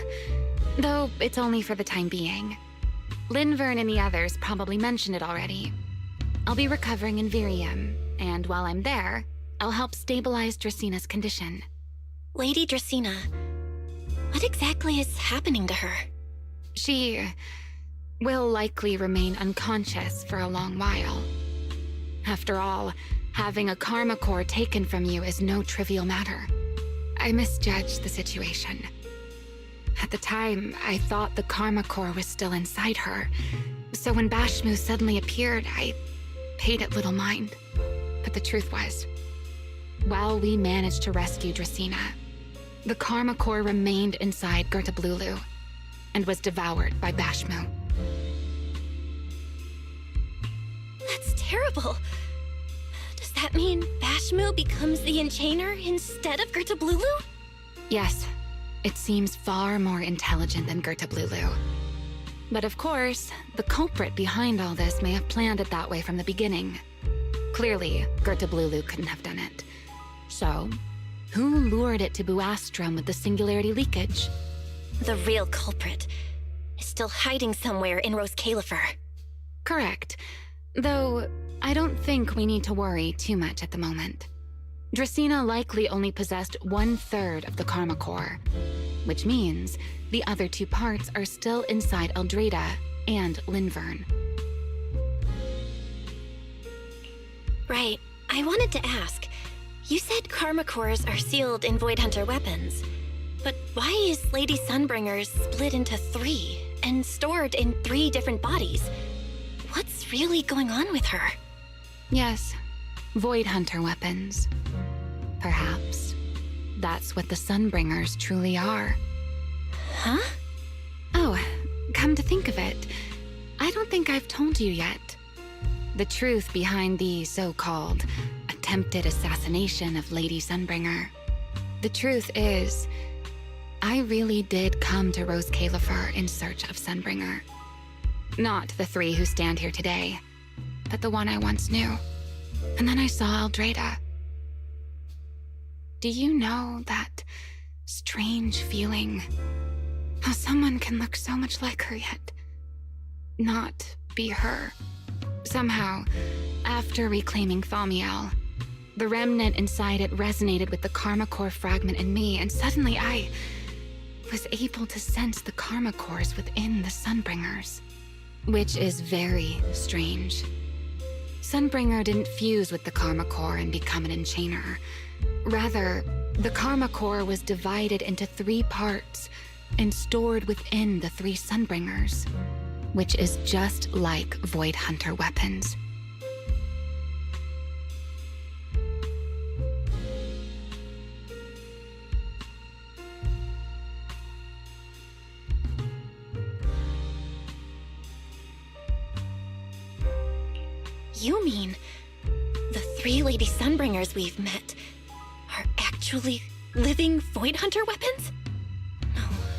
Though it's only for the time being. Linvern and the others probably mentioned it already. I'll be recovering in Virium, and while I'm there, I'll help stabilize Dracina's condition. Lady Dracina, what exactly is happening to her? She will likely remain unconscious for a long while. After all, having a karma core taken from you is no trivial matter. I misjudged the situation. At the time, I thought the Karma Core was still inside her. So when Bashmu suddenly appeared, I paid it little mind. But the truth was, while we managed to rescue Dracena, the Karma Core remained inside Gertablulu and was devoured by Bashmu. That's terrible. Does that mean Bashmu becomes the Enchainer instead of Gertablulu? Yes, it seems far more intelligent than Gertablulu. But of course, the culprit behind all this may have planned it that way from the beginning. Clearly, Gertablulu couldn't have done it. So, who lured it to Buastrum with the singularity leakage? The real culprit is still hiding somewhere in Rose Califer. Correct. Though, I don't think we need to worry too much at the moment. Dracena likely only possessed 1/3 of the Karma Core, which means the other 2 parts are still inside Eldrada and Linvern. Right. I wanted to ask. You said Karma Cores are sealed in Void Hunter weapons. But why is Lady Sunbringer's split into 3 and stored in 3 different bodies? What's really going on with her? Yes, Void Hunter weapons. Perhaps that's what the Sunbringers truly are. Huh? Oh, come to think of it, I don't think I've told you yet. The truth behind the so-called attempted assassination of Lady Sunbringer. The truth is, I really did come to Rose Califer in search of Sunbringer. Not the 3 who stand here today, but the one I once knew. And then I saw Eldrada. Do you know that strange feeling? How someone can look so much like her yet not be her. Somehow, after reclaiming Thaumiel, the remnant inside it resonated with the Karma Core fragment in me, and suddenly I was able to sense the Karma Cores within the Sunbringers. Which is very strange. Sunbringer didn't fuse with the Karma Core and become an Enchainer. Rather, the Karma Core was divided into 3 parts and stored within the 3 Sunbringers, which is just like Void Hunter weapons. You mean the 3 Lady Sunbringers we've met are actually living Void Hunter weapons?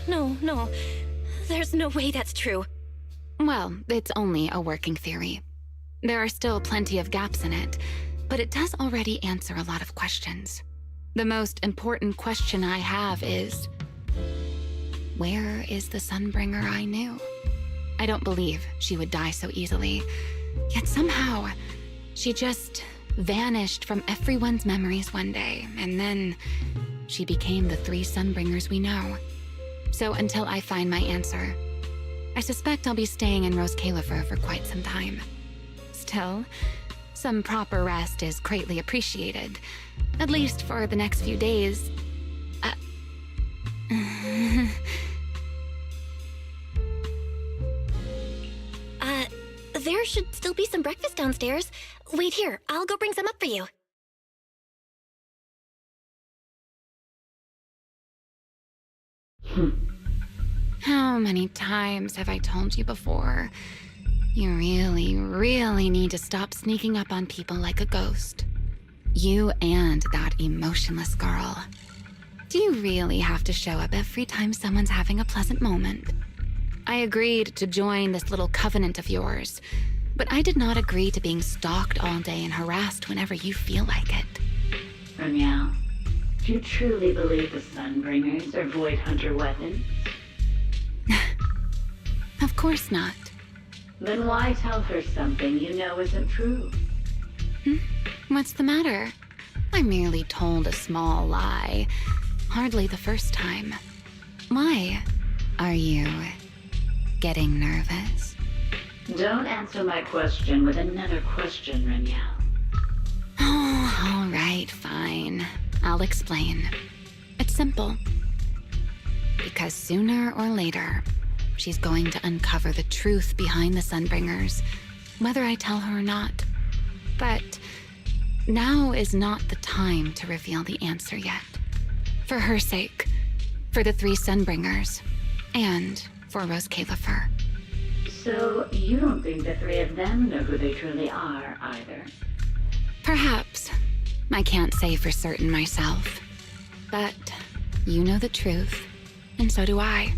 No. There's no way that's true. Well, it's only a working theory. There are still plenty of gaps in it, but it does already answer a lot of questions. The most important question I have is, where is the Sunbringer I knew? I don't believe she would die so easily. Yet somehow, she just vanished from everyone's memories one day, and then she became the 3 Sunbringers we know. So until I find my answer, I suspect I'll be staying in Rose Califer for quite some time. Still, some proper rest is greatly appreciated, at least for the next few days. There should still be some breakfast downstairs. Wait here, I'll go bring some up for you. How many times have I told you before? You really, really need to stop sneaking up on people like a ghost. You and that emotionless girl. Do you really have to show up every time someone's having a pleasant moment? I agreed to join this little covenant of yours, but I did not agree to being stalked all day and harassed whenever you feel like it. Remiel, do you truly believe the Sunbringers are Void Hunter weapons? Of course not. Then why tell her something you know isn't true? What's the matter? I merely told a small lie. Hardly the first time. Why? Are you getting nervous? Don't answer my question with another question, Remiel. Oh, all right, fine. I'll explain. It's simple. because sooner or later, she's going to uncover the truth behind the Sunbringers, whether I tell her or not. But now is not the time to reveal the answer yet. For her sake, for the 3 Sunbringers, and for Rose Califer. So you don't think the 3 of them know who they truly are, either? Perhaps. I can't say for certain myself. But you know the truth, and so do I.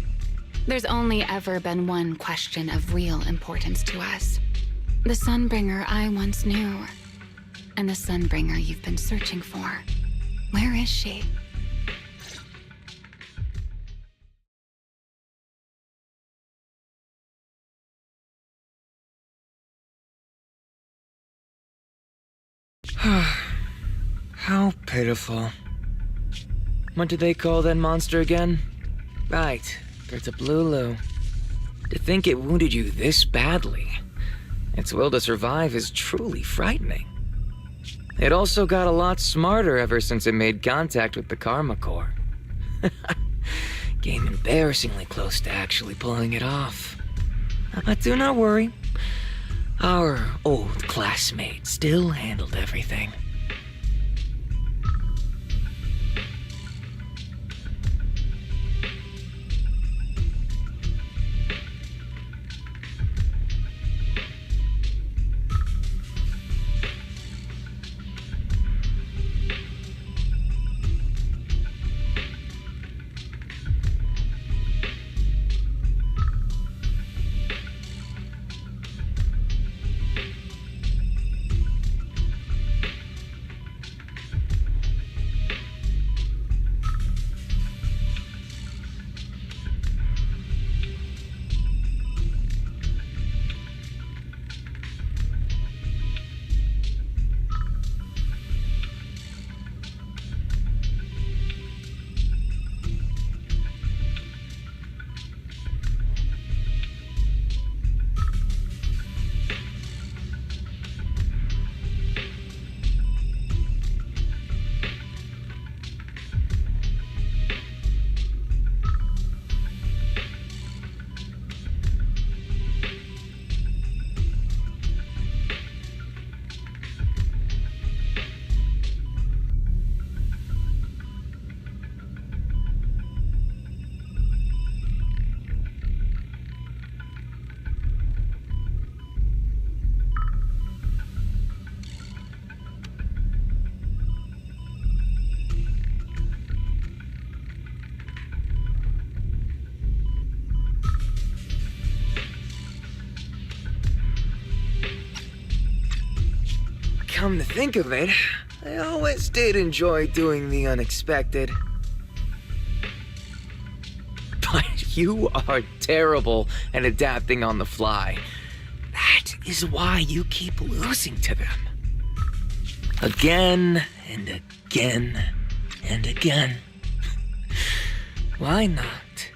There's only ever been one question of real importance to us. The Sunbringer I once knew, and the Sunbringer you've been searching for. Where is she? How pitiful. What did they call that monster again? Right, Bertablulu. To think it wounded you this badly. Its will to survive is truly frightening. It also got a lot smarter ever since it made contact with the Karma Core. Came embarrassingly close to actually pulling it off. But do not worry. Our old classmate still handled everything. Come to think of it, I always did enjoy doing the unexpected. But you are terrible at adapting on the fly. That is why you keep losing to them. Again and again and again. Why not?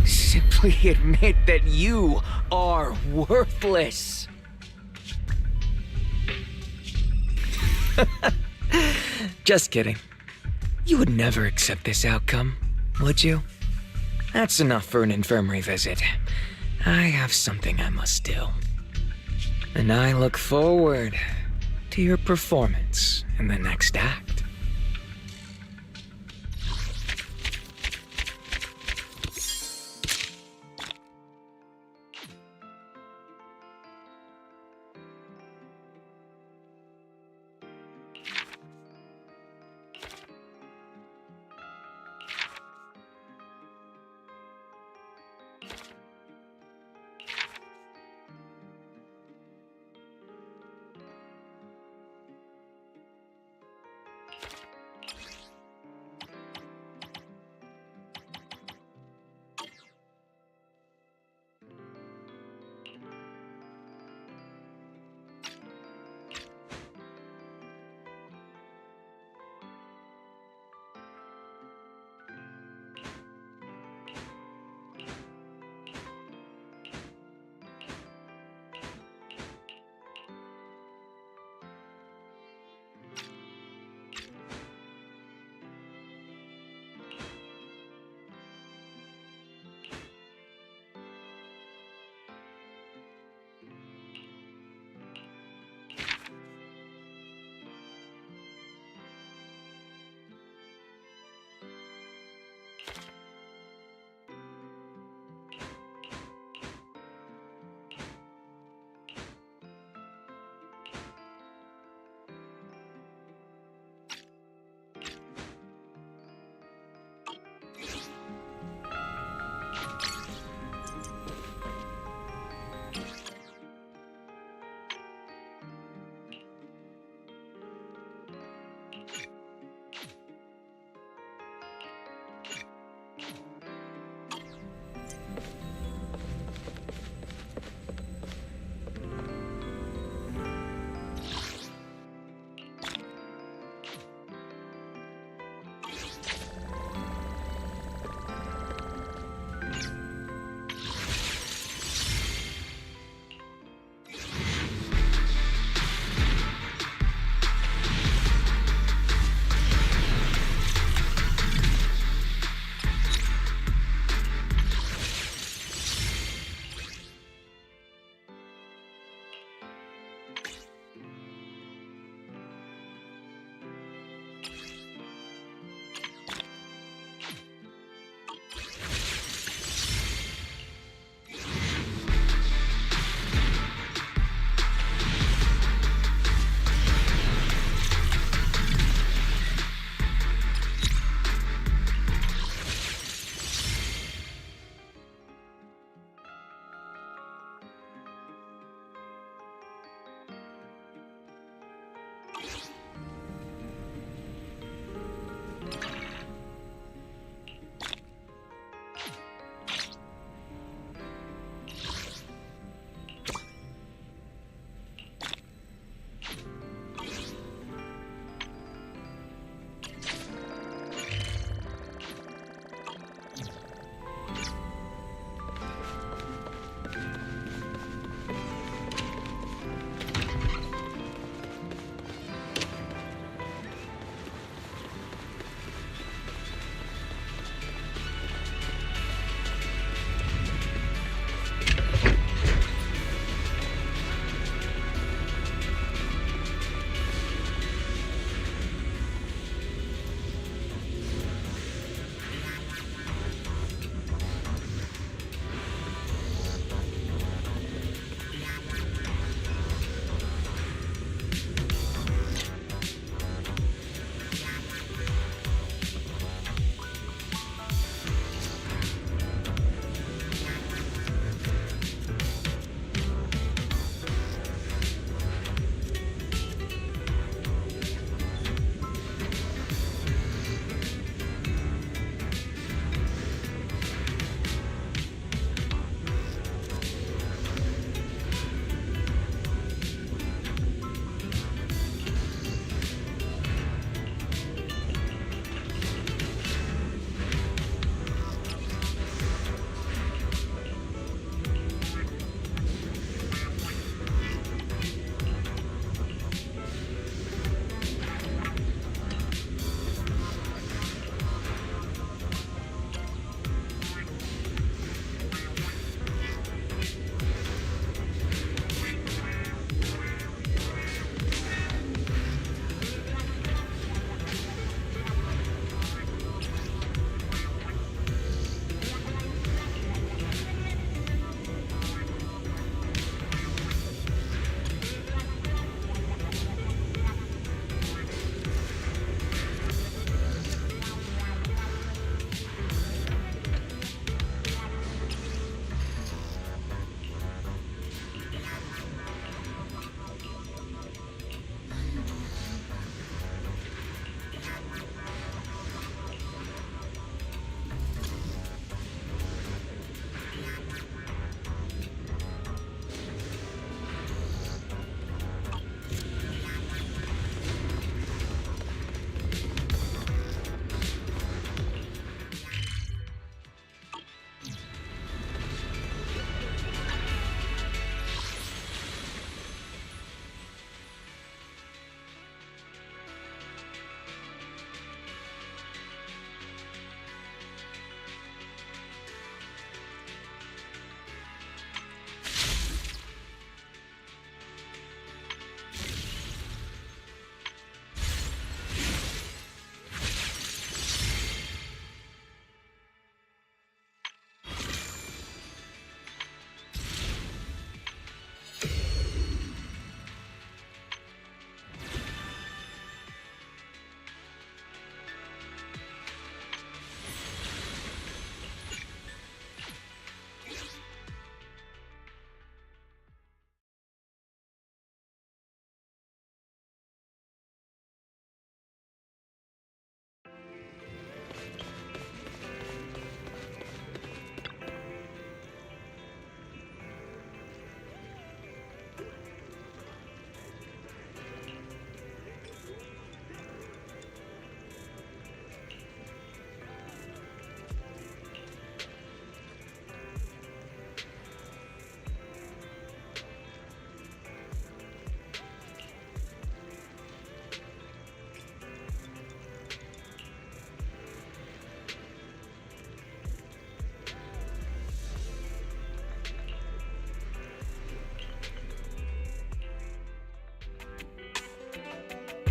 Simply admit that you are worthless. Just kidding. You would never accept this outcome, would you? That's enough for an infirmary visit. I have something I must do. And I look forward to your performance in the next act.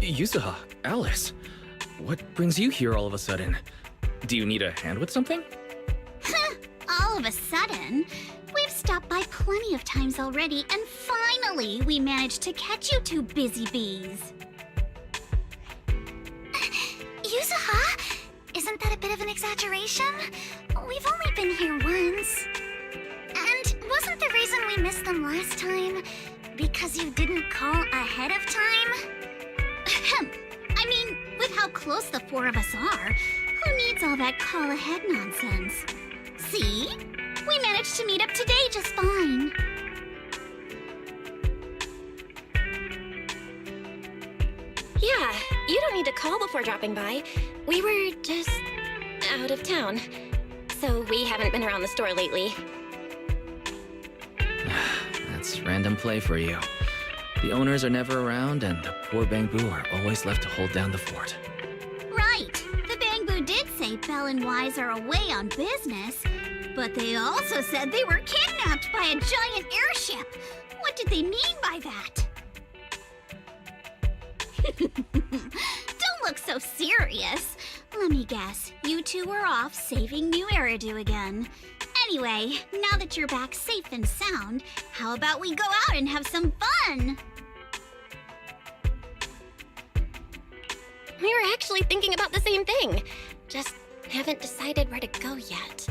Yuzuha, Alice, what brings you here all of a sudden? Do you need a hand with something? All of a sudden, we've stopped by plenty of times already, and finally we managed to catch you two busy bees. Yuzuha, isn't that a bit of an exaggeration? We've only been here once. And wasn't the reason we missed them last time because you didn't call ahead of time? I mean, with how close the four of us are, who needs all that call ahead nonsense? See? We managed to meet up today just fine. Yeah, you don't need to call before dropping by. We were just out of town, so we haven't been around the store lately. That's random play for you. The owners are never around, and the poor Bangbu are always left to hold down the fort. Right. The Bangbu did say Belle and Wise are away on business, but they also said they were kidnapped by a giant airship. What did they mean by that? Don't look so serious. Let me guess, you two were off saving New Eridu again. Anyway, now that you're back safe and sound, how about we go out and have some fun? We were actually thinking about the same thing. Just haven't decided where to go yet.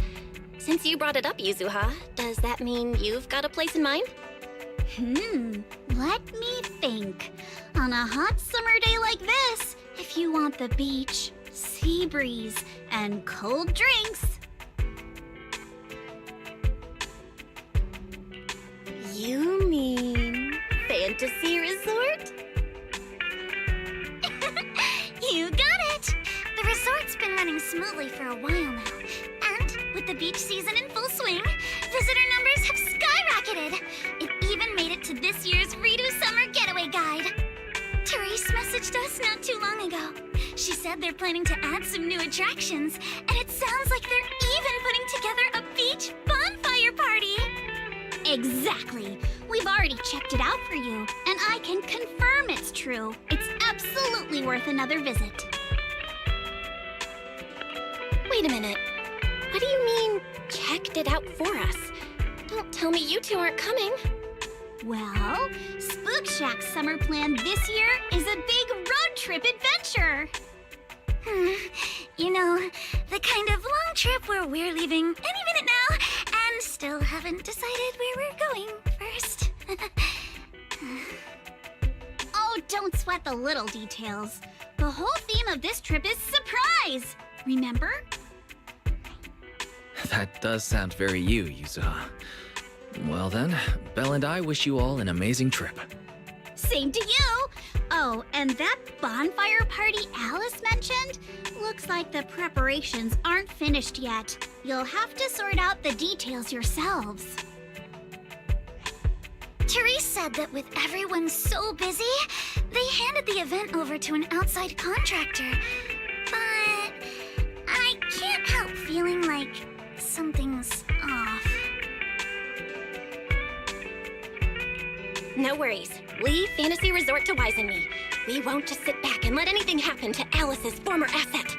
Since you brought it up, Yuzuha, does that mean you've got a place in mind? Let me think. On a hot summer day like this, if you want the beach, sea breeze, and cold drinks, you mean Fantasy Resort? you got it! The resort's been running smoothly for a while now, and with the beach season in full swing, visitor numbers have skyrocketed. It even made it to this year's Ridu Summer Getaway Guide. Therese messaged us not too long ago. She said they're planning to add some new attractions, and it sounds like they're even putting together a beach bonfire party. Exactly. We've already checked it out for you, and I can confirm it's true. It's absolutely worth another visit. Wait a minute. What do you mean, checked it out for us? Don't tell me you two aren't coming. Well, Spook Shack's summer plan this year is a big road trip adventure. You know, the kind of long trip where we're leaving any minute now and still haven't decided where we're going first. Oh, don't sweat the little details. The whole theme of this trip is surprise. Remember? That does sound very you, Yuzuha. Well then, Belle and I wish you all an amazing trip. Same to you! Oh, and that bonfire party Alice mentioned? Looks like the preparations aren't finished yet. You'll have to sort out the details yourselves. Therese said that with everyone so busy, they handed the event over to an outside contractor. But I can't help feeling like something's off. No worries. Leave Fantasy Resort to Wise and me. We won't just sit back and let anything happen to Alice's former asset.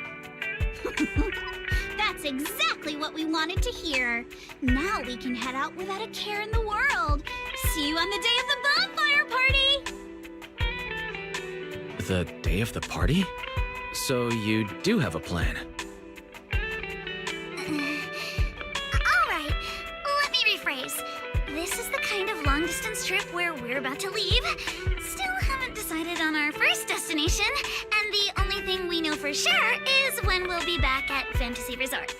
That's exactly what we wanted to hear. Now we can head out without a care in the world. See you on the day of the bonfire party! The day of the party? So you do have a plan? Alright, let me rephrase. This is the kind of long-distance trip where we're about to leave. Still haven't decided on our first destination, and the only thing we know for sure is when we'll be back at Fantasy Resort.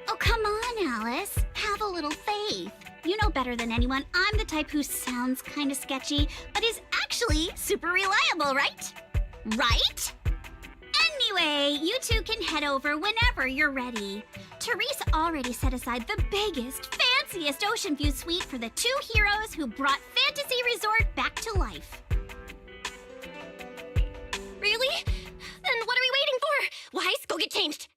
Oh, come on, Alice. Have a little faith. You know better than anyone I'm the type who sounds kind of sketchy, but is actually super reliable, right? Right? Anyway, you two can head over whenever you're ready. Therese already set aside the biggest, fanciest ocean view suite for the two heroes who brought Fantasy Resort back to life. Really? Then what are we waiting for? Wise, go get changed.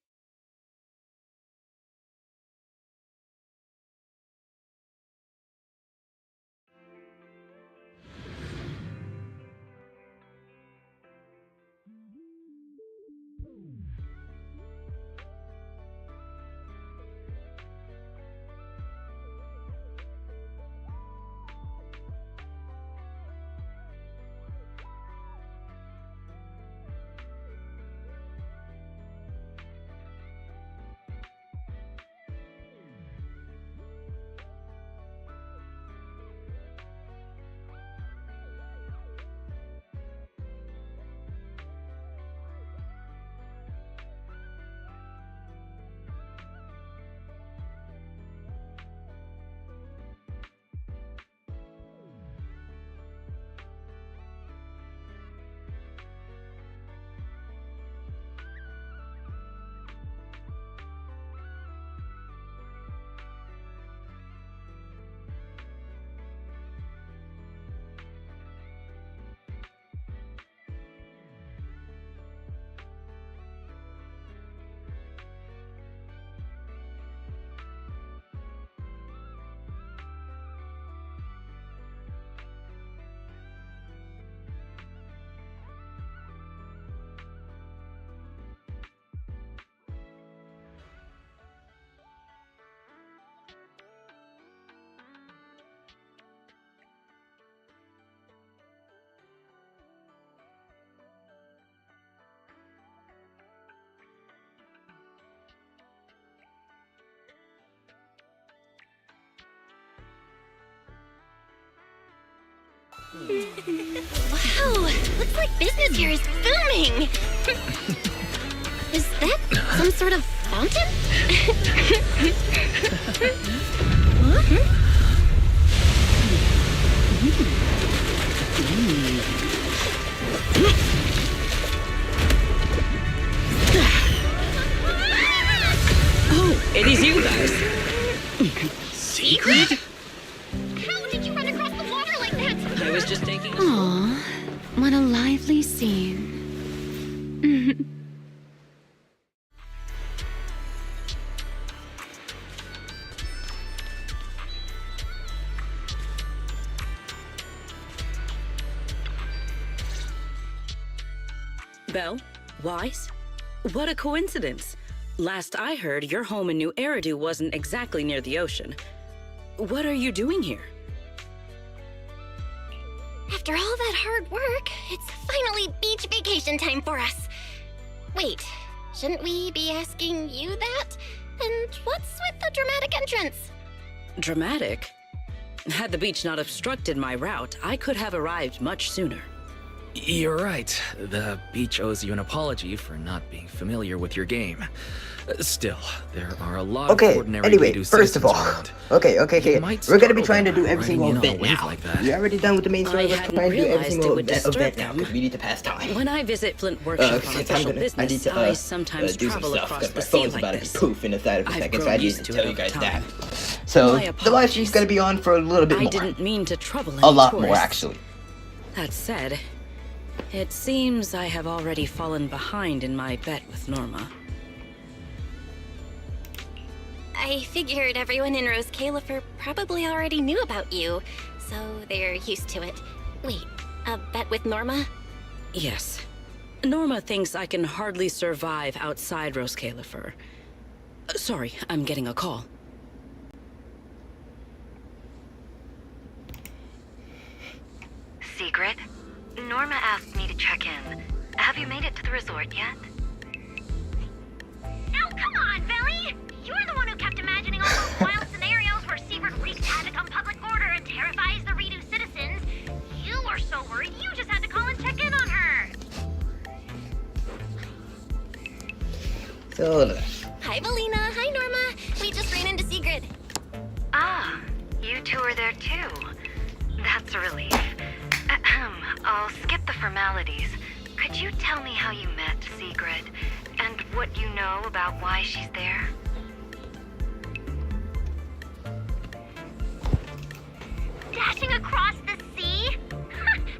Wow, looks like business here is booming. Is that some sort of fountain? Oh, it is you guys. Secret? How did you run across the water like that? I was just taking a... Aw, what a lively scene. Belle? Wise? What a coincidence. Last I heard, your home in New Eridu wasn't exactly near the ocean. What are you doing here? After all that hard work, it's finally beach vacation time for us. Wait, shouldn't we be asking you that? And what's with the dramatic entrance? Dramatic? Had the beach not obstructed my route, I could have arrived much sooner. You're right. The beach owes you an apology for not being familiar with your game. Still, there are a lot of ordinary anyway, Redo first of all, citizens okay. You might We're gonna startle be trying to them do every by single riding in on a event wave now. like that. You're already done with the main story. I Let's hadn't try and do every realized single it would disturb event now them. because we need to pass time. When I visit Flint Workshop on since official I need business, to I sometimes do some travel stuff across because the my sea phone's like about to this. be poof in a side of a I've second, so grown I need used to to tell it you guys over that. time. So My the live stream's gonna be on for a little bit I more. didn't mean to trouble any A lot more, tourists. actually. That said, it seems I have already fallen behind in my bet with Norma. I figured everyone in Rose Califer probably already knew about you, so they're used to it. Wait, a bet with Norma? Yes. Norma thinks I can hardly survive outside Rose Califer. Sorry, I'm getting a call. Secret? Norma asked me to check in. Have you made it to the resort yet? Now, come on, Belly! You're the one who kept imagining all those wild scenarios where Secret wreaks havoc on public order and terrifies the Redo citizens. You were so worried you just had to call and check in on her. So, Hi, Belina. Hi, Norma. We just ran into Sigrid. Ah, you two are there too. That's a relief. I'll skip the formalities. Could you tell me how you met Sigrid, and what you know about why she's there? Dashing across the sea?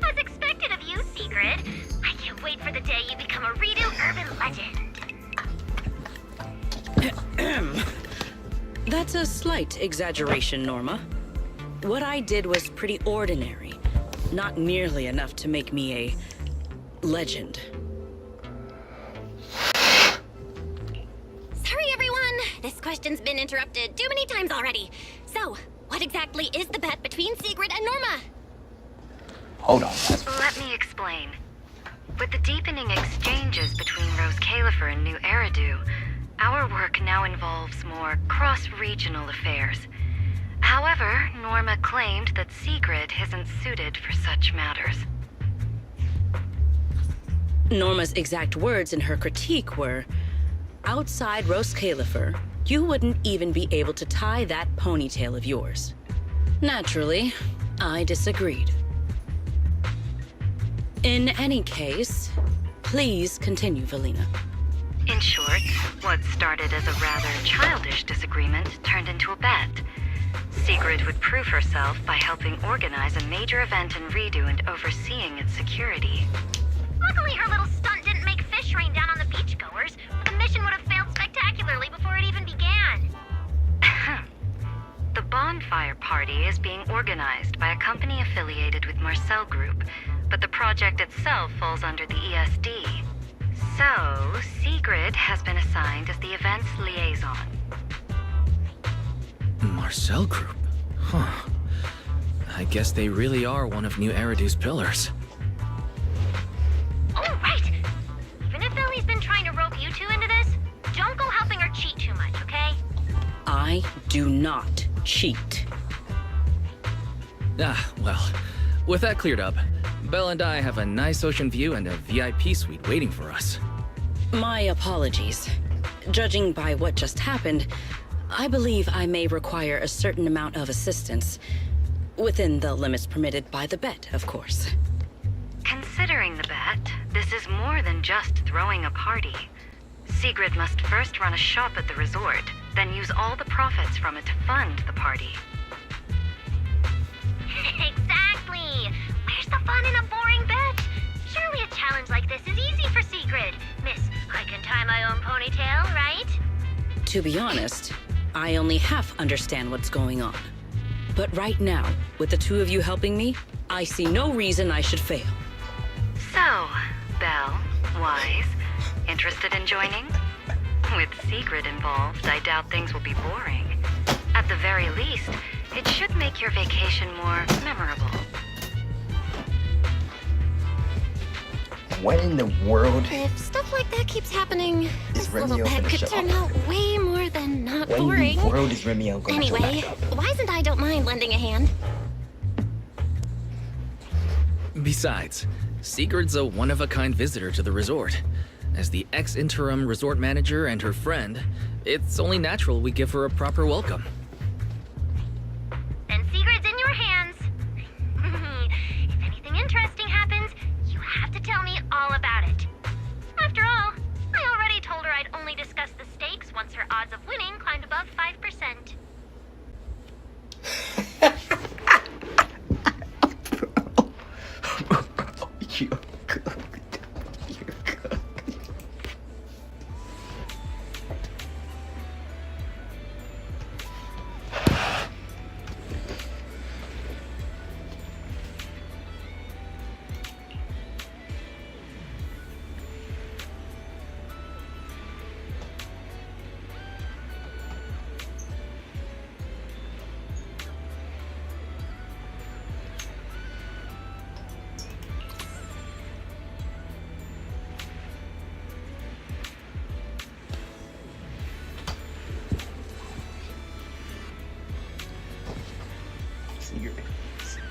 As expected of you, Sigrid. I can't wait for the day you become a Redo urban legend. That's a slight exaggeration, Norma. What I did was pretty ordinary. Not nearly enough to make me a legend. Sorry, everyone. This question's been interrupted too many times already. So, what exactly is the bet between Sigrid and Norma? hold on. Let me explain. With the deepening exchanges between Rose Califer and New Eridu, our work now involves more cross-regional affairs. However, Norma claimed that Sigrid isn't suited for such matters. Norma's exact words in her critique were, outside Rose Califer, you wouldn't even be able to tie that ponytail of yours. Naturally, I disagreed. In any case, please continue, Valina. In short, what started as a rather childish disagreement turned into a bet. Sigrid would prove herself by helping organize a major event in Redo and overseeing its security. Luckily, her little stunt didn't make fish rain down on the beachgoers, or the mission would have failed spectacularly before it even began. The bonfire party is being organized by a company affiliated with Marcel Group, but the project itself falls under the ESD. So, Sigrid has been assigned as the event's liaison. Marcel Group? Huh. I guess they really are one of New Eridu's pillars. Oh, right! Even if Ellie's been trying to rope you two into this, don't go helping her cheat too much, okay? I do not cheat. Ah, well, With that cleared up, Belle and I have a nice ocean view and a VIP suite waiting for us. My apologies. Judging by what just happened, I believe I may require a certain amount of assistance. Within the limits permitted by the bet, of course. Considering the bet, this is more than just throwing a party. Sigrid must first run a shop at the resort, then use all the profits from it to fund the party. Exactly! Where's the fun in a boring bet? Surely a challenge like this is easy for Sigrid. Miss, I can tie my own ponytail, right? To be honest, I only half understand what's going on. But right now, with the two of you helping me, I see no reason I should fail. So, Belle, Wise, interested in joining? With Sigrid involved, I doubt things will be boring. At the very least, it should make your vacation more memorable. What in the world? If stuff like that keeps happening, this little Remio pet gonna could show turn up? out way more than not When boring. in the world is Remio going to show Anyway, back up? Wise and I don't mind lending a hand. Besides, Sigurd's a one-of-a-kind visitor to the resort. As the ex-interim resort manager and her friend, it's only natural we give her a proper welcome. Then Sigrid's in your hands. If anything interesting happens, you have to tell me all about it. After all, I already told her I'd only discuss the stakes once her odds of winning climbed above 5%. You're good. You're good.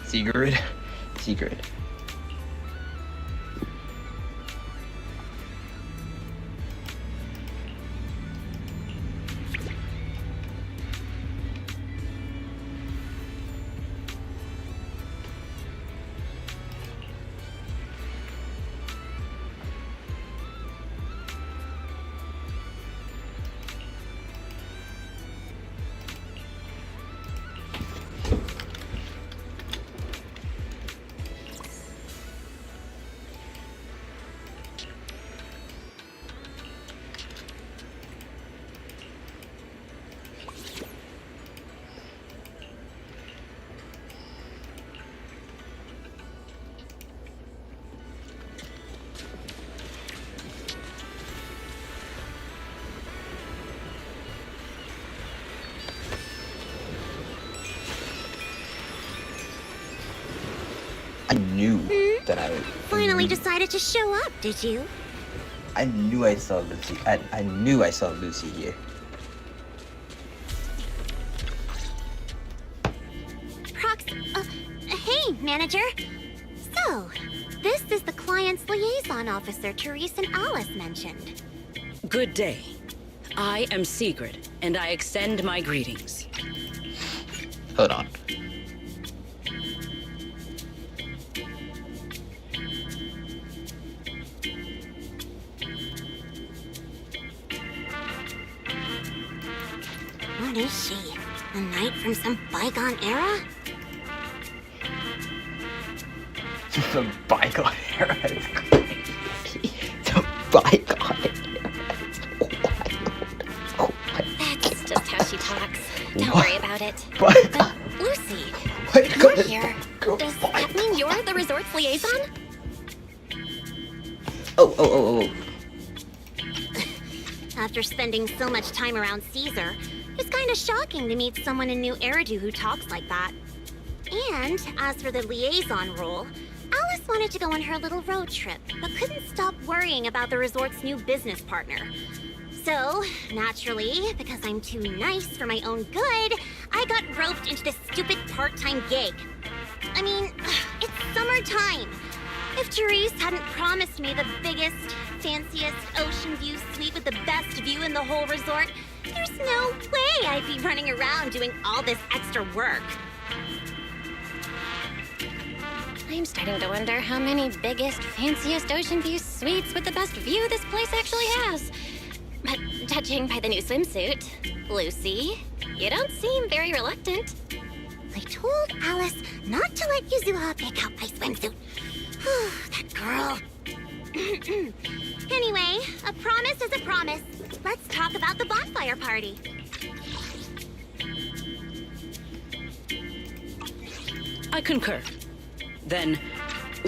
Sigrid. Sigrid. I knew that I would. Finally decided to show up, did you? I knew I saw Lucy. I knew I saw Lucy here. Hey, manager. So, this is the client's liaison officer Therese and Alice mentioned. Good day. I am Sigrid, and I extend my greetings. Hold on. What is she? A knight from some bygone era? The bygone era is crazy. The bygone era. That's just how she talks. Don't worry about it. But Lucy, what you're here. Does that mean you're the resort's liaison? Oh. After spending so much time around Caesar, it's kind of shocking to meet someone in New Eridu who talks like that. And as for the liaison role, Alice wanted to go on her little road trip, but couldn't stop worrying about the resort's new business partner. So, naturally, because I'm too nice for my own good, I got roped into this stupid part-time gig. I mean, it's summertime. If Therese hadn't promised me the biggest, fanciest ocean view suite with the best view in the whole resort, there's no way I'd be running around doing all this extra work. I'm starting to wonder how many biggest, fanciest ocean view suites with the best view this place actually has. But judging by the new swimsuit, Lucy, you don't seem very reluctant. I told Alice not to let Yuzuha pick out my swimsuit. That girl. Anyway, a promise is a promise. Let's talk about the bonfire party. I concur. Then,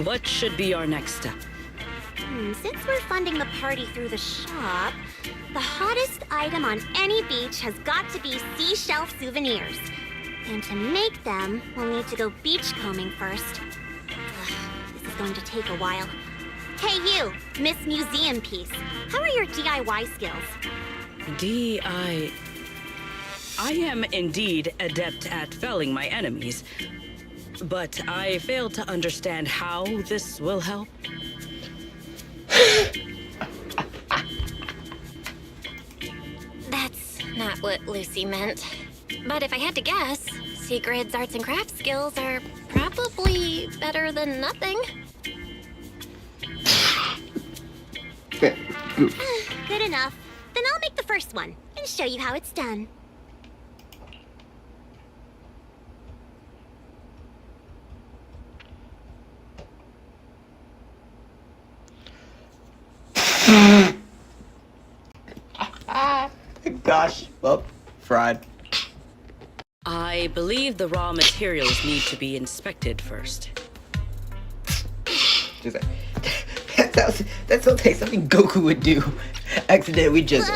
what should be our next step? Since we're funding the party through the shop, the hottest item on any beach has got to be seashell souvenirs. And to make them, we'll need to go beachcombing first. This is going to take a while. Hey you, Miss Museum Piece. How are your DIY skills? I am indeed adept at felling my enemies, but I fail to understand how this will help. That's not what Lucy meant. But if I had to guess, Sigrid's arts and crafts skills are probably better than nothing. Good enough. Then I'll make the first one and show you how it's done. Gosh, well, fried. I believe the raw materials need to be inspected first. That sounds like something Goku would do. Accidentally just...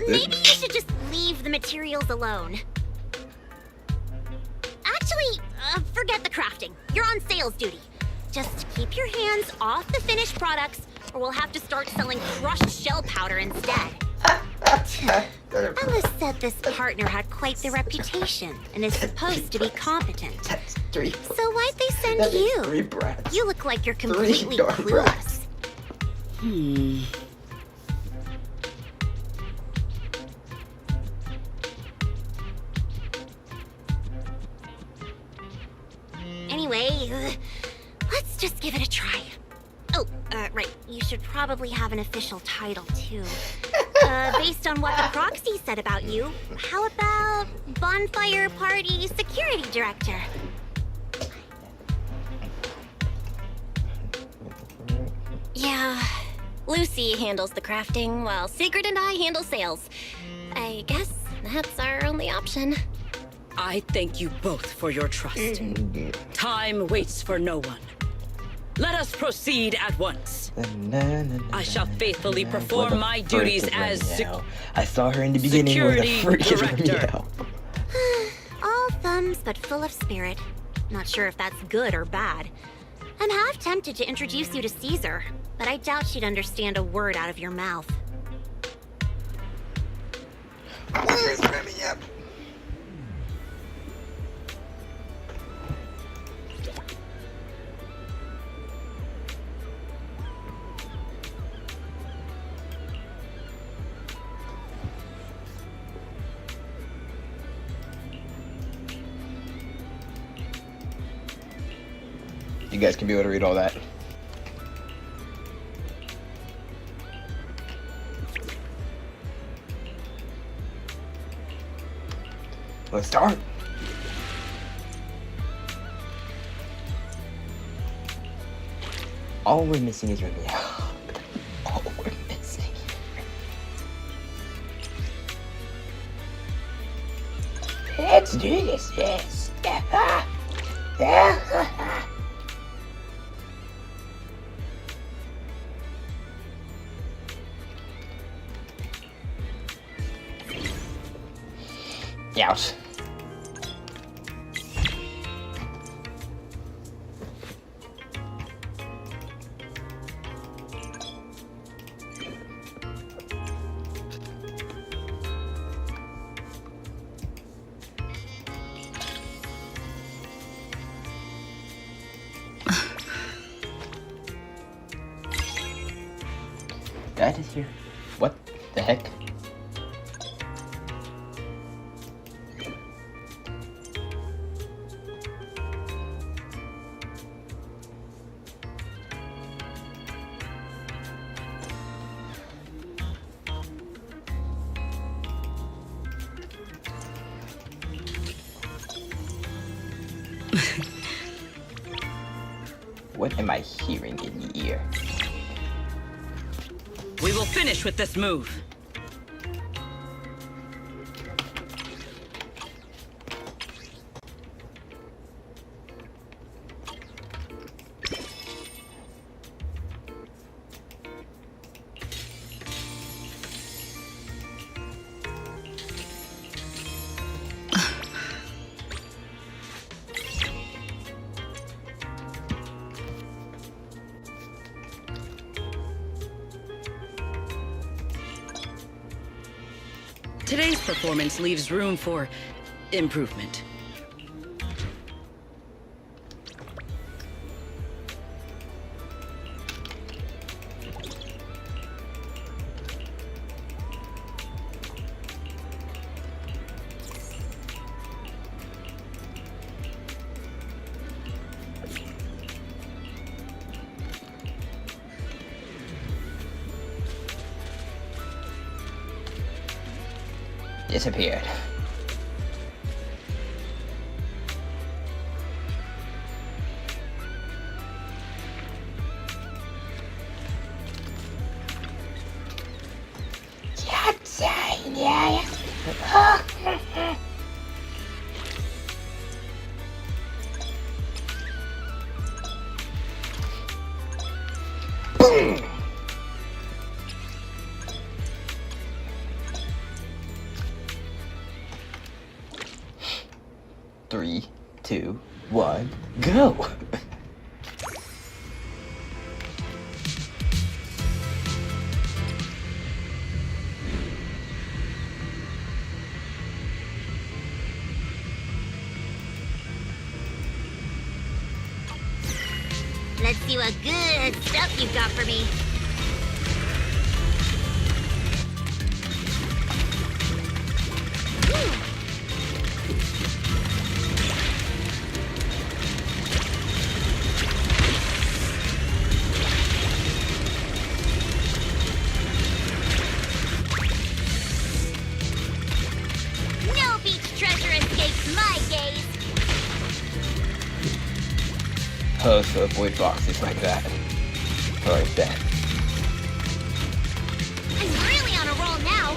Maybe you should just leave the materials alone. Actually, forget the crafting. You're on sales duty. Just keep your hands off the finished products, or we'll have to start selling crushed shell powder instead. Alice said this partner had quite the reputation and is supposed to be competent. That's 3. So why'd they send That is you? 3 brats. You look like you're 3 completely darn clueless. brats. Anyway, let's just give it a try. Oh, right. You should probably have an official title, too. Based on what the proxy said about you, how about Bonfire Party Security Director? Yeah, Lucy handles the crafting while Sigrid and I handle sales. I guess that's our only option. I thank you both for your trust. Time waits for no one. Let us proceed at once. I shall faithfully perform my duties as I saw her in the beginning with a freaking director. All thumbs but full of spirit. Not sure if that's good or bad. I'm half tempted to introduce you to Caesar, but I doubt she'd understand a word out of your mouth. You guys can be able to read all that. Let's start. All we're missing is Remy. All we're missing. Let's do this, yes. Ouch. Did I just hear? What the heck? What am I hearing in the ear? We will finish with this move. Today's performance leaves room for improvement. Disappeared. Boom! 3, 2, 1, go! Let's see what good stuff you've got for me. No beach treasure escapes my gaze. Oh, so avoid boxes like that. Or like that. I'm really on a roll now.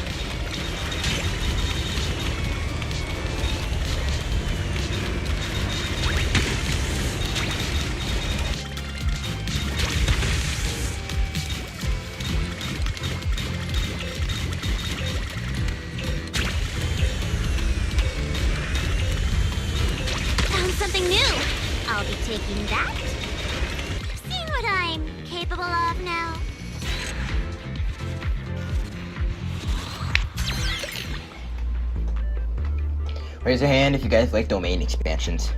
Found something new. I'll be taking that. Seen what I'm capable of now. Raise your hand if you guys like domain expansions.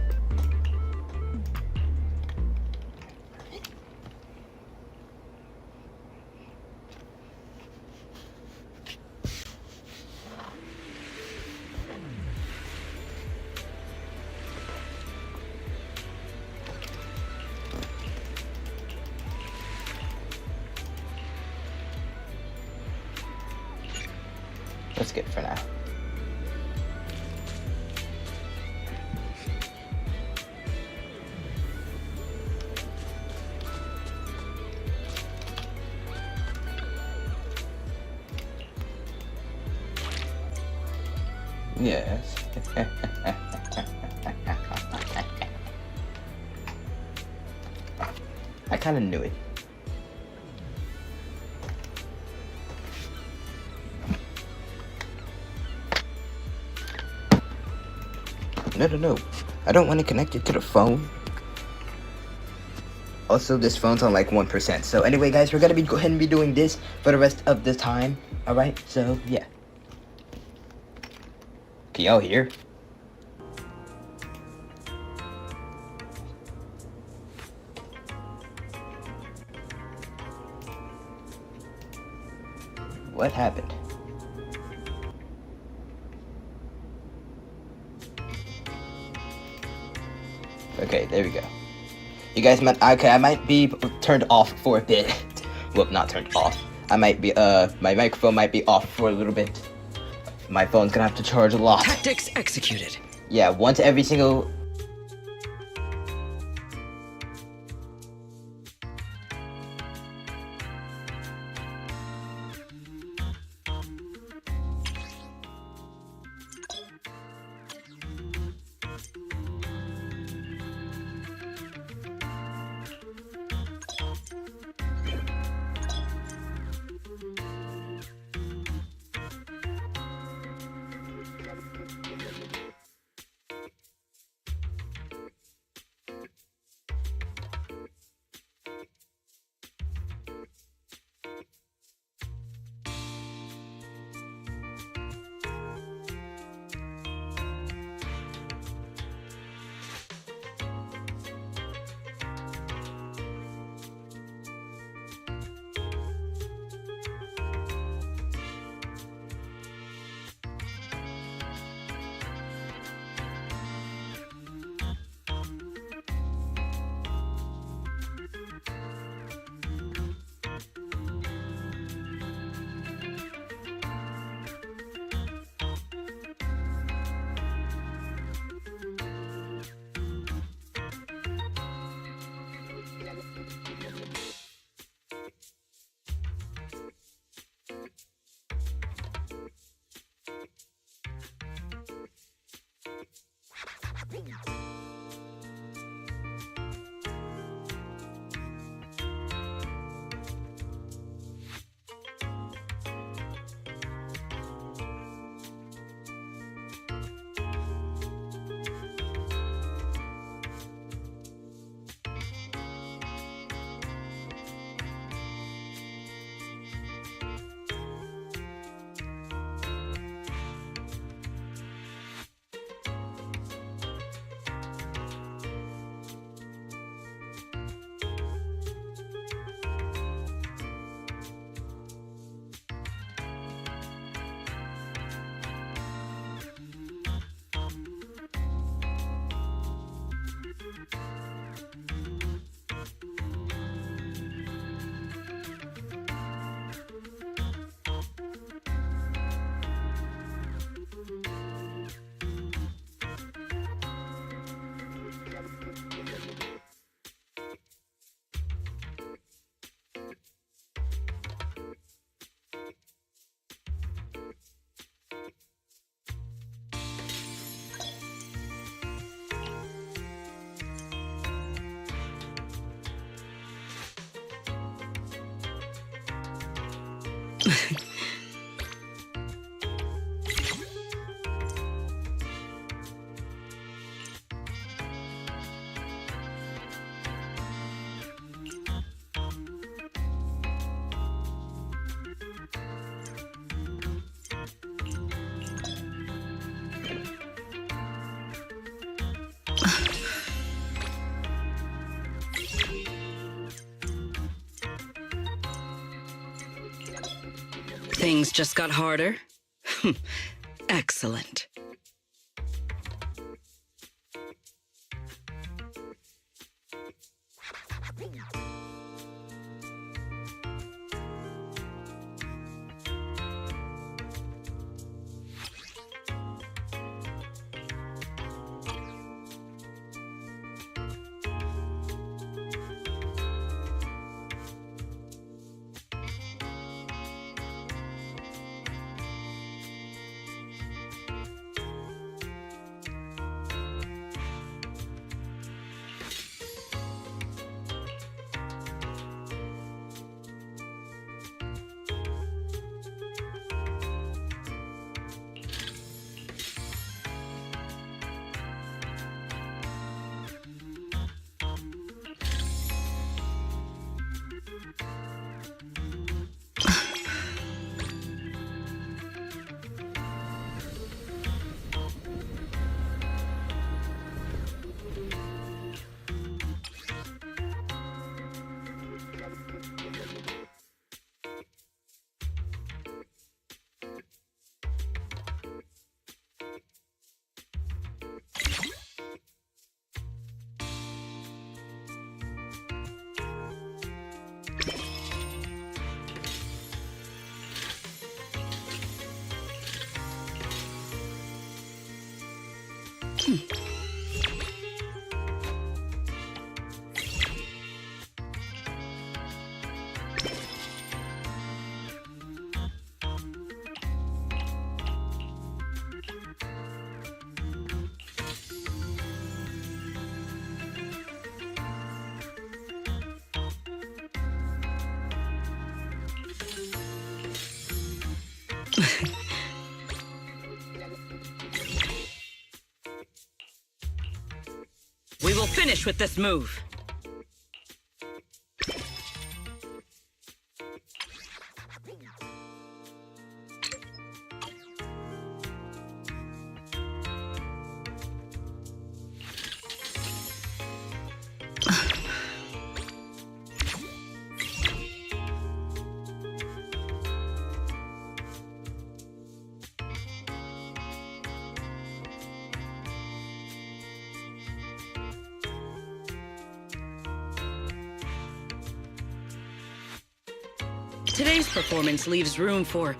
That's good for now. Yes. I kind of knew it. No. I don't want to connect it to the phone. Also, this phone's on like 1%. So anyway, guys, we're going to go ahead and be doing this for the rest of the time. Alright, so yeah. Can y'all hear? What happened? Okay, there we go. You guys might, okay, I might be turned off for a bit. Well, not turned off. I might be, my microphone might be off for a little bit. My phone's gonna have to charge a lot. Tactics executed. Yeah, once every single... Things just got harder? Excellent. We will finish with this move. Today's performance leaves room for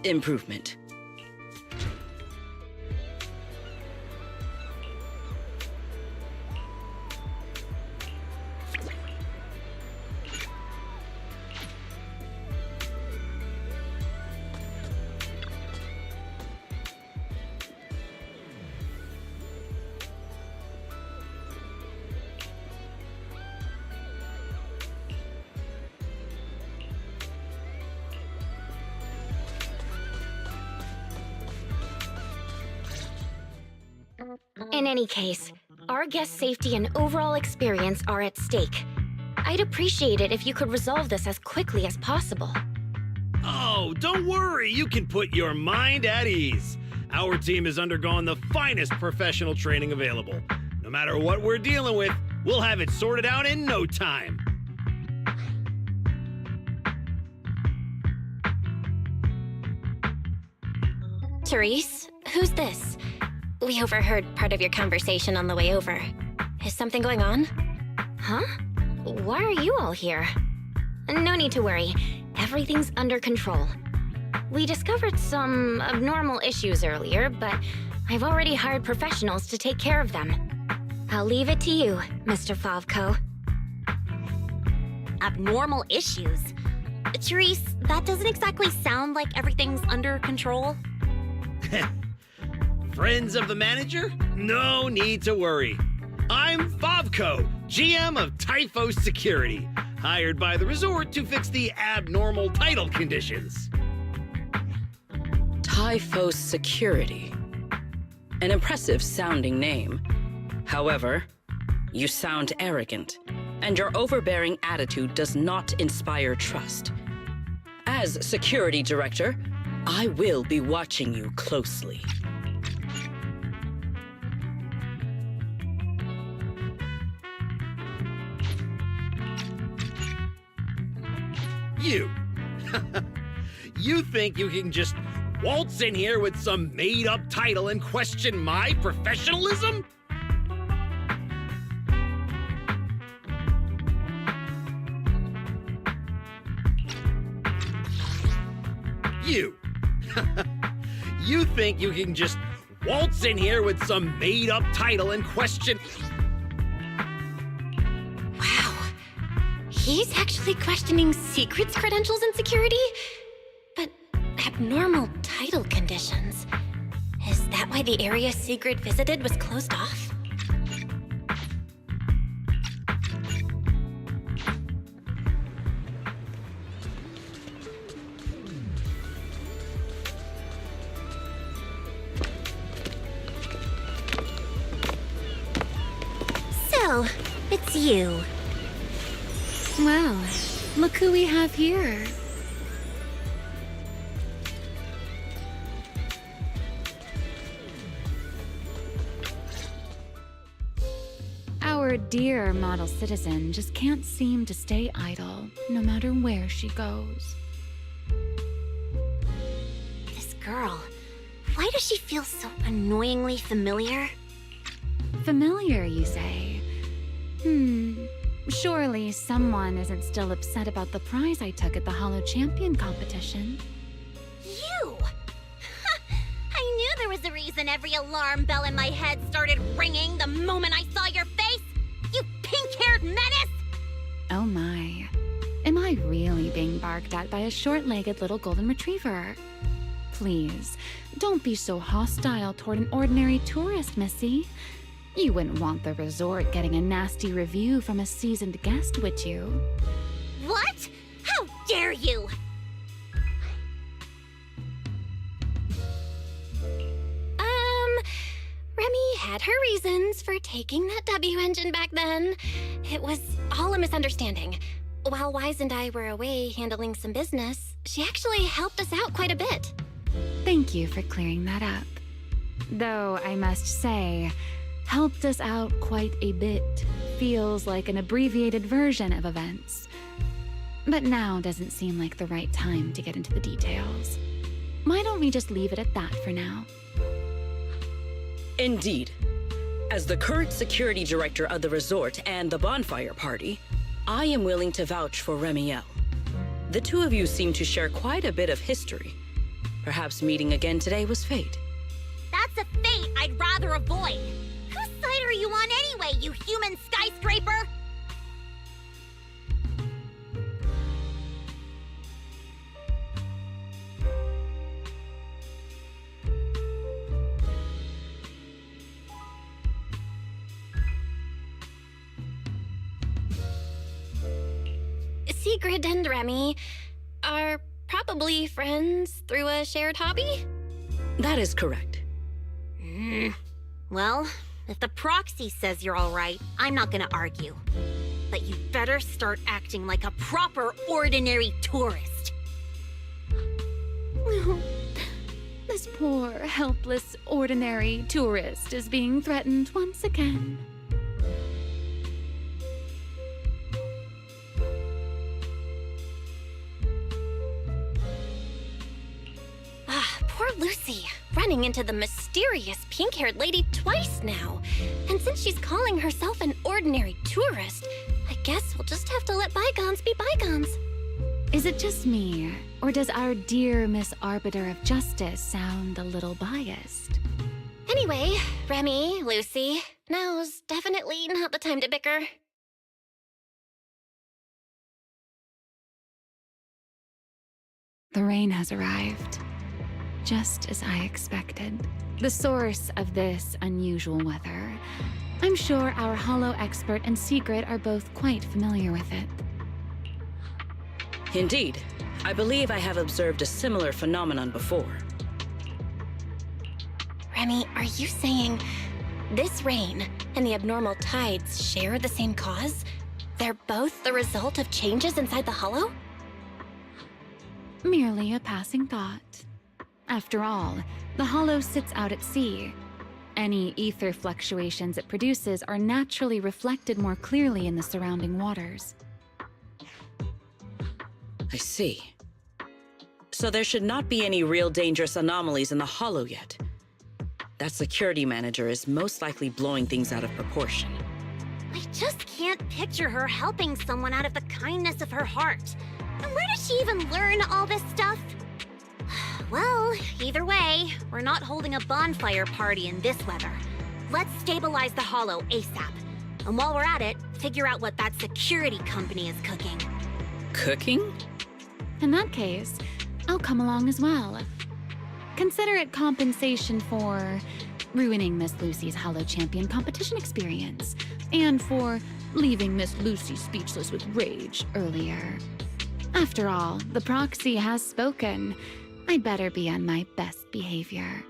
improvement. In any case, our guest safety and overall experience are at stake. I'd appreciate it if you could resolve this as quickly as possible. Oh, don't worry, you can put your mind at ease. Our team has undergone the finest professional training available. No matter what we're dealing with, we'll have it sorted out in no time. Therese, who's this? We overheard part of your conversation on the way over. Is something going on? Huh? Why are you all here? No need to worry. Everything's under control. We discovered some abnormal issues earlier, but I've already hired professionals to take care of them. I'll leave it to you, Mr. Favko. Abnormal issues? Therese, that doesn't exactly sound like everything's under control. Friends of the manager? No need to worry. I'm Favko, GM of Typhos Security, hired by the resort to fix the abnormal title conditions. Typhos Security. An impressive sounding name. However, you sound arrogant, and your overbearing attitude does not inspire trust. As security director, I will be watching you closely. You. You think you can just waltz in here with some made-up title and question my professionalism? You. You think you can just waltz in here with some made-up title and question... He's actually questioning Secret's credentials and security? But abnormal title conditions. Is that why the area Sigrid visited was closed off? So, it's you. Well, look who we have here. Our dear model citizen just can't seem to stay idle, no matter where she goes. This girl, why does she feel so annoyingly familiar? Familiar, you say? Surely someone isn't still upset about the prize I took at the Hollow Champion competition. You! I knew there was the reason every alarm bell in my head started ringing the moment I saw your face? You pink-haired menace! Oh my. Am I really being barked at by a short-legged little golden retriever? Please, don't be so hostile toward an ordinary tourist, Missy. You wouldn't want the resort getting a nasty review from a seasoned guest, would you? What? How dare you! Remy had her reasons for taking that W engine back then. It was all a misunderstanding. While Wise and I were away handling some business, she actually helped us out quite a bit. Thank you for clearing that up. Though, I must say, helped us out quite a bit feels like an abbreviated version of events. But now doesn't seem like the right time to get into the details. Why don't we just leave it at that for now? Indeed. As the current security director of the resort and the bonfire party, I am willing to vouch for Remiel. The two of you seem to share quite a bit of history. Perhaps meeting again today was fate. That's a fate I'd rather avoid. Whose side are you on anyway, you human skyscraper? Sigrid and Remy are probably friends through a shared hobby? That is correct. Well, if the proxy says you're all right, I'm not gonna argue. But you better start acting like a proper ordinary tourist. This poor, helpless, ordinary tourist is being threatened once again. Poor Lucy, running into the mysterious pink-haired lady twice now. And since she's calling herself an ordinary tourist, I guess we'll just have to let bygones be bygones. Is it just me, or does our dear Miss Arbiter of Justice sound a little biased? Anyway, Remy, Lucy, now's definitely not the time to bicker. The rain has arrived. Just as I expected. The source of this unusual weather. I'm sure our Hollow expert and Sigrid are both quite familiar with it. Indeed. I believe I have observed a similar phenomenon before. Remy, are you saying this rain and the abnormal tides share the same cause? They're both the result of changes inside the Hollow? Merely a passing thought. After all, the Hollow sits out at sea. Any ether fluctuations it produces are naturally reflected more clearly in the surrounding waters. I see. So there should not be any real dangerous anomalies in the Hollow yet. That security manager is most likely blowing things out of proportion. I just can't picture her helping someone out of the kindness of her heart. And where did she even learn all this stuff? Well, either way, we're not holding a bonfire party in this weather. Let's stabilize the Hollow ASAP. And while we're at it, figure out what that security company is cooking. Cooking? In that case, I'll come along as well. Consider it compensation for ruining Miss Lucy's Hollow Champion competition experience, and for leaving Miss Lucy speechless with rage earlier. After all, the proxy has spoken. I'd better be on my best behavior.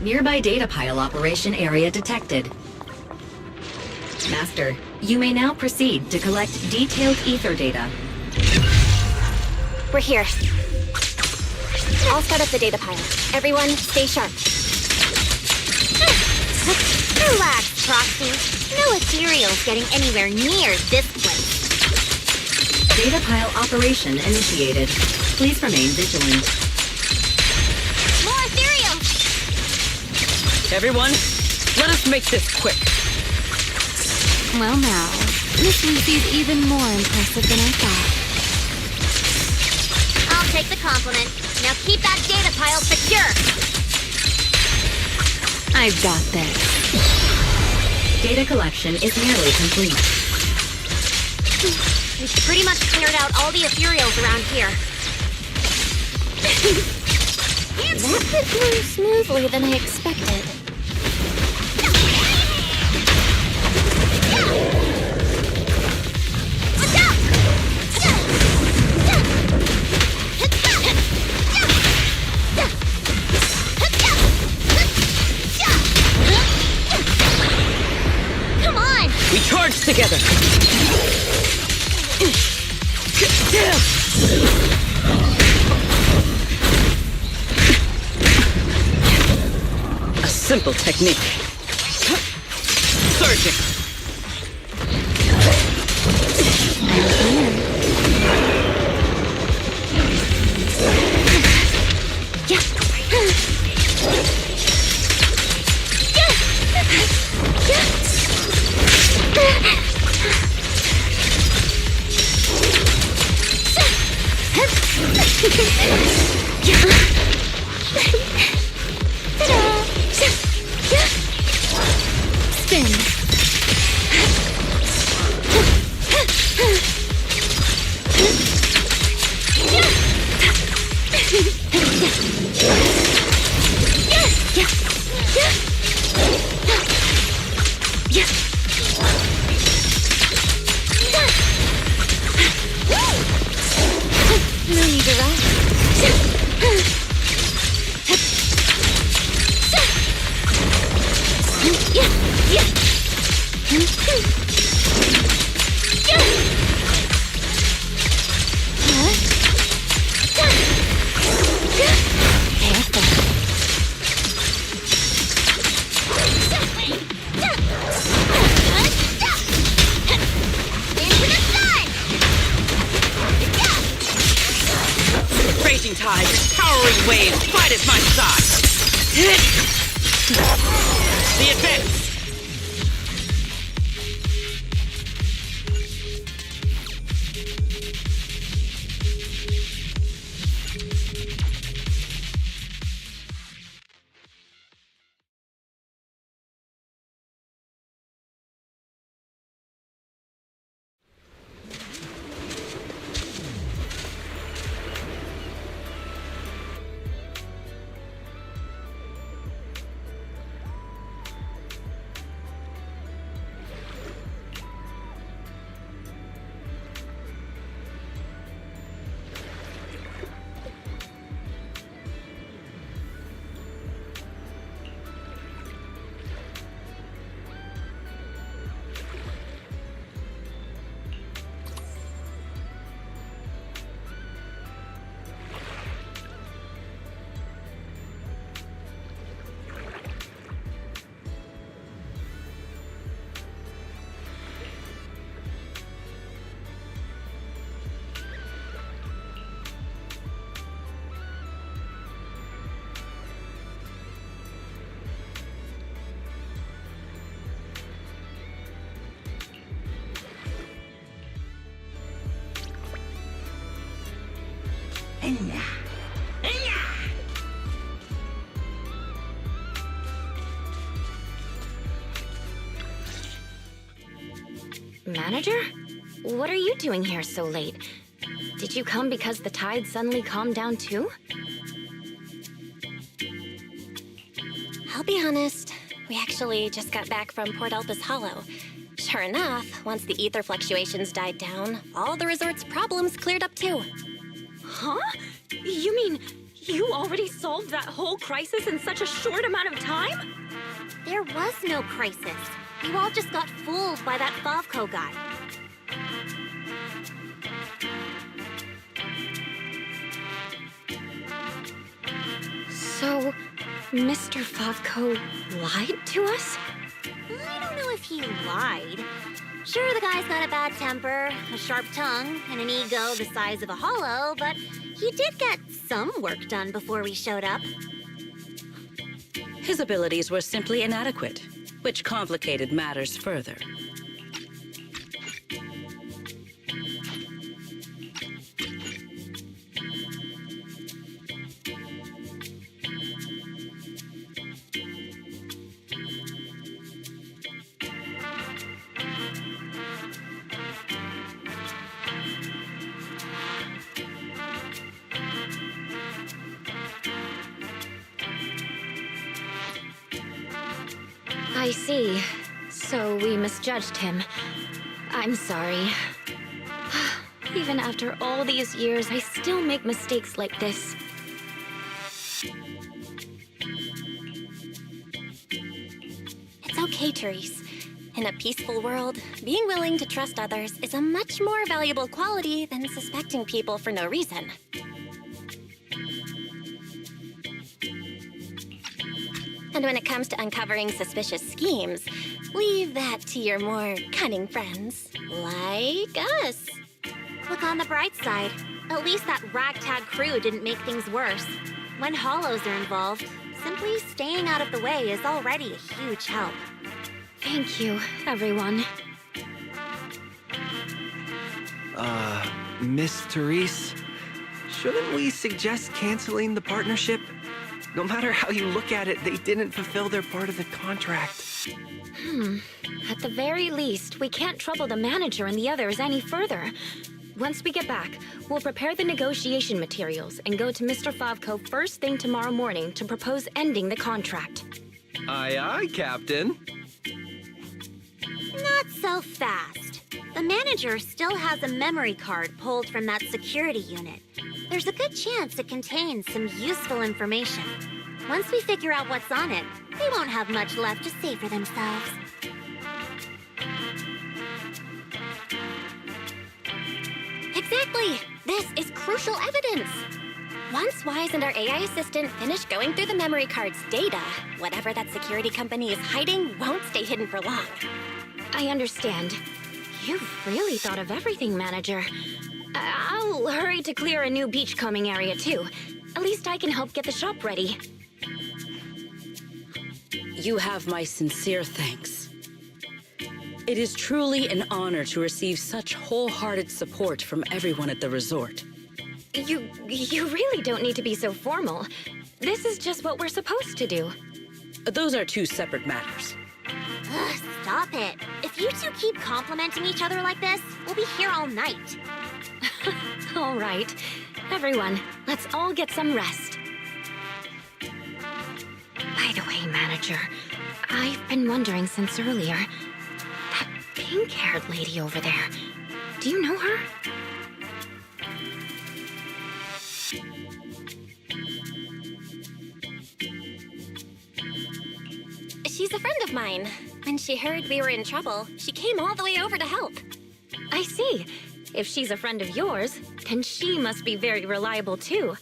Nearby data pile operation area detected. Master, you may now proceed to collect detailed ether data. We're here. I'll start up the data pile. Everyone, stay sharp. Relax, Proxy. No ethereal's getting anywhere near this place. Data pile operation initiated. Please remain vigilant. More ethereal! Everyone, let us make this quick. Well now, Miss Lucy's even more impressive than I thought. I'll take the compliment. Now keep that data pile secure. I've got this. Data collection is nearly complete. We've pretty much cleared out all the ethereals around here. That went more smoothly than I expected. Come on! We charge together. A simple technique. Surging. Spin. No need to rush. Raging tide, towering waves, fight at my side. The advance. Manager? What are you doing here so late? Did you come because the tide suddenly calmed down too? I'll be honest. We actually just got back from Port Elpis Hollow. Sure enough, once the ether fluctuations died down, all the resort's problems cleared up too. Huh? You mean you already solved that whole crisis in such a short amount of time? There was no crisis. You all just got fooled by that Favco guy. So, Mr. Favko lied to us? I don't know if he lied. Sure, the guy's got a bad temper, a sharp tongue, and an ego the size of a hollow, but he did get some work done before we showed up. His abilities were simply inadequate, which complicated matters further. I see. So we misjudged him. I'm sorry. Even after all these years, I still make mistakes like this. It's okay, Therese. In a peaceful world, being willing to trust others is a much more valuable quality than suspecting people for no reason. And when it comes to uncovering suspicious schemes, leave that to your more cunning friends, like us. Look on the bright side. At least that ragtag crew didn't make things worse. When hollows are involved, simply staying out of the way is already a huge help. Thank you, everyone. Miss Therese, shouldn't we suggest canceling the partnership? No matter how you look at it, they didn't fulfill their part of the contract. At the very least, we can't trouble the manager and the others any further. Once we get back, we'll prepare the negotiation materials and go to Mr. Favko first thing tomorrow morning to propose ending the contract. Aye, aye, Captain. Not so fast. The manager still has a memory card pulled from that security unit. There's a good chance it contains some useful information. Once we figure out what's on it, they won't have much left to say for themselves. Exactly! This is crucial evidence! Once Wise and our AI assistant finish going through the memory card's data, whatever that security company is hiding won't stay hidden for long. I understand. You've really thought of everything, Manager. I'll hurry to clear a new beachcombing area, too. At least I can help get the shop ready. You have my sincere thanks. It is truly an honor to receive such wholehearted support from everyone at the resort. You really don't need to be so formal. This is just what we're supposed to do. Those are two separate matters. Ugh, stop it. If you two keep complimenting each other like this, we'll be here all night. All right. Everyone, let's all get some rest. By the way, Manager, I've been wondering since earlier. That pink-haired lady over there, do you know her? She's a friend of mine. When she heard we were in trouble, she came all the way over to help. I see. If she's a friend of yours, then she must be very reliable too.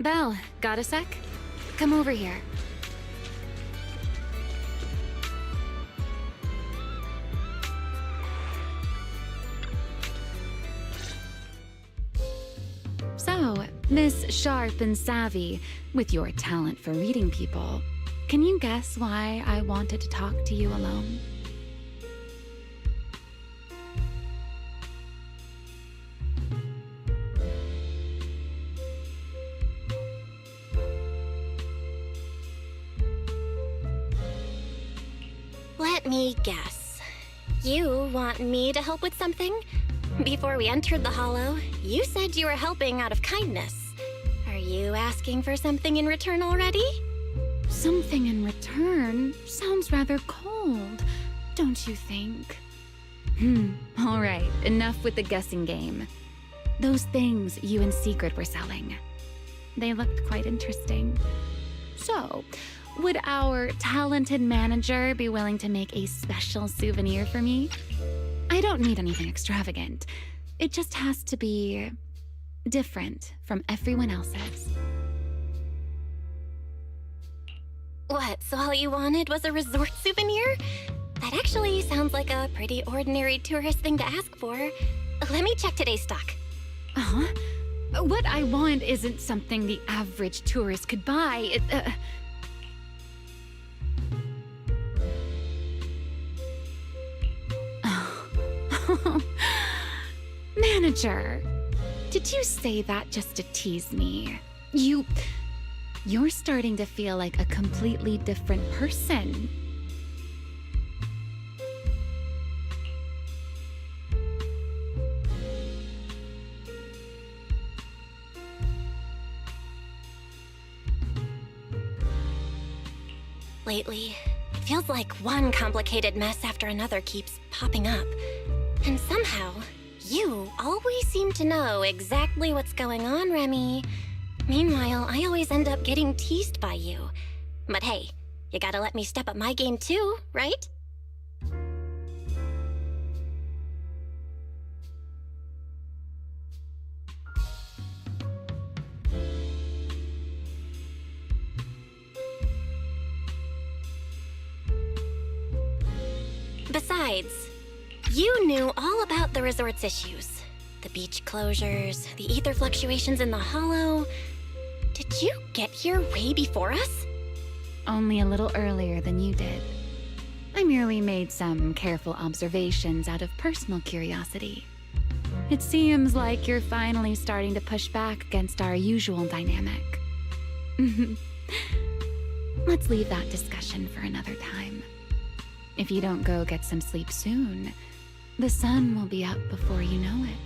Belle, got a sec? Come over here. So, Miss Sharp and Savvy, with your talent for reading people, can you guess why I wanted to talk to you alone? Let me guess. You want me to help with something? Before we entered the Hollow, you said you were helping out of kindness. Are you asking for something in return already? Something in return sounds rather cold, don't you think? All right, enough with the guessing game. Those things you and Secret were selling, they looked quite interesting. So, would our talented manager be willing to make a special souvenir for me? I don't need anything extravagant. It just has to be different from everyone else's. What, so all you wanted was a resort souvenir? That actually sounds like a pretty ordinary tourist thing to ask for. Let me check today's stock. Uh-huh. What I want isn't something the average tourist could buy. Manager, did you say that just to tease me? You're starting to feel like a completely different person. Lately, it feels like one complicated mess after another keeps popping up. And somehow, you always seem to know exactly what's going on, Remy. Meanwhile, I always end up getting teased by you. But hey, you gotta let me step up my game too, right? Besides, you knew all about the resort's issues. The beach closures, the ether fluctuations in the Hollow. Did you get here way before us? Only a little earlier than you did. I merely made some careful observations out of personal curiosity. It seems like you're finally starting to push back against our usual dynamic. Let's leave that discussion for another time. If you don't go get some sleep soon, the sun will be up before you know it.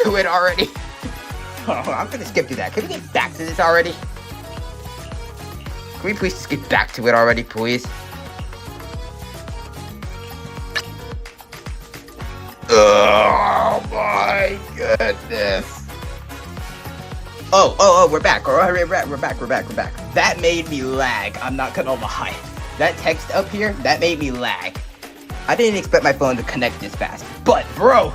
to it already? Hold on, I'm gonna skip to that. Can we get back to this already? Can we please just get back to it already, please? Oh my goodness. Oh, we're back. All right, we're back. That made me lag. I'm not gonna lie. That text up here, that made me lag. I didn't expect my phone to connect this fast. But, bro,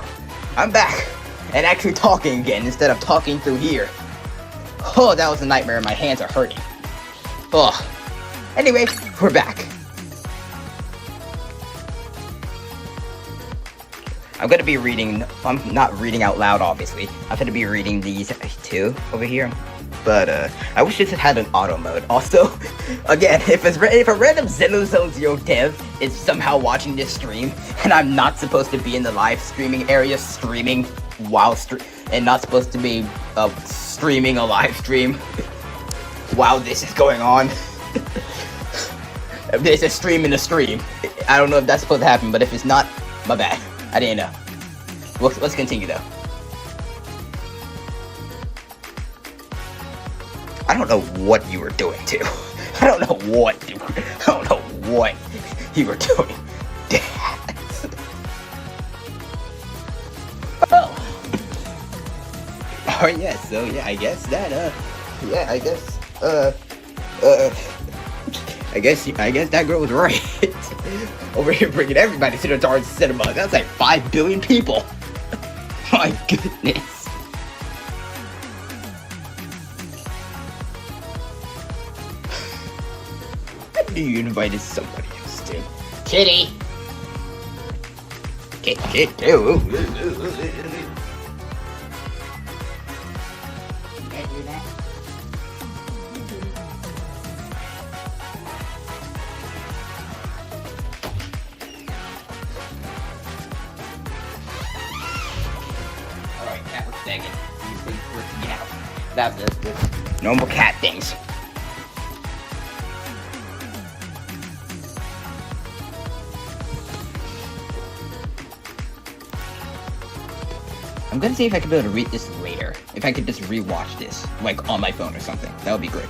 I'm back. And actually talking again instead of talking through here. Oh, that was a nightmare. My hands are hurting. Oh. Anyway, we're back. I'm gonna be reading, I'm not reading out loud, obviously. I'm gonna be reading these two over here. But, I wish this had an auto mode. Also, again, if a random Xenozone Zero dev is somehow watching this stream, and I'm not supposed to be in the live streaming area streaming while and not supposed to be, streaming a live stream while this is going on. There's a stream in the stream. I don't know if that's supposed to happen, but if it's not, my bad. I didn't know. Let's continue though. I don't know what you were doing too. I don't know what you were doing. Oh. Oh yeah, so yeah, I guess that I guess that girl was right. Over here bringing everybody to the darn cinema. That's like 5 billion people. My goodness. I knew you invited somebody else too. Kitty. Kitty. That's the normal cat things. I'm gonna see if I can be able to read this later. If I could just rewatch this, like on my phone or something. That would be great.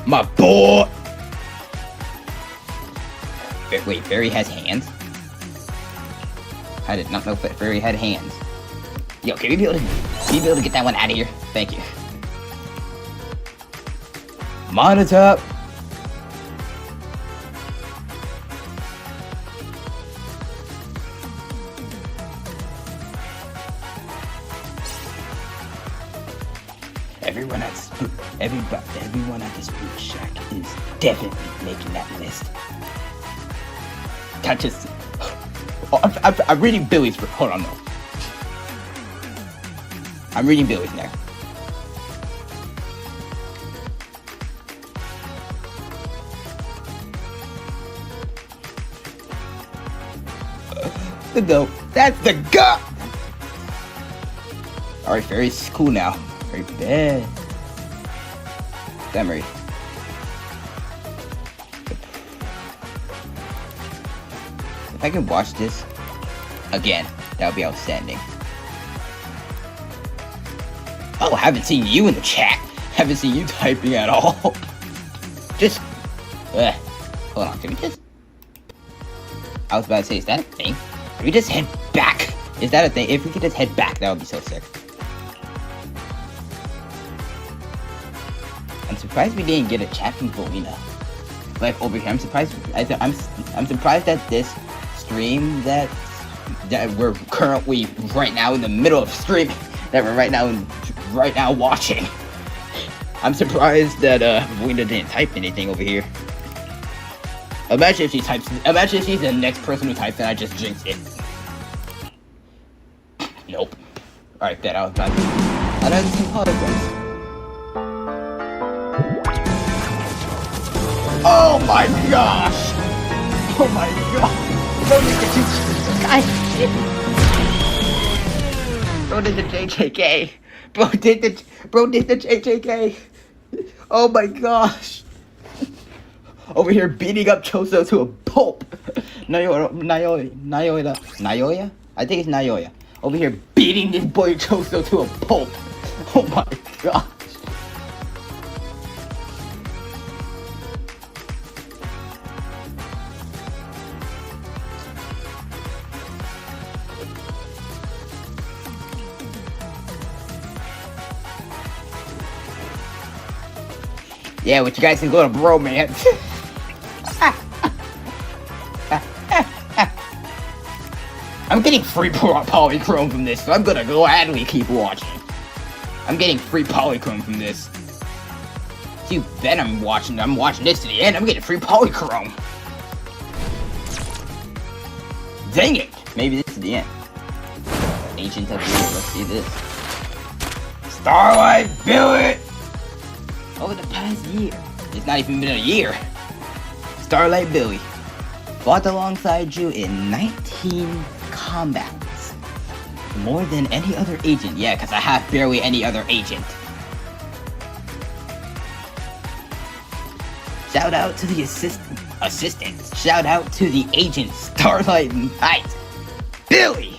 My boy! Wait, Fairy has hands? I did not know Fairy had hands. Yo, can you be able to get that one out of here? Thank you. Monitor! Everyone at this food shack is definitely making that list. That just... I'm reading Billy's... Hold on, no. I'm reading Billy's now. No, that's the gut! Alright, Fairy's cool now. Very bad. Memory. If I can watch this again, that would be outstanding. Oh, haven't seen you in the chat. Haven't seen you typing at all. Just, hold on, can we just... I was about to say, is that a thing? Can we just head back? Is that a thing? If we could just head back, that would be so sick. I'm surprised we didn't get a chat from Volina. Like over here, I'm surprised. I'm surprised that this stream that we're currently right now in the middle of streaming, that we're right now watching. I'm surprised that Volina didn't type anything over here. Imagine if she types. Imagine if she's the next person who types and I just jinxed it. Nope. All right, bet I was about to. I know this is hologram. Oh my gosh! Oh my god! Don't make it too... Bro did the JJK. Bro did the JJK. Oh my gosh. Over here beating up Choso to a pulp. Naoya? I think it's Naoya. Over here beating this boy Choso to a pulp. Oh my gosh. Yeah, what you guys can go to bromance. I'm getting free polychrome from this, so I'm gonna gladly keep watching. I'm getting free polychrome from this. So you bet I'm watching this to the end. I'm getting free polychrome. Dang it! Maybe this is the end. Agent of the Year, let's see this. Starlight Billy! Over the past year. It's not even been a year. Starlight Billy fought alongside you in 19 combats. More than any other agent. Yeah, because I have barely any other agent. Shout out to the assistants. Shout out to the agent Starlight Knight. Billy!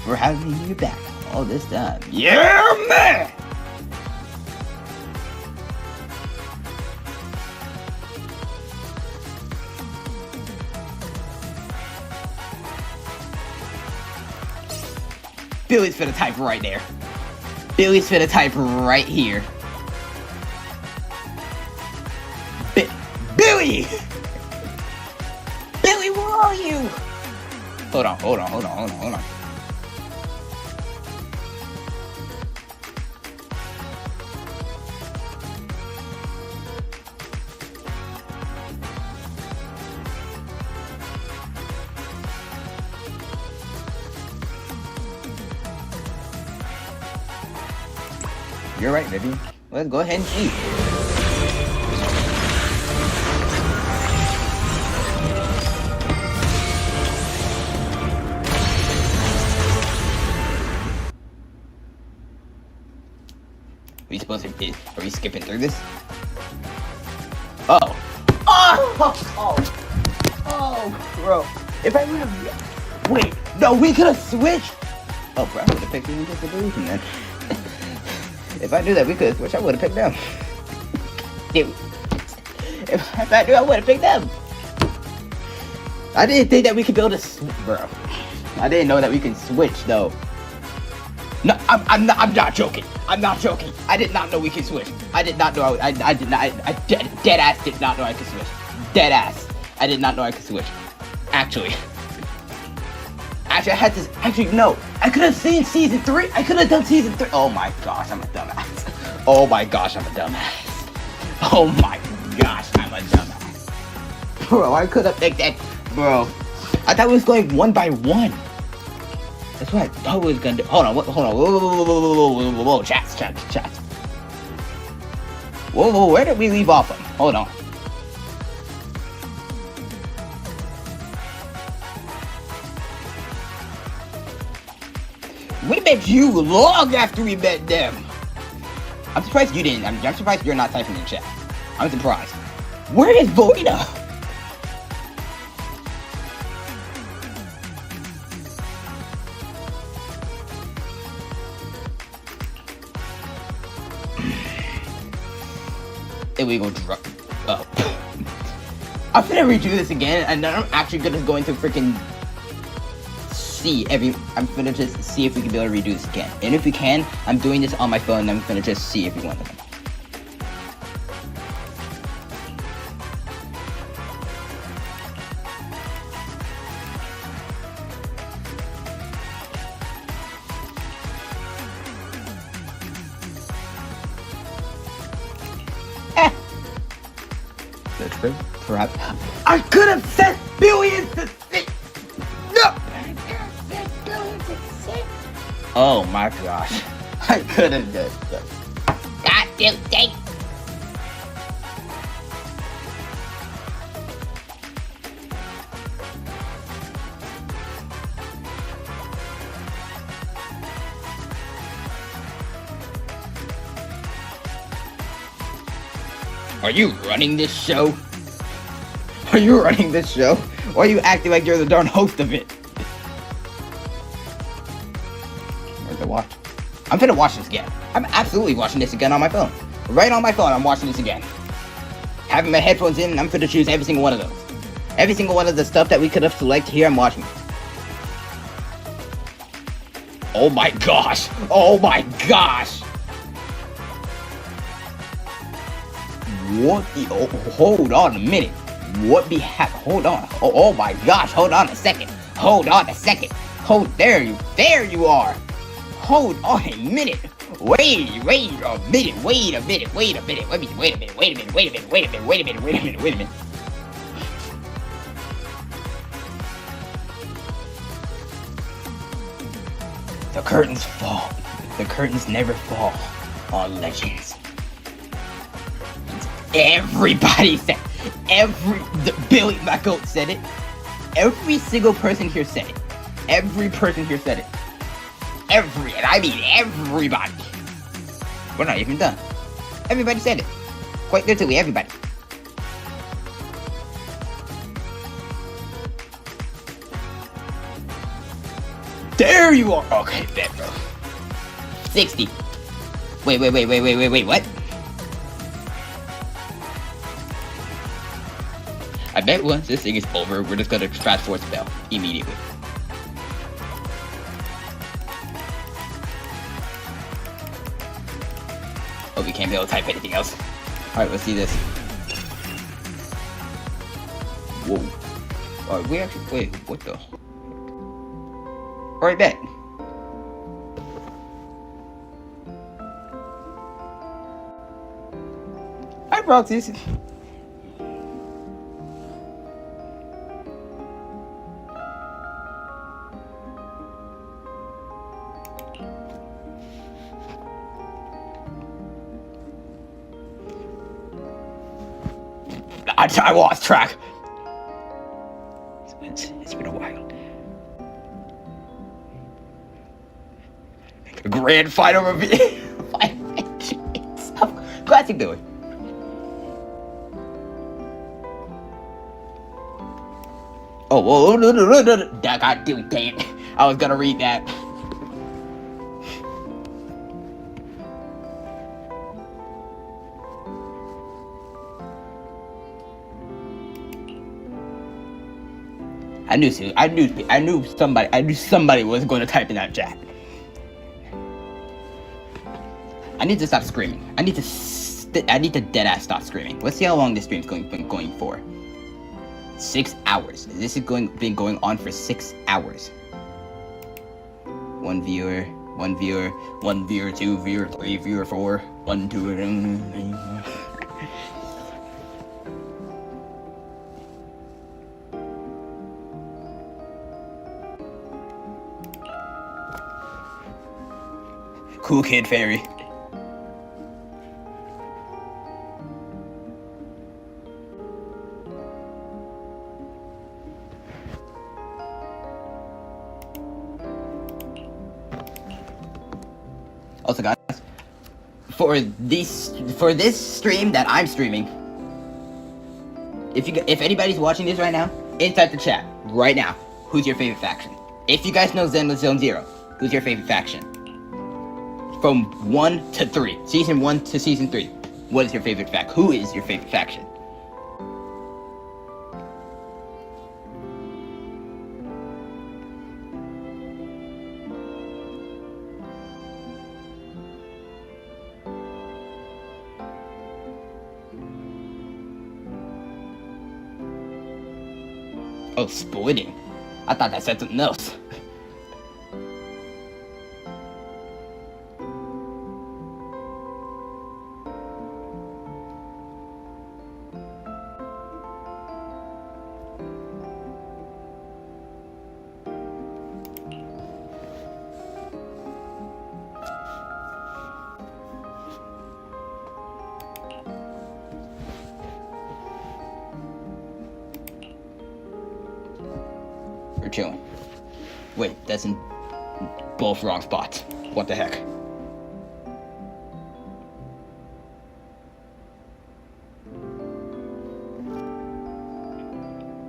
For having you back all this time. Yeah, man! Billy's finna type right there. Billy's finna type right here. Billy! Billy, where are you? Hold on. You're right, baby. Let's go ahead and see. Are we skipping through this? Oh, bro. If I would have... Wait, no, we could have switched. Oh, bro, I would have picked the Illusion then. If I knew that we could switch, I would have picked them. Dude. If I knew, I would have picked them. I didn't think that we could build a... Bro. I didn't know that we can switch, though. No, I'm not joking. I'm not joking. I did not know we could switch. I did not know. I dead ass did not know I could switch. Dead ass. I did not know I could switch. Actually, I had to. Actually, no. I could have seen season 3. I could have done season 3. Oh my gosh, I'm a dumbass. Oh my gosh, I'm a dumbass. Oh my gosh, I'm a dumbass. Bro, I could have picked that. Bro, I thought we was going one by one. That's what I thought we was gonna do. Hold on, whoa, chat. Whoa, where did we leave off from? Hold on. We met you long after we met them. I'm surprised you didn't. I'm surprised you're not typing in chat. I'm surprised. Where is Voida? Illegal drug. Oh. I'm gonna redo this again, and then I'm actually gonna go into freaking see every. I'm gonna just see if we can be able to redo this again. And if we can, I'm doing this on my phone, and I'm gonna just see every one of them. Perhaps I could have set billions to six. No. Oh my gosh, I could have done that. God damn dang. Are you running this show? Are you running this show? Or are you acting like you're the darn host of it? Where's the watch? I'm finna watch this again. I'm absolutely watching this again on my phone. Right on my phone, I'm watching this again. Having my headphones in, I'm finna choose every single one of those. Every single one of the stuff that we could have selected here, I'm watching. Oh my gosh! Oh my gosh! What the? Oh, hold on a minute. What be hold on. Oh my gosh! Hold on a second. Hold on a second. There you are. Hold on a minute. Wait a minute. The curtains fall. The curtains never fall on Legends. Everybody said, Billy McGoat said it. Every single person here said it. Every person here said it. And I mean everybody. We're not even done. Everybody said it. Quite literally, everybody. There you are. Okay, bet, bro. 60. Wait, what? I bet once this thing is over, we're just gonna fast forward spell immediately. Oh, we can't be able to type anything else. Alright, let's see this. Whoa. Alright, we actually, wait, what the? Alright, bet. Hi, Proxies. I lost track. It's been a while. Grand final review. Classic Billy. Oh, whoa, no. God damn it. I was gonna read that. I knew somebody was going to type in that chat. I need to stop screaming. I need to deadass stop screaming. Let's see how long this stream's going for. 6 hours. This is been going on for 6 hours. One viewer, 2 viewer, 3 viewer, 4, 1, 2. Cool Kid Fairy. Also, guys, for this stream that I'm streaming, if anybody's watching this right now, inside the chat right now, who's your favorite faction? If you guys know Zenless Zone Zero, who's your favorite faction? From 1 to 3. Season 1 to Season 3. What is your favorite faction? Who is your favorite faction? Oh, splitting. I thought that said something else. We're chilling. Wait, that's in both wrong spots. What the heck?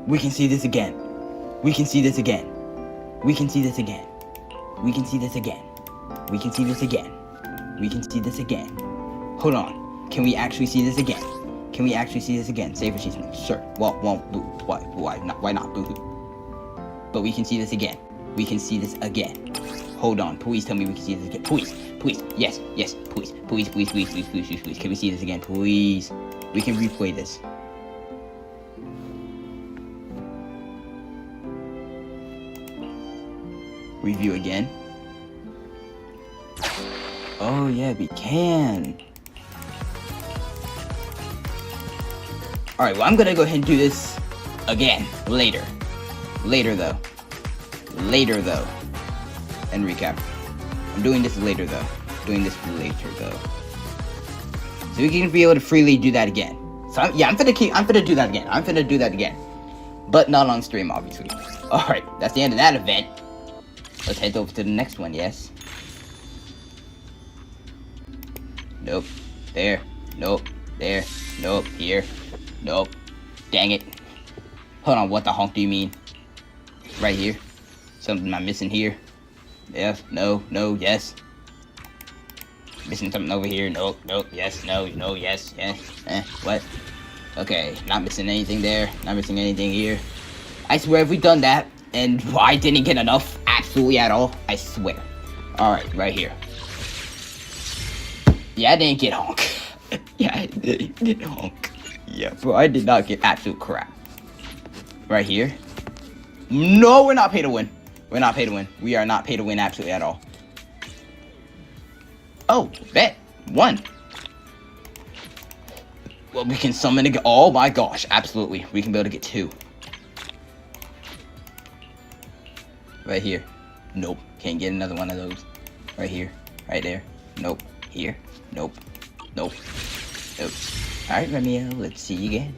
We can see this again. We can see this again. We can see this again. We can see this again. We can see this again. We can see this again. Hold on. Can we actually see this again? Can we actually see this again? Save achievement. Sure. Well, boo. Why not boo? But we can see this again. We can see this again. Hold on. Please tell me we can see this again. Please. Yes. Please. Can we see this again? Please. We can replay this. Review again. Oh yeah, we can. Alright, well I'm gonna go ahead and do this again. Later though. And recap. I'm doing this later though. So we can be able to freely do that again. So I'm gonna do that again. But not on stream, obviously. Alright, that's the end of that event. Let's head over to the next one, yes? Nope. There. Nope. There. Nope. Here. Nope. Dang it. Hold on, what the honk do you mean? Right here. Something am I missing here? Yes. No. Yes. Missing something over here. Nope. Yes. No. Yes. What? Okay. Not missing anything there. Not missing anything here. I swear, if we done that, and I didn't get enough absolutely at all, I swear. Alright, right here. Yeah, I didn't get honk. I didn't get honk. Yeah, bro, I did not get absolute crap. Right here. No, we're not pay to win. We are not pay to win absolutely at all. Oh, bet. 1. Well, we can summon again. Oh my gosh, absolutely. We can be able to get 2. Right here. Nope. Can't get another one of those. Right here. Right there. Nope. Here. Nope. Alright, Romeo, let's see you again.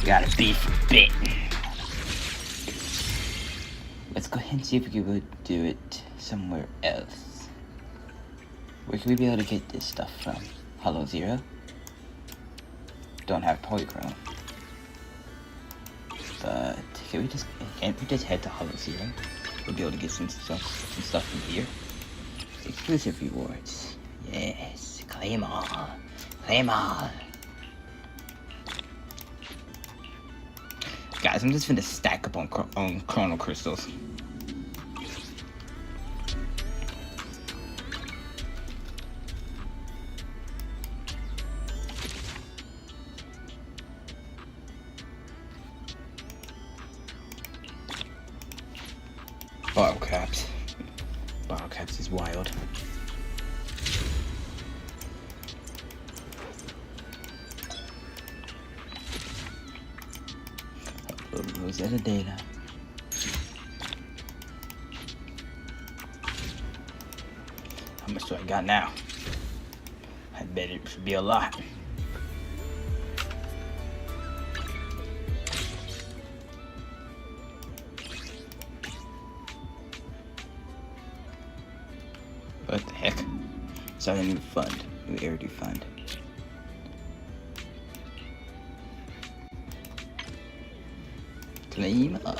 We got a B for bit. Let's go ahead and see if we can go do it somewhere else. Where can we be able to get this stuff from? Hollow Zero? Don't have Polychrome. But can't we just head to Hollow Zero? We'll be able to get some stuff from here. Exclusive rewards. Yes, claim all. Claim all. Guys, I'm just finna stack up on Chrono Crystals. Bottle caps. Bottle caps is wild. Rosetta data. How much do I got now? I bet it should be a lot. What the heck? Start a new fund. New Eridu fund. Claim all.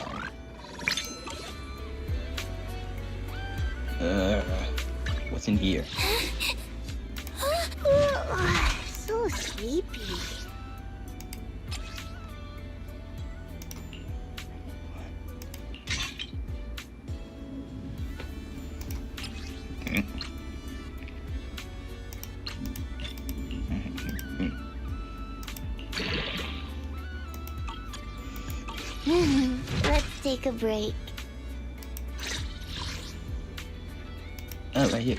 What's in here? So sleepy. Let's take a break. Oh, right here.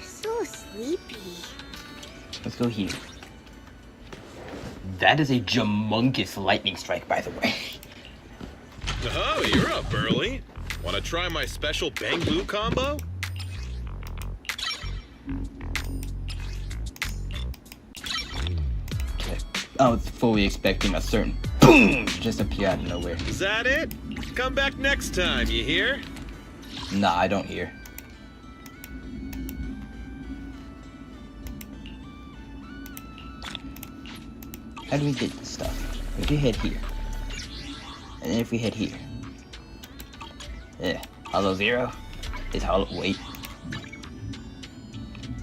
So sleepy. Let's go here. That is a humongous lightning strike, by the way. Oh, you're up early. Want to try my special Bang Boo combo? I was fully expecting a certain boom just appear out of nowhere. Is that it? Come back next time, you hear? Nah, I don't hear. How do we get this stuff? If we head here. And then if we head here. Yeah. Hollow Zero is hollow. Wait.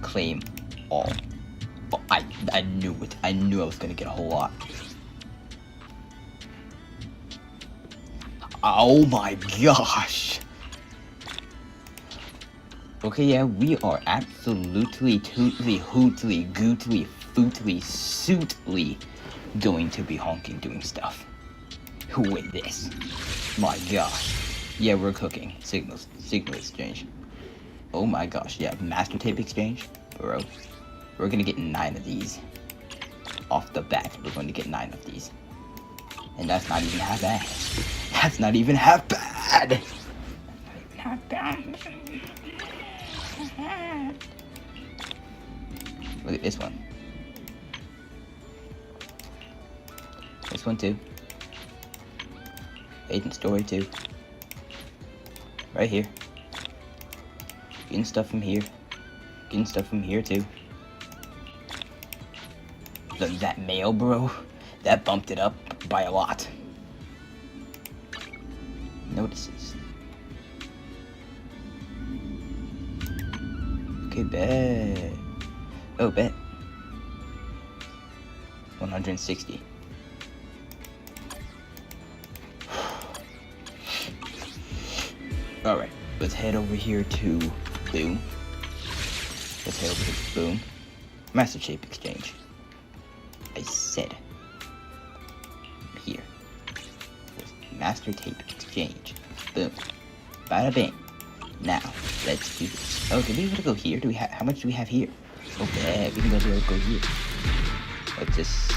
Claim all. Oh, I knew it. I knew I was gonna get a whole lot. Oh my gosh. Okay, yeah, we are absolutely, tootly, hootly, gootly, footly, suitly going to be honking doing stuff with this. My gosh. Yeah, we're cooking. Signal exchange. Oh my gosh, yeah, master tape exchange. Bro, we're gonna get 9 of these. Off the bat, we're going to get 9 of these. And that's not even half bad. That's not even half bad. Not bad. Look at this one. This one too. Agent Story too. Right here. Getting stuff from here. Getting stuff from here too. That mail, bro, that bumped it up by a lot. notices. Okay, bet. Oh, bet. 160. Alright, let's head over here to Boom. Let's head over here to Boom. Master Tape Exchange. I said here. Master Tape Exchange. Boom. Bada bing. Now, let's do this. Oh, do we want to go here? Do we have? How much do we have here? Okay, we can go here. Let's just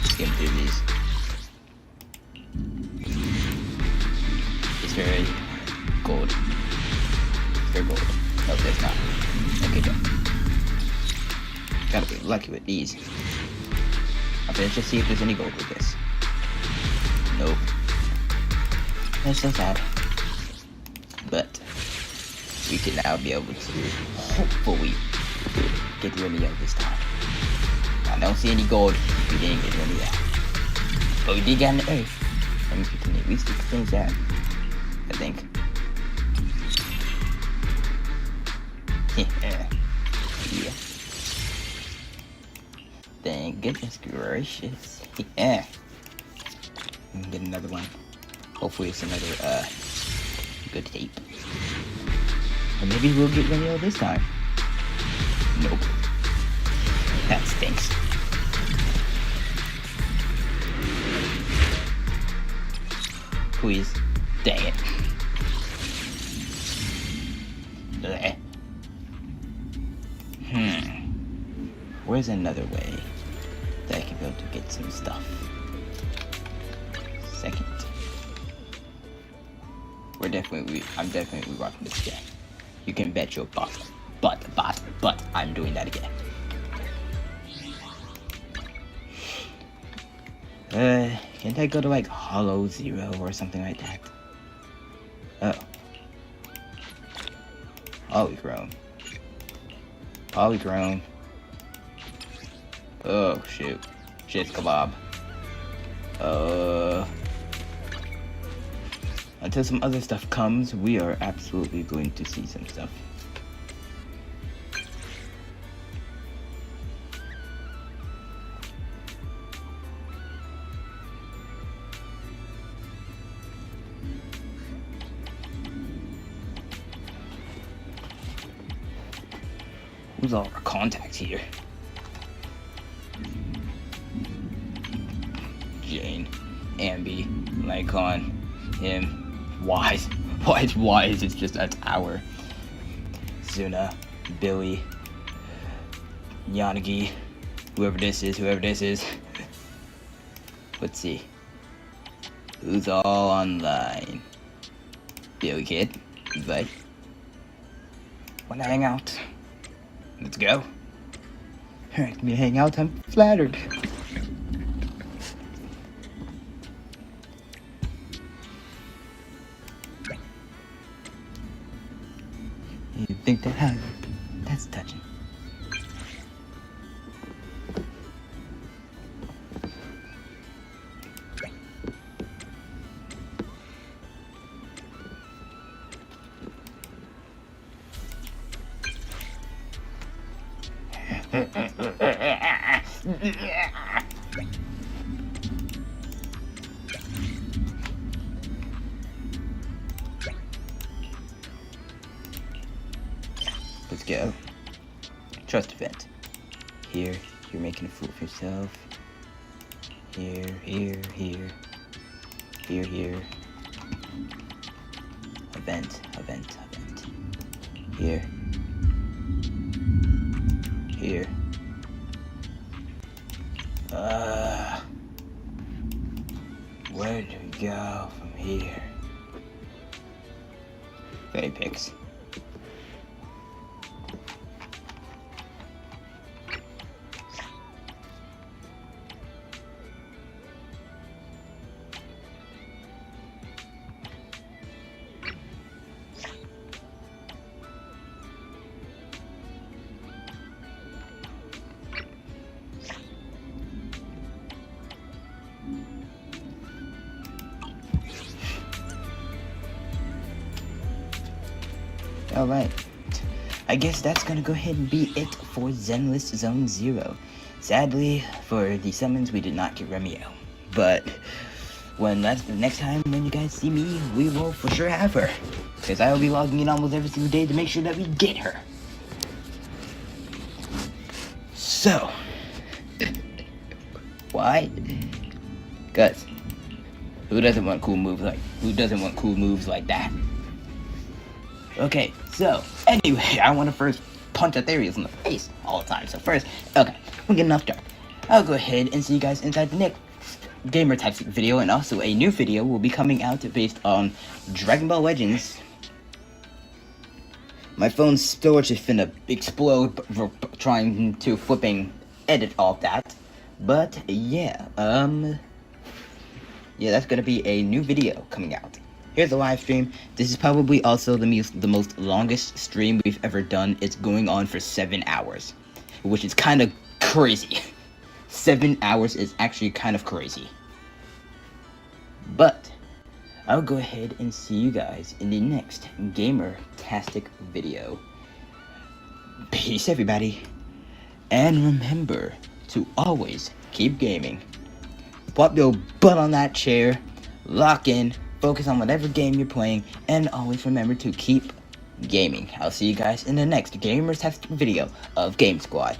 skim through these. It's very gold. It's very gold. No, that's not. Okay, go. Gotta be lucky with these. Okay, let's just see if there's any gold with this. Nope. That's so sad. But we can now be able to hopefully get Remiel this time. I don't see any gold. We didn't get Remiel. But we did get an earth. And we can at least exchange that. I think. Yeah. Thank goodness gracious. Yeah. We can get another one. Hopefully it's another good tape. Or maybe we'll get Remiel this time. Nope. That stinks. Please. Dang it. Blech. Where's another way that I can be able to get some stuff? Second. I'm definitely rocking this again. You can bet your butt. But I'm doing that again. Can't I go to like Hollow Zero or something like that? Oh. Polychrome. Oh shoot. Shit's kebab. Until some other stuff comes, we are absolutely going to see some stuff. Who's all our contacts here? Jane, Ambi, Lycon, him. Wise is just a tower. Zuna, Billy, Yanagi, whoever this is. Let's see. Who's all online? Billy Kid, invite. Wanna hang out? Let's go. Alright, me hang out, I'm flattered. You think that's touching. Let's go. Trust event. Here, you're making a fool of yourself. Here. Event. Here. Where do we go from here? Fairy picks. Alright. I guess that's gonna go ahead and be it for Zenless Zone Zero. Sadly, for the summons, we did not get Remio. But when that's the next time when you guys see me, we will for sure have her. Because I will be logging in almost every single day to make sure that we get her. So, why? Guys, who doesn't want cool moves like that? Okay, so anyway, I want to first punch Aetherius in the face all the time. So first, okay, we get enough dark. I'll go ahead and see you guys inside the next Gamer Types video, and also a new video will be coming out based on Dragon Ball Legends. My phone's storage is finna explode trying to flipping edit all that. But yeah, yeah, that's gonna be a new video coming out. Here's a live stream. This is probably also the most longest stream we've ever done. It's going on for 7 hours, which is kind of crazy. 7 hours is actually kind of crazy. But I'll go ahead and see you guys in the next Gamer-tastic video. Peace, everybody. And remember to always keep gaming. Pop your butt on that chair, lock in, focus on whatever game you're playing, and always remember to keep gaming. I'll see you guys in the next Gamer-tastic video of Game Squad.